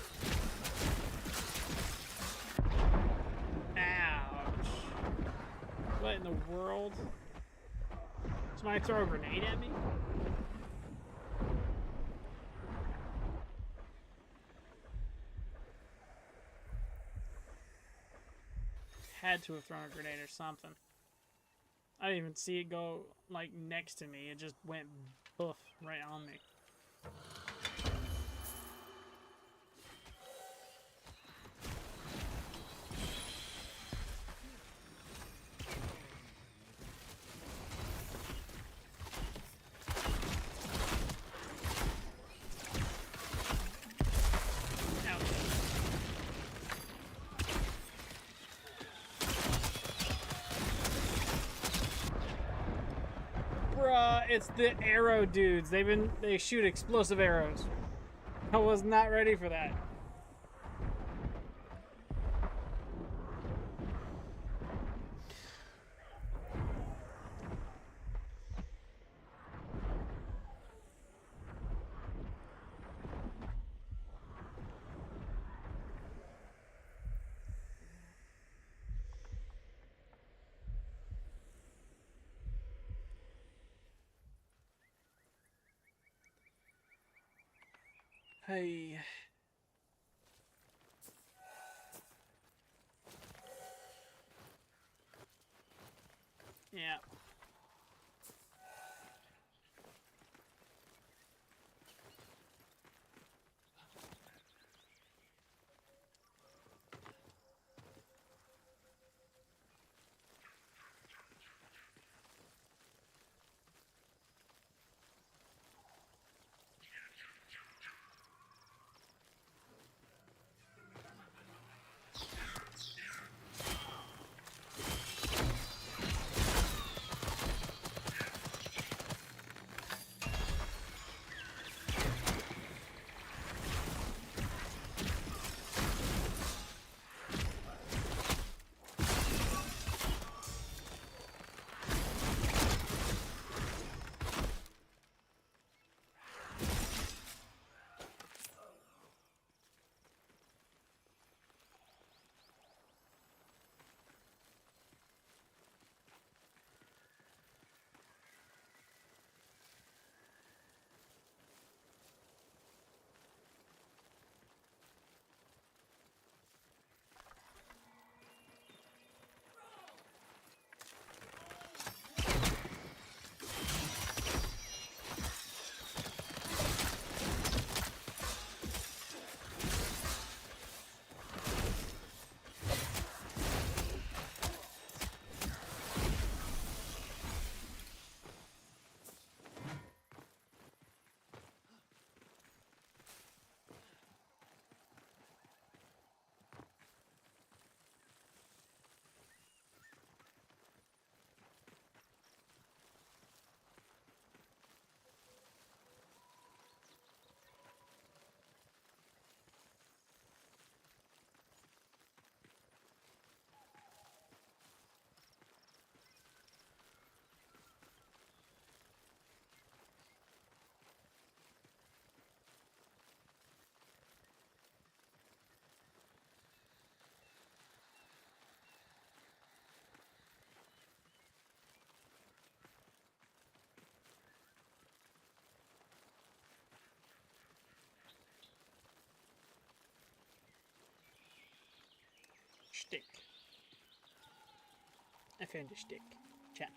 Ouch. What in the world? Somebody throw a grenade at me? had to have thrown a grenade or something. I didn't even see it go, like, next to me. It just went boof right on me. Bruh, it's the arrow dudes. They shoot explosive arrows. I was not ready for that. Hey. Yeah. Stick. I found a stick. Chat.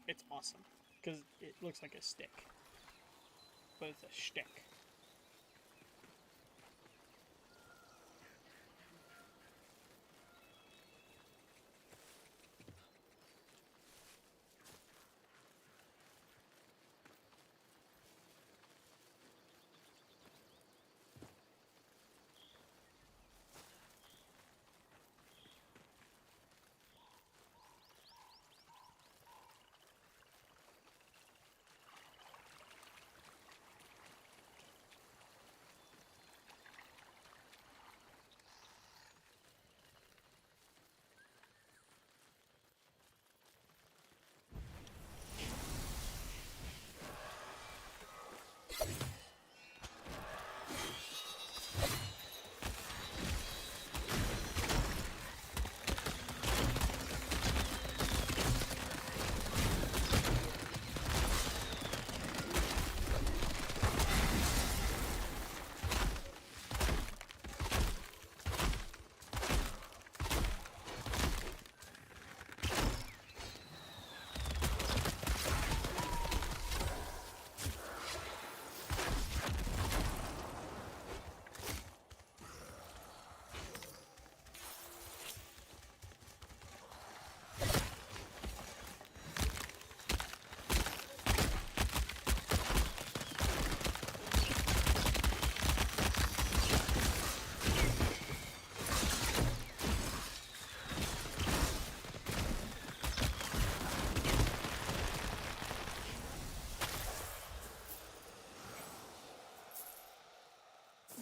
It's awesome. Because it looks like a stick. But it's a stick.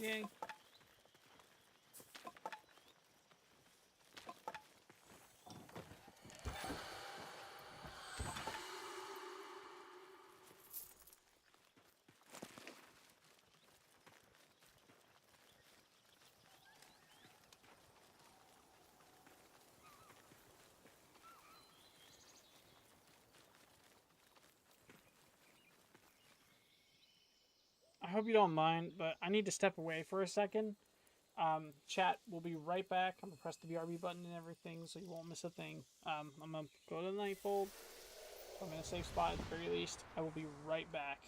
Yay. I hope you don't mind, but I need to step away for a second. Chat, we'll be right back. I'm gonna press the BRB button and everything, so you won't miss a thing. I'm gonna go to the Nightfold. I'm in a safe spot at the very least. I will be right back.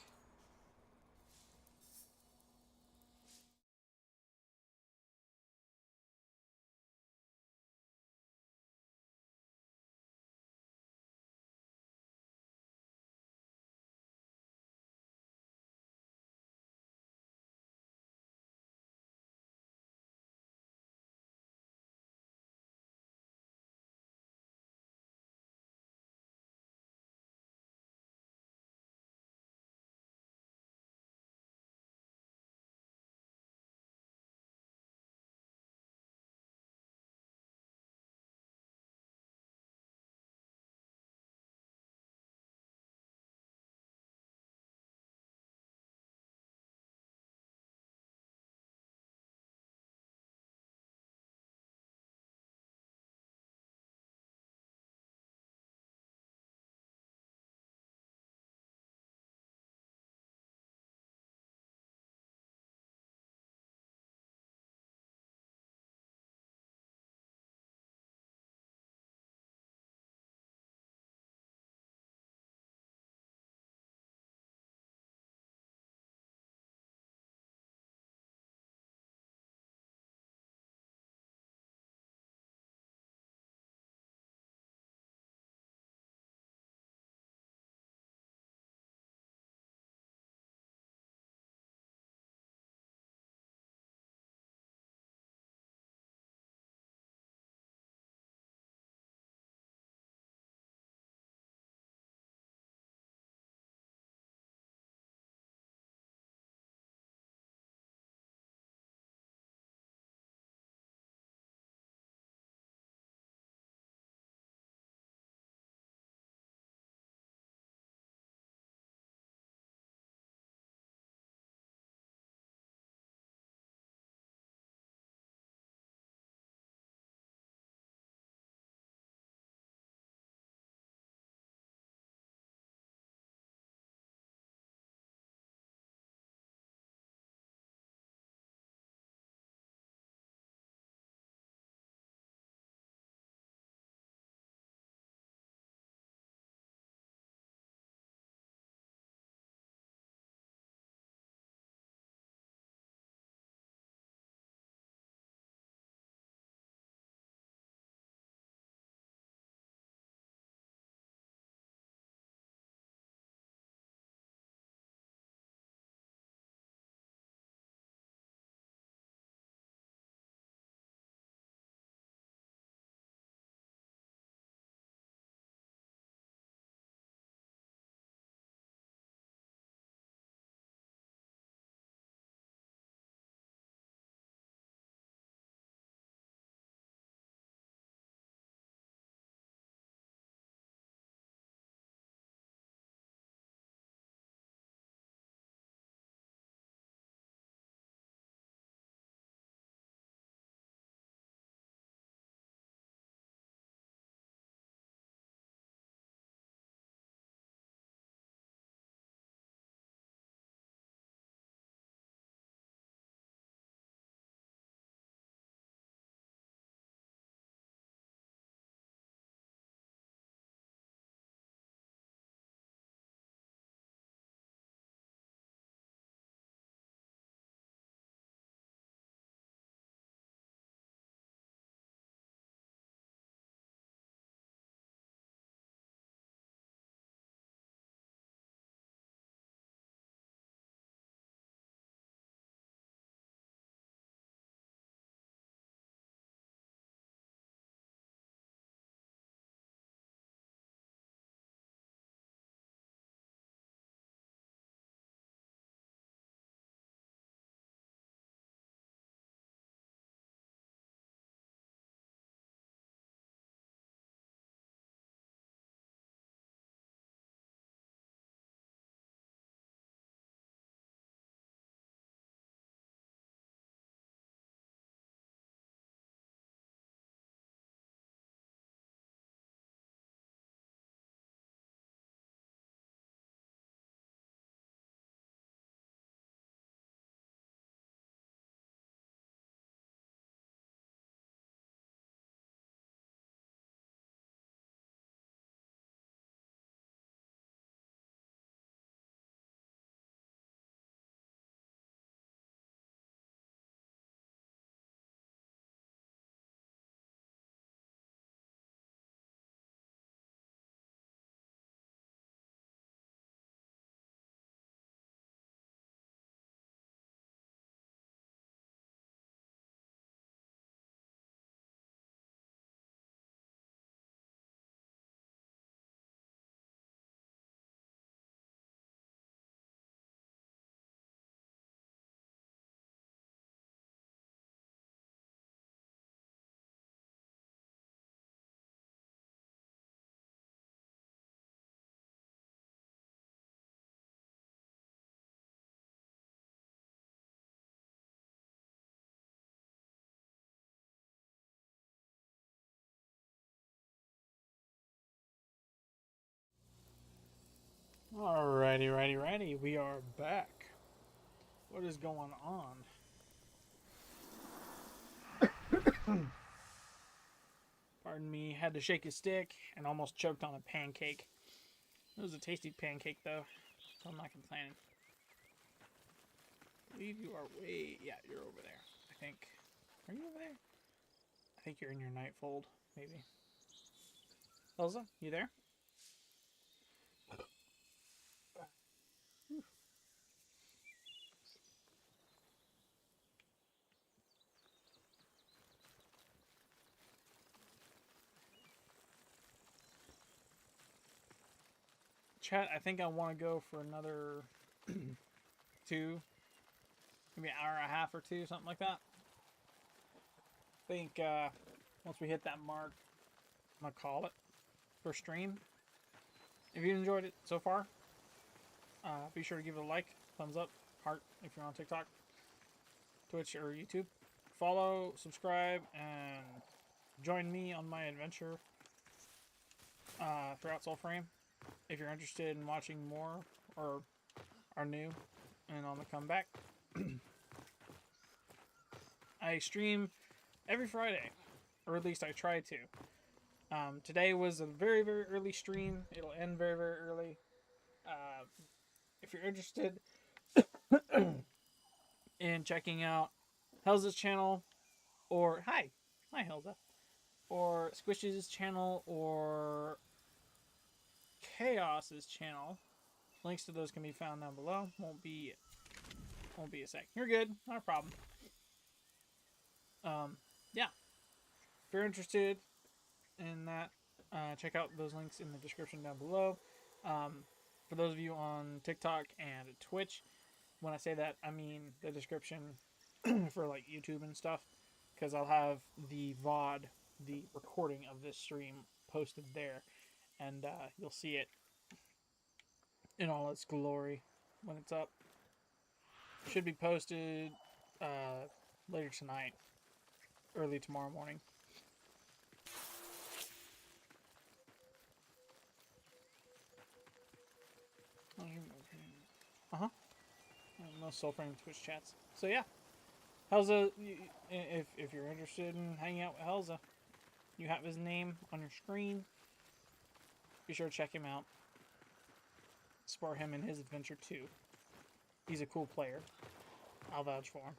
Righty. We are back. What is going on? Pardon me, had to shake a stick and almost choked on a pancake. It was a tasty pancake though, so I'm not complaining. I believe you are yeah, you're over there, I think. Are you over there? I think you're in your nightfold, maybe. Helza, you there? Chat, I think I want to go for another 2, maybe an hour and a half or 2, something like that. I think once we hit that mark, I'm going to call it for stream. If you enjoyed it so far, be sure to give it a like, thumbs up, heart if you're on TikTok, Twitch, or YouTube. Follow, subscribe, and join me on my adventure throughout Soulframe. If you're interested in watching more or are new and on the comeback. I stream every Friday, or at least I try to. Today was a very, very early stream. It'll end very, very early. If you're interested in checking out Helza's channel, or hi Helza, or Squish's channel, or Chaos's channel, links to those can be found down below. Won't be a sec. You're good, not a problem. Yeah. If you're interested in that, check out those links in the description down below. For those of you on TikTok and Twitch, when I say that, I mean the description for like YouTube and stuff, because I'll have the VOD, the recording of this stream, posted there, and you'll see it in all its glory when it's up. Should be posted later tonight, early tomorrow morning. Most Soulframe Twitch chats. So yeah, Helza, if you're interested in hanging out with Helza, you have his name on your screen. Be sure to check him out. Support him in his adventure too. He's a cool player. I'll vouch for him.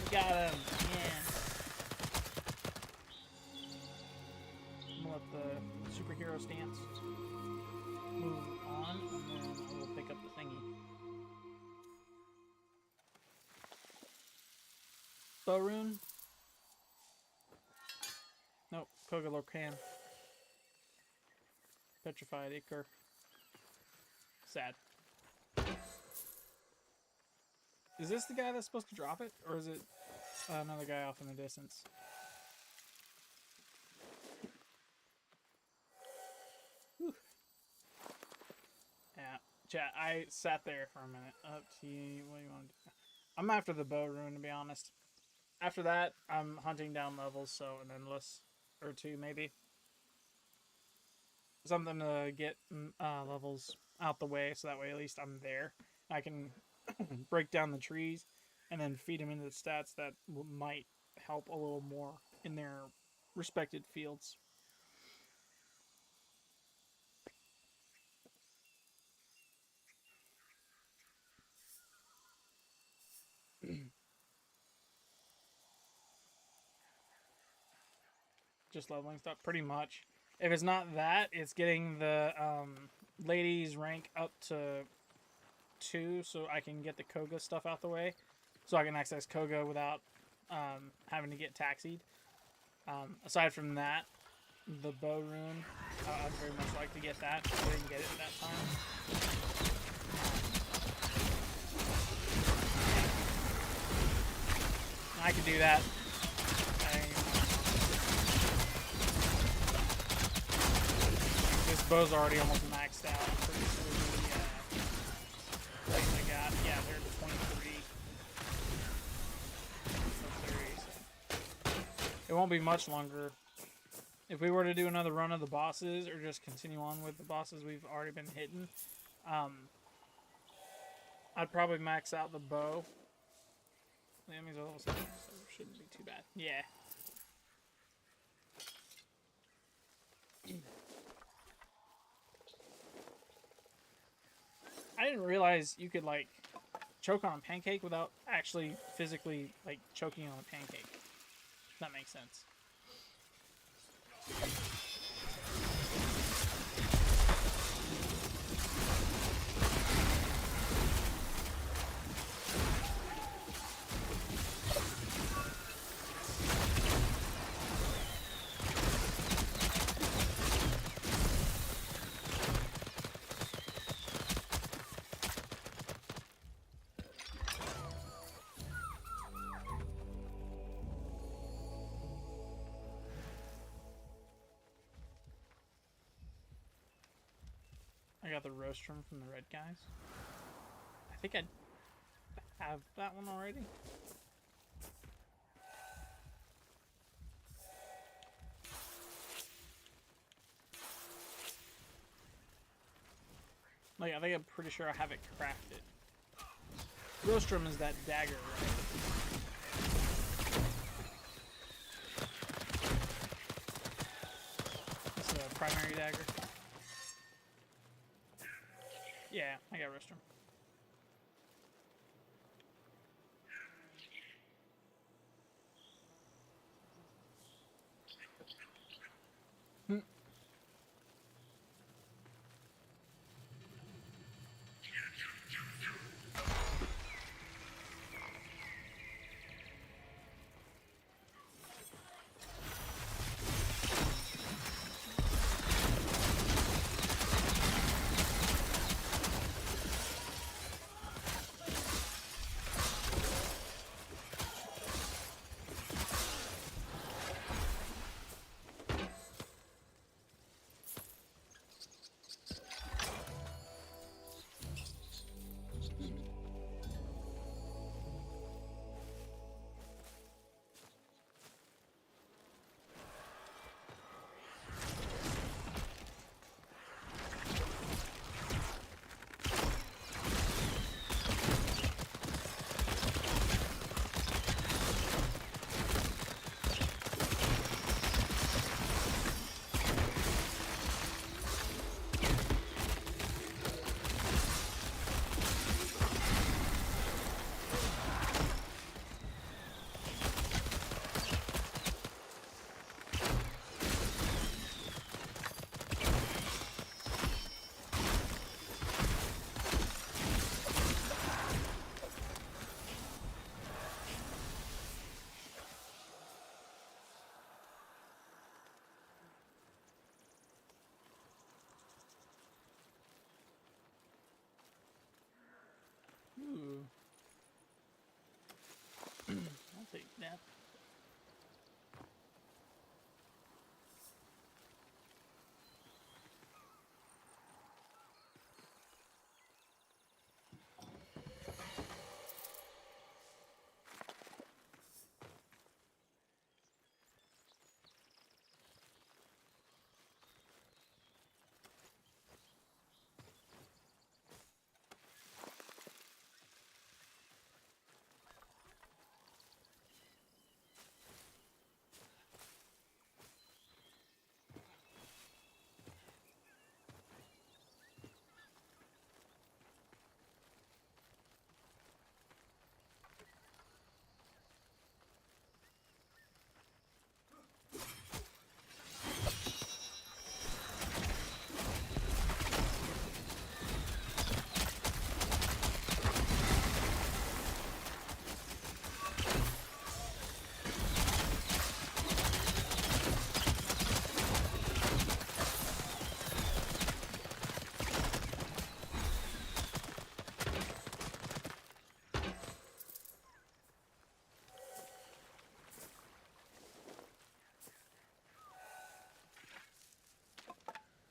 Got him. Yeah. I'm gonna let the superhero stance move on, and then I will pick up the thingy. Bowrune? Nope. Kogalorcan. Petrified Ichor. Sad. Is this the guy that's supposed to drop it? Or is it another guy off in the distance? Whew. Yeah. Chat, I sat there for a minute. Up to you. What do you want to do? I'm after the Bowrune, to be honest. After that, I'm hunting down levels, so an endless or 2 maybe. Something to get levels out the way, so that way at least I'm there. I can break down the trees and then feed them into the stats that might help a little more in their respected fields. Just leveling stuff, pretty much. If it's not that, it's getting the ladies rank up to 2 so I can get the Koga stuff out the way, so I can access Koga without having to get taxied. Aside from that, the bow rune. I'd very much like to get that. I didn't get it at that time. I could do that. This bow's already almost maxed out. Pretty soon the I got, yeah, they're the 23. So it won't be much longer. If we were to do another run of the bosses, or just continue on with the bosses we've already been hitting, I'd probably max out the bow. The enemies are level 7, so it shouldn't be too bad. Yeah. I didn't realize you could, like, choke on a pancake without actually physically, like, choking on a pancake. If that makes sense. I got the rostrum from the red guys. I think I have that one already. Like, I think I'm pretty sure I have it crafted. Rostrum is that dagger, right? It's the primary dagger. Yeah, I got rostrum.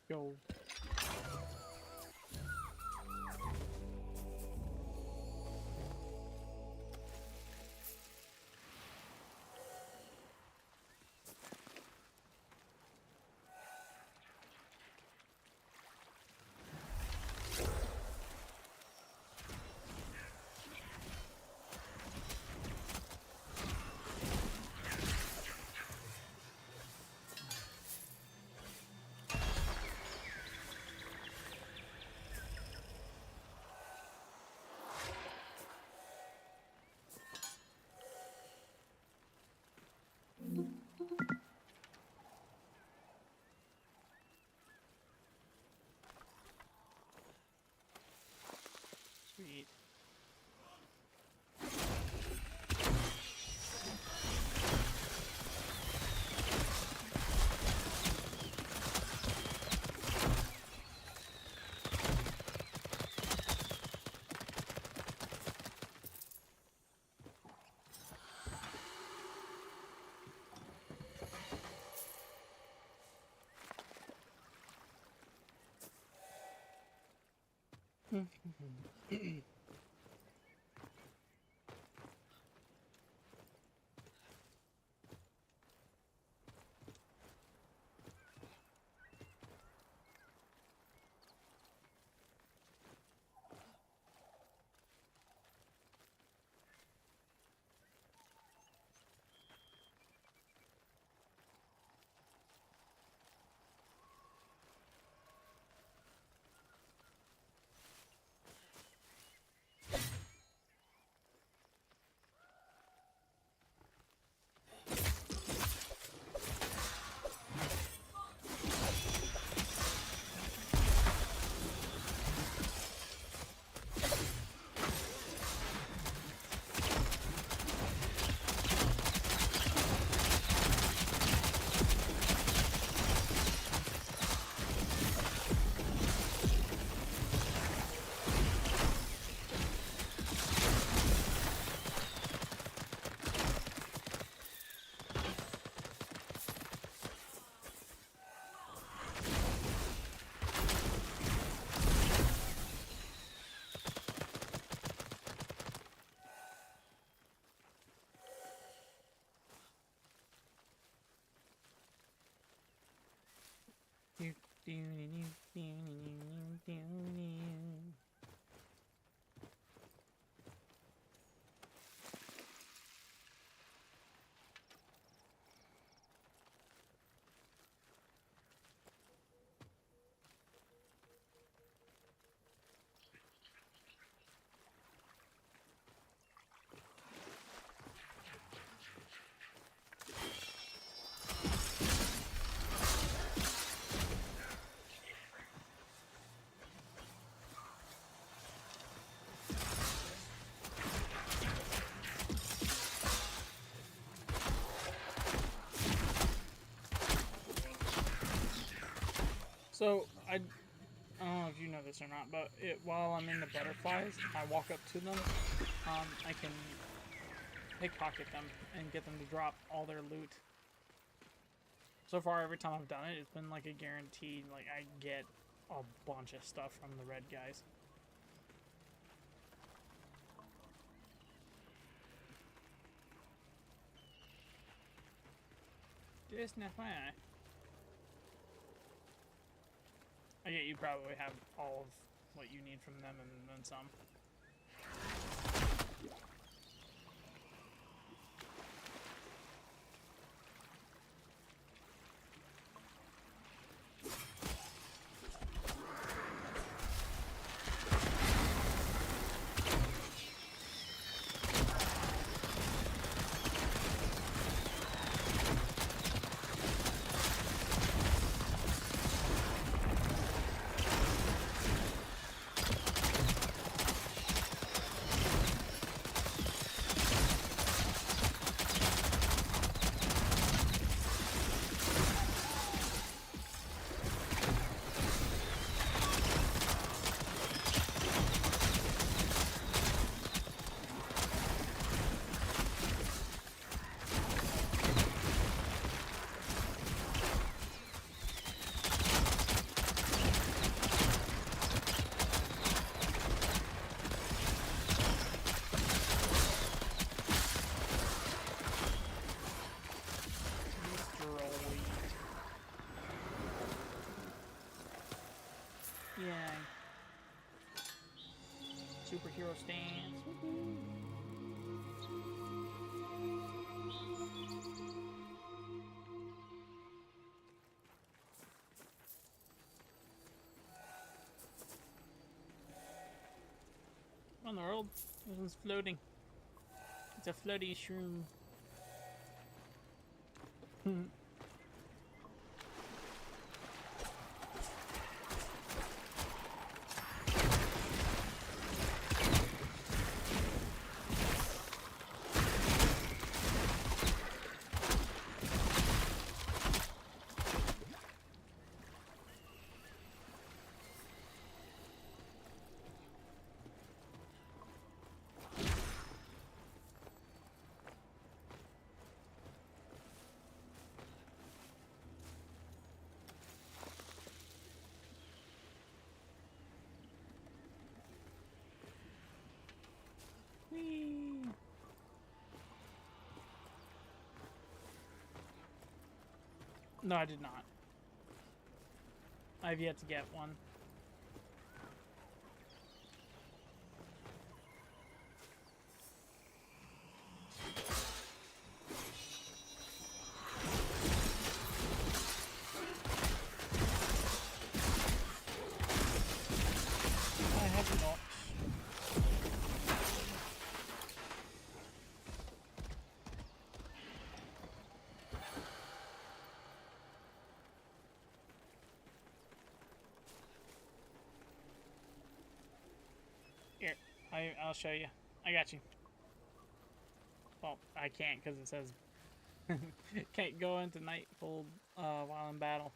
Yo. Sweet. So, I don't know if you know this or not, but while I'm in the butterflies, I walk up to them, I can pickpocket them and get them to drop all their loot. So far, every time I've done it, it's been like a guaranteed, like I get a bunch of stuff from the red guys. Just an FYI. I get you probably have all of what you need from them and then some. Superhero stance. Woohoo. What in the world? This one's floating. It's a floaty shroom. Whee! No, I did not. I've yet to get one. I have not. Here, I'll show you. I got you. Well, I can't because it says can't go into Nightfold while in battle.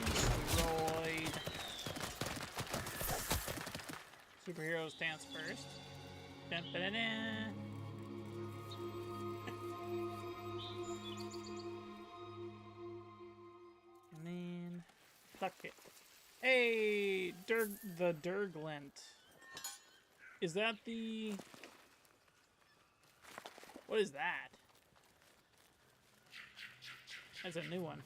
Destroyed. Superhero stance first. Dun, ba, da, da. And then pluck it. Hey, the Durglint. Is that the? What is that? That's a new one.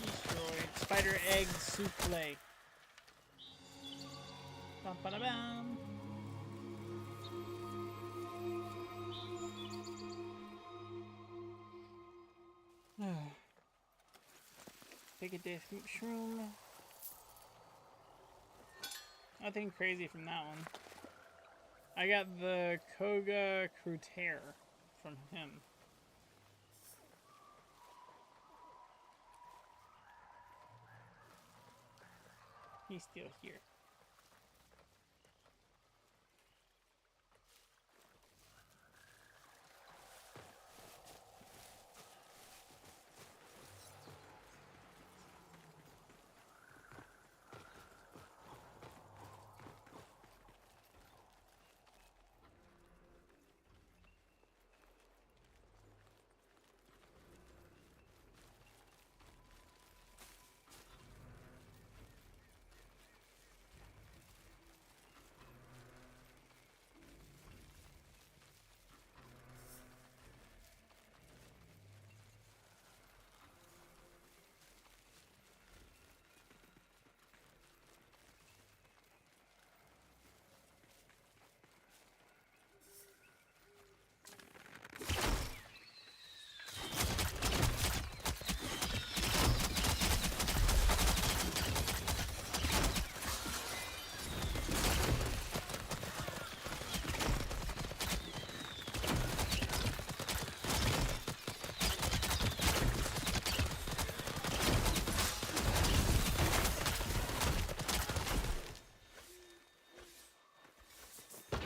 Destroyed. Spider egg souffle. Bum, ba, da, bum. Take a different shroom. Nothing crazy from that one. I got the Koga Crouter from him. He's still here.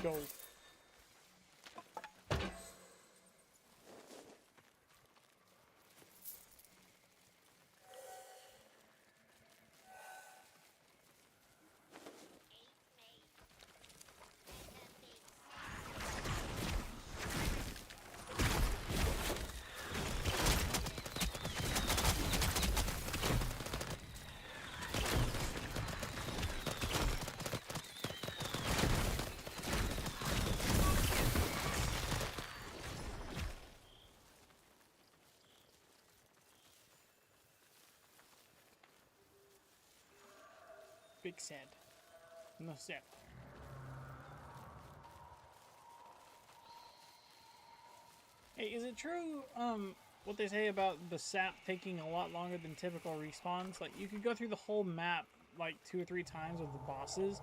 Go. Big sad. No sap. Hey, is it true, what they say about the sap taking a lot longer than typical respawns? Like, you could go through the whole map, like, 2 or 3 times with the bosses,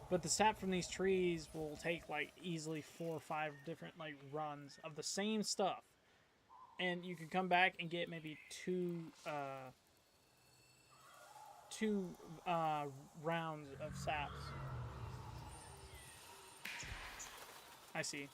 but the sap from these trees will take, like, easily 4 or 5 different, like, runs of the same stuff. And you could come back and get maybe two rounds of saps. I see.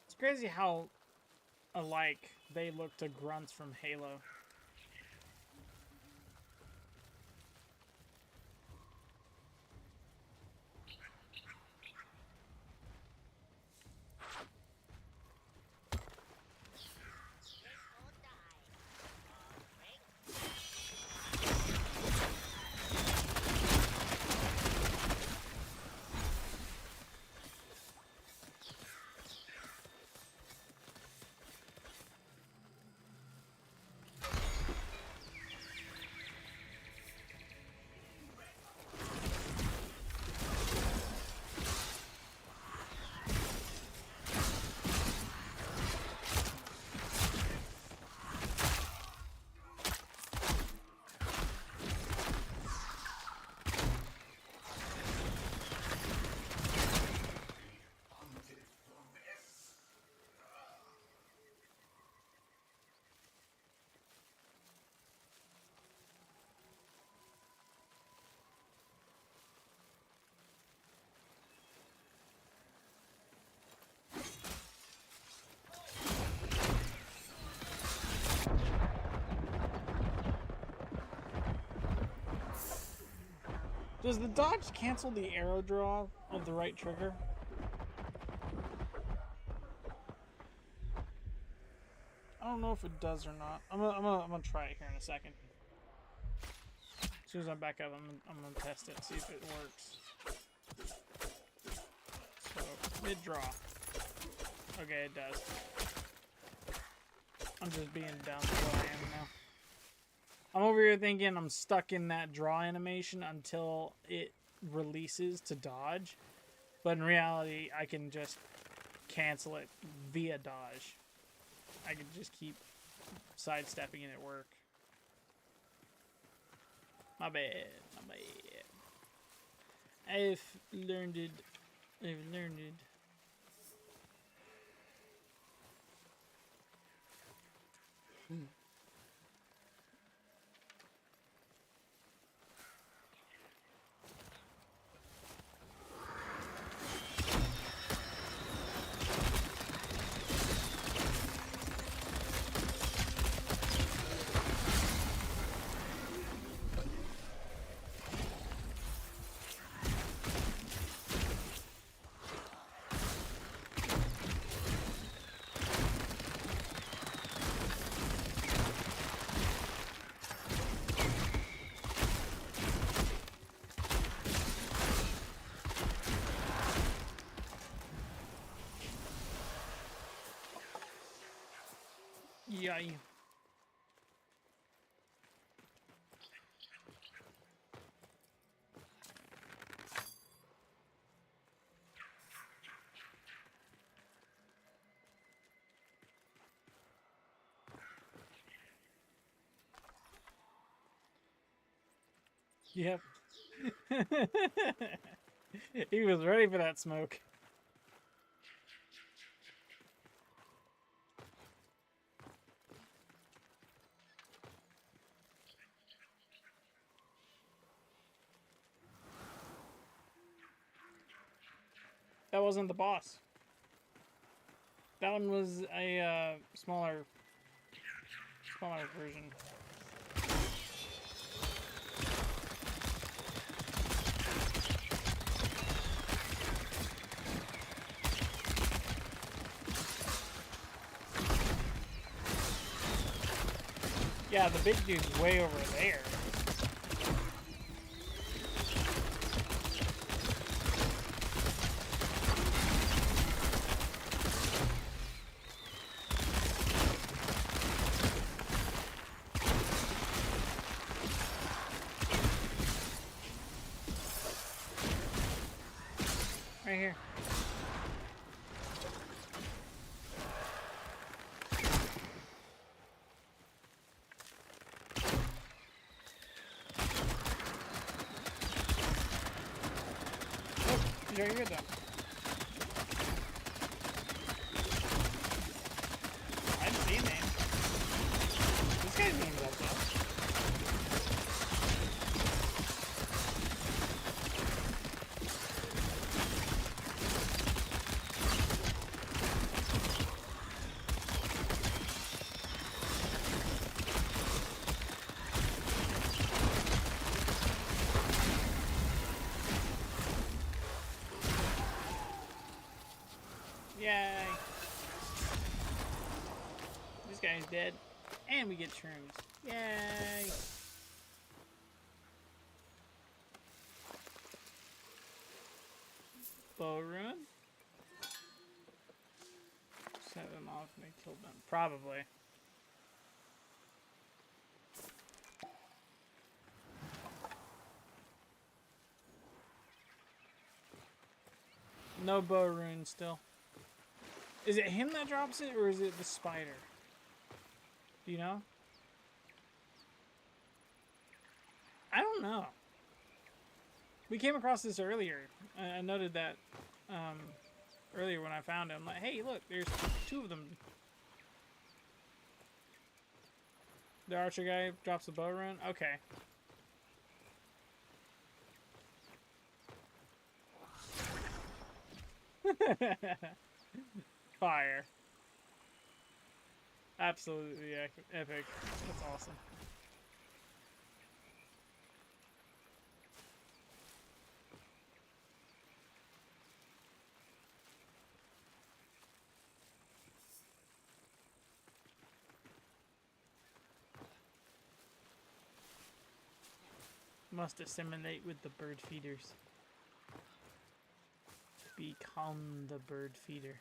It's crazy how alike they look to grunts from Halo. Does the dodge cancel the arrow draw of the right trigger? I don't know if it does or not. I'm gonna try it here in a second. As soon as I'm back up, I'm gonna test it, see if it works. So mid draw. Okay, it does. I'm just being dumb as what I am now. I'm over here thinking I'm stuck in that draw animation until it releases to dodge. But in reality, I can just cancel it via dodge. I can just keep sidestepping and it work. My bad. My bad. I've learned it. I've learned it. Yay. Yep. He was ready for that smoke. That wasn't the boss. That one was a smaller version. Yeah, the big dude's way over there. Right here. Oh, he's right here though. I didn't see his name. This guy's name's up though. Yay! This guy's dead. And we get shrooms. Yay! Bow rune? Set them off and they killed them. Probably. No bow rune still. Is it him that drops it, or is it the spider? Do you know? I don't know. We came across this earlier. I noted that earlier when I found him. Like, hey, look, there's two of them. The archer guy drops the bow rune? Okay. Fire. Absolutely epic. That's awesome. must assimilate with the bird feeders. Become the bird feeder.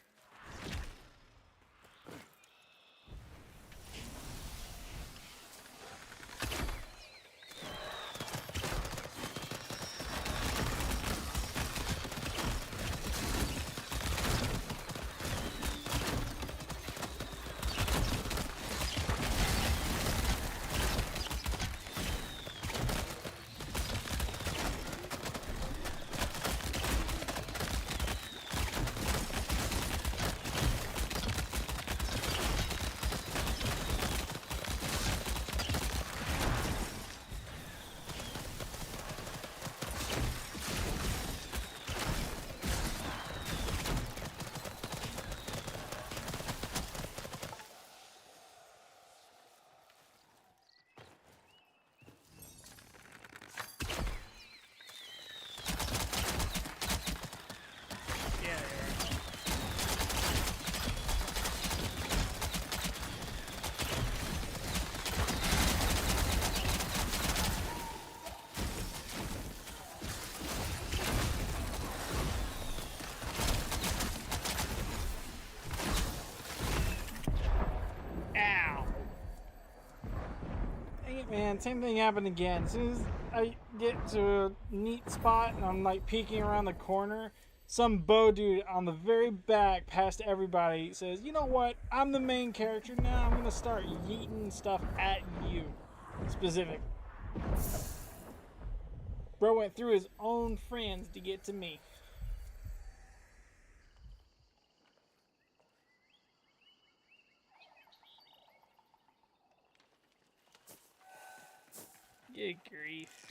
Yeah, they are. Ow! Dang it, man. Same thing happened again. As soon as I get to a neat spot and I'm like peeking around the corner, some bow dude on the very back past everybody says, you know what? I'm the main character now. I'm going to start yeeting stuff at you. Specific. Bro went through his own friends to get to me. Good grief.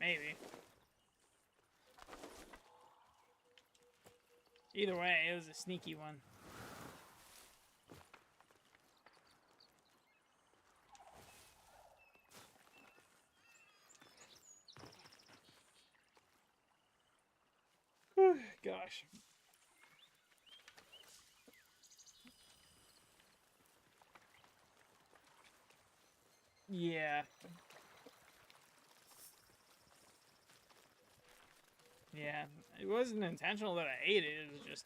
Maybe. Either way, it was a sneaky one. Whew, gosh. Yeah. Yeah. It wasn't intentional that I ate it. It was just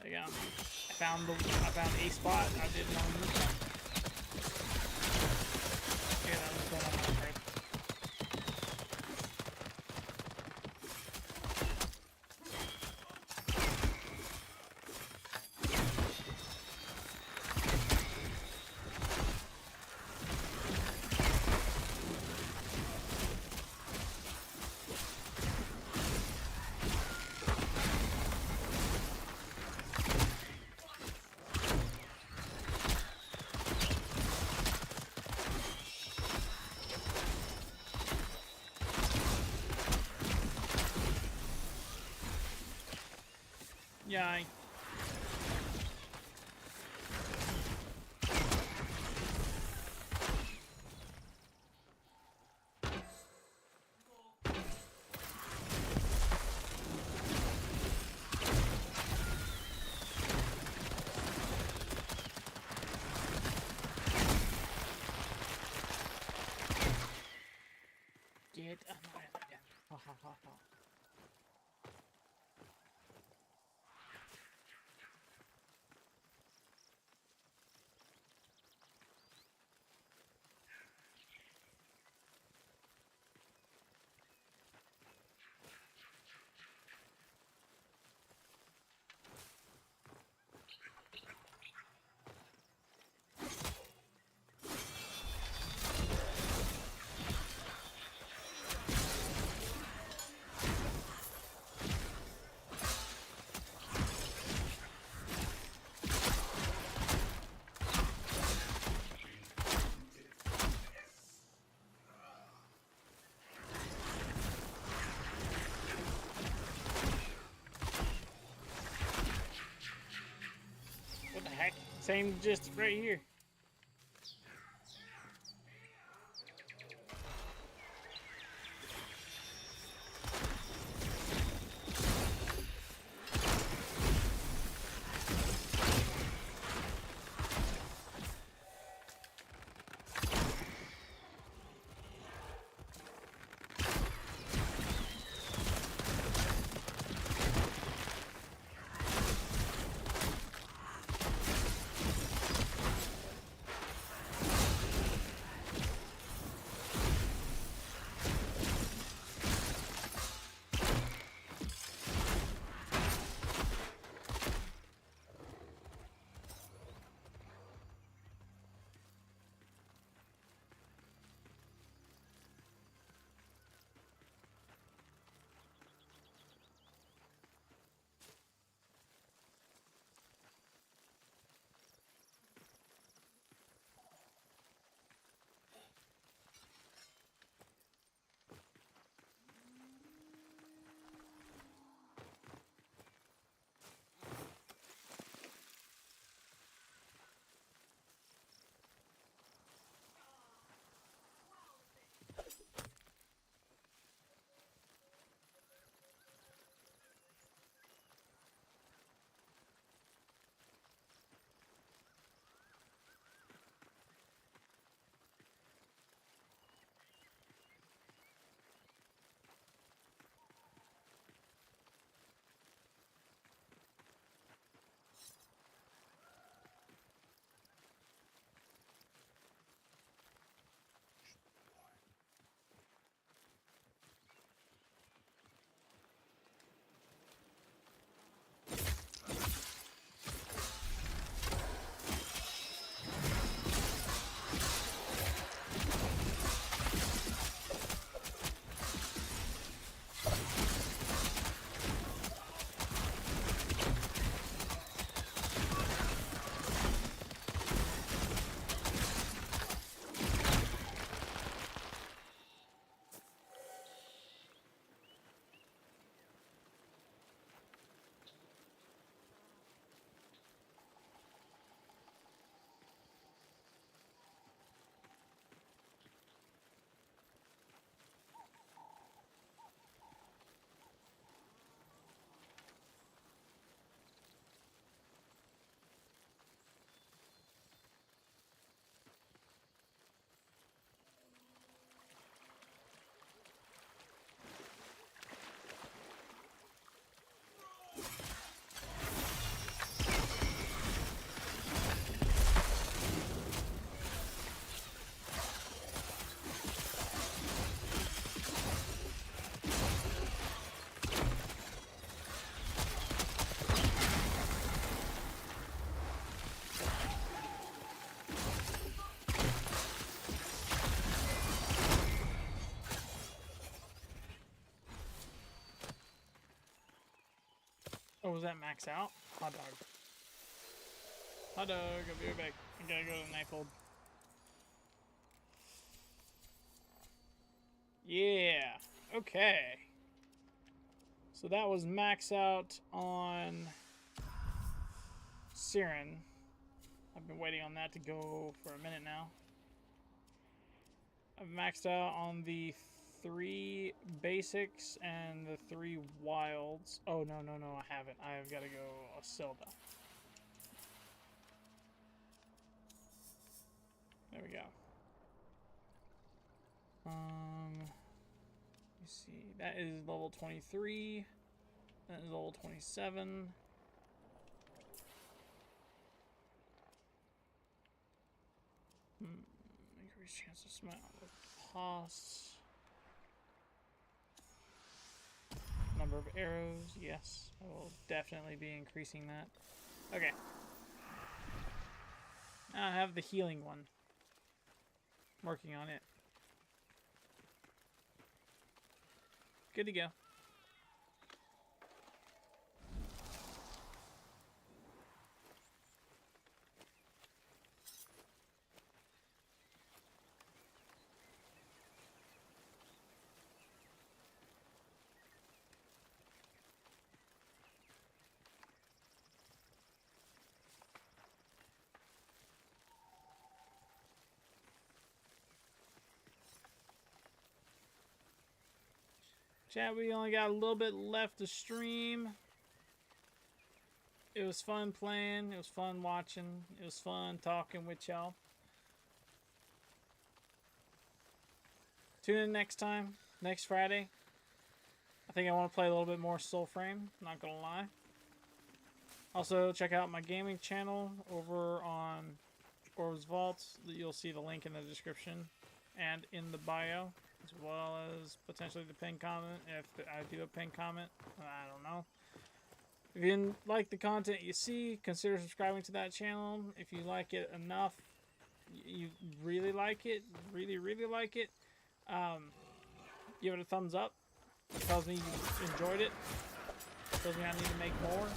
like I found a spot I didn't know to look at. Yeah, that was going on my head. Yeah. Get ha ha ha ha. What the heck? Same just right here. that max out? Hot dog. Hot dog, I'll be right back. I gotta go to the knife hold. Yeah, okay. So that was max out on Siren. I've been waiting on that to go for a minute now. I've maxed out on the 3 basics and the 3 wilds. Oh, no, I haven't. I've got to go Helza. There we go. You see, that is level 23. That is level 27. Increase chance to smite with costs. Number of arrows, yes. I will definitely be increasing that. Okay. Now I have the healing one. Working on it. Good to go. Chat, we only got a little bit left to stream. It was fun playing. It was fun watching. It was fun talking with y'all. Tune in next time. Next Friday. I think I want to play a little bit more Soul Frame. Not gonna lie. Also, check out my gaming channel over on Orb's Vault. You'll see the link in the description and in the bio, as well as potentially the pinned comment. If I do a pinned comment, I don't know. If you didn't like the content you see, consider subscribing to that channel. If you like it enough, you really like it, really like it, give it a thumbs up. It tells me you enjoyed it. It tells me I need to make more.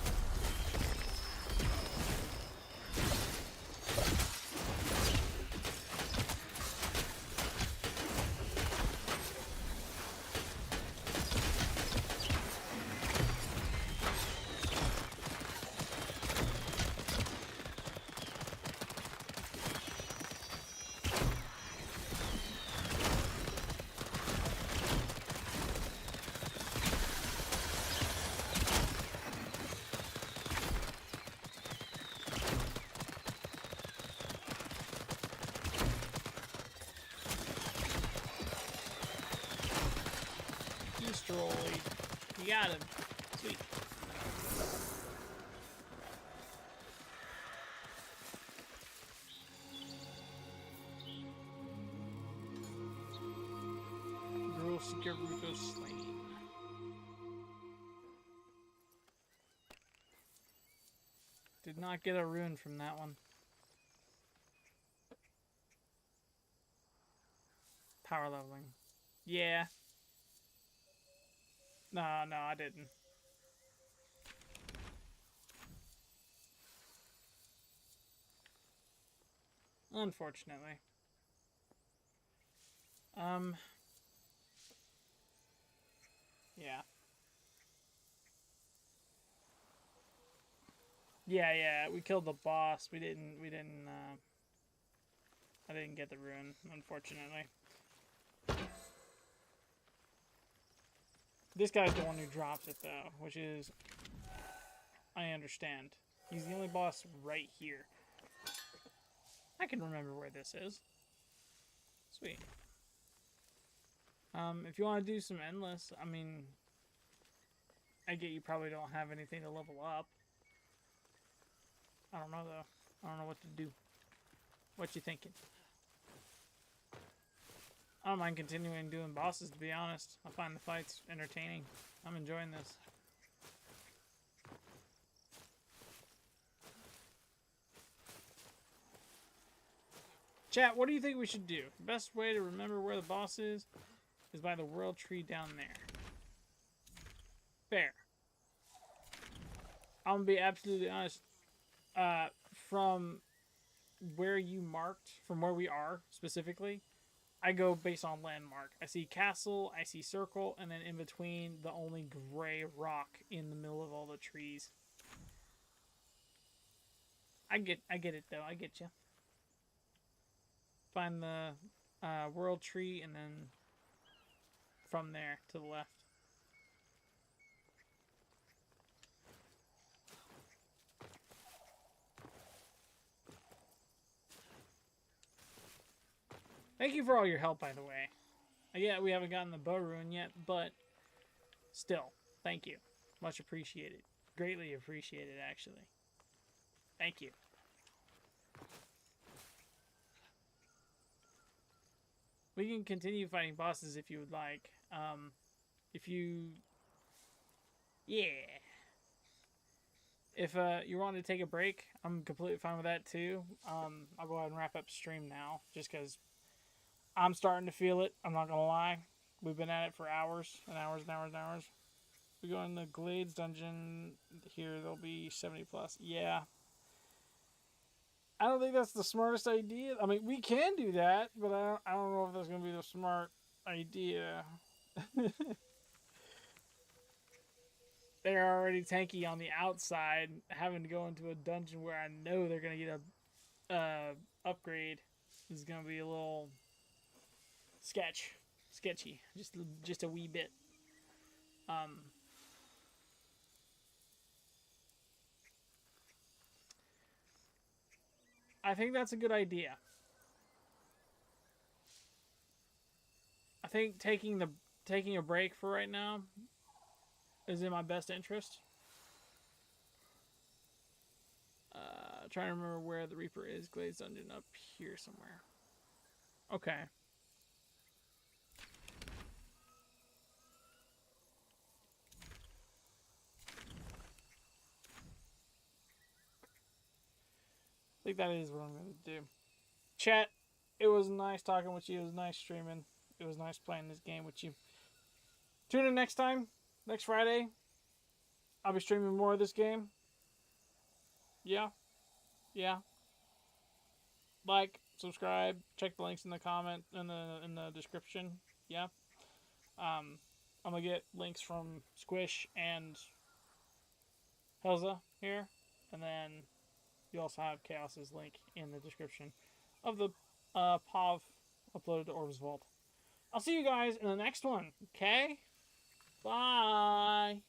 Destroyed. You got him. Sweet. Gruel Seeker Ruko slain. Did not get a rune from that one. Power leveling. Yeah. No, I didn't. Unfortunately. Yeah. Yeah, we killed the boss. I didn't get the rune, unfortunately. This guy's the one who drops it, though, which is... I understand. He's the only boss right here. I can remember where this is. Sweet. If you want to do some endless, I mean... I get you probably don't have anything to level up. I don't know, though. I don't know what to do. What you thinking? I don't mind continuing doing bosses, to be honest. I find the fights entertaining. I'm enjoying this. Chat, what do you think we should do? The best way to remember where the boss is by the world tree down there. Fair. I'm gonna be absolutely honest. From where you marked, from where we are specifically, I go based on landmark. I see castle, I see circle, and then in between the only gray rock in the middle of all the trees. I get it though. I get you. Find the world tree, and then from there to the left. Thank you for all your help, by the way. Yeah, we haven't gotten the bow rune yet, but still, thank you. Much appreciated. Greatly appreciated, actually. Thank you. We can continue fighting bosses if you would like. If you... Yeah. If you want to take a break, I'm completely fine with that too. I'll go ahead and wrap up stream now, just because I'm starting to feel it. I'm not going to lie. We've been at it for hours and hours and hours and hours. We go in the Glades dungeon here, there'll be 70 plus. Yeah. I don't think that's the smartest idea. I mean, we can do that, but I don't know if that's going to be the smart idea. They're already tanky on the outside. Having to go into a dungeon where I know they're going to get a upgrade is going to be a little sketchy. Just a wee bit. I think that's a good idea. I think taking a break for right now is in my best interest. Trying to remember where the Reaper is. Glades Dungeon up here somewhere. Okay. I think that is what I'm going to do. Chat, it was nice talking with you. It was nice streaming. It was nice playing this game with you. Tune in next time. Next Friday. I'll be streaming more of this game. Yeah. Like, subscribe, check the links in the comment in the description. Yeah. I'm gonna get links from Squish and Helza here, and then you also have Chaos's link in the description of the POV uploaded to Orb's Vault. I'll see you guys in the next one. Okay. Bye.